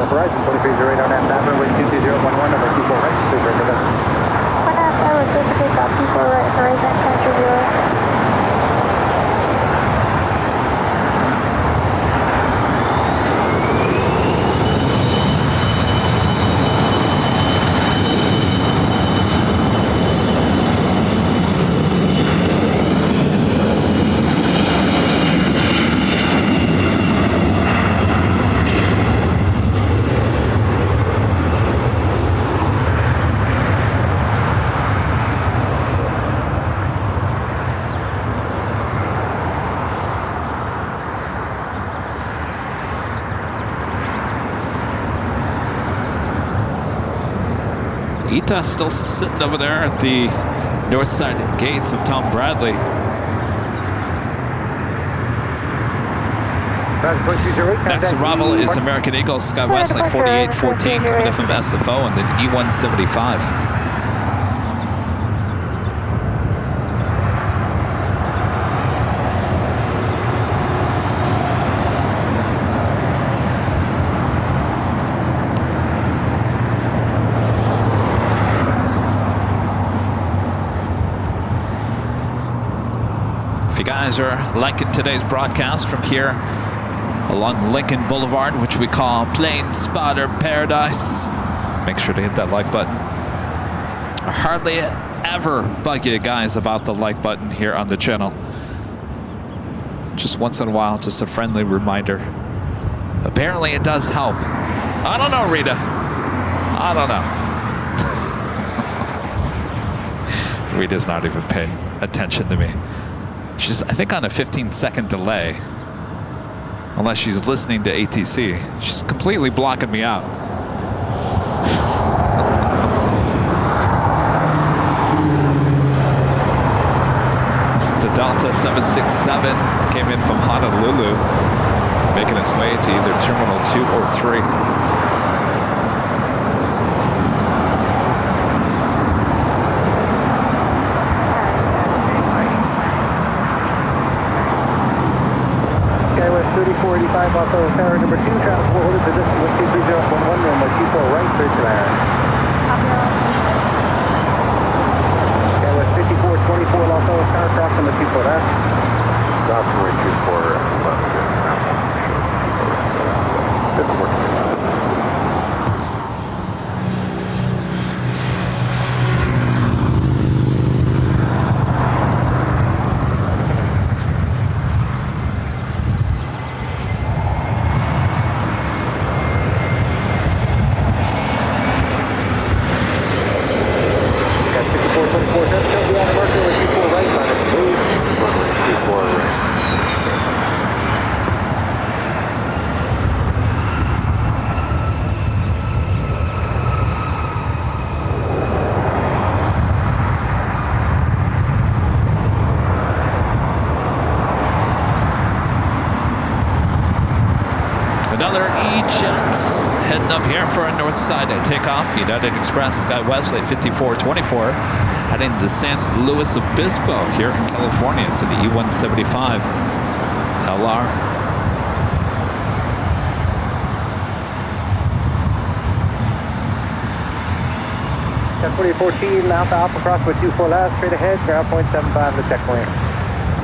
Horizon 2308 on that map, runway 22011 on my 24 right, please right there. 1 half hour, good to take off 24 right, Horizon, country 0. Ita still sitting over there at the north side gates of Tom Bradley. Next arrival is American Eagle Skywest Flight 4814 coming in from SFO and then E-175. If you guys are liking today's broadcast from here along Lincoln Boulevard, which we call Plane Spotter Paradise, make sure to hit that like button. I hardly ever bug you guys about the like button here on the channel. Just once in a while, just a friendly reminder. Apparently it does help. I don't know, Rita. I don't know. Rita's not even paying attention to me. She's, I think, on a 15-second delay. Unless she's listening to ATC. She's completely blocking me out. This is the Delta 767. Came in from Honolulu. making its way to either Terminal 2 or 3. Skywest 3485, also tower number 2, travel will hold its position with 23011, runway 24 right, clear to land. Skywest 5424, Los Angeles tower, cross number 24 left. Stop runway 24 left. Good work. Another E-Jet heading up here for a north side at takeoff. United Express SkyWest flight 5424 heading to San Luis Obispo here in California. It's in the E175 LR. 104014, Alpha Alpha cross with 24 left, straight ahead, ground point 75 the checkpoint.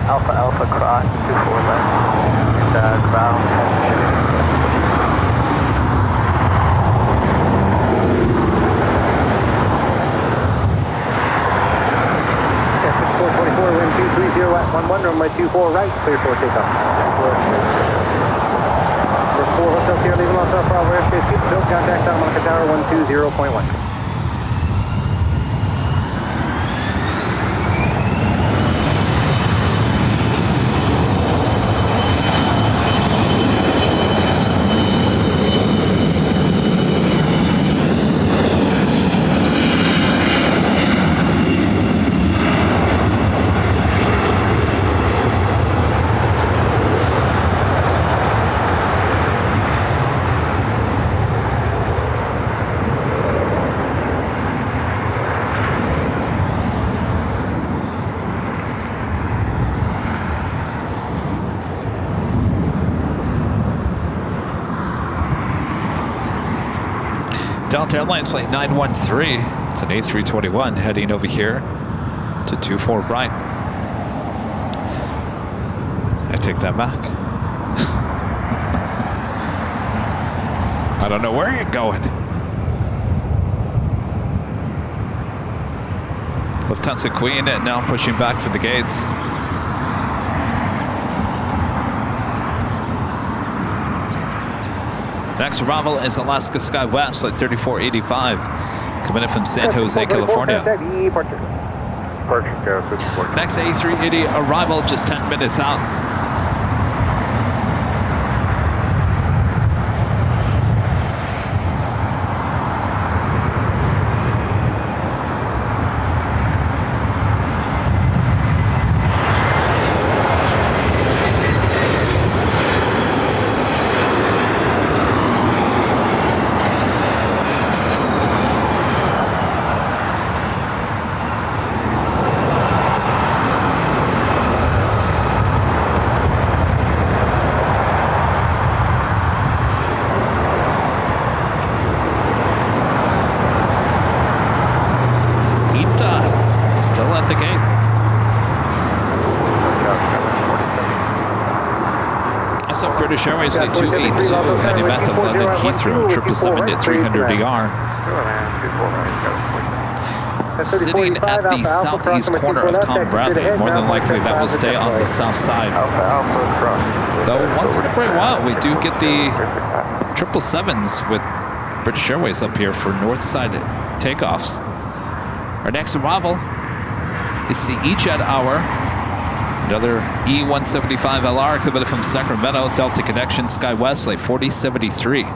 Alpha Alpha cross 24 left. And ground. Wind 230 at 11, runway 24 right, clear for takeoff. Number 4 Hotel Sierra, leaving Los Angeles, Bravo airspace, keep built, contact Santa Monica Tower 120.1. Delta Airlines flight 913. It's an A321 heading over here to 24 right. I take that back. I don't know where you're going. Lufthansa Queen now pushing back for the gates. Next arrival is Alaska SkyWest flight 3485, coming in from San Jose, California. Next A380 arrival just 10 minutes out. British Airways flight 282 heading back to London Heathrow, 777 at 300 ER. Sitting at the southeast corner of Tom Bradley. More than likely that will stay on the south side. Though once in a great while we do get the 777s with British Airways up here for north side takeoffs. Our next arrival is the E-Jet Hour. Another E175 LR coming from Sacramento, Delta Connection, SkyWest, flight 4073.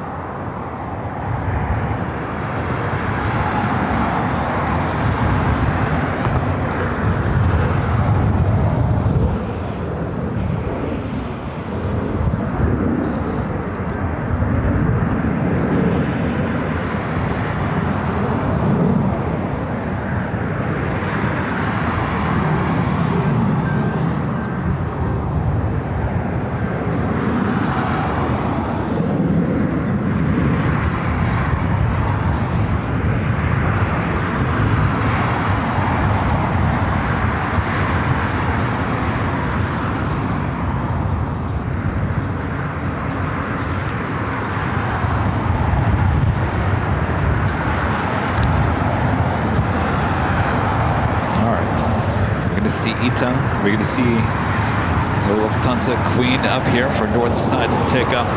ITA. We're going to see the Lufthansa Queen up here for north side takeoff.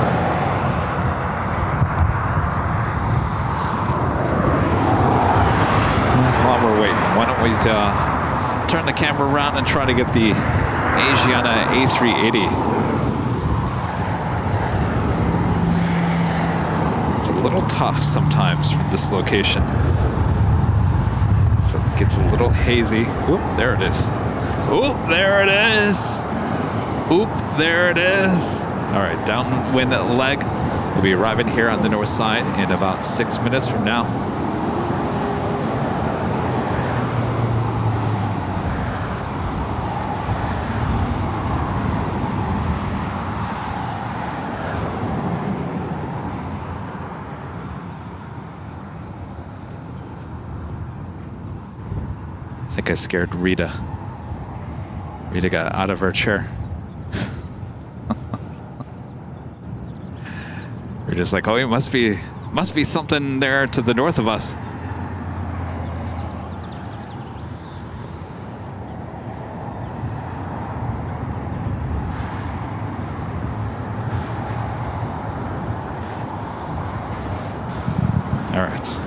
While we're waiting, why don't we turn the camera around and try to get the Asiana A380. It's a little tough sometimes from this location. So it gets a little hazy. Oop, there it is. Oop, there it is. Oop, there it is. All right, downwind leg. We'll be arriving here on the north side in about 6 minutes from now. I think I scared Rita. Rita got out of her chair. We're just like, oh, it must be something there to the north of us. All right.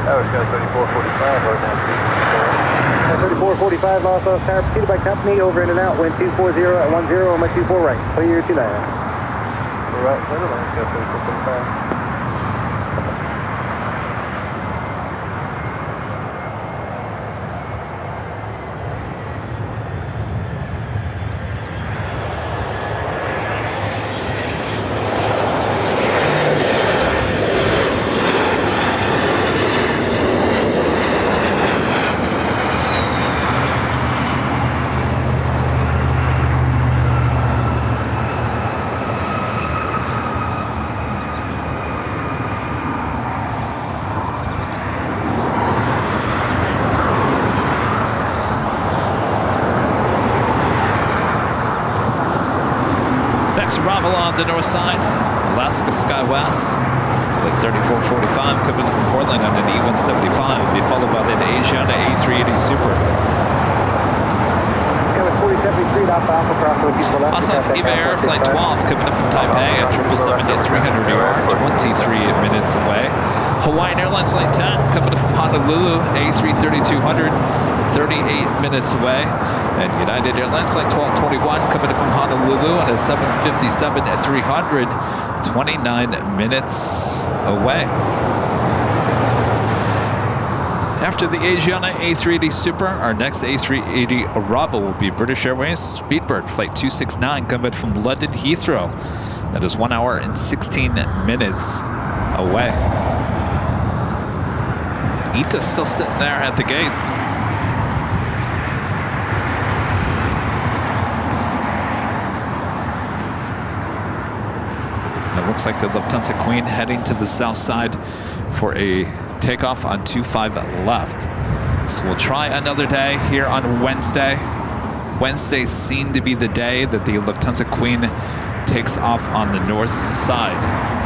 Oh, it's got 3445 right now. 3445 Los Angeles Tower, pursued by company, over in and out, wind 240 at 10 on my 24 right. Clear 29. Right, center line, got 3445. Arrival on the north side, Alaska SkyWest. Flight 3445 coming from Portland on an E175. Be followed by the Asiana A380 Super. Also, EVA Air Flight 12 coming in from Taipei at 777 at 300 yard, 23 minutes away. Hawaiian Airlines Flight 10 coming in from Honolulu, A330-200, 38 minutes away. And United Airlines Flight 1221 coming in from Honolulu on a 757 at 300, 29 minutes away. After the Asiana A380 Super, our next A380 arrival will be British Airways Speedbird Flight 269 coming from London Heathrow. That is 1 hour and 16 minutes away. Ita's still sitting there at the gate. It looks like the Lufthansa Queen heading to the south side for a takeoff on 25 left. So we'll try another day here on Wednesday. Wednesday seemed to be the day that the Lufthansa Queen takes off on the north side.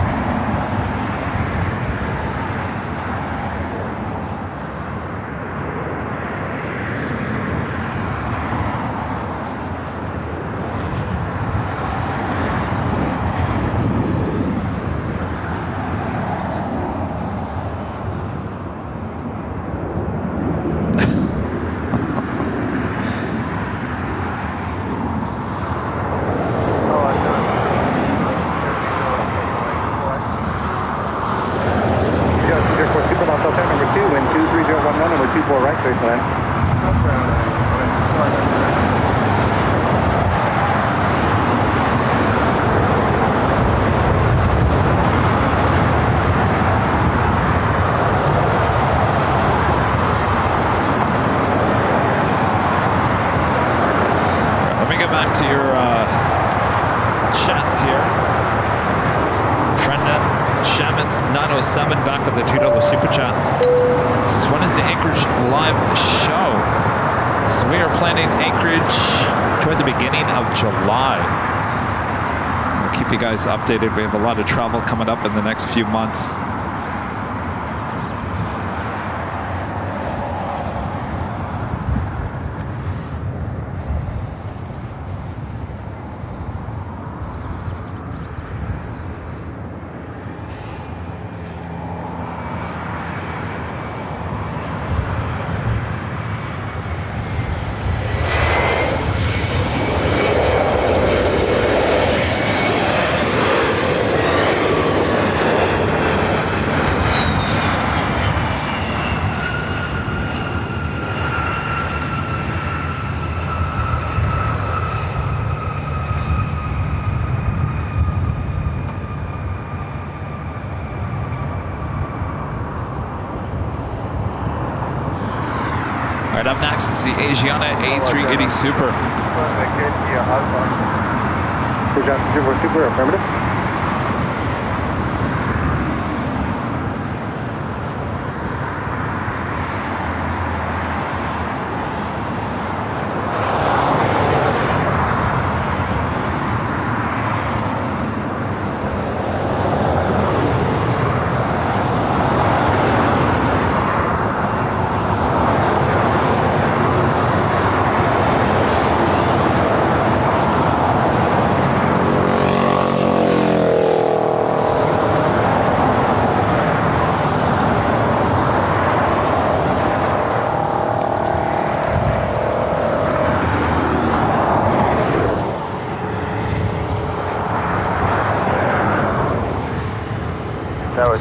Back with the $2 super chat. This is when is the Anchorage live show? So we are planning Anchorage toward the beginning of July. We'll keep you guys updated. We have a lot of travel coming up in the next few months. up next is the Asiana A380 Super. Super, affirmative.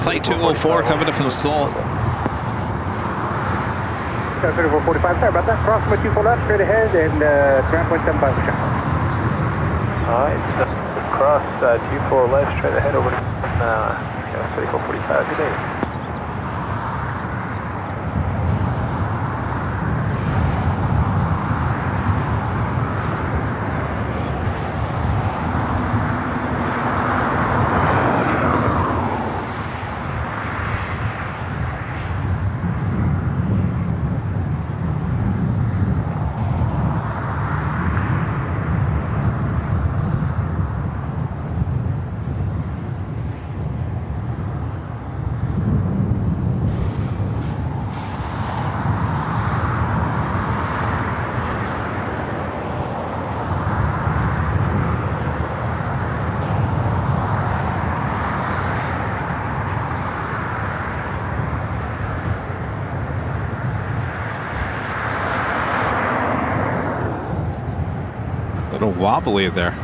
Flight 204 coming up from Seoul. 3445, sorry about that. Cross my 24 left, straight ahead, and ground point 75. Alright, so cross 24 left, straight ahead over to 3445. Good day. A little wobbly there.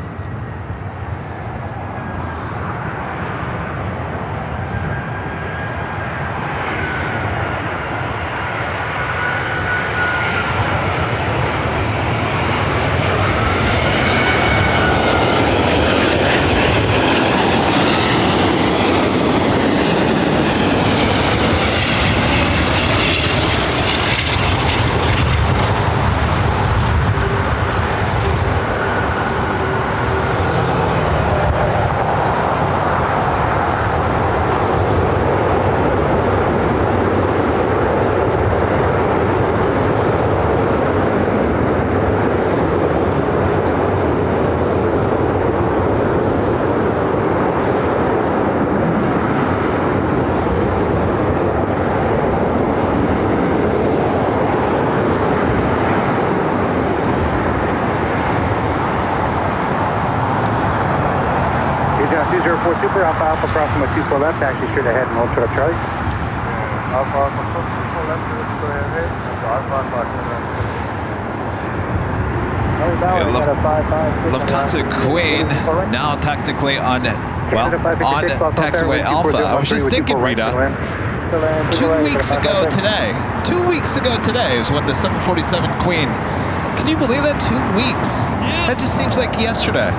Super, Alpha Alpha crossing my 24 left, taxi straight ahead and hold short up Charlie. Alpha Alpha 24 left, straight ahead, Alpha Alpha. Lufthansa Queen now technically on, well, on taxiway Alpha. I was just thinking, Rita, 2 weeks ago today is when the 747 Queen, can you believe that? 2 weeks? Yeah. That just seems like yesterday.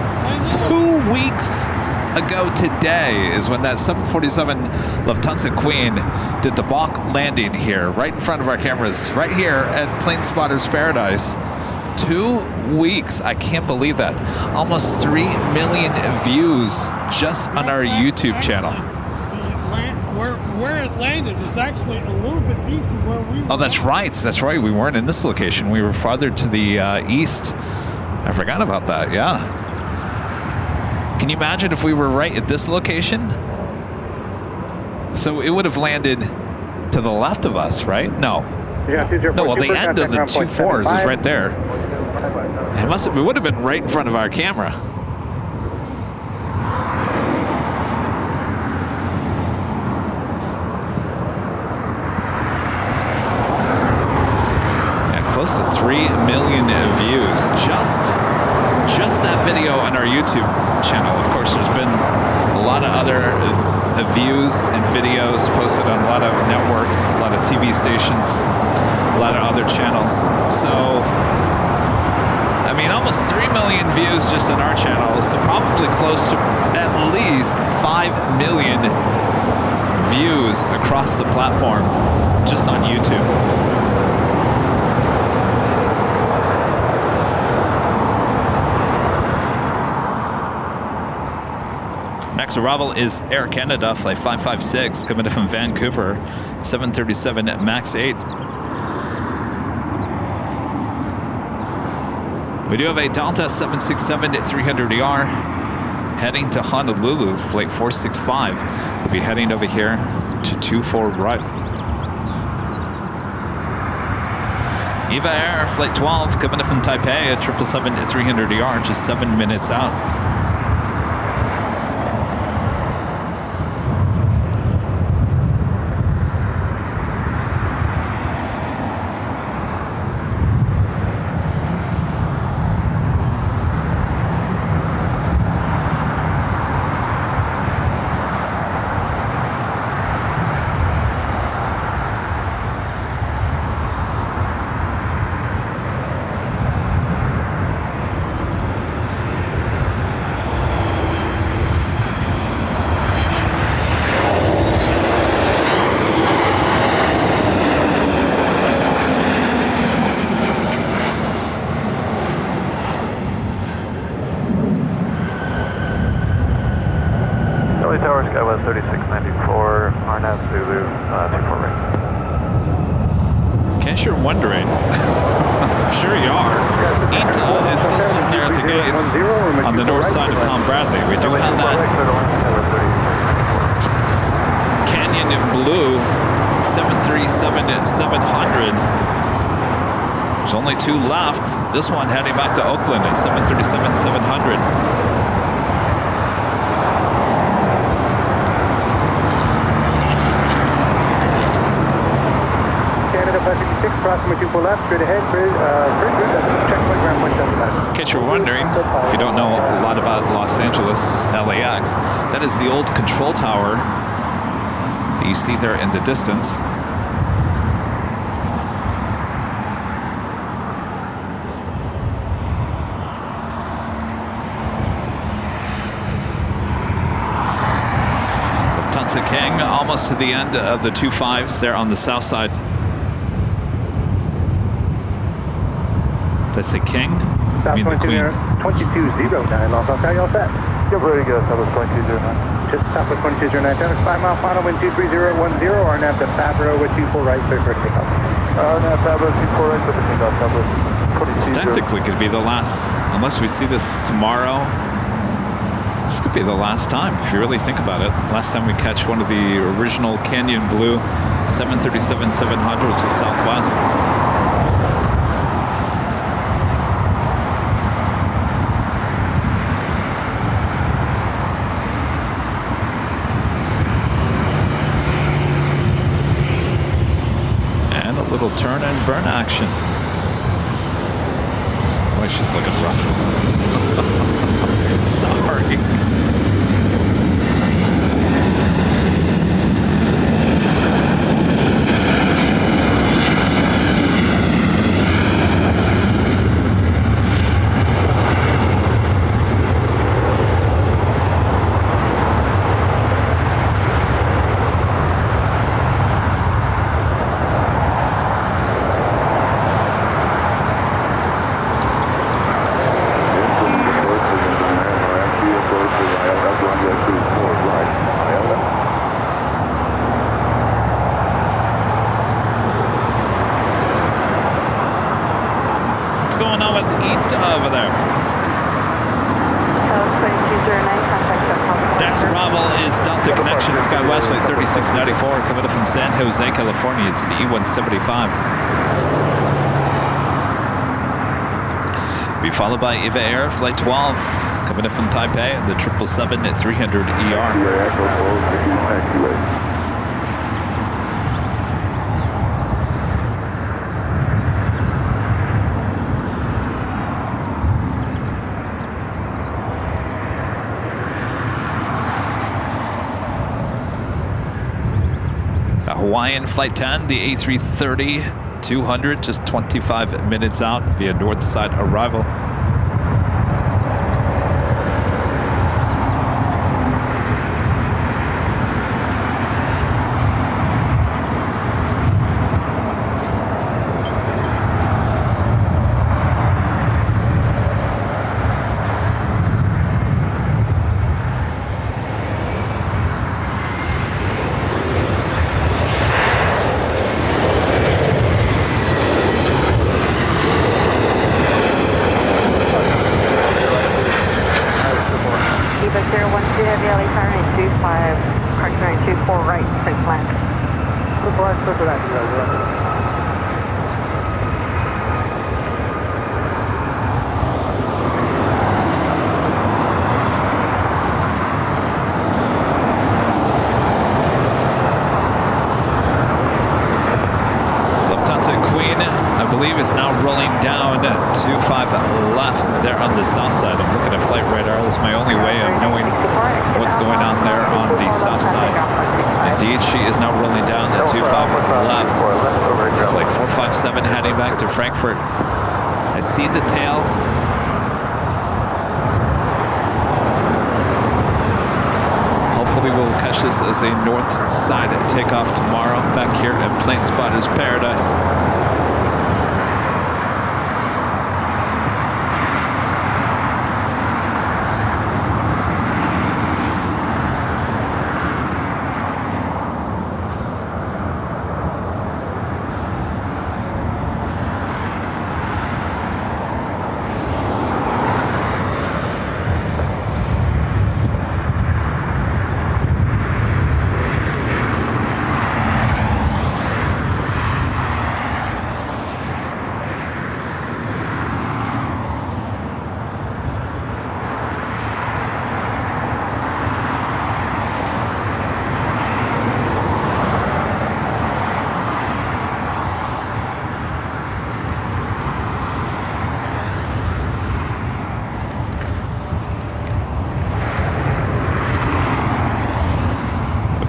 2 weeks ago today is when that 747 Lufthansa Queen did the balk landing here, right in front of our cameras, right here at Plane Spotter's Paradise. 2 weeks. I can't believe that. Almost 3 million views just on our YouTube channel. Where it landed is actually a little bit east of where we were. Oh, that's right. That's right. We weren't in this location. We were farther to the east. I forgot about that. Yeah. Can you imagine if we were right at this location? So it would have landed to the left of us, right? No. No, well, the end of the 2-4s is right there. It would have been right in front of our camera. Yeah, close to 3 million views. Just that video on our YouTube channel. Of course, there's been a lot of other views and videos posted on a lot of networks, a lot of TV stations, a lot of other channels. So, I mean, almost 3 million views just on our channel, so probably close to at least 5 million views across the platform just on YouTube. Next arrival is Air Canada, flight 556, coming in from Vancouver, 737 MAX 8. We do have a Delta 767 at 300ER heading to Honolulu, flight 465. We'll be heading over here to 24 right. Eva Air, flight 12, coming in from Taipei at 777 at 300ER, just 7 minutes out. Two left. This one heading back to Oakland at 737-700. Canada 556, approximately 24 left, straight ahead, checkpoint ground point 75. In case you're wondering, if you don't know a lot about Los Angeles, LAX, that is the old control tower that you see there in the distance. King, almost to the end of the 25s there on the south side. Did I say King? I mean the Queen. 2209, Los Angeles, how y'all set? You're very good, Southwest 2209. Just Southwest 2209, Dennis, 5 mile final, wind 23010, RNAV to Favreau with 24 right, clear for takeoff. RNAV Favreau, 24 right for the takeoff, Southwest. This technically could be the last, unless we see this tomorrow. This could be the last time, if you really think about it. Last time we catch one of the original Canyon Blue 737-700 to Southwest. And a little turn and burn action. Boy, she's looking rough. Sorry. Jose, California. It's an E175. Be followed by Eva Air, flight 12, coming in from Taipei, and the 777 at 300ER. Hawaiian Flight 10, the A330-200, just 25 minutes out via north side arrival. Heavy LA turn in 25, correction 24 right, straight land. Lufthansa Queen, I believe, is now rolling down 25 left there on the south side. I'm looking at flight radar. That's my only way of knowing what's going on there on the south side. Indeed, she is now rolling down at 25 left. Flight 457 heading back to Frankfurt. I see the tail. Hopefully we'll catch this as a north side takeoff tomorrow back here at Plane Spotters Paradise.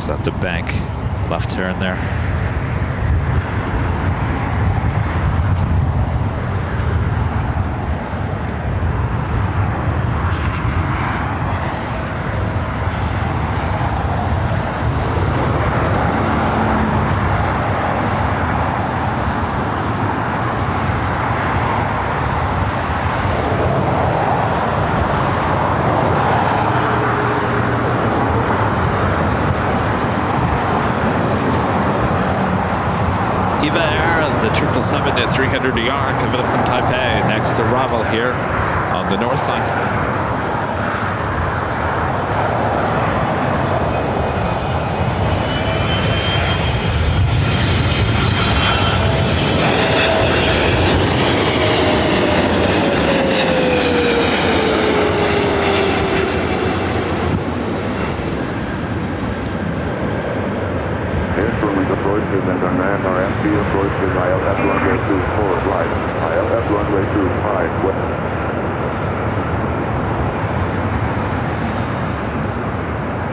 At the bank, left turn there. The 777 at 300ER coming up from Taipei, next to arrival here on the north side.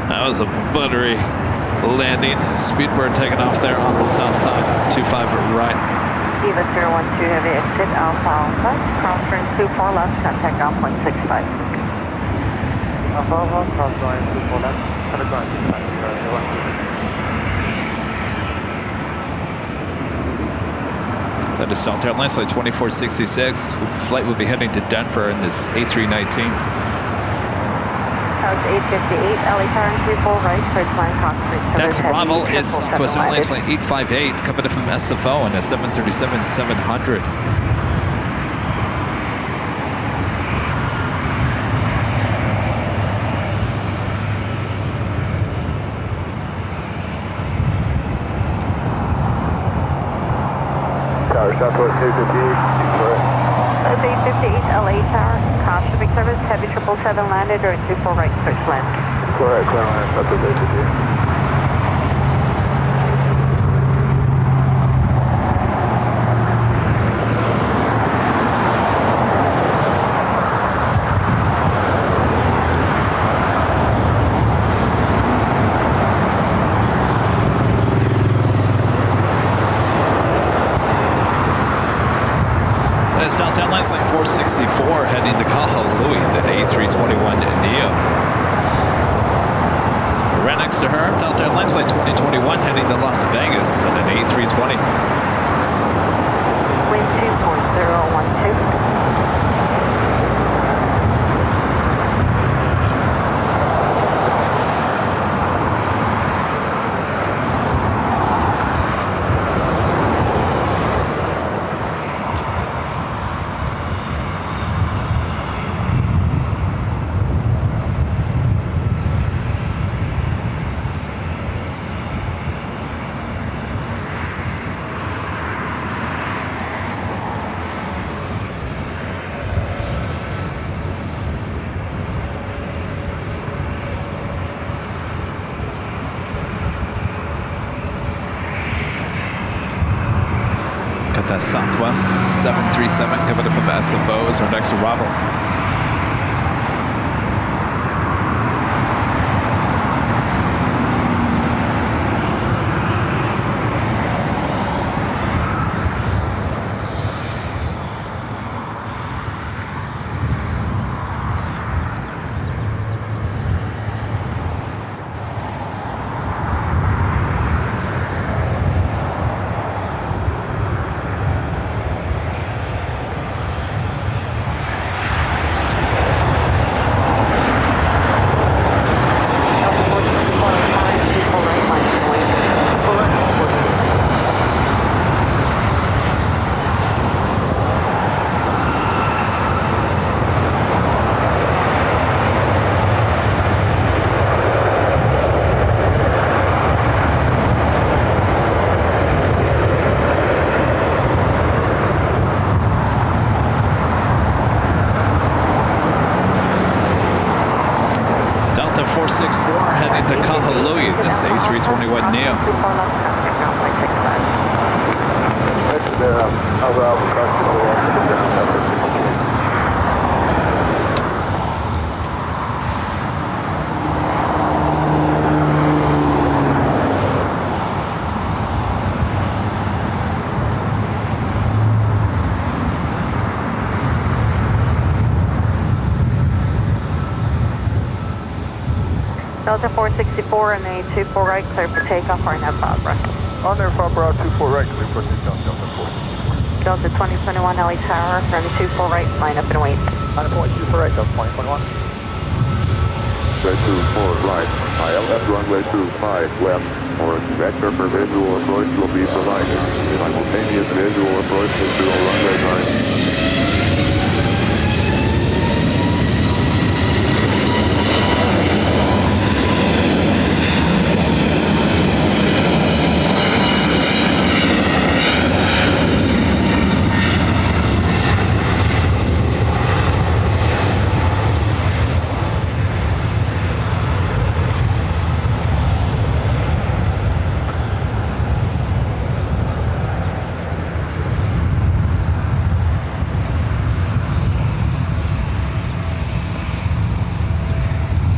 That was a buttery landing. Speedbird taking off there on the south side. 25 right. Eva 012 Heavy exit Alpha Alpha. Crosswind 24 left, contact off 165. Alpha Alpha, crosswind 24 left, contact off 165. That is Delta Airlines flight 2466. Flight will be heading to Denver in this A319. House 858, LA turn 24 right, first line cockpit. Next arrival is Southwest Airlines flight 858 coming in from SFO on a 737-700. Southwest 858, House 858, LA tower, caution service, heavy 777 landed or 24 right, switch land. correct, Airline, Southwest 858. It's Delta Airlines flight 464 heading to Kahului, the A321neo. Right next to her, Delta Airlines flight 2021 heading to Las Vegas on an A320. Wind 2.012. Delta Southwest 737 coming in from SFO is our next arrival. Delta 464 and a 24 right, clear for takeoff, or net Barbara. On there, Barbara, 24 right, clear for takeoff, Delta 4. Delta 2021 LA Tower, run 24 right, line up and wait. Line up and wait, 24 right, Delta 2021. Runway 24 right, ILS runway 25 left, or vector for visual approach will be provided. Simultaneous visual approach to runway 9.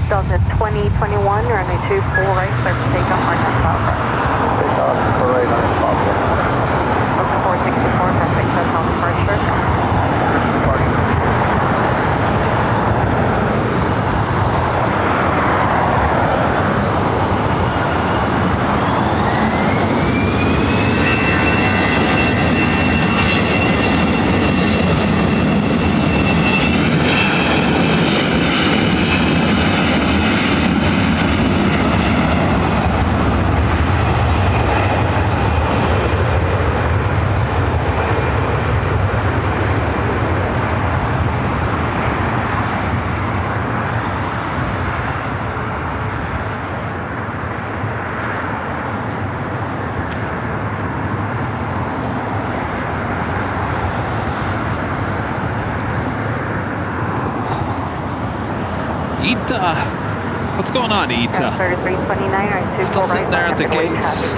Delta 2021, runway 24 right, clear for takeoff, or net Barbara. Takeoff, 24 right, on Barbara. Delta 464, perfect, that's on departure. What's going on, Ita? 3329, Still sitting there at the gates.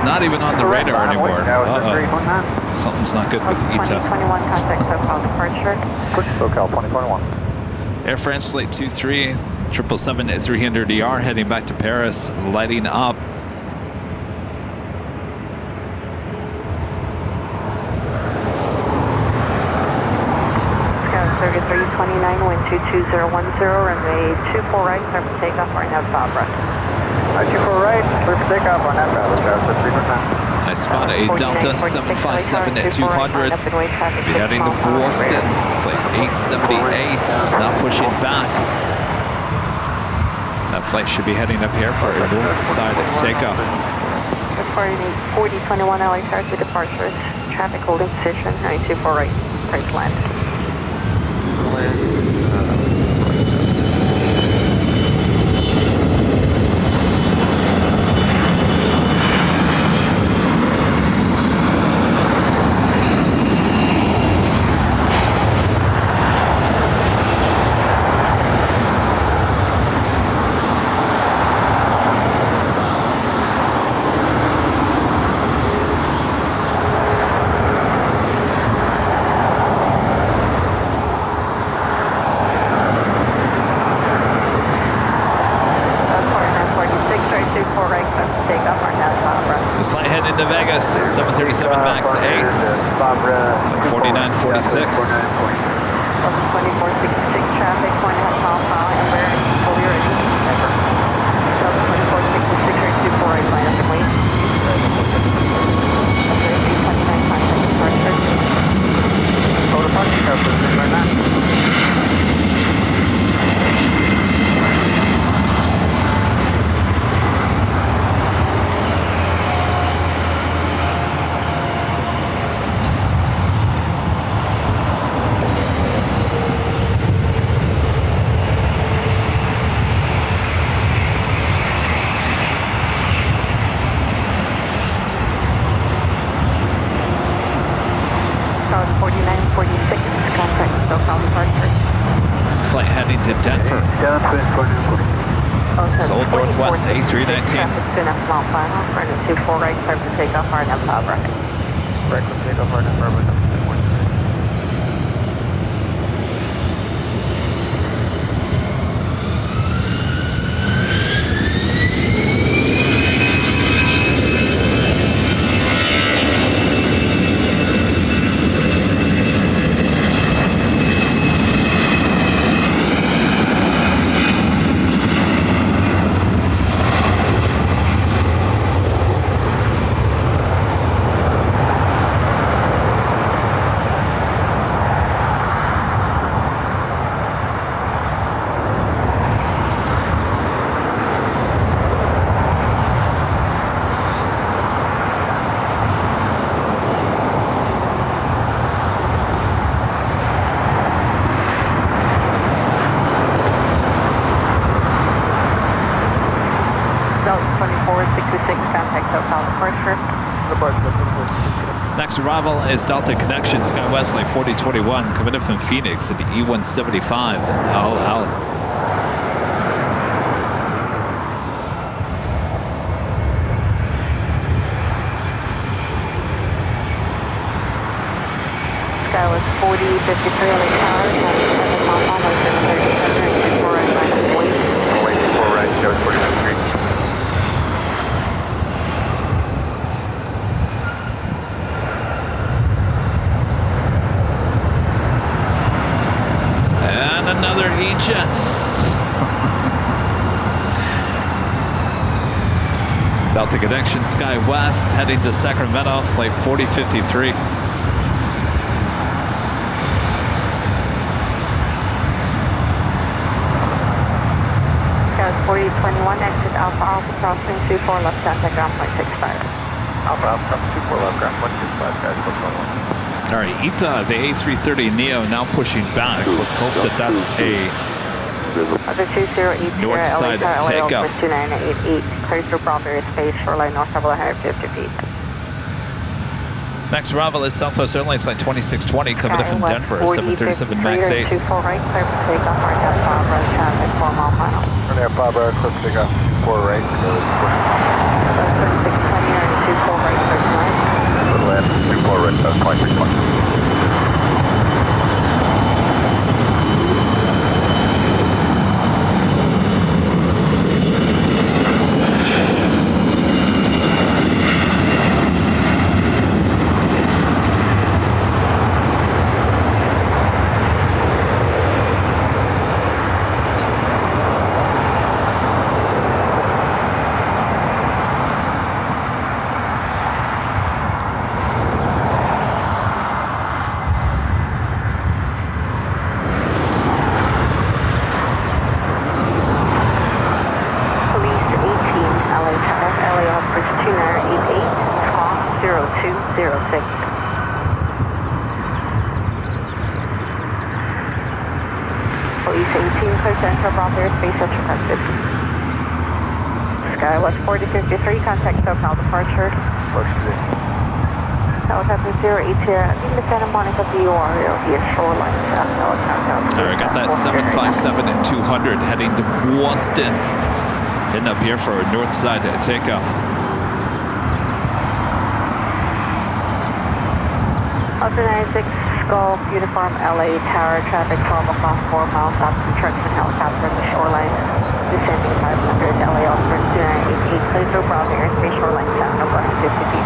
Not even on the radar anymore. Uh-oh. Something's not good with Ita. 2021, contact SoCal departure. SoCal 2021. Air France Flight 23, 777 at 300ER, heading back to Paris, lighting up. Scout 3329, wind 22010, runway 24 right, clear for takeoff, or net Barbara. 24 right, clear for takeoff, or net Barbara, Scout 3%. I spot a Delta 757 at 200. Be heading to Boston. Flight 878, not pushing back. That flight should be heading up here for a north side takeoff. Reporting 4021 LA Tower to departures. Traffic holding position, 924 right, clear to land. 737 MAX 8. Like 4946. 2466 traffic, 1.5 miles per hour, and we're fully ready. Ever. 2466 or 24 right line up and wait. 329 contact departure. Total departure, cover 399. Flight heading to Denver. Seoul Northwest A319. Traffic 2.5 mile final. Running 24 right, clear for takeoff, RNM 5 right. Correct with takeoff, RNM 5 right. Next arrival is Delta Connection, SkyWest Flight 4021, coming in from Phoenix in the E175 LL. SkyWest 4053 LA Tower, traffic 7 mile final, 737, 24 right line up and wait. Runway 24 right, SkyWest 49 3. Another E-Jet. Delta Connection, SkyWest, heading to Sacramento, flight 4053. SkyWest 4021, exit Alpha Alpha, crossing 24 left, contact ground point 65. Alpha Alpha, 24 left, ground point 65, guys, close on 1. All right, ITA, the A330 Neo now pushing back. Let's hope that that's a north side takeoff. 2988, clear through Bravo space, shoreline north of 150 feet. Next arrival is Southwest Airlines flight 2620, coming in from Denver, 737 MAX 8. 24 right, clear for takeoff, RNM 5 right, traffic 4 mile final. Runway 5 right, clear for takeoff, 24 right, go 2620 or 24 right, clear for line. left, 24 right, 2620. SkyWest 4053, contact SoCal departure. Helicopter 080, the Santa Monica VOR, here shoreline south, helicopter. All right, got that 757 and 200 heading to Boston. Heading up here for a north side takeoff. Delta 96, Golf, Uniform LA Tower, traffic 12 o'clock, 4 miles south from Truxton, helicopter in the shoreline. Descending 500, LA Osprey 2988, clear through Bravo airspace, shoreline south, over 150 feet.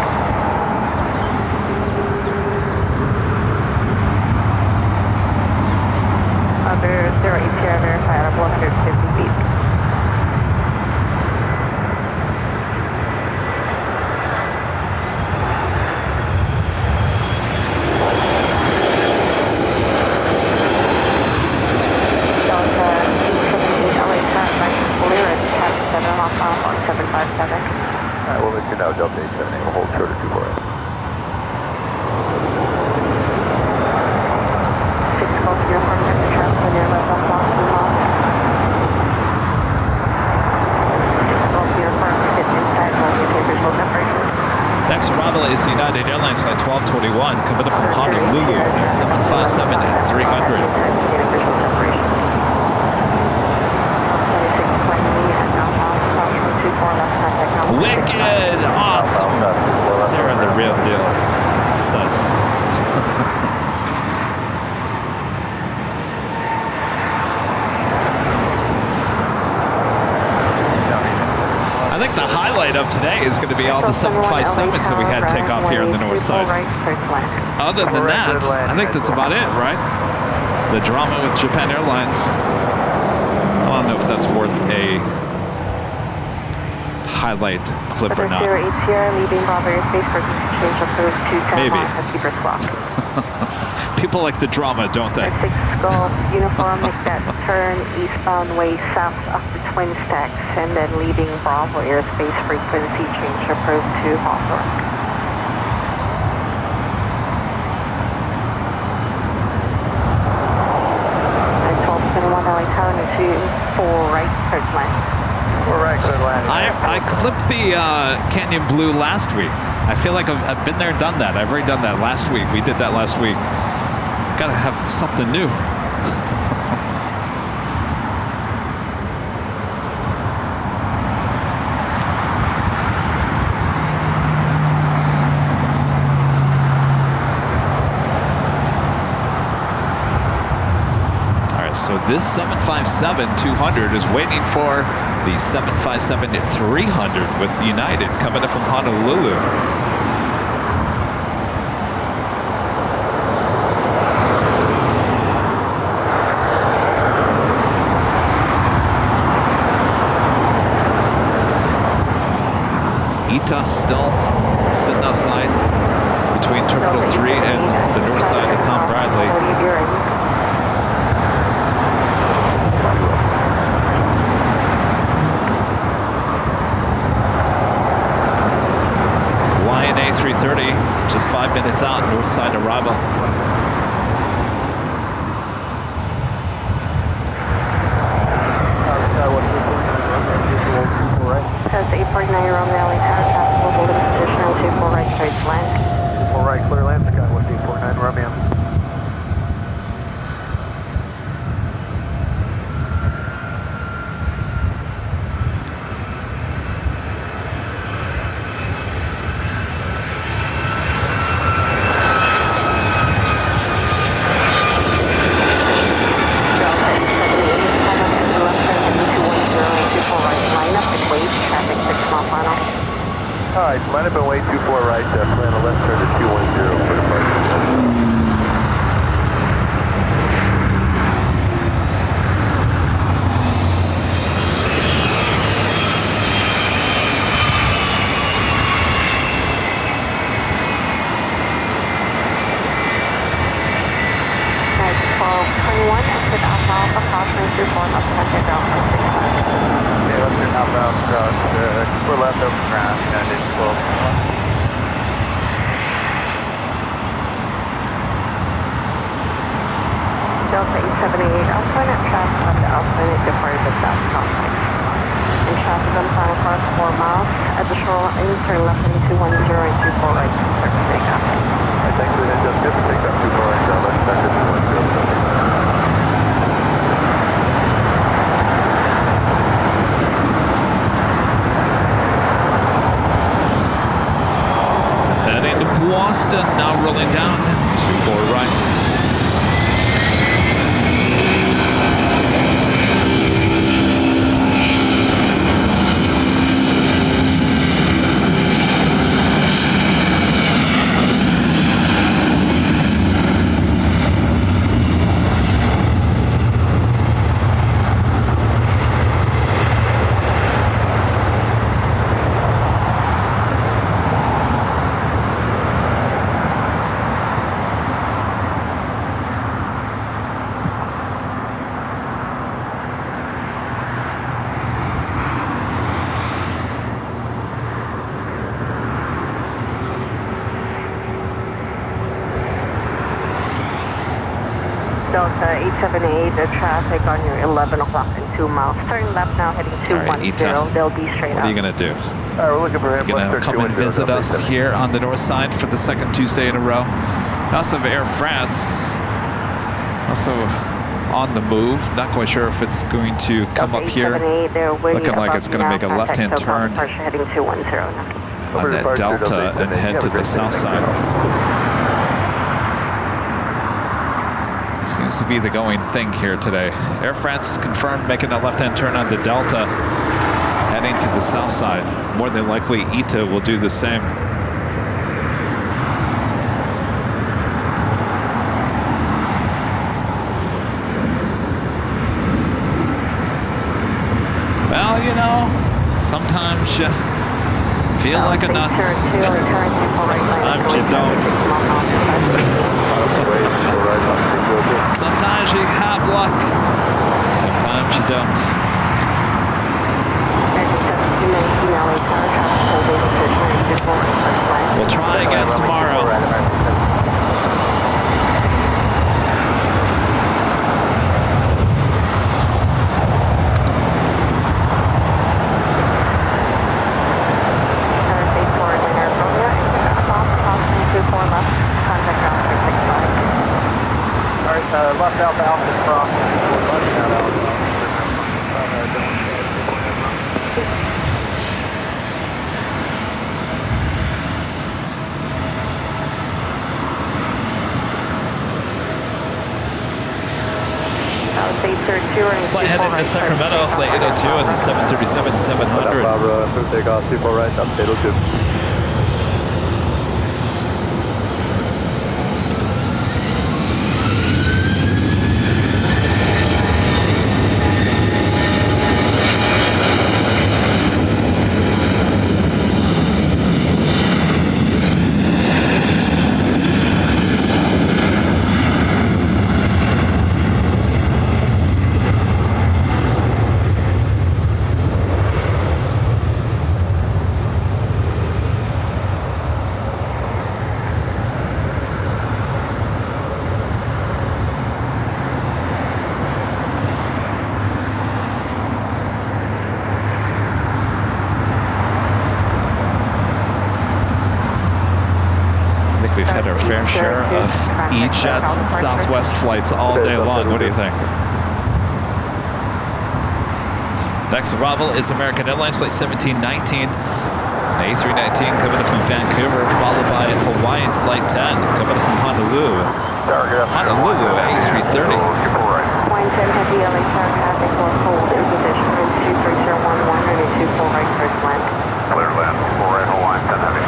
Brother 080, verify out of 150 feet. Delta 878 LAX, license Liveries, tap 7.5 miles on 757. Alright, we'll let you know, Delta 878, we'll hold short of 248. 6 Golf Uniform, Mr. Charles, near left on Boston Mall. 6 Golf Uniform, sit inside, maintain visual separation. Next arrival is United Airlines flight 1221, coming in from Honolulu at 757 at 300. Wicked! Awesome! Sarah, the real deal. Sus. I think the highlight of today is going to be all the 757s that we had take off here on the north side. Other than that, I think that's about it, right? The drama with Japan Airlines. I don't know if that's worth a highlight clip or not. Leaving Bravo airspace for change approved to 10 Maybe. Keeper Squawk. People like the drama, don't they? 6 Golf Uniform, make that turn eastbound way south up the Twin Stacks and then leaving Bravo airspace frequency change approved to Hawthorne. And 1221 LA Tower to 4 right, clear to land. 4 right, clear to land. I clipped the Canyon Blue last week. I feel like I've been there, done that. I've already done that last week. We did that last week. Gotta have something new. All right, so this 757-200 is waiting for the 757-300 with United coming in from Honolulu. Ita still sitting outside between Terminal 3 and the north side of Tom Bradley. Lion A330, just 5 minutes out, north side arrival. Says 849 Romeo LA Tower, taxable holding position on 24 right, clear to land. 4 right, clear land, Sky 1849 Romeo. Alright, line up and wait 24 right, plan a left turn to 210 for departure. Nice, 1221, exit Alpha Alpha, caution 24 left, contact ground 165. Okay, left turn outbound, cross, 4 left, open ground, United 1221. Delta 878, Alpha net traffic on the Alpha unit departed the south complex. And traffic on final course 4 miles. Additional lanes turn left into 210 and 24 right, clear to takeoff. Alright, thanks for the heads up, good to take up 24 right, left turn to 210. Heading to Boston, now rolling down, 24 right. 878, the traffic on your 11 o'clock and 2 miles. Turn left now, heading 210. Ita, They'll be straight what out. are you going to do? We're looking for him. You're going to come and visit us here on the north side for the second Tuesday in a row. We also have Air France, also on the move. Not quite sure if it's going to come up here. Looking like it's going to make a left-hand turn heading 210 now. on that Delta and head to the south side. Seems to be the going thing here today. Air France confirmed making a left-hand turn on the Delta, heading to the south side. More than likely, Ita will do the same. Well, you know, sometimes you feel like a nut. Sometimes you don't. Sometimes you have luck. Sometimes you don't. We'll try again tomorrow. Left Alpha Alpha cross. Flight headed to Sacramento, flight 802 and the 737-700. Takeoff, 24 right, up 802. We've had our fair share of E-Jets and Southwest flights all day long. What do you think? Next arrival is American Airlines Flight 1719, A319 coming in from Vancouver, followed by Hawaiian Flight 10 coming in from Honolulu. Honolulu, A330. Hawaiian 10 heavy LA traffic will hold in position in 23011 and 24 right first land. Clear land, 4 right, Hawaiian 10 heavy.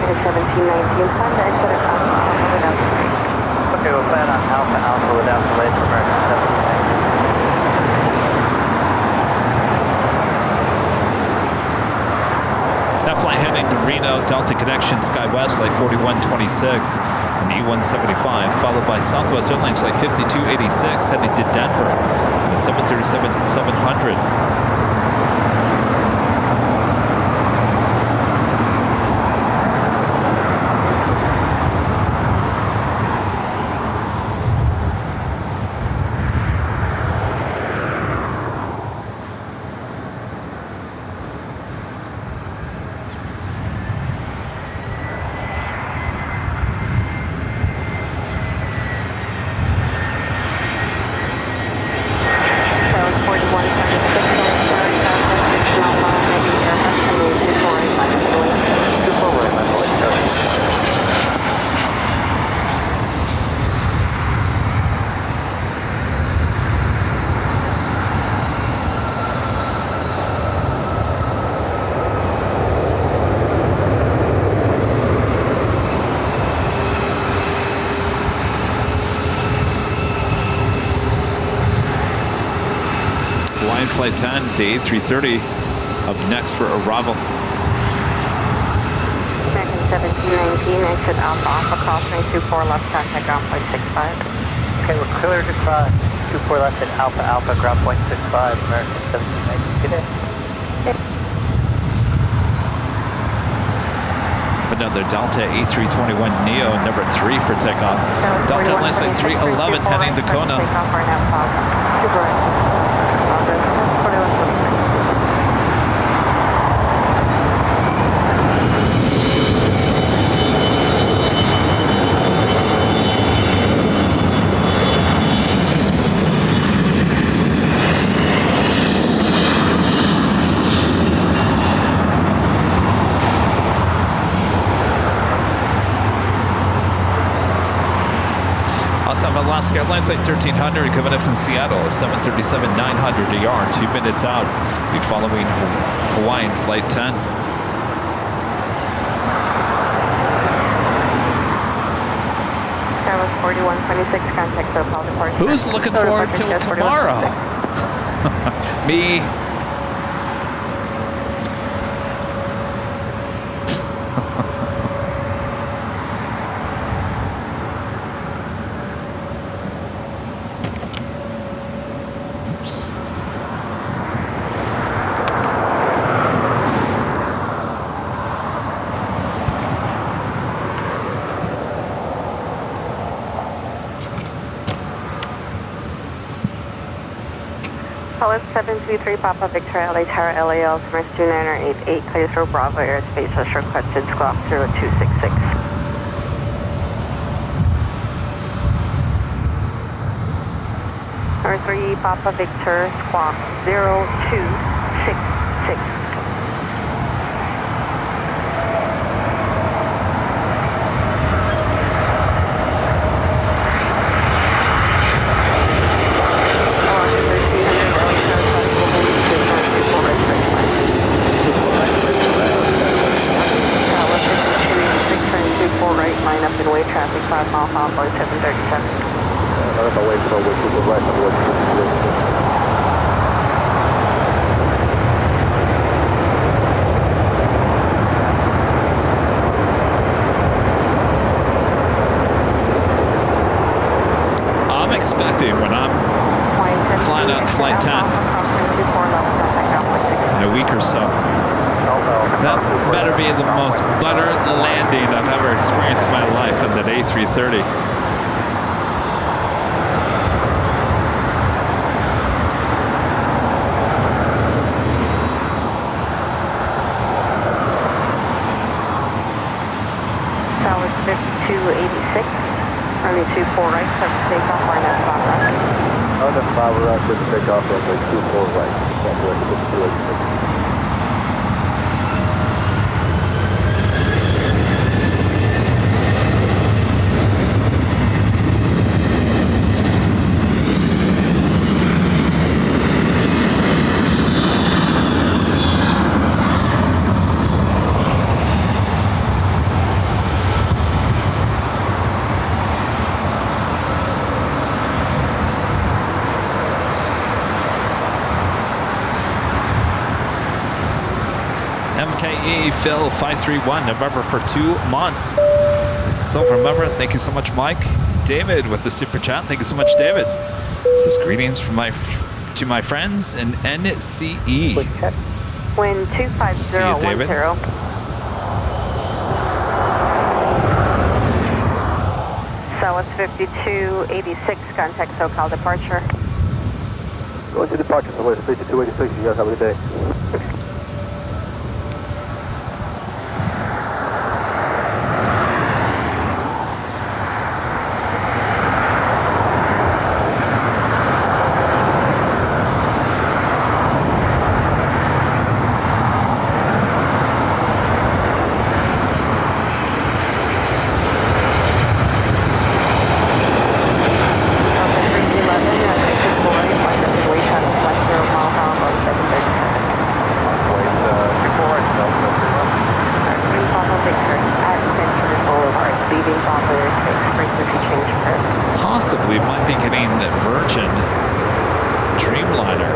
1719, find the exit at Alpha without delay. Okay, we'll plan on Alpha Alpha without delay for American 1719. That flight heading to Reno, Delta Connection, SkyWest Flight 4126 and E175, followed by Southwest Airlines Flight 5286 heading to Denver and the 737-700. Flight 10, the A330 up next for arrival. American 1719, exit Alpha Alpha, crossing 24 left, contact ground point 65. Okay, we're clear to cross 24 left at Alpha Alpha, ground point 65, American 1719. Good day. another Delta A321neo, number 3 for takeoff. Delta lines like 311 heading to Kona. Takeoff right now, Plaza. Super right. Plaza, 2126. Also have Alaska Airlines Flight 1300 coming in from Seattle, 737-900 ER, 2 minutes out. We'll be following Hawaiian Flight 10. That was 4126, contact the Apollo departure. Who's looking forward till tomorrow? Me. Hello, 723 Papa Victor LA Tower LAL, Smith 2988, clears for Bravo airspace as requested, squawk 0266. Number 3 Papa Victor, squawk 0266. Traffic 5 mile hotline 737. Away from which is the right of I'm expecting when I'm flying out Flight 10 in a week or so, that better be the most butter landing I've ever experienced in my life in that A330. Tower 5286, runway 24 right, clear for takeoff, line up 5 right. Other 5 right, clear for takeoff, runway 24 right. Runway 5286. MKE Phil 531, a member for 2 months. This is Silver member. Thank you so much, Mike. David with the super chat. Thank you so much, David. This is greetings from to my friends in NCE. Wind 25010. South 5286, contact SoCal departure. Going to departure for West 5286. You guys have a good day. Possibly might be getting Virgin Dreamliner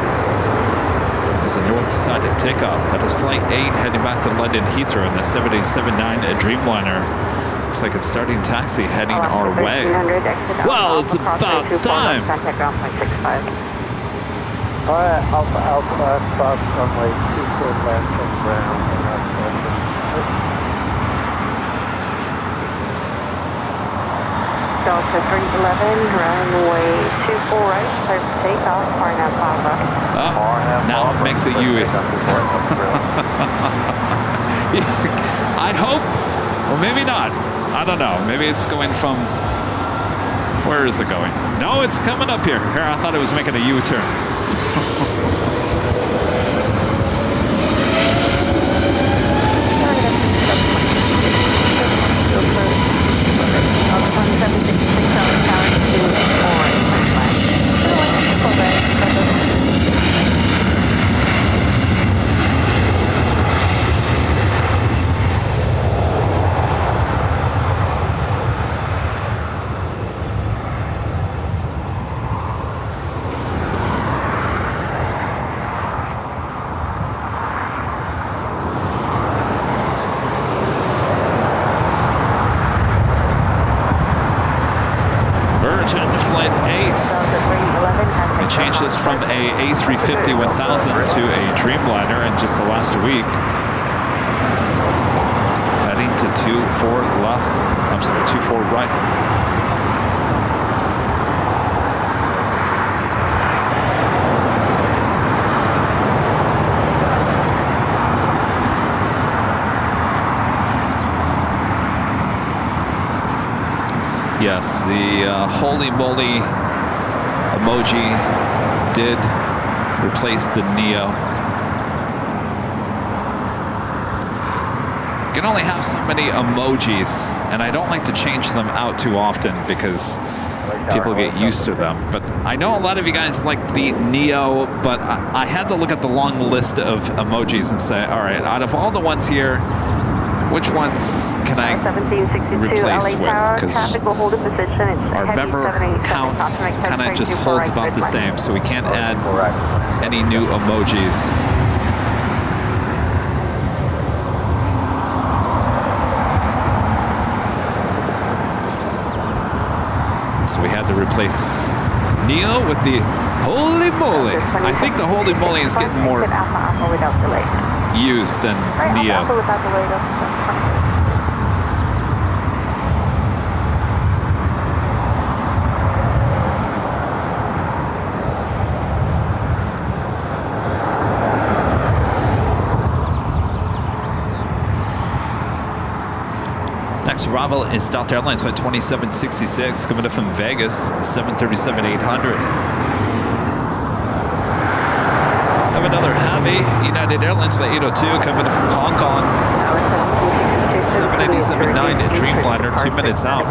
as a north side at takeoff. That is Flight 8 heading back to London Heathrow in the 7879 Dreamliner. Looks like it's starting taxi heading our way. Well, it's about time. Alright, Alpha, cross runway 24 left and ground. Delta 311, runway 24 right, clear for takeoff, RNAV Papa. Now it makes it U. I hope, or maybe not. I don't know. Maybe it's going from, where is it going? No, it's coming up here. Here, I thought it was making a U-turn. Change this from a A350 1000 to a Dreamliner in just the last week. Heading to 24 left. I'm sorry, 24 right. Yes, the holy moly emoji did replace the Neo. You can only have so many emojis, and I don't like to change them out too often because people get used to them. But I know a lot of you guys like the Neo, but I had to look at the long list of emojis and say, all right, out of all the ones here, which ones can I replace with? Because our member counts kind of just holds about the same, so we can't add any new emojis. So we had to replace Neo with the holy moly. I think the holy moly is getting more used than Neo. Next arrival is Delta Airlines flight 2766 coming up from Vegas, 737-800. Have another heavy United Airlines flight 802 coming in from Hong Kong. 787-9 Dreamliner, 2 minutes out.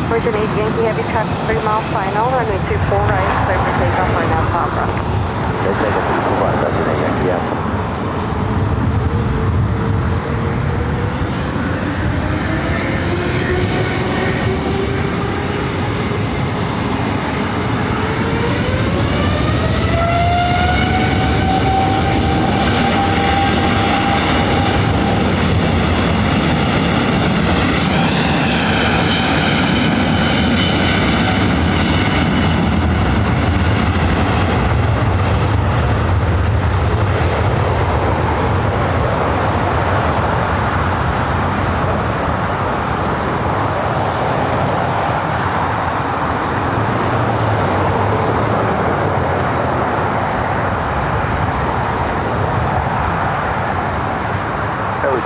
Virgin 8 Yankee Heavy traffic 3 mile final, runway 24 right, clear for takeoff right now, Papa. They take us to 25, Virgin 8 Yankee, yeah.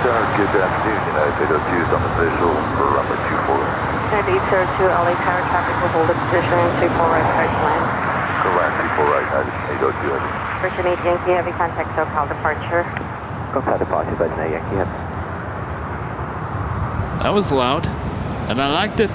good afternoon, United 802 is on the visual for runway 24. United 802, LA Tower traffic will hold a position 24 right, clear to land. Correct, 24 right, United 802 Heavy. Virgin 8 Yankee Heavy, contact SoCal departure. Contact departure, Virgin 8 Yankee Heavy. That was loud, and I liked it.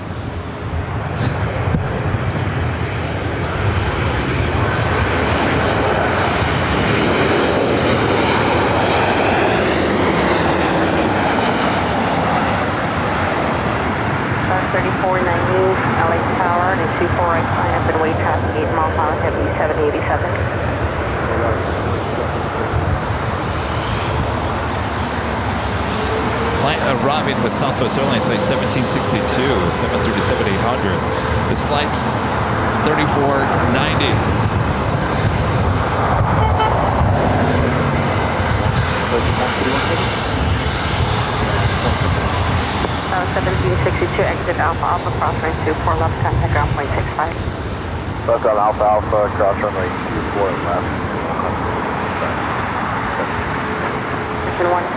LA Tower and 24 right line up and wait traffic 8 mile per hour heavy 787. Flight arriving with Southwest Airlines flight 1762, 737-800. This flight's 3490. 1762 exit Alpha Alpha cross runway 24 left contact ground point 65. SoCal Alpha Alpha cross runway 24 left. Mission 141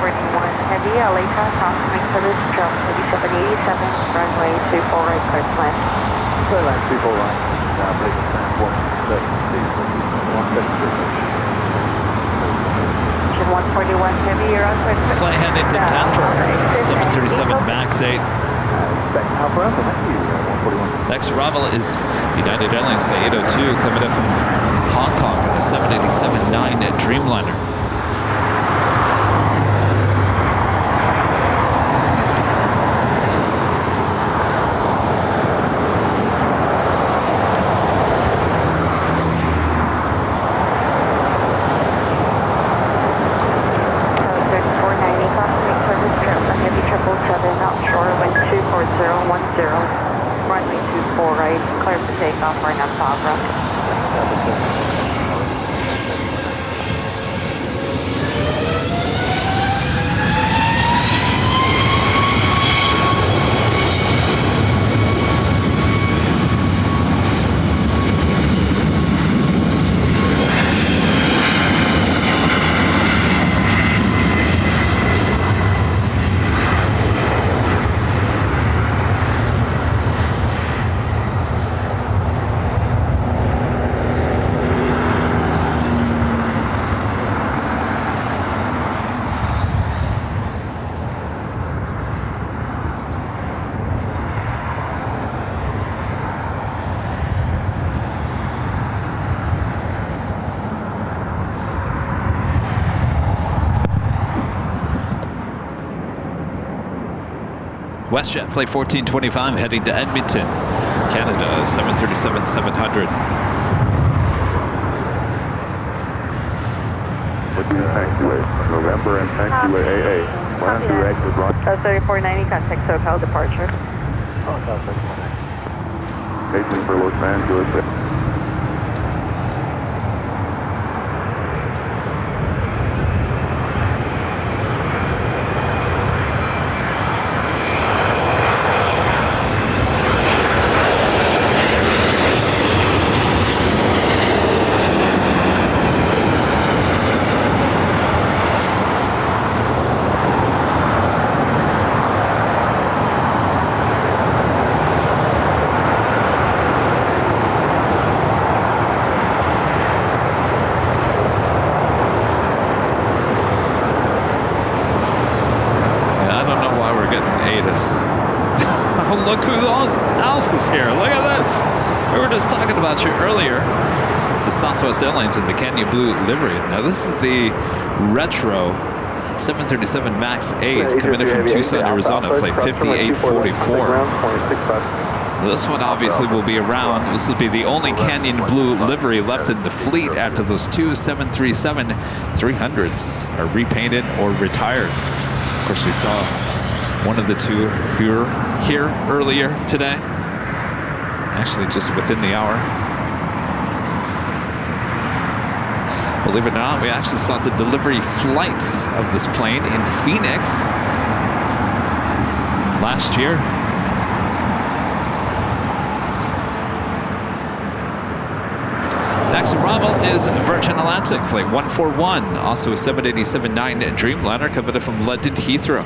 heavy LA Tower crossing service trail 8787 runway 24 right clear to land. Clear land 24 right. Please stand 173. 141 heavy, you're on clear. Flight heading to Denver, 737 MAX 8. Next arrival is United Airlines flight 802 coming in from Hong Kong in the 787-9 Dreamliner. Runway 24 right, clear for takeoff right now, Pavra. WestJet flight 1425 heading to Edmonton, Canada, 737-700. Taxiway, November and taxiway AA. Plan to exit run. 3490, contact SoCal departure. Station for Los Angeles. Look who else is here. Look at this. We were just talking about you earlier. This is the Southwest Airlines in the Canyon Blue livery. Now this is the retro 737 MAX 8 coming in from Tucson, Arizona, flight 5844. This one obviously will be around. This will be the only Canyon Blue livery left in the fleet after those two 737-300s are repainted or retired. Of course, we saw one of the two here earlier today, actually just within the hour. Believe it or not, we actually saw the delivery flights of this plane in Phoenix last year. Next arrival is Virgin Atlantic, flight 141, also a 787-9 Dreamliner coming from London Heathrow.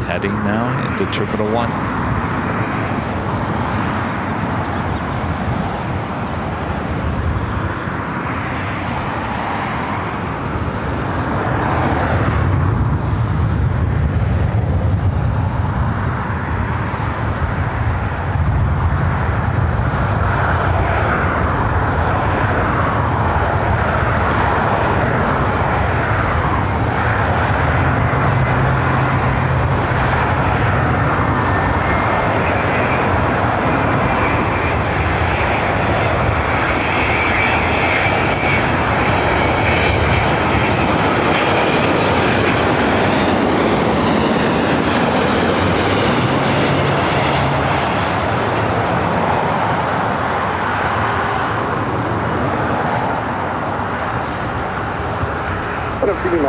Heading now into Terminal 1.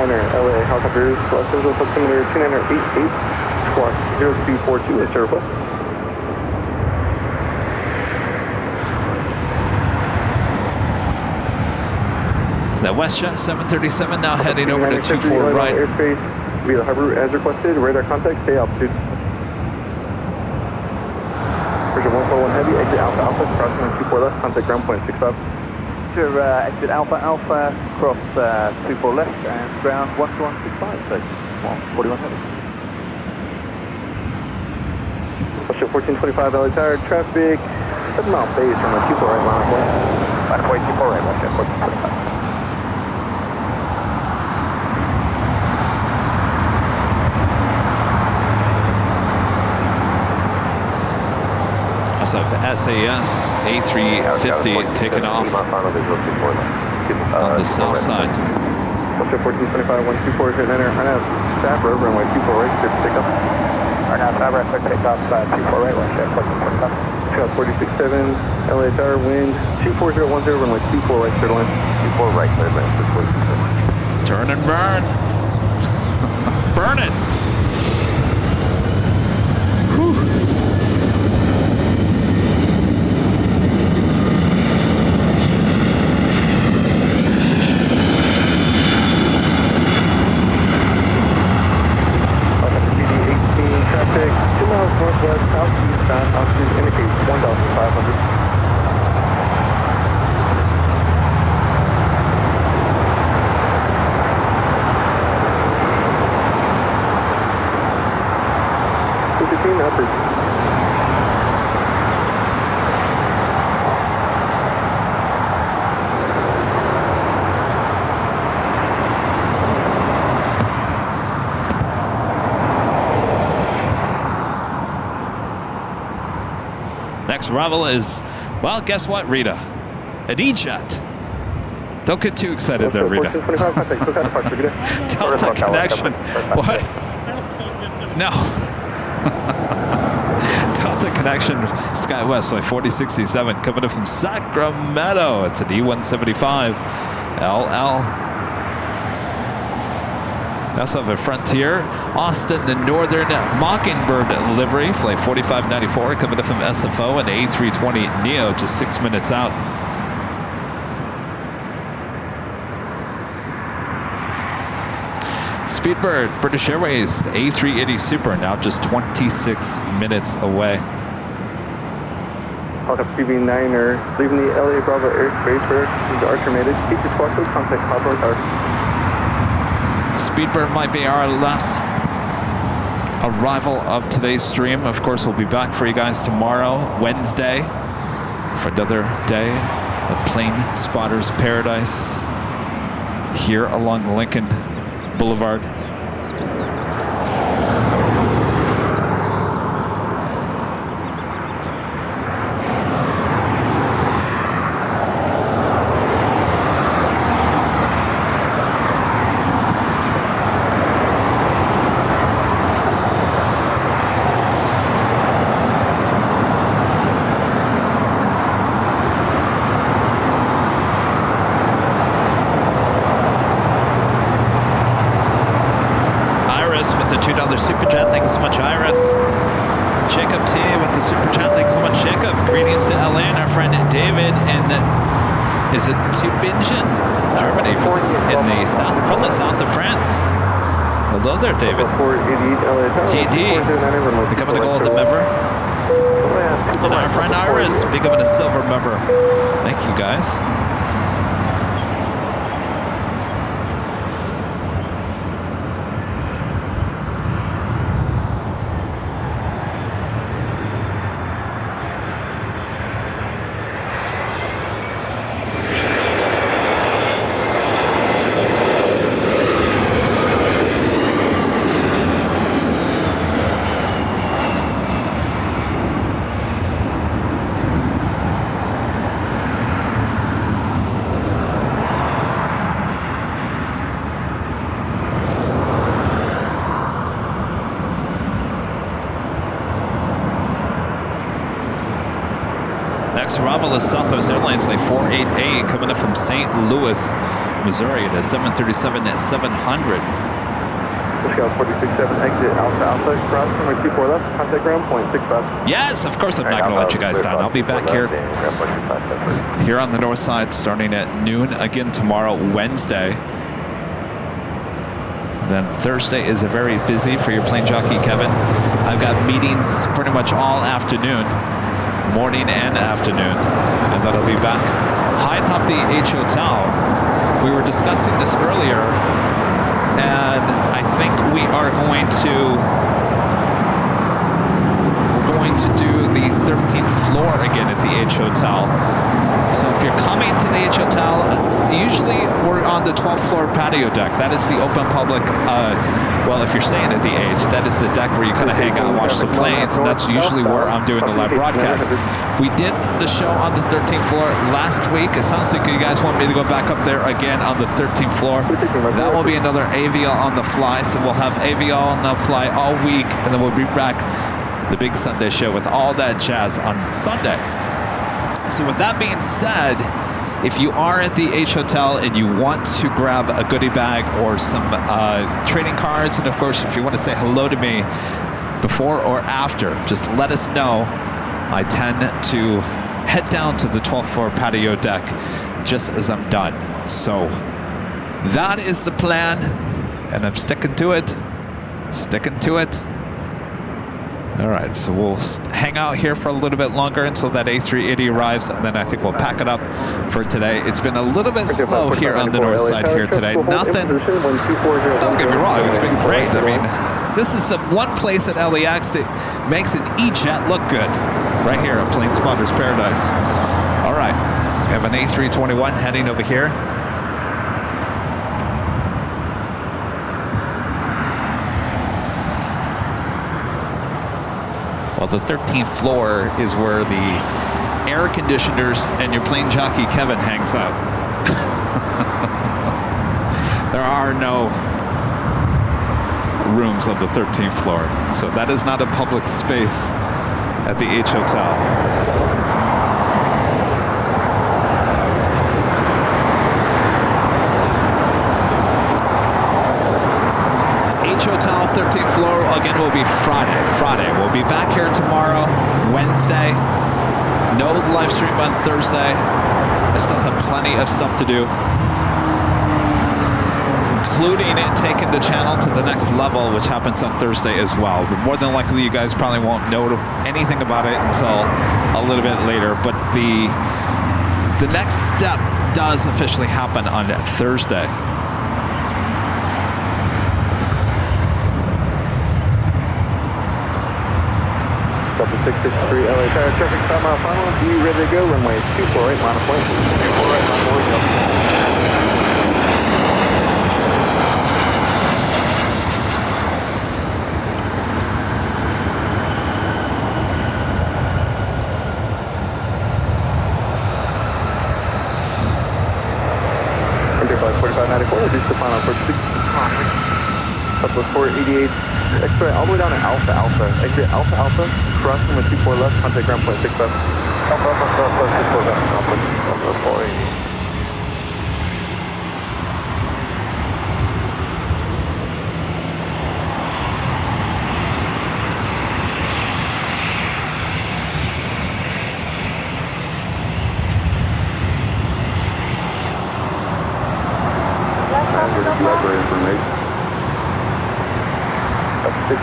LA helicopters, visual altimeter 2988, squawk 0242 is your request. That WestJet 737 now heading over to 24 right. Airspace via the harbor as requested, radar contact, stay altitude. Version 141 heavy, exit Alpha Alpha, crossing 24 left, contact ground point 65. Sure, exit Alpha Alpha, cross 24 left and ground 1165, so 141 heavy. Russia 1425 LA Tower, traffic 7 mile base from 24 right, line point. Line point 24 right, Russia 1425. Also SAS A350 taking off on the south side. Russia 1425, 124 is enter. I have staff road, runway 24 right, clear for takeoff. I have staff right, clear takeoff, 24 right, Russia 1425. Scout 467, LA Tower, wind 24010, runway 24 right, clear to land. 24 right, clear to land, 647. Turn and burn. Burn it. Whew. Northwest, southeast, altitude indicates 1,500. Upwards. Next arrival is, well, guess what, Rita? An E-Jet. Don't get too excited there, Rita. Delta connection. What? No. Delta connection, SkyWest, like 4067, coming in from Sacramento. It's an E175 LL. We also have a Frontier, Austin, the Northern Mockingbird livery, flight 4594, coming in from SFO, and A320 Neo, just 6 minutes out. Speedbird, British Airways, A380 Super, now just 26 minutes away. Helicopter CV9er, leaving the LA Bravo airspace for the Archer mated. Keep the squawk code, contact Pablo Tower. Speedbird might be our last arrival of today's stream. Of course, we'll be back for you guys tomorrow, Wednesday, for another day of Plane Spotters Paradise here along Lincoln Boulevard. the $2 super chat. Thank you so much, Iris. Jacob T with the super chat. Thanks so much, Jacob. Greetings to LA and our friend David in is it Tübingen, Germany, from the south of France. Hello there, David. TD, becoming a gold member. And our friend Iris becoming a silver member. Thank you, guys. Arrival is Southwest Airlines Flight 48A coming up from St. Louis, Missouri at a 737 at 700. Scout 467, exit Alpha Alpha, cross runway 24 left, contact ground point 65. Yes, of course I'm not going to let you guys down. I'll be back here on the north side starting at noon again tomorrow, Wednesday. Then Thursday is a very busy for your plane jockey, Kevin. I've got meetings pretty much all afternoon. Morning and afternoon, and then I'll be back high atop the H Hotel. We were discussing this earlier, and I think we are going to do the 13th floor again at the H Hotel. So if you're coming to the H Hotel, usually we're on the 12th floor patio deck. That is the open public, well, if you're staying at the H, that is the deck where you kind of hang out and watch the planes, and that's usually where I'm doing the live broadcast. We did the show on the 13th floor last week. It sounds like you guys want me to go back up there again on the 13th floor. That will be another AVL on the fly, so we'll have AVL on the fly all week, and then we'll be back the big Sunday show with all that jazz on Sunday. So with that being said, if you are at the H Hotel and you want to grab a goodie bag or some trading cards, and of course, if you want to say hello to me before or after, just let us know. I tend to head down to the 12th floor patio deck just as I'm done. So that is the plan, and I'm sticking to it. All right, so we'll hang out here for a little bit longer until that A380 arrives, and then I think we'll pack it up for today. It's been a little bit slow here on the north side here today. Nothing, don't get me wrong, it's been great. I mean, this is the one place at LAX that makes an E-Jet look good, right here at Plane Spotter's Paradise. All right, we have an A321 heading over here. Well, the 13th floor is where the air conditioners and your plane jockey Kevin hangs out. There are no rooms on the 13th floor, so that is not a public space at the H Hotel. H Hotel, 13th floor, again, will be Friday. We'll be back here tomorrow, Wednesday. No live stream on Thursday. I still have plenty of stuff to do, including taking the channel to the next level, which happens on Thursday as well. But more than likely, you guys probably won't know anything about it until a little bit later. But the next step does officially happen on Thursday. Delta 663 LA Tower, traffic 5 mile final, be ready to go, runway 248, line of point, 248, line of point, go. Enterprise 4594, reduce the final approach 6. Up with 488, exit all the way down to Alpha Alpha. Exit Alpha Alpha, cross runway 24 left, contact ground point 65. Alpha Alpha, cross left 24 left, contact 480.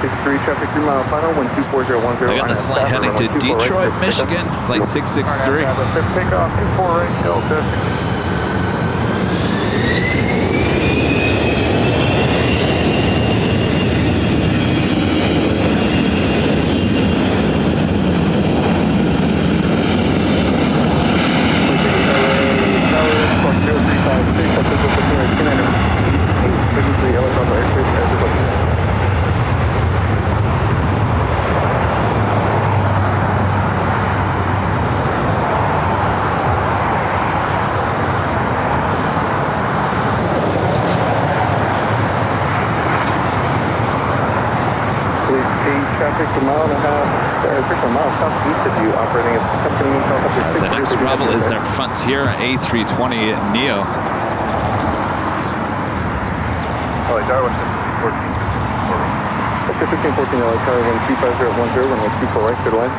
663, traffic 3 mile final, 124.010. I got this flight heading to Detroit, Michigan, flight 663. Takeoff, 24 right, Delta. The next Rebel is their Frontier A320 Neo. Oh, Darwin, 14. 1514 LA, Charlie 125.010, runway 24 right, clear to land.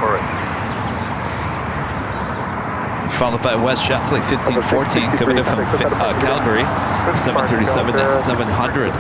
4 right. Followed by WestJet Flight 1514 coming in from Calgary, 737-700.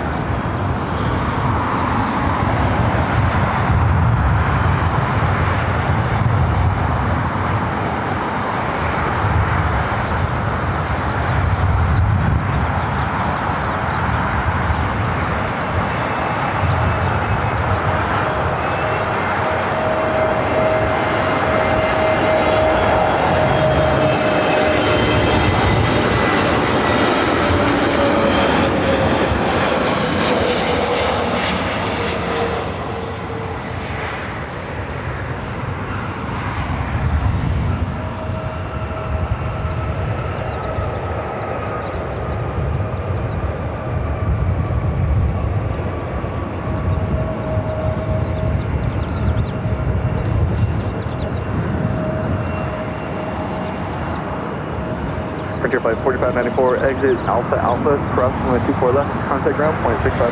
Frontier Flight 4594, exit Alpha Alpha, cross runway 24 left, contact ground, 0.65.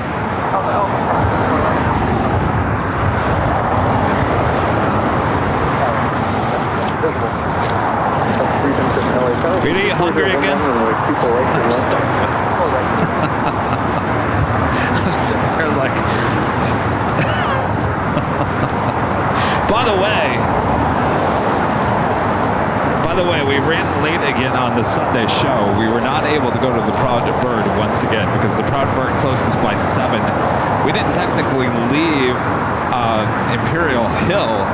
Alpha Alpha, Really hungry again? I'm starving. I'm sitting there like... By the way, we ran late again on the Sunday show. We were not able to go to the Proud Bird once again because the Proud Bird closes by 7. We didn't technically leave Imperial Hill.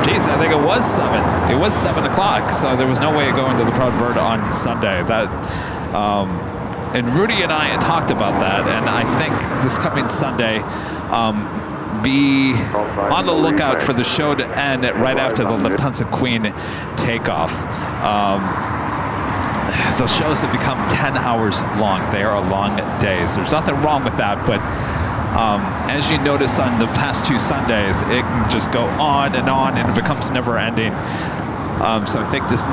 Jeez, I think it was 7. It was 7 o'clock, so there was no way of going to the Proud Bird on Sunday. And Rudy and I had talked about that, and I think this coming Sunday, be on the lookout for the show to end right after the Lufthansa Queen takeoff. Those shows have become 10 hours long. They are long days. There's nothing wrong with that, but as you notice on the past 2 Sundays, it can just go on, and it becomes never ending. So I think this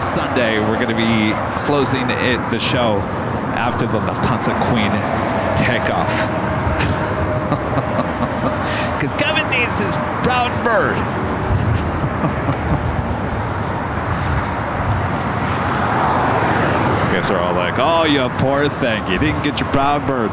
Sunday, we're going to be closing the show after the Lufthansa Queen takeoff. Because Kevin needs his Proud Bird. You guys are all like, oh, you poor thing. You didn't get your Proud Bird.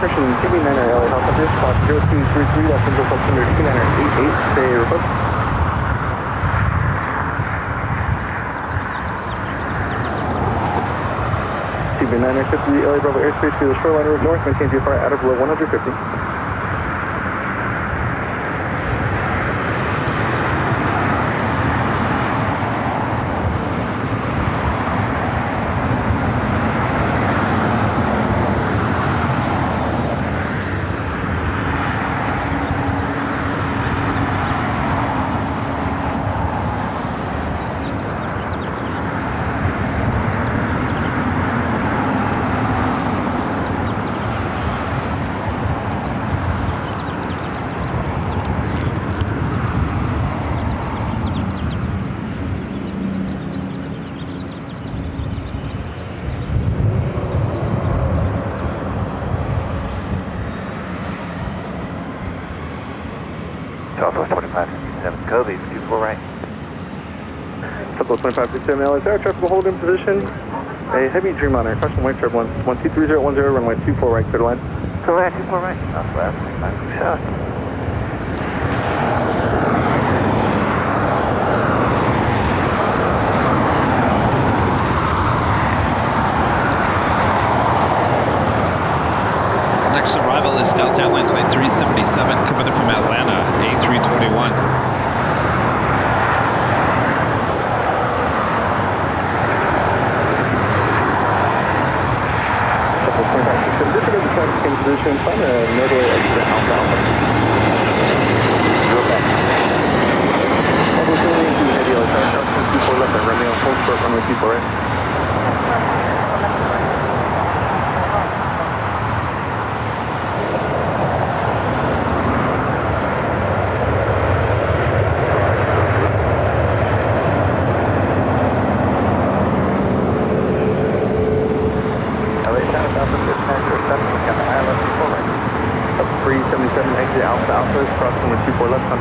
discretion, TV9er LA helicopter, squawk 0233, Los Angeles altimeter 2988, stay report. TV9er 50 LA Bravo airspace to the shoreline route north, maintain VFR at or below 150. Southwest 2557, Covey, 24 right. Southwest 2567 LA Tower, traffic will hold in position. A heavy dream on air, caution white turbulence, 123010, runway 24 right, clear to land. Go ahead, 24 right, Southwest 2567. Next arrival is Delta Airlines Flight 377 coming in from Atlanta, A321. In position, find a Midday exit Alpha Alpha. Go back. Public building to heavy LA Tower, crossing 24 left and Romeo, full short runway 24 right.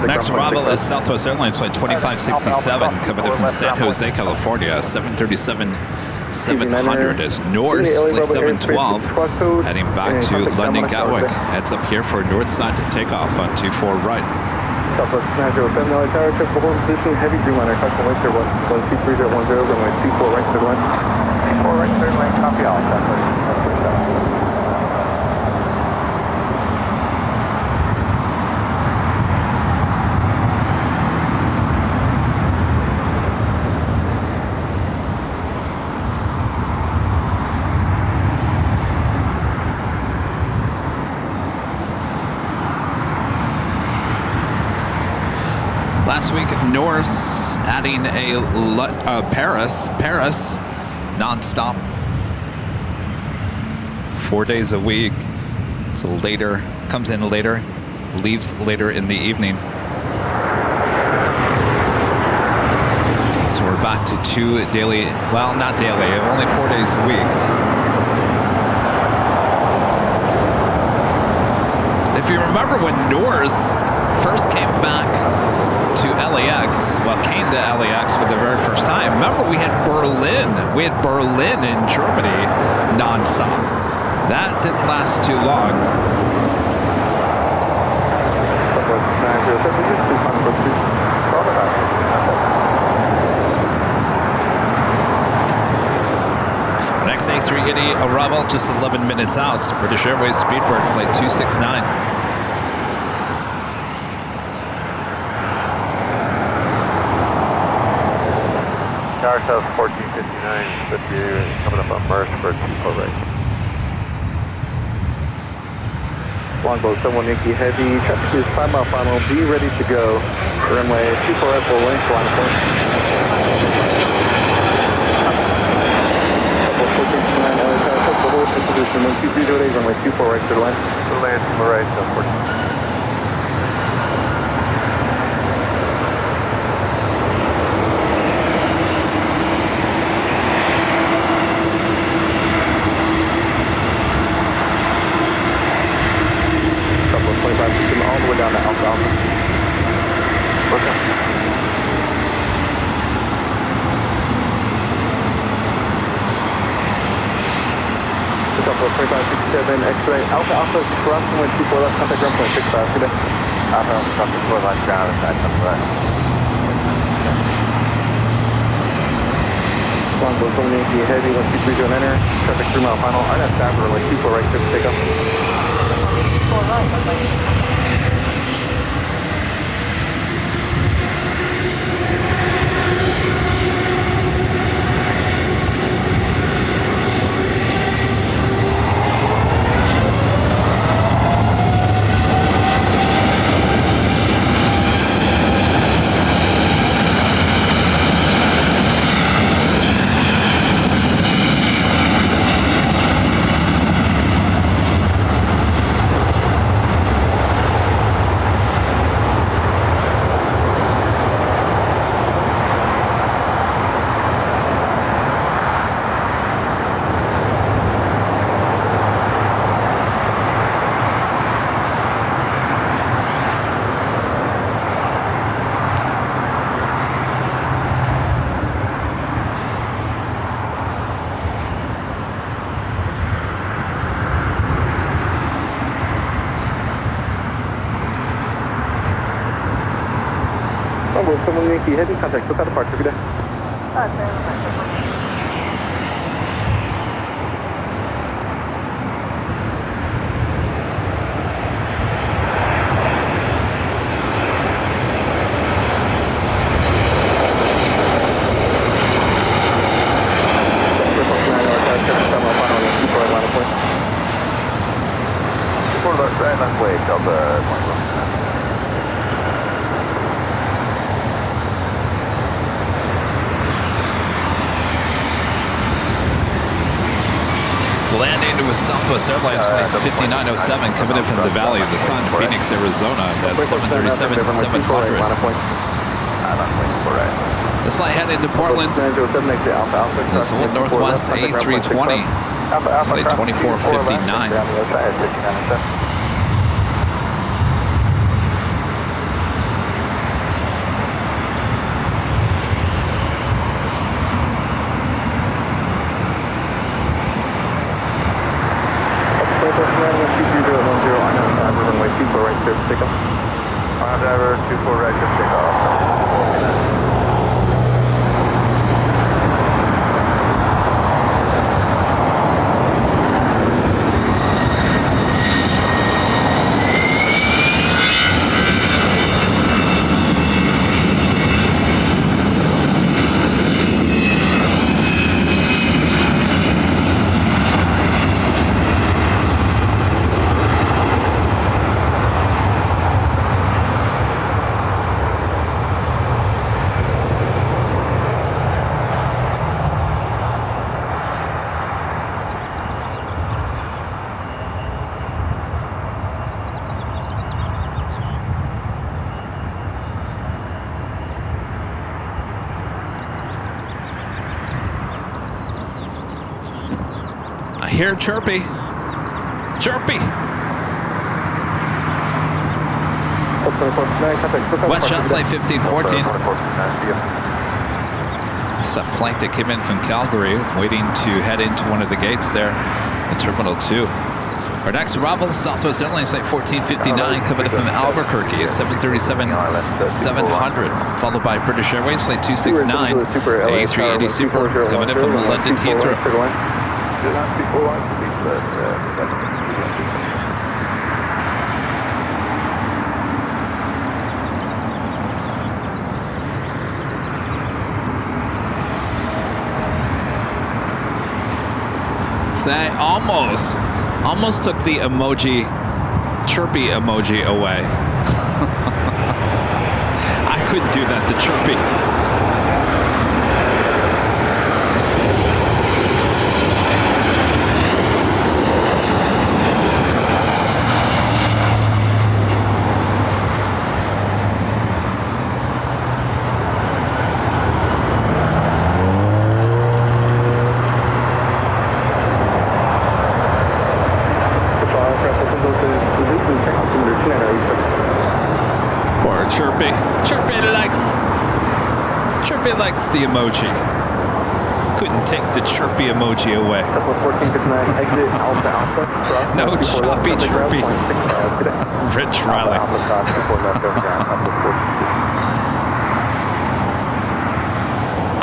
Next arrival is Southwest Airlines Flight 2567 coming in from San Jose, California. 737-700 is Norse Flight 712 heading back to London Gatwick. Heads up here for north side takeoff on 24 right. Southwest 907 LA Tower, check the hold position, heavy dream on air, caution white turbulence, 123010, runway 24 right, clear to land. 24 right, clear to land, copy all, Southwest 7. Last week, Norse adding a Paris non-stop, 4 days a week. It's later, comes in later, leaves later in the evening. So we're back to 2 daily, well, not daily, only 4 days a week. If you remember when Norse first came back to LAX, well, came to LAX for the very first time. Remember, we had Berlin in Germany nonstop. That didn't last too long. Next A380 arrival just 11 minutes out. It's British Airways Speedbird Flight 269. Tower South 1459, should be coming up on Mars for 24 right. Longboat 71 Yankee Heavy, traffic is 5 mile final, be ready to go. Runway 24 right, full length, line of point. Couple 1459, LA Tower, check the hold in position, 12308, runway 24 right, clear to land. Clear to land, 24 right, South 14. All the way down to Alpha Alpha. Okay. Southwest 2567, X-ray, Alpha Alpha, ground point 24 left, contact ground point 65, good day. Alpha Alpha, cross 24 left, ground, attack, left. Longbow from Yankee Heavy, 1230 enter, traffic 3 mile final, RNAV staff, runway 24 right, clear for takeoff. 24 right, Longbow from Yankee Heavy, contact SoCal departure, good day. Landing with Southwest Airlines flight 5907 coming in from the Valley of the Sun, Phoenix, Arizona. That's 737-700. This flight heading to Portland. This Old Northwest A320, flight 2459. Driver 24 right, clear for takeoff. I hear chirpy. Chirpy. Westbound flight 1514. That's that flight that came in from Calgary, waiting to head into one of the gates there in Terminal 2. Our next arrival, Southwest Airlines flight 1459, coming in from Albuquerque, is 737-700, followed by British Airways flight 269, A380 Super, coming in from London Heathrow. Say, almost took the emoji, chirpy emoji away. I couldn't do that to chirpy. Chirpy likes the emoji. couldn't take the chirpy emoji away. Couple 1459, exit Alpha Alpha. Cross No 24 left, choppy chirpy. 0.65 today. Rich Riley. Alpha cross 24 left over ground, couple 14.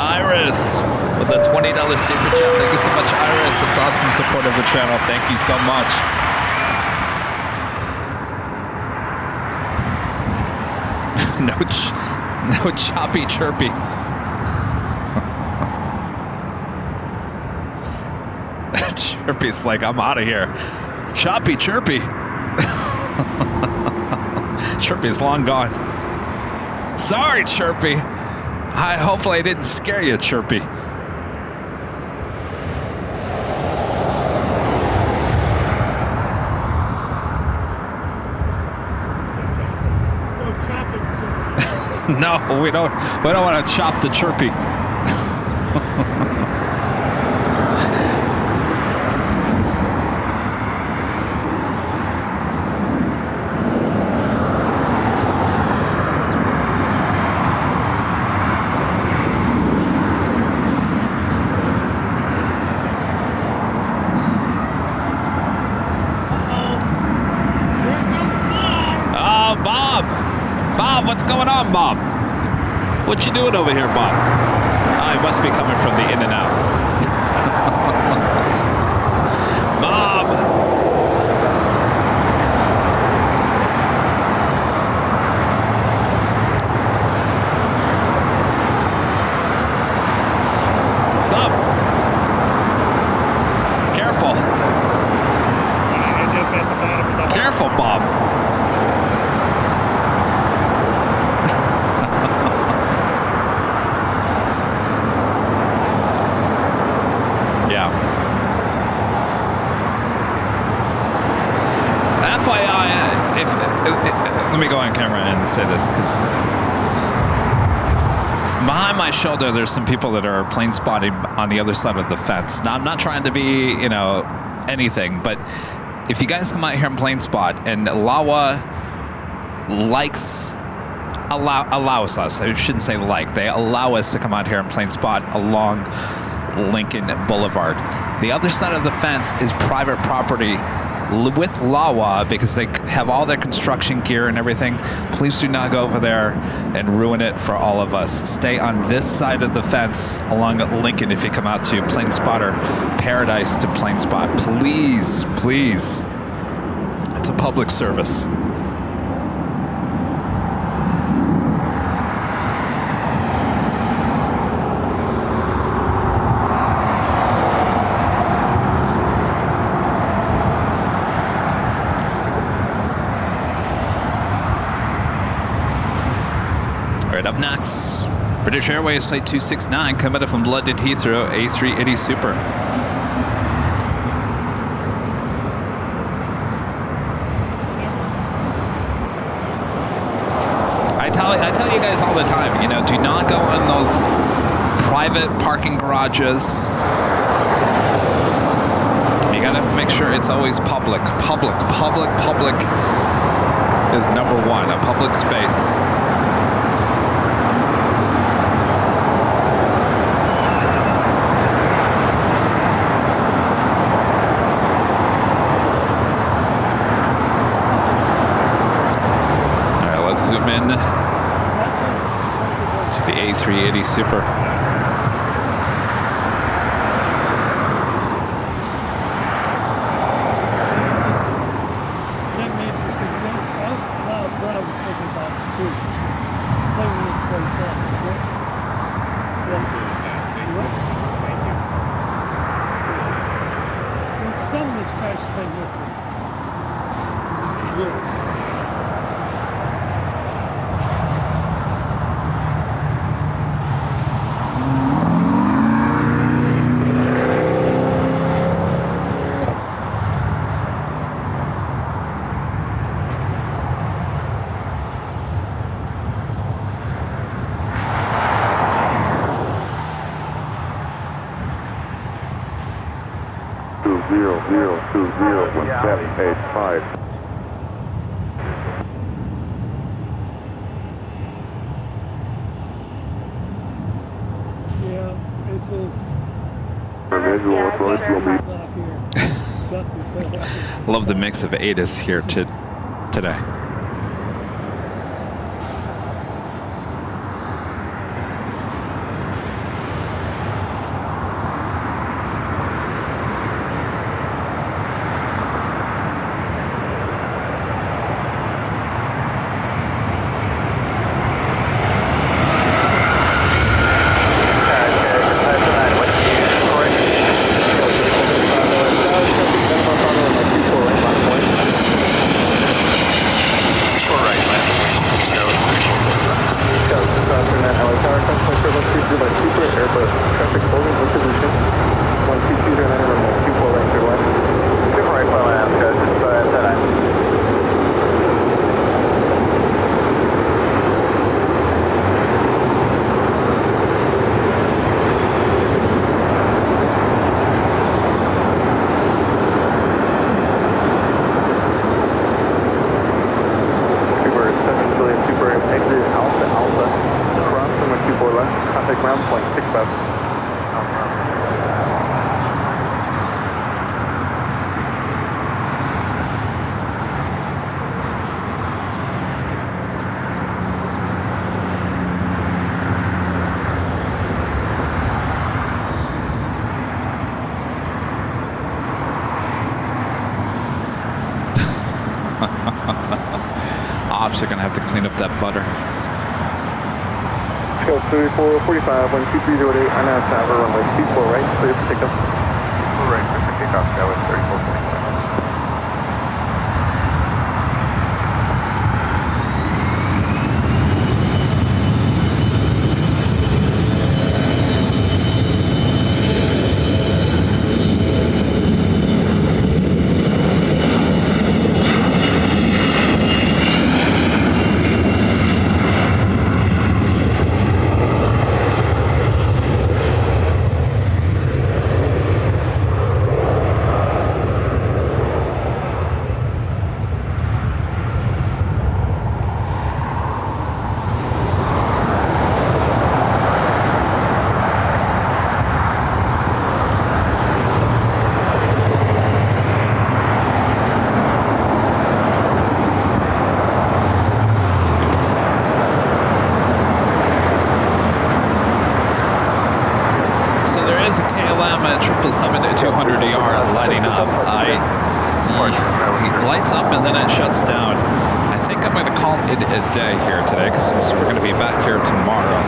Iris with a $20 super chat. Thank you so much, Iris. It's awesome support of the channel. Thank you so much. No choppy chirpy. Chirpy's like, I'm out of here. Choppy chirpy. Chirpy's long gone. Sorry, Chirpy. Hopefully I didn't scare you, Chirpy. No, we don't want to chop the Chirpy. What's going on, Bob? What you doing over here, Bob? Oh, he must be coming from the in and out. Bob! What's up? Careful. Careful, Bob. Let me go on camera and say this, because behind my shoulder there's some people that are plane spotting on the other side of the fence. Now I'm not trying to be, anything, but if you guys come out here and plane spot, and LAWA allows us, I shouldn't say like, they allow us to come out here and plane spot along Lincoln Boulevard. The other side of the fence is private property with LAWA, because they have all their construction gear and everything. Please do not go over there and ruin it for all of us. Stay on this side of the fence along Lincoln if you come out to Plane Spotter Paradise to plane spot. Please, please. It's a public service. Up next, British Airways Flight 269 coming up from London Heathrow, A380 Super. I tell you guys all the time, do not go in those private parking garages. You gotta make sure it's always public. Public is number one, a public space. Let's zoom in to the A380 Super. Some of this trash has been here for years. Yeah, it's just visual approach will be... Love the mix of ATIS here today. Ops are gonna have to clean up that butter. Go 3445, 12308, announce Tower, runway 24 right, clear for takeoff. Right, clear for takeoff, that was 3445. Lights up and then it shuts down. I think I'm going to call it a day here today because we're going to be back here tomorrow.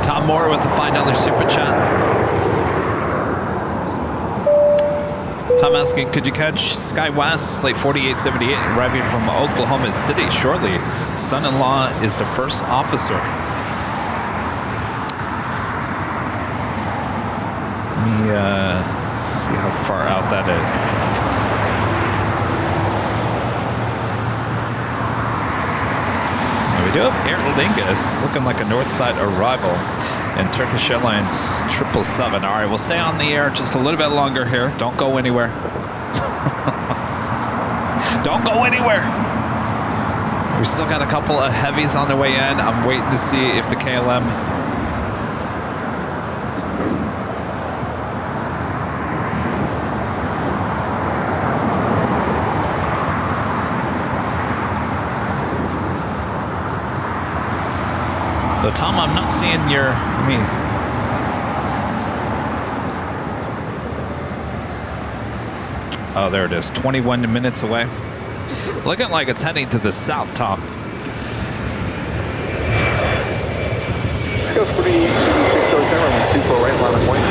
Tom Moore with the $5 super chat. Tom asking, could you catch Sky West flight 4878 arriving from Oklahoma City shortly? Son-in-law is the first officer. Let me see how far out that is. We do have Aer Lingus looking like a north side arrival, and Turkish Airlines 777. All right, we'll stay on the air just a little bit longer here. Don't go anywhere. Don't go anywhere. We still got a couple of heavies on the way in. I'm waiting to see if the KLM So Tom, I'm not seeing your, oh, there it is, 21 minutes away. Looking like it's heading to the south, Tom. Go 3607, 24 right, line of point.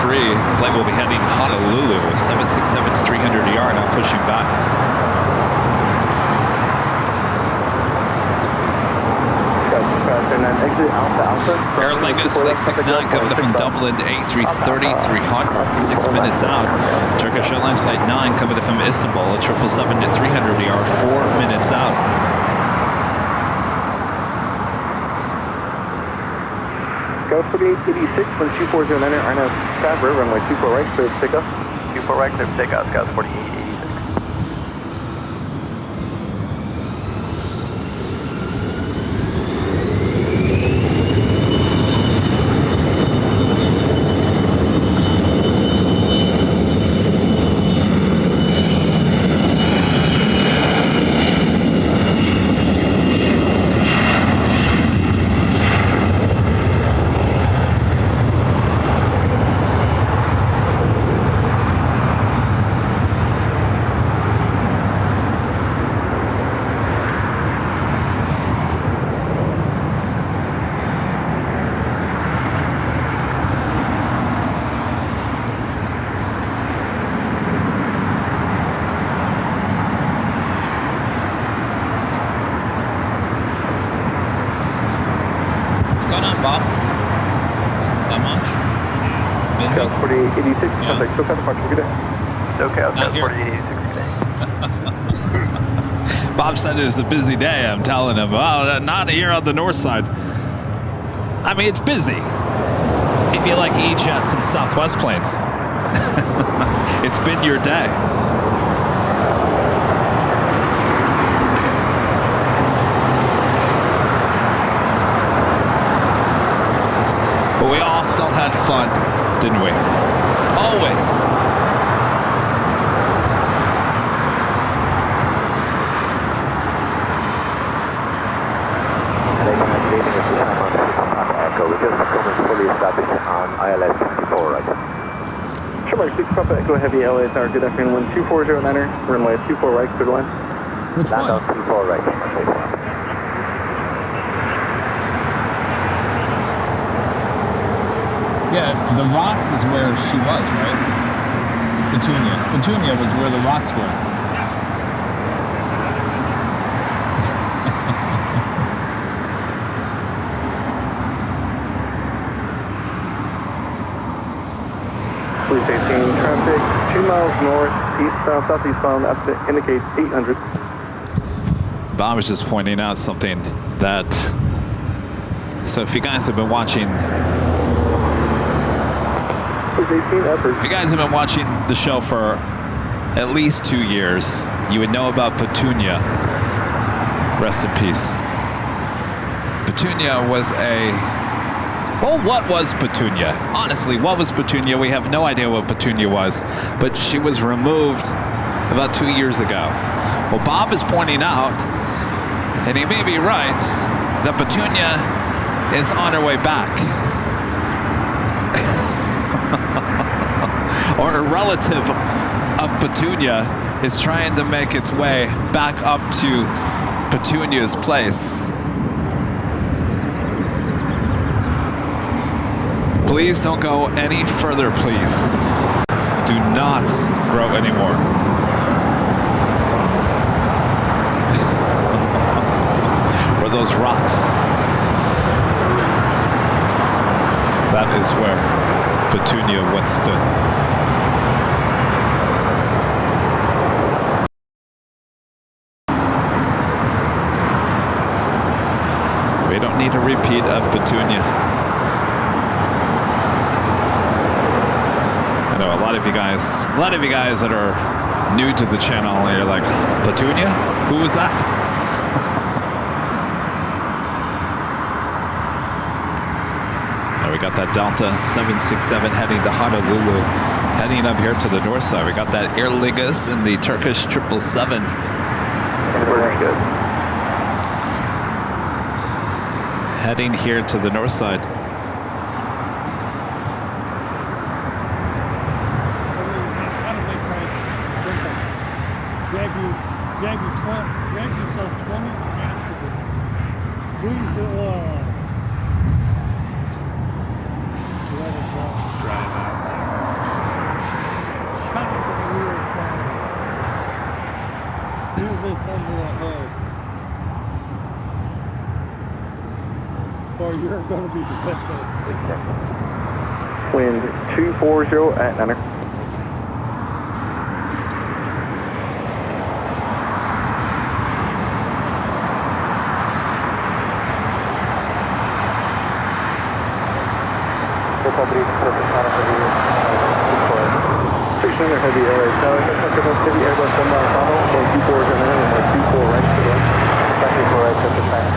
Flight will be heading Honolulu, 767 to 300 ER, now pushing back. exit Alpha. Air Lingus, 669 coming up from Dublin, A330, 300, 6 minutes out. Turkish Airlines Flight 9 coming up from Istanbul, 777 to 300 ER, 4 minutes out. Go 4886, 2409, right now, Favre, runway 24 right, clear for takeoff. 24 right, clear for takeoff, Scott 4886. South 4886, contact SoCal departure, good day. SoCal, South 4886, Bob said it was a busy day. I'm telling him, well, not here on the north side. I mean, it's busy. If you like E-Jets and Southwest planes. It's been your day. But we all still had fun, didn't we? Always. Echo, we just becoming fully established on ILS 64, right? Sure, 6 Papa Echo Heavy LA Tower, good afternoon, 2409er, runway 24 right, clear to land. Which Land one? on 24 right. Yeah, the rocks is where she was, right? Petunia. Petunia was where the rocks were. Police 18 traffic, 2 miles north, east-south, southeastbound, indicates 800. Bob was just pointing out something that, so if you guys have been watching, Police 18 effort. if you guys have been watching the show for at least 2 years, you would know about Petunia. Rest in peace. Petunia was well, what was Petunia? Honestly, what was Petunia? We have no idea what Petunia was, but she was removed about 2 years ago. Well, Bob is pointing out, and he may be right, that Petunia is on her way back. Or a relative of Petunia is trying to make its way back up to Petunia's place. Please don't go any further, please. Do not grow anymore. Or those rocks. That is where Petunia once stood. We don't need a repeat of Petunia. I know a lot of you guys that are new to the channel, you're like, Petunia? Who was that? Now we got that Delta 767 heading to Honolulu, heading up here to the north side. We got that Aer Lingus and the Turkish 777. Very good. Heading here to the north side. Grab yourself 20 afterwards. Squeeze the oil on. Let it go. Drive out. Shut it to the rear side. Do this under the hood. or you're going to be detected. Wind 240 at Niner. Station heavy LA Tower, heavy Airbus 1 mile final, 124 is in there, and 124 right to the left. Traffic for right to the pass.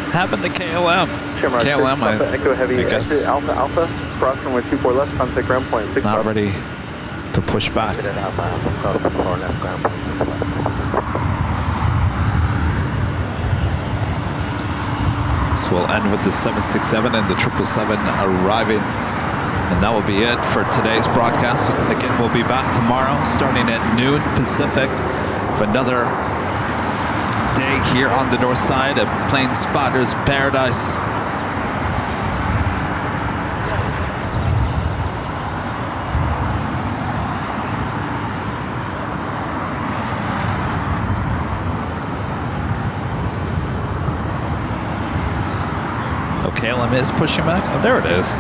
Happened to KLM. Shamrock KLM, Alpha Echo Heavy, I guess, exit Alpha Alpha, cross runway 24 left, contact ground point 6. not ready to push back. Alpha Alpha, cross 4 left, ground point 6 left. So we'll end with the 767 and the 777 arriving. And that will be it for today's broadcast. So again, we'll be back tomorrow starting at noon Pacific with another day here on the north side of Plane Spotter's Paradise. Oh, KLM is pushing back? Oh, there it is.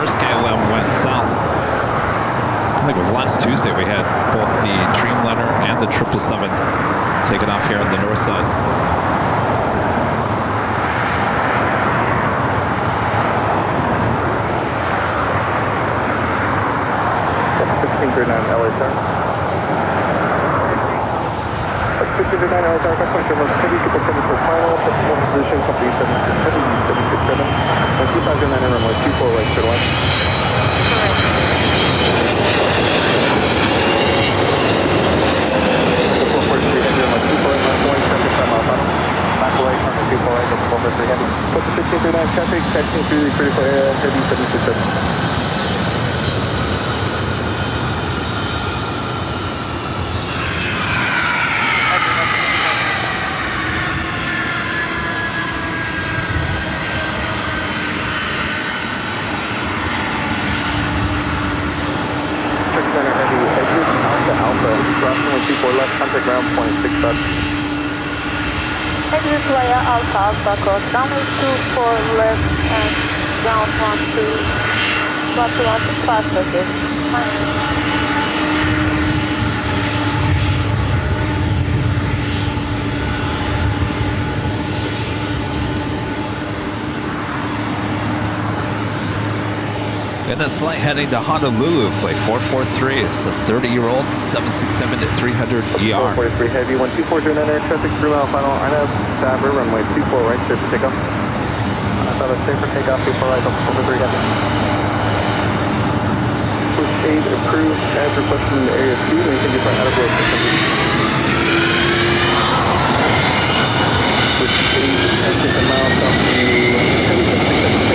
KLM went south. I think it was last Tuesday we had both the Dreamliner and the 777 taken off here on the north side. LA sir. 1639 LA sir, heavy 777 for final, position, complete 767. 2009 runway 24 right to the left. Put the 1639 traffic, taxiing through the critical area, heavy 767. Contact ground point 6 left. Exit via Alpha Alpha cross runway 24 left and ground 12 fast circuit. In this flight heading to Honolulu, flight 443. It's a 30-year-old 767 at 300 ER. 443 heavy, 12409 traffic, 3 mile final, INAV, Sabre, runway 24 right, clear for takeoff. I thought it's safe for takeoff before I go over 3 heavy. Push 8 approved as requested in the area 2, and you can get right out of road system. Push 8, exit the mile south to 767.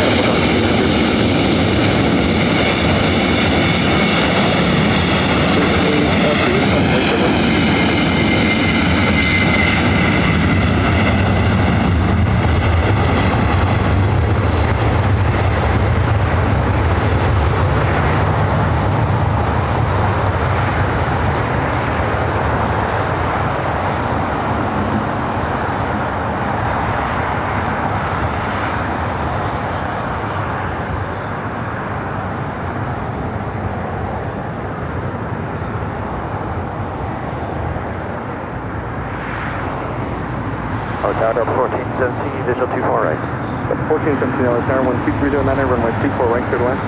14, LA Tower, 12309, runway 24 right, clear to land.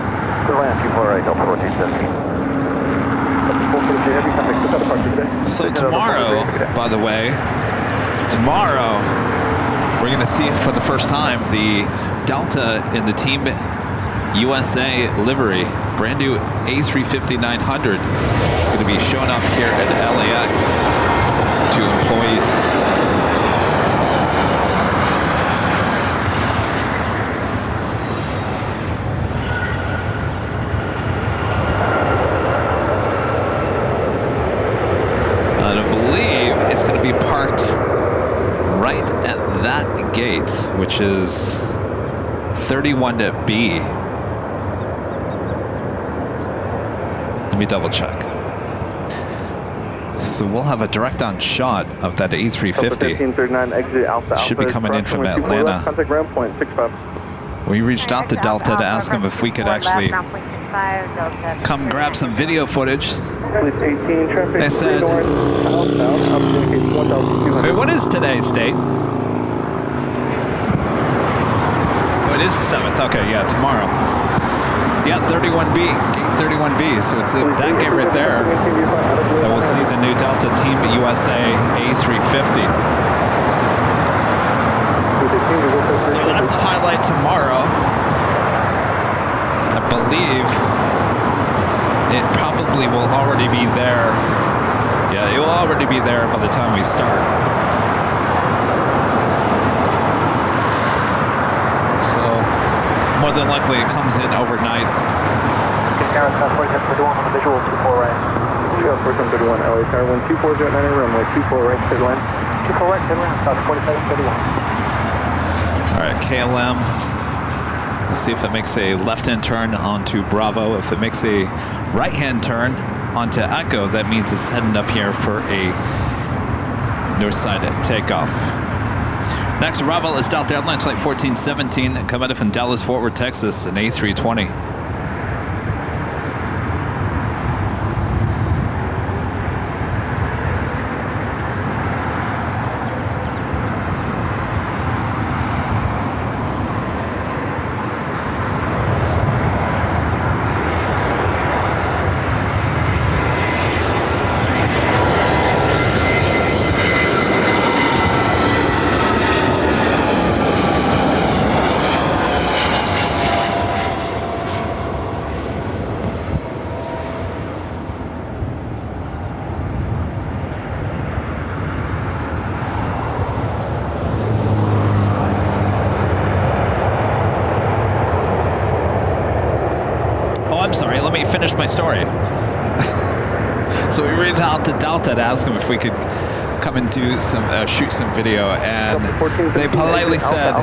Clear to land, 24 right, Delta 1417. So tomorrow, by the way, tomorrow we're going to see for the first time the Delta in the Team USA livery, brand new A350-900. It's going to be shown off here at LAX to employees. Be parked right at that gate, which is 31B. Let me double check. So we'll have a direct on shot of that A350. Should be coming in from Atlanta. We reached out to Delta to ask them if we could actually come grab some video footage. They said, wait, what is today's date? Oh, it is the 7th. Okay, yeah, tomorrow. Yeah, 31B, gate 31B. So it's that gate right there that we'll see the new Delta Team USA A350. So that's a highlight tomorrow. I believe it probably will already be there. Yeah, it will already be there by the time we start. So, more than likely it comes in overnight. Karen, South 4731 on the visual, 24 right. South 4731, LA Tower, 12409, runway 24 right, clear to land. 24 right, clear to land, South 4731. All right, KLM. We'll see if it makes a left-hand turn onto Bravo. If it makes a right-hand turn onto Echo, that means it's heading up here for a north side takeoff. Next arrival is Delta Airlines Flight 1417, coming in from Dallas, Fort Worth, Texas, an A320. Sorry, let me finish my story. So we reached out to Delta to ask them if we could come and do some, shoot some video, and they politely said no.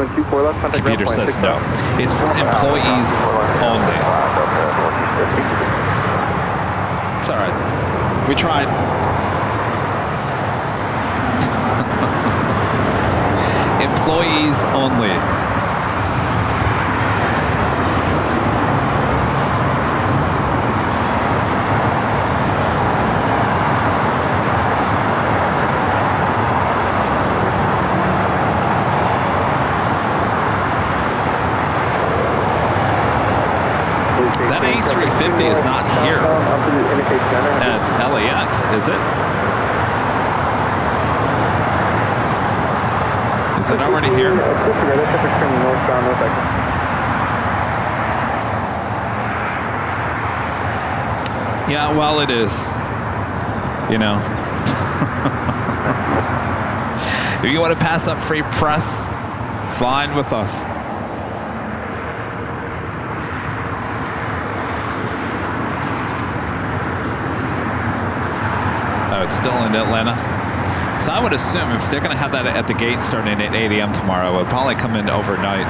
The computer says no. It's for employees only. It's all right. We tried. Employees only. That A350 is not here at LAX, is it? Is it already here? Yeah, well, it is. You know. If you want to pass up free press, fine with us. Oh, it's still in Atlanta. So I would assume if they're going to have that at the gate starting at 8 a.m. tomorrow, it'll probably come in overnight.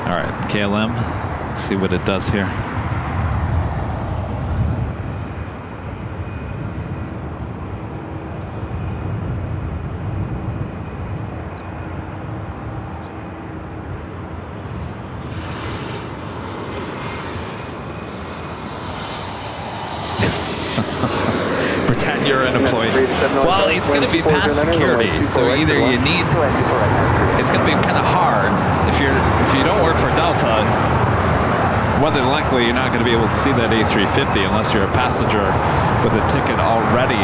All right, KLM, let's see what it does here. you're an employee. Well, it's going to be past security, so either you need. It's going to be kind of hard if you don't work for Delta. More than likely, you're not going to be able to see that A350 unless you're a passenger with a ticket already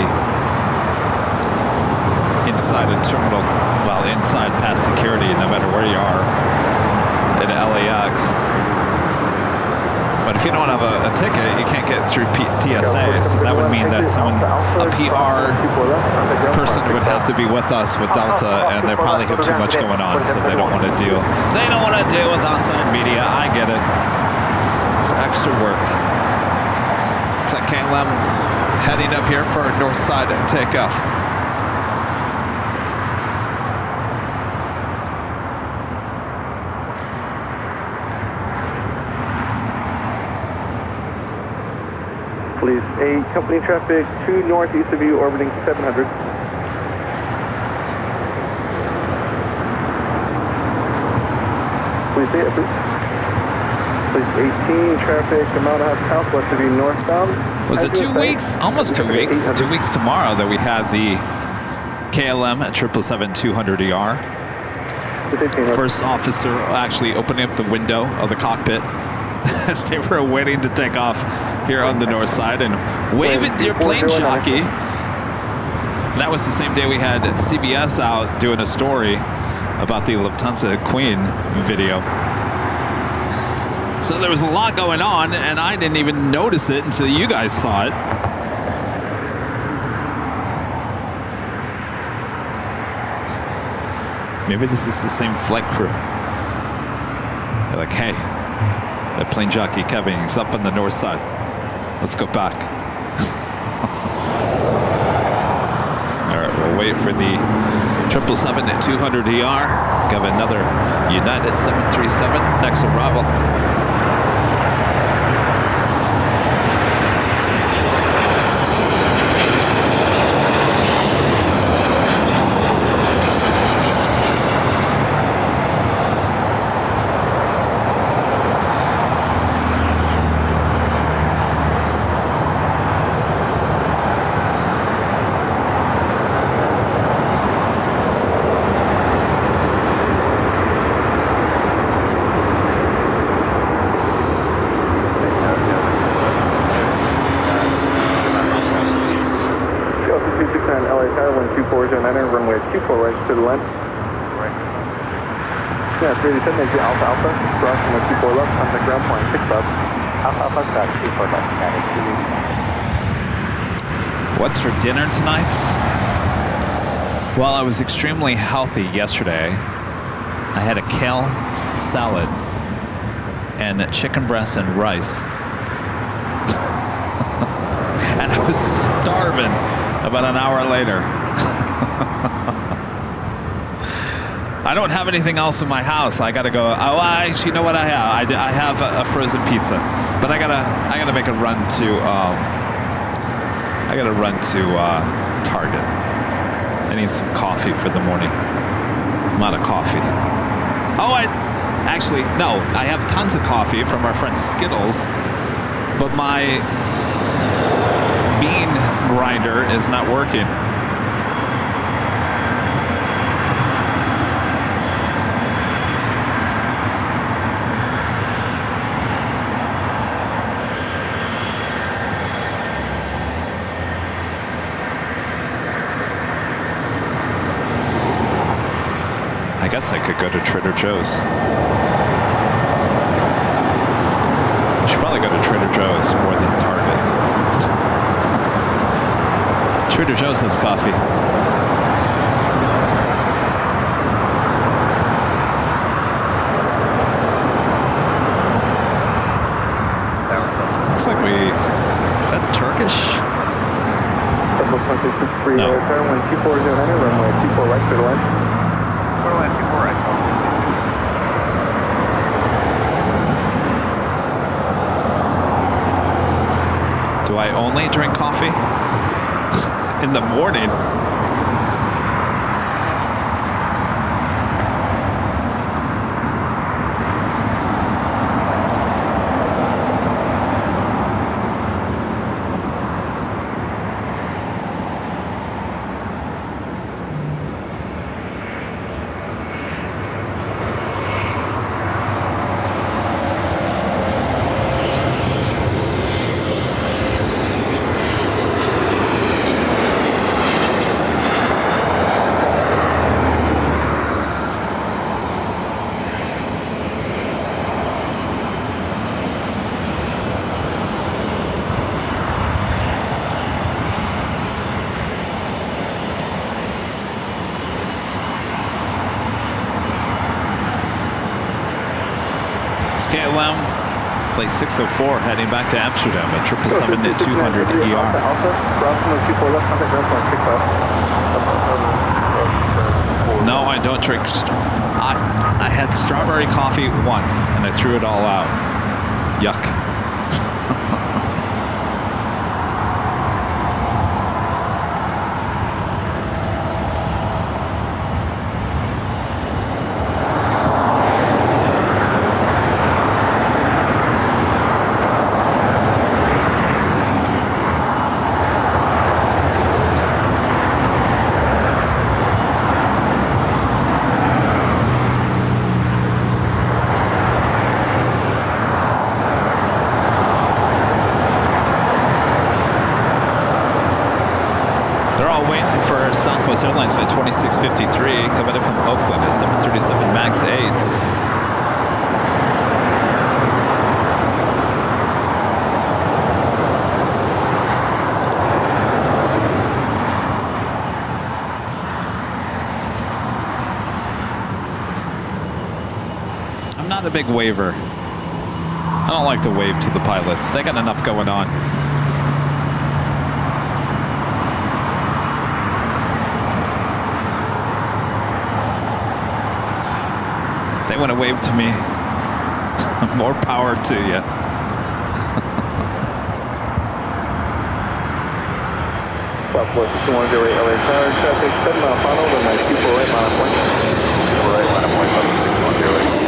inside a terminal. Well, inside past security, no matter where you are in LAX. But if you don't have a ticket, you can't get through TSA. So that would mean that a PR person would have to be with us with Delta, and they probably have too much going on, so they don't want to deal. They don't want to deal with outside media. I get it. It's extra work. Looks like KLM heading up here for north side takeoff. Please, a company traffic to northeast of you, orbiting 700. Please say it, please. Please, 18, traffic, a mile and a half southwest of you, northbound. Was it 2 weeks? Almost 2 weeks. 2 weeks tomorrow that we had the KLM at 777-200ER. First officer actually opening up the window of the cockpit as they were waiting to take off here on the north side and waving to your plane jockey. And that was the same day we had CBS out doing a story about the Lufthansa Queen video. So there was a lot going on, and I didn't even notice it until you guys saw it. Maybe this is the same flight crew. They're like, hey, that plane jockey Kevin, he's up on the north side. Let's go back. All right, we'll wait for the 777-200ER. Got another United 737 next arrival. Runway 24 right to the line. Right. Yeah, 37, thank you. Alpha Alpha, crossing with 24 left, contact ground point 6 up. Alpha Alpha, got 24 left, What's for dinner tonight? Well, I was extremely healthy yesterday. I had a kale salad and chicken breast and rice. And I was starving about an hour later. I don't have anything else in my house. I gotta go. Oh, actually, you know what I have? I have a frozen pizza, but I gotta make a run to. I gotta run to Target. I need some coffee for the morning. I'm out of coffee. Oh, actually no. I have tons of coffee from our friend Skittles, but my bean grinder is not working. I guess I could go to Trader Joe's. I should probably go to Trader Joe's more than Target. Trader Joe's has coffee. Looks like is that Turkish? No. Runway 24 right to the line. Runway 24 right. Do I only drink coffee in the morning? KLM, flight 604 heading back to Amsterdam at 777-200 ER. Alpha, crossing 24 left, contact ground point 65. No, I don't drink. I had strawberry coffee once and I threw it all out. Yuck. Southwest Airlines flight 2653 coming in from Oakland at 737 MAX 8. I'm not a big waver. I don't like to wave to the pilots. They got enough going on. They want to wave to me. More power to you. Southwest 210 LA Tower, traffic 7 mile final, runway 24 right, line of point. Right, line of point, 610.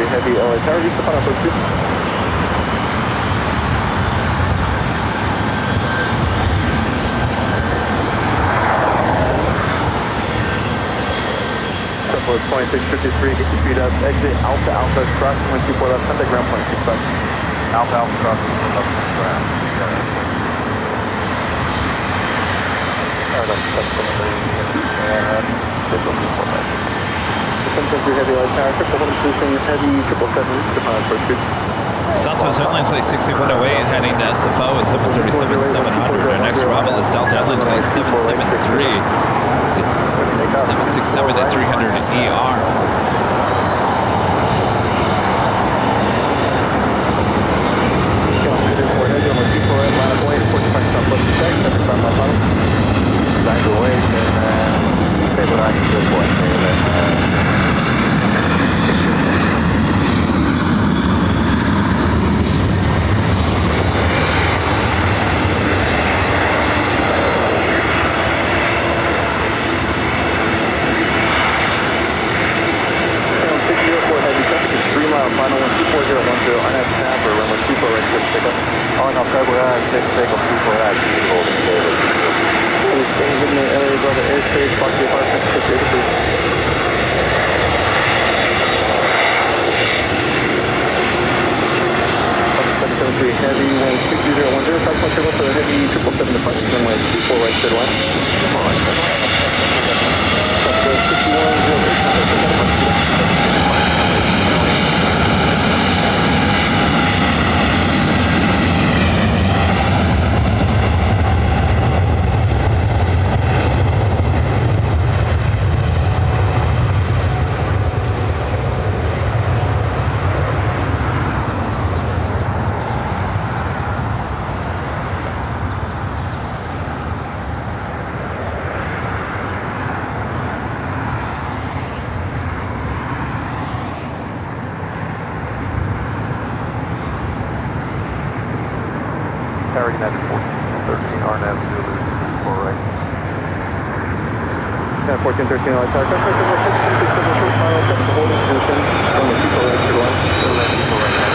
Heavy LA Tower, reach the final approach 2. Southwest 2653, get your feet up, exit Alpha Alpha, crossing 124 left, contact ground point 65. Alpha Alpha, crossing 1 left, ground. Alright, that's Heavy LA Tower, 777 Heavy 777, the final approach 2. Southwest Airlines flight 6108 heading to SFO at 737-700. Our next arrival is Delta Airlines flight 773. It's at 767 at 300 ER. United 1413, RNAV 004 right. 1413 LA Tower, short final, holding position, on the people right, clear line. People right hand.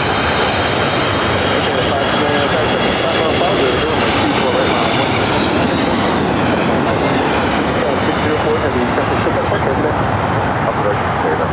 Okay, 5 mile tower, 5 mile final, people right line. 604 Heavy, traffic 7 today. Operation cleared up.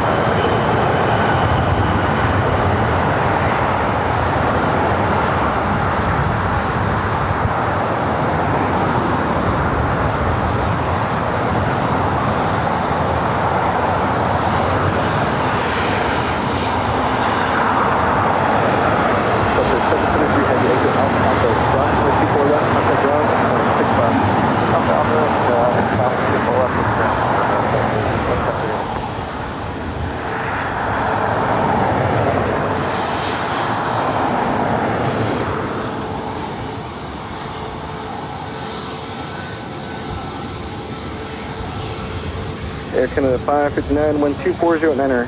Canada 559, 1240 and enter.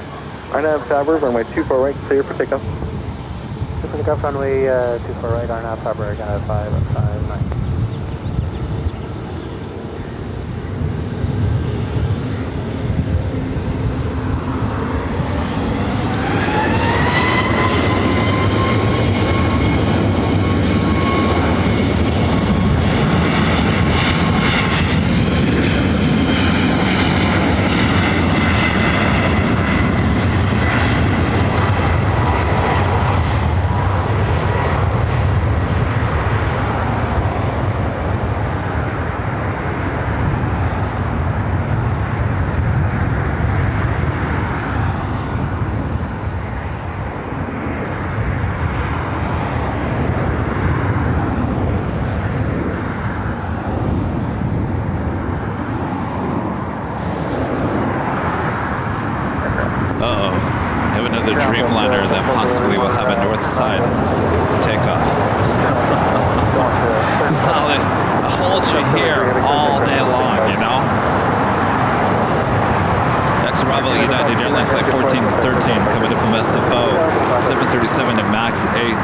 RNAV Tower, runway 24 right, clear for takeoff. Clear for takeoff, runway 24 right, RNAV Tower, Canada 559. Dreamliner that possibly will have a north side takeoff. Solid holds you here all day long, you know? Next arrival United Airlines flight 1413 coming in from SFO 737 to MAX 8.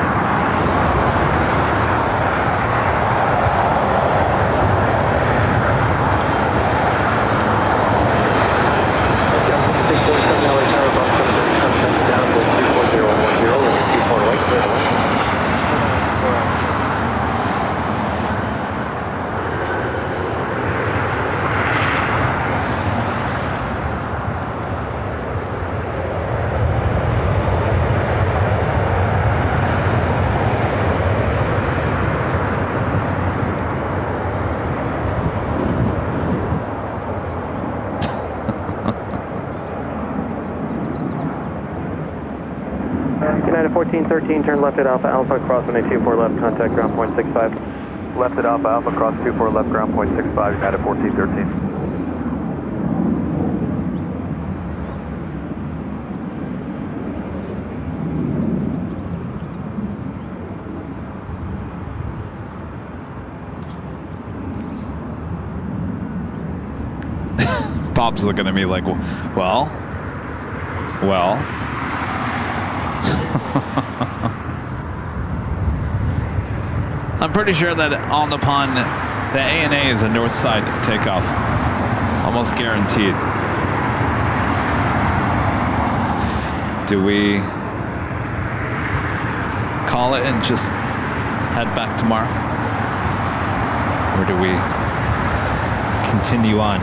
United 1413, turn left at Alpha Alpha, cross 124 left, contact ground point 65. Left at Alpha Alpha, cross 24 left, ground point 65, United 1413. Bob's looking at me like, well. I'm pretty sure that on upon the ANA is a north side takeoff. Almost guaranteed. Do we call it and just head back tomorrow? Or do we continue on?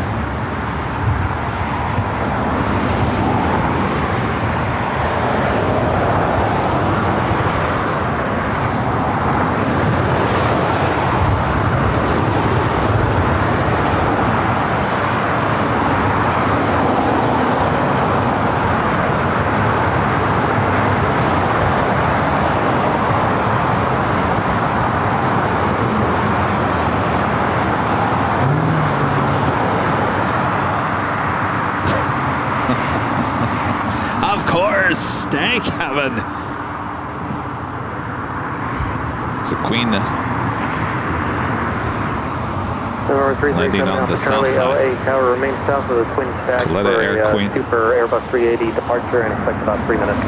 Stay, Kevin. It's a Queen landing on the south side. LA Tower remains south of the twin stack for Air Queen. Super Airbus 380 departure and expect about 3 minutes.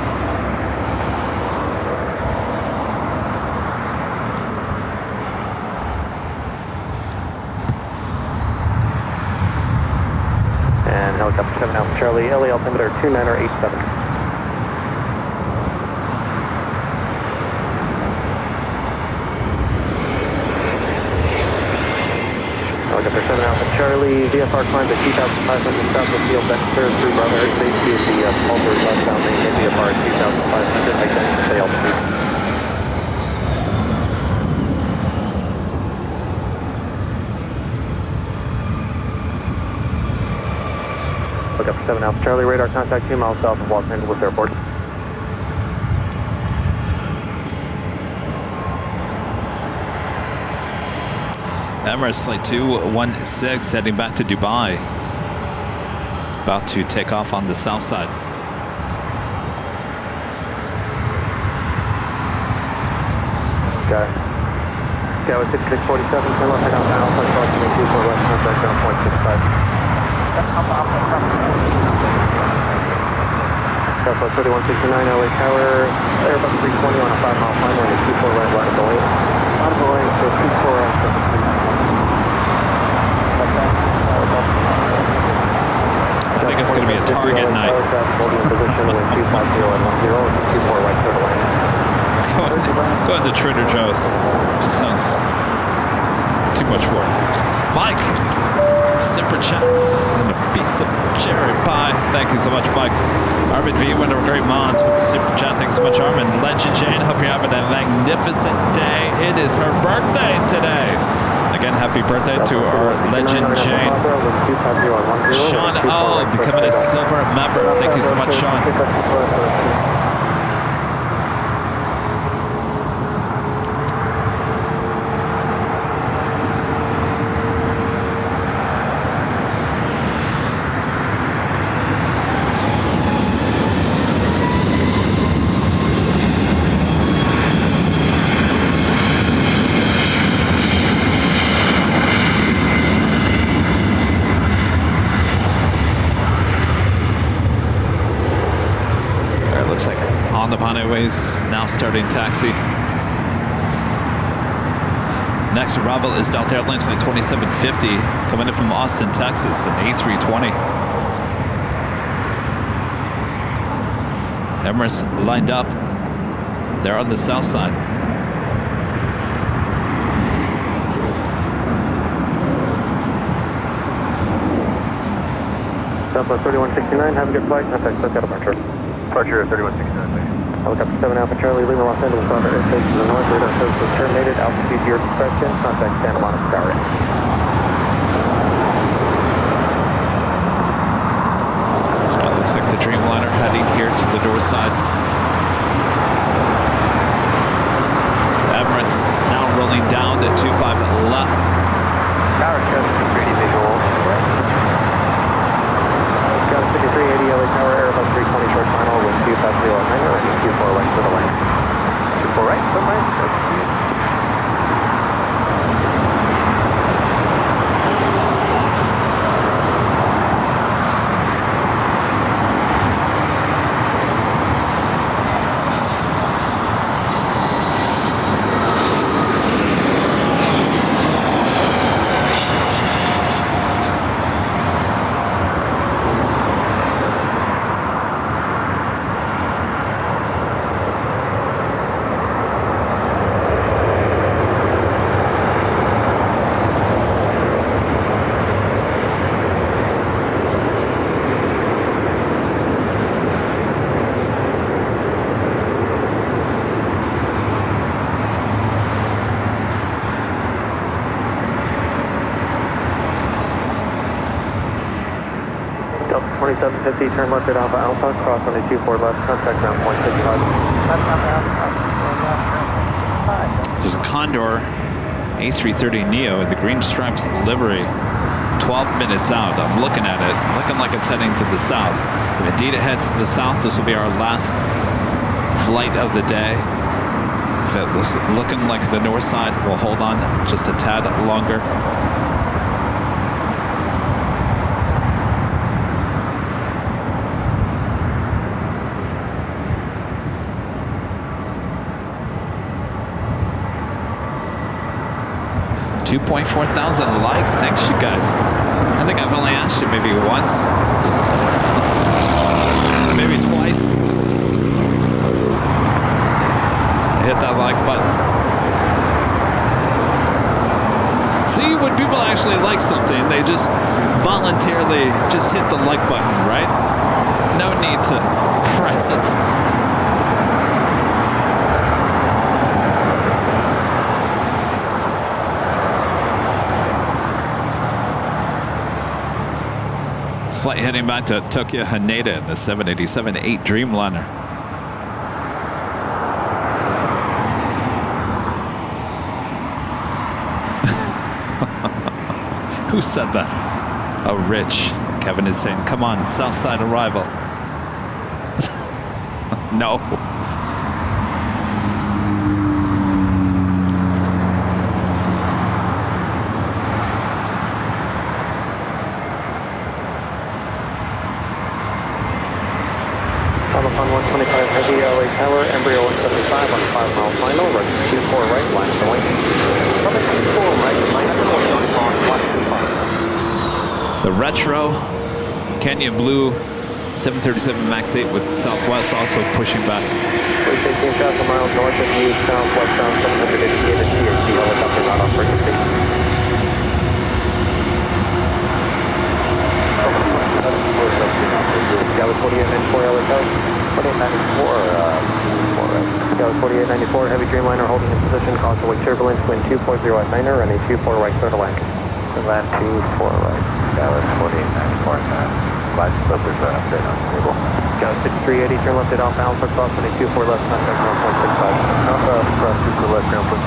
And helicopter 7 Alpha Charlie, LA altimeter 2987. Helicopter 7 Alpha Charlie, VFR climb to 2,500 south of field vector through Bravo airspace to the Pulsar southbound main VFR 2,500, identity stay altitude. Helicopter 7 Alpha Charlie, radar contact 2 miles south of Los Angeles Airport. Emirates Flight 216 heading back to Dubai. About to take off on the south side. Got it. Scout 6647, turn left at Alpha Alpha, crossing 24 left, contact ground point 65. Southwest 3169 LA Tower, Airbus 320 on a 5-mile climb, running 24 right, line of the lane. Line of the lane, so 24 right, I think it's going to be a target night. Going to Trader Joe's. Just sounds too much work. Mike, super chats and a piece of cherry pie. Thank you so much, Mike. Armin V, one of our great mods with super chat. Thanks so much, Armin. Legend Jane, hope you're having a magnificent day. It is her birthday today. Again, happy birthday to our legend Jane. Sean O, becoming a silver member. Thank you so much, Sean. On the highways, now starting taxi. Next arrival is Delta Airlines flight 2750, coming in from Austin, Texas, an A320. Emirates lined up. They're on the south side. Southwest 3169, have a good flight. Contact South departure. Departure 3169, please. Helicopter 7 Alpha Charlie, leaving Los Angeles Southern airspace to the north. Radar service is terminated. Altitude your discretion. Contact Santa Monica Skyray. Looks like the Dreamliner heading here to the north side. Emirates now rolling down to 25 left. Tower shows security visual. Got 5380 LA Tower, Airbus 320 short final with 250 on hangar and 24 right for the lane. 24 right for the lane. 2750, turn left at Alpha Alpha, cross on a 24 left, contact ground point 55. There's a Condor A330neo in the green stripes livery, 12 minutes out. I'm looking at it, looking like it's heading to the south. If indeed it heads to the south, this will be our last flight of the day. If it was looking like the north side, we'll hold on just a tad longer. $2.4 thousand likes. Thanks, you guys. I think I've only asked you maybe once, maybe twice. Hit that like button. See, when people actually like something, they just voluntarily just hit the like button, right? No need to press it. Flight heading back to Tokyo Haneda in the 787-8 Dreamliner. Who said that? Oh, Rich. Kevin is saying, come on, Southside arrival. No. South on 125 heavy, LA Tower, embryo 175 on 5-mile final, run 24 right, line going. From a 24 right, line up on 125. The retro Canyon Blue 737 MAX 8 with Southwest also pushing back. 18,000 miles north of you, southwestbound 700 indicated THC helicopter not on frequency. Scout 4894 LA Tower. 4894, Scout 4894, heavy Dreamliner holding in position, causeway turbulence, wind 240 at Niner, running 24 right, clear to land. Land 24 right, Scout 4894, Glad to put this update on the table. Scout 6380, turn left at off Alpha, cross 24 left, contact 1.65. Alpha, cross 24 left, ground 1.65,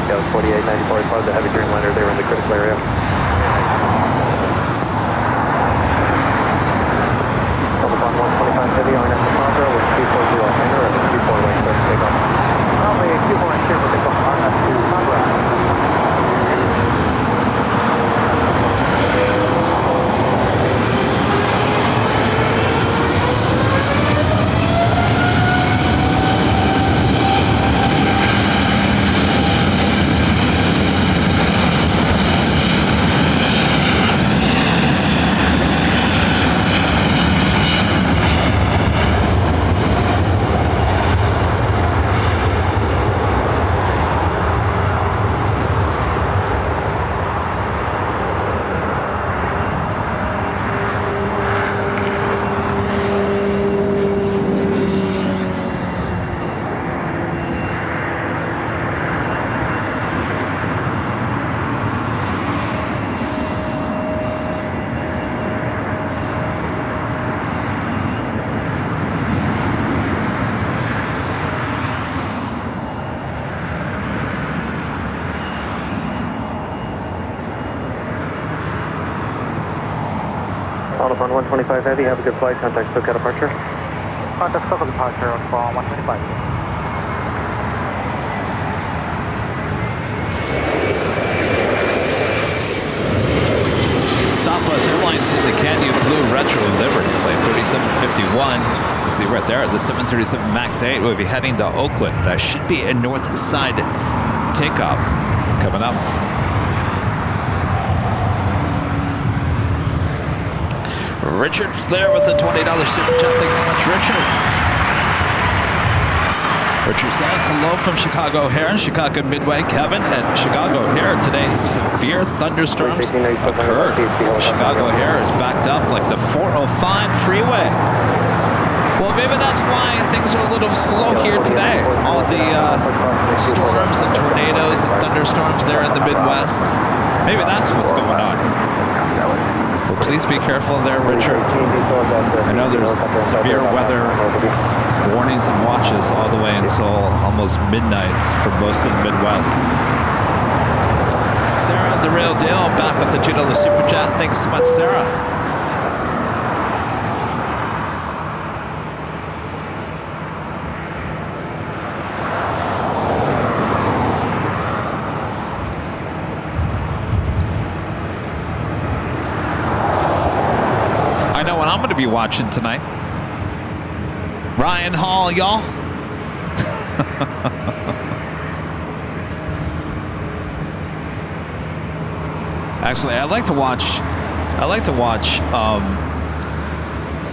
Scout 4894 is part of the heavy Dreamliner, they were in the critical area. On 125 heavy on Escapatra with 240 on Niner and 24 right, clear to take off. Runway 24 right, clear to take off on Escapatra. On 125 heavy, have a good flight, contact SoCal departure. Contact SoCal departure on 125. Southwest Airlines in the Canyon Blue Retro livery, flight 3751. You see right there, the 737 MAX 8 will be heading to Oakland. That should be a north side takeoff coming up. Richard Flair with a $20 super chat. Thanks so much, Richard. Richard says, hello from Chicago O'Hare, Chicago Midway. Kevin at Chicago O'Hare today. Severe thunderstorms occurred. Chicago O'Hare is backed up like the 405 freeway. Well, maybe that's why things are a little slow here today. All the storms and tornadoes and thunderstorms there in the Midwest. Maybe that's what's going on. Well, please be careful there, Richard. I know there's severe weather warnings and watches all the way until almost midnight for most of the Midwest. Sarah, the real deal, back with the $2 super chat. Thanks so much, Sarah. I know what I'm going to be watching tonight. Ryan Hall, y'all. Actually, I like to watch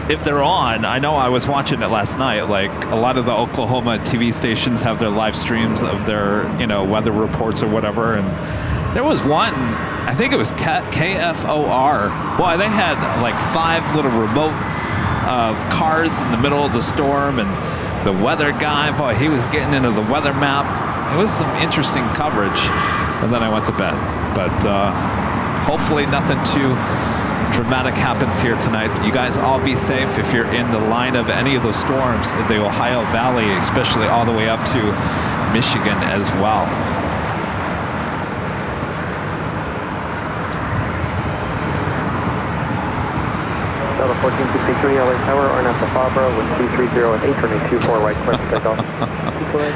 if they're on. I know I was watching it last night. Like a lot of the Oklahoma TV stations have their live streams of their, weather reports or whatever. And there was one, I think it was KFOR. Boy, they had like 5 little remote cars in the middle of the storm, and the weather guy, boy, he was getting into the weather map. It was some interesting coverage, and then I went to bed. But hopefully nothing too dramatic happens here tonight. You guys all be safe if you're in the line of any of those storms in the Ohio Valley, especially all the way up to Michigan as well. 1463 LA Tower, Arnett Fabra with 230 at 8, turning 24 right, clear to take off.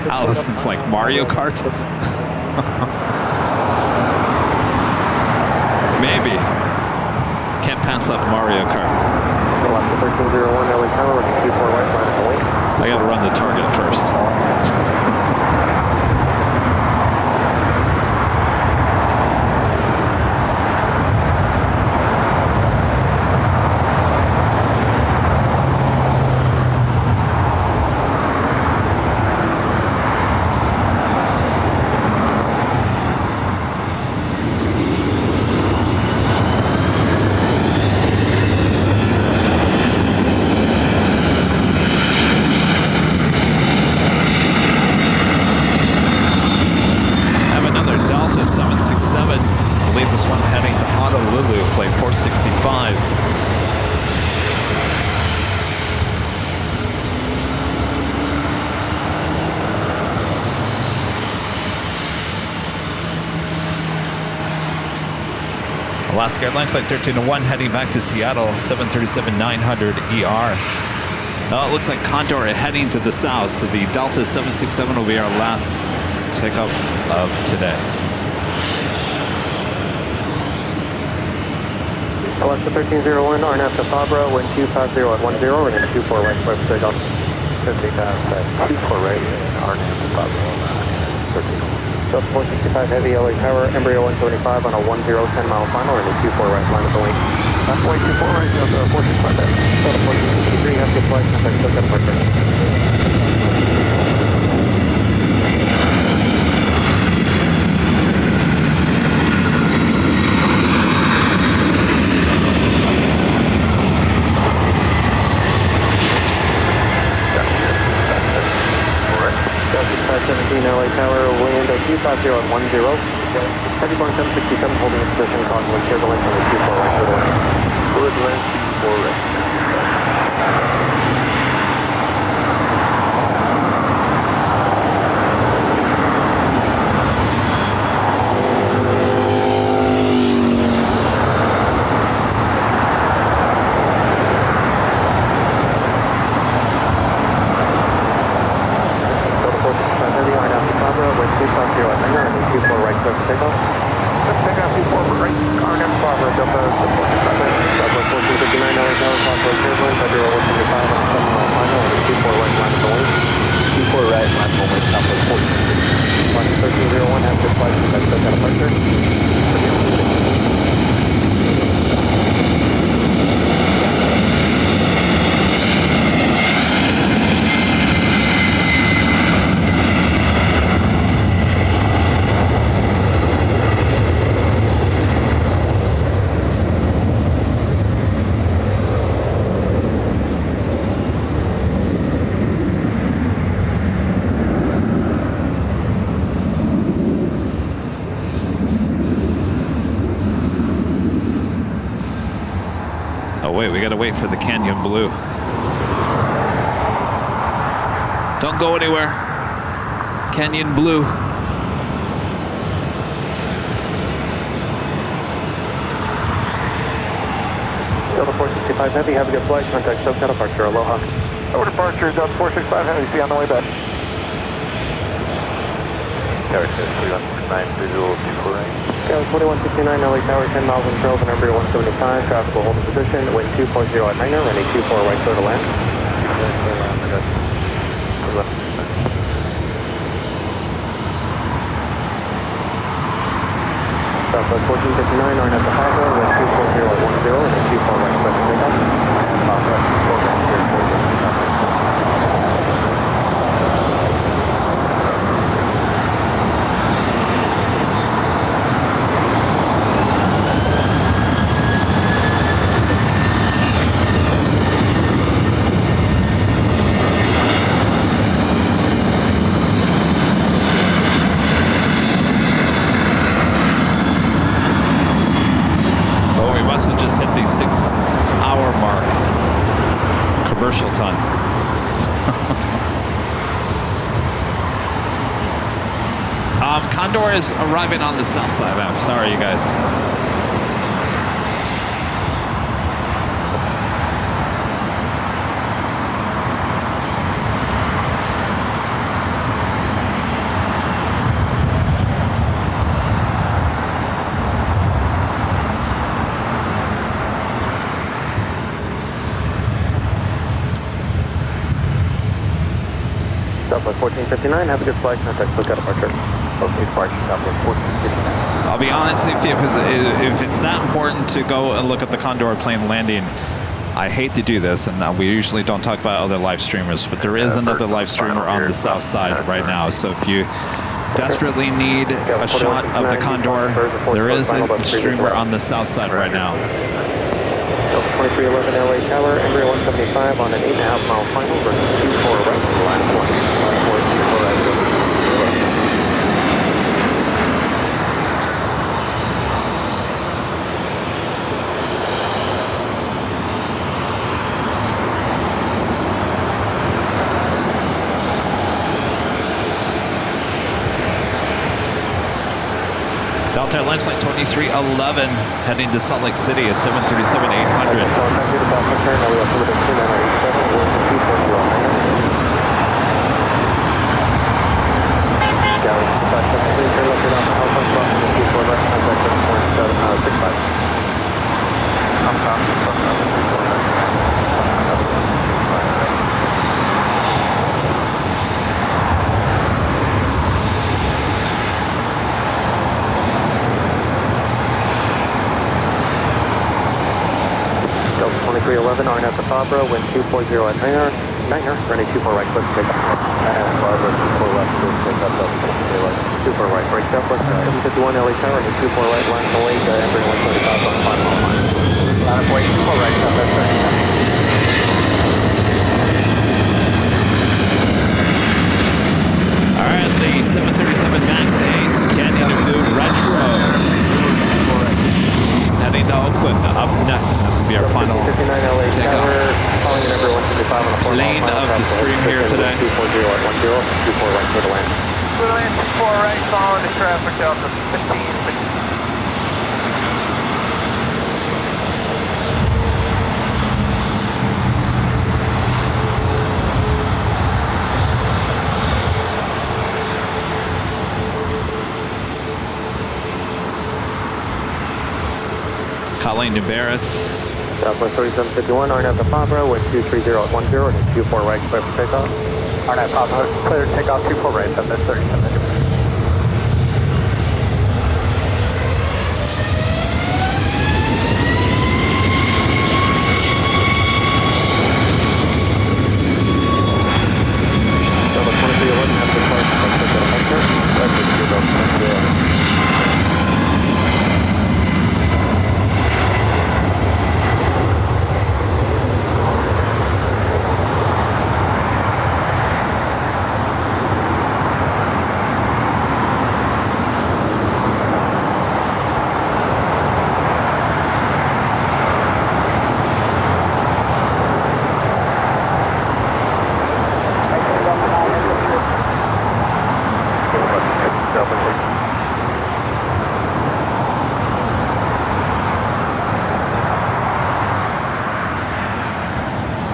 Allison's like Mario Kart. Maybe. Can't pass up Mario Kart. 1301 LA Tower, running 24 right, minus the wing. I got to run the target first. Flight 465. Alaska Airlines Flight 1301 heading back to Seattle, 737-900 ER. Well, it looks like Condor are heading to the south, so the Delta 767 will be our last takeoff of today. Alaska 1301, RNAV to Fabra, wind 250 at 10, running 24 right, clear for takeoff. 50 past 24 right, RNAV to Fabra, 1301. Delta 465 Heavy, LA Tower, embryo 175 on a 10, 10 mile final, running 24 right, line of the wing. That's way 24 right, Delta 465 Heavy. Delta 463, have good flight, contact SoCal departure. LA Tower, wind 250 at 10. Heavy Boeing 767 holding its position, causing wind turbulence on the 24 right for the wind. Good land 24 right. We gotta wait for the Canyon Blue. Don't go anywhere. Canyon Blue. Delta 465 Heavy, have a good flight. Contact SoCal departure. Aloha. Over departure, Delta 465 Heavy, see you on the way back. Tower 2169, visual 24 right. Scale 2169, LA Tower, 10 miles in trails, and embryo 175. Traffic will hold in position. Wind 240 at 9, running 24 right, clear to land. Southwest 1459, RNAV to Fabra, wind 240 at 10, running 24 right, clear for takeoff. Fabra, program here, 40. Time. Condor is arriving on the south side. I'm sorry, you guys. Southwest 1459, have a good flight, contact lookout departure. Okay, departure, Southwest 1459. I'll be honest, if it's that important to go and look at the Condor plane landing, I hate to do this, and we usually don't talk about other live streamers, but there is another live streamer on the south side right now. So if you desperately need a shot of the Condor, there is a streamer on the south side right now. 2311 LA Tower, Embraer 175 on an 8.5 mile final, versus 24 right to the last one. Line 4, 24 right to the Delta Airlines Flight 2311 heading to Salt Lake City, a 737-800. Delta 2311, RNF to Fabra, wind 240 at Niner, running 24 right, close to takeoff. Fabra, 24 left, close to takeoff, Delta 24 right, break Southwest 751 LA Tower, running 24 right, line to Lake, Embraer 175 on the 5 mile line. Line of 24 right, Southwest 39. Alright, the 737 MAX 8 Canyon Blue Retro. Heading to Oakland up next. This will be our final takeoff plane of the stream here today. 240 at 10, 24 right for the land. Clear land 24 right, following the traffic Delta 15. Colleen to Barrett. Southwest 3751, RNF to Fabra, wind 230 at 10, and 24 right, clear for takeoff. RNF Fabra, clear to takeoff, 24 right, Southwest 37.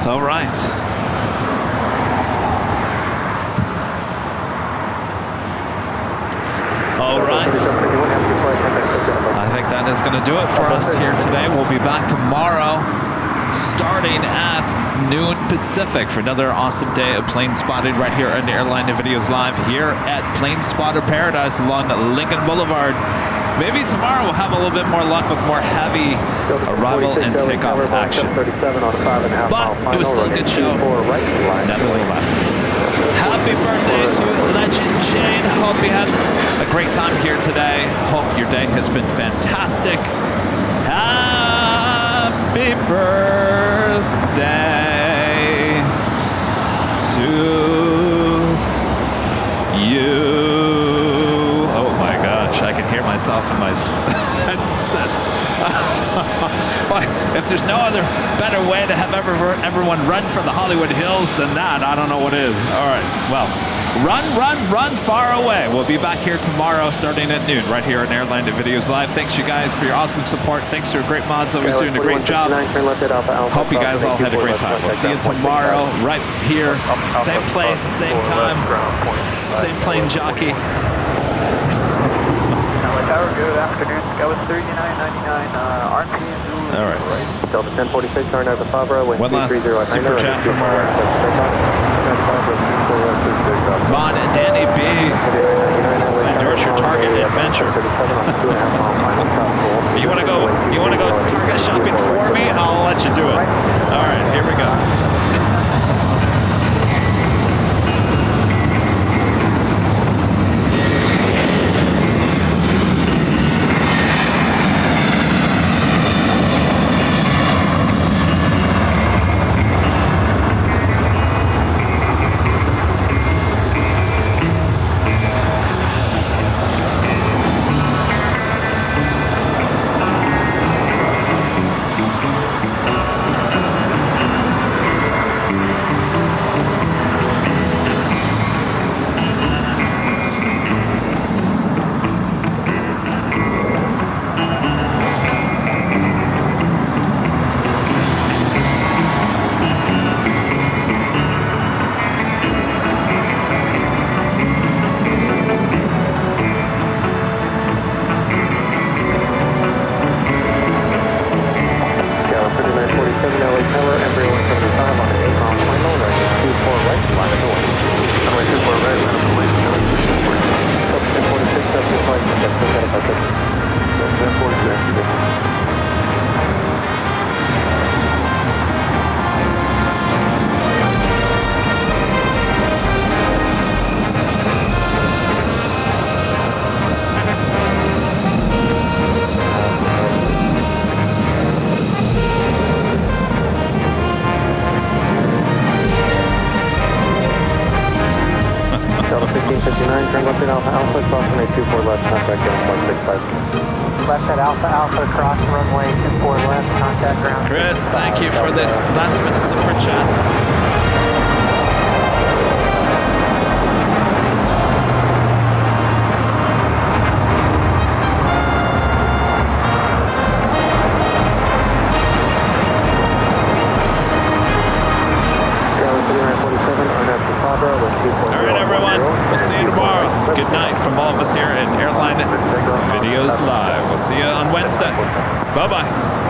All right. All right. I think that is going to do it for us here today. We'll be back tomorrow starting at noon Pacific for another awesome day of plane spotting right here on the Airline Videos Live here at Plane Spotter Paradise along Lincoln Boulevard. Maybe tomorrow we'll have a little bit more luck with more heavy arrival and takeoff action. But it was still a good show, nevertheless. Happy birthday to Legend Jane. Hope you had a great time here today. Hope your day has been fantastic. Happy birthday to you. I can hear myself in my headsets. If there's no other better way to have everyone run for the Hollywood Hills than that, I don't know what is. All right, well, run far away. We'll be back here tomorrow starting at noon right here on Airline Videos Live. Thanks, you guys, for your awesome support. Thanks to your great mods, always doing a great job. Hope you guys all had a great time. We'll see you tomorrow right here. Same place, same time, same plane jockey. Tower, good afternoon. That was 39.99 RPM. All right. Delta 1046, RNF to Fabra, wind 230 at 9. One last super chat from our Mon and Danny B. Since I endorse your Target adventure. You want to go Target shopping for me? I'll let you do it. All right, here we go. Left at Alpha Alpha, cross runway 24 left, contact ground. Chris, thank you for this last minute super chat. All right, everyone. We'll see you tomorrow. Good night from all of us here at Airline Videos Live. We'll see you on Wednesday. Bye-bye.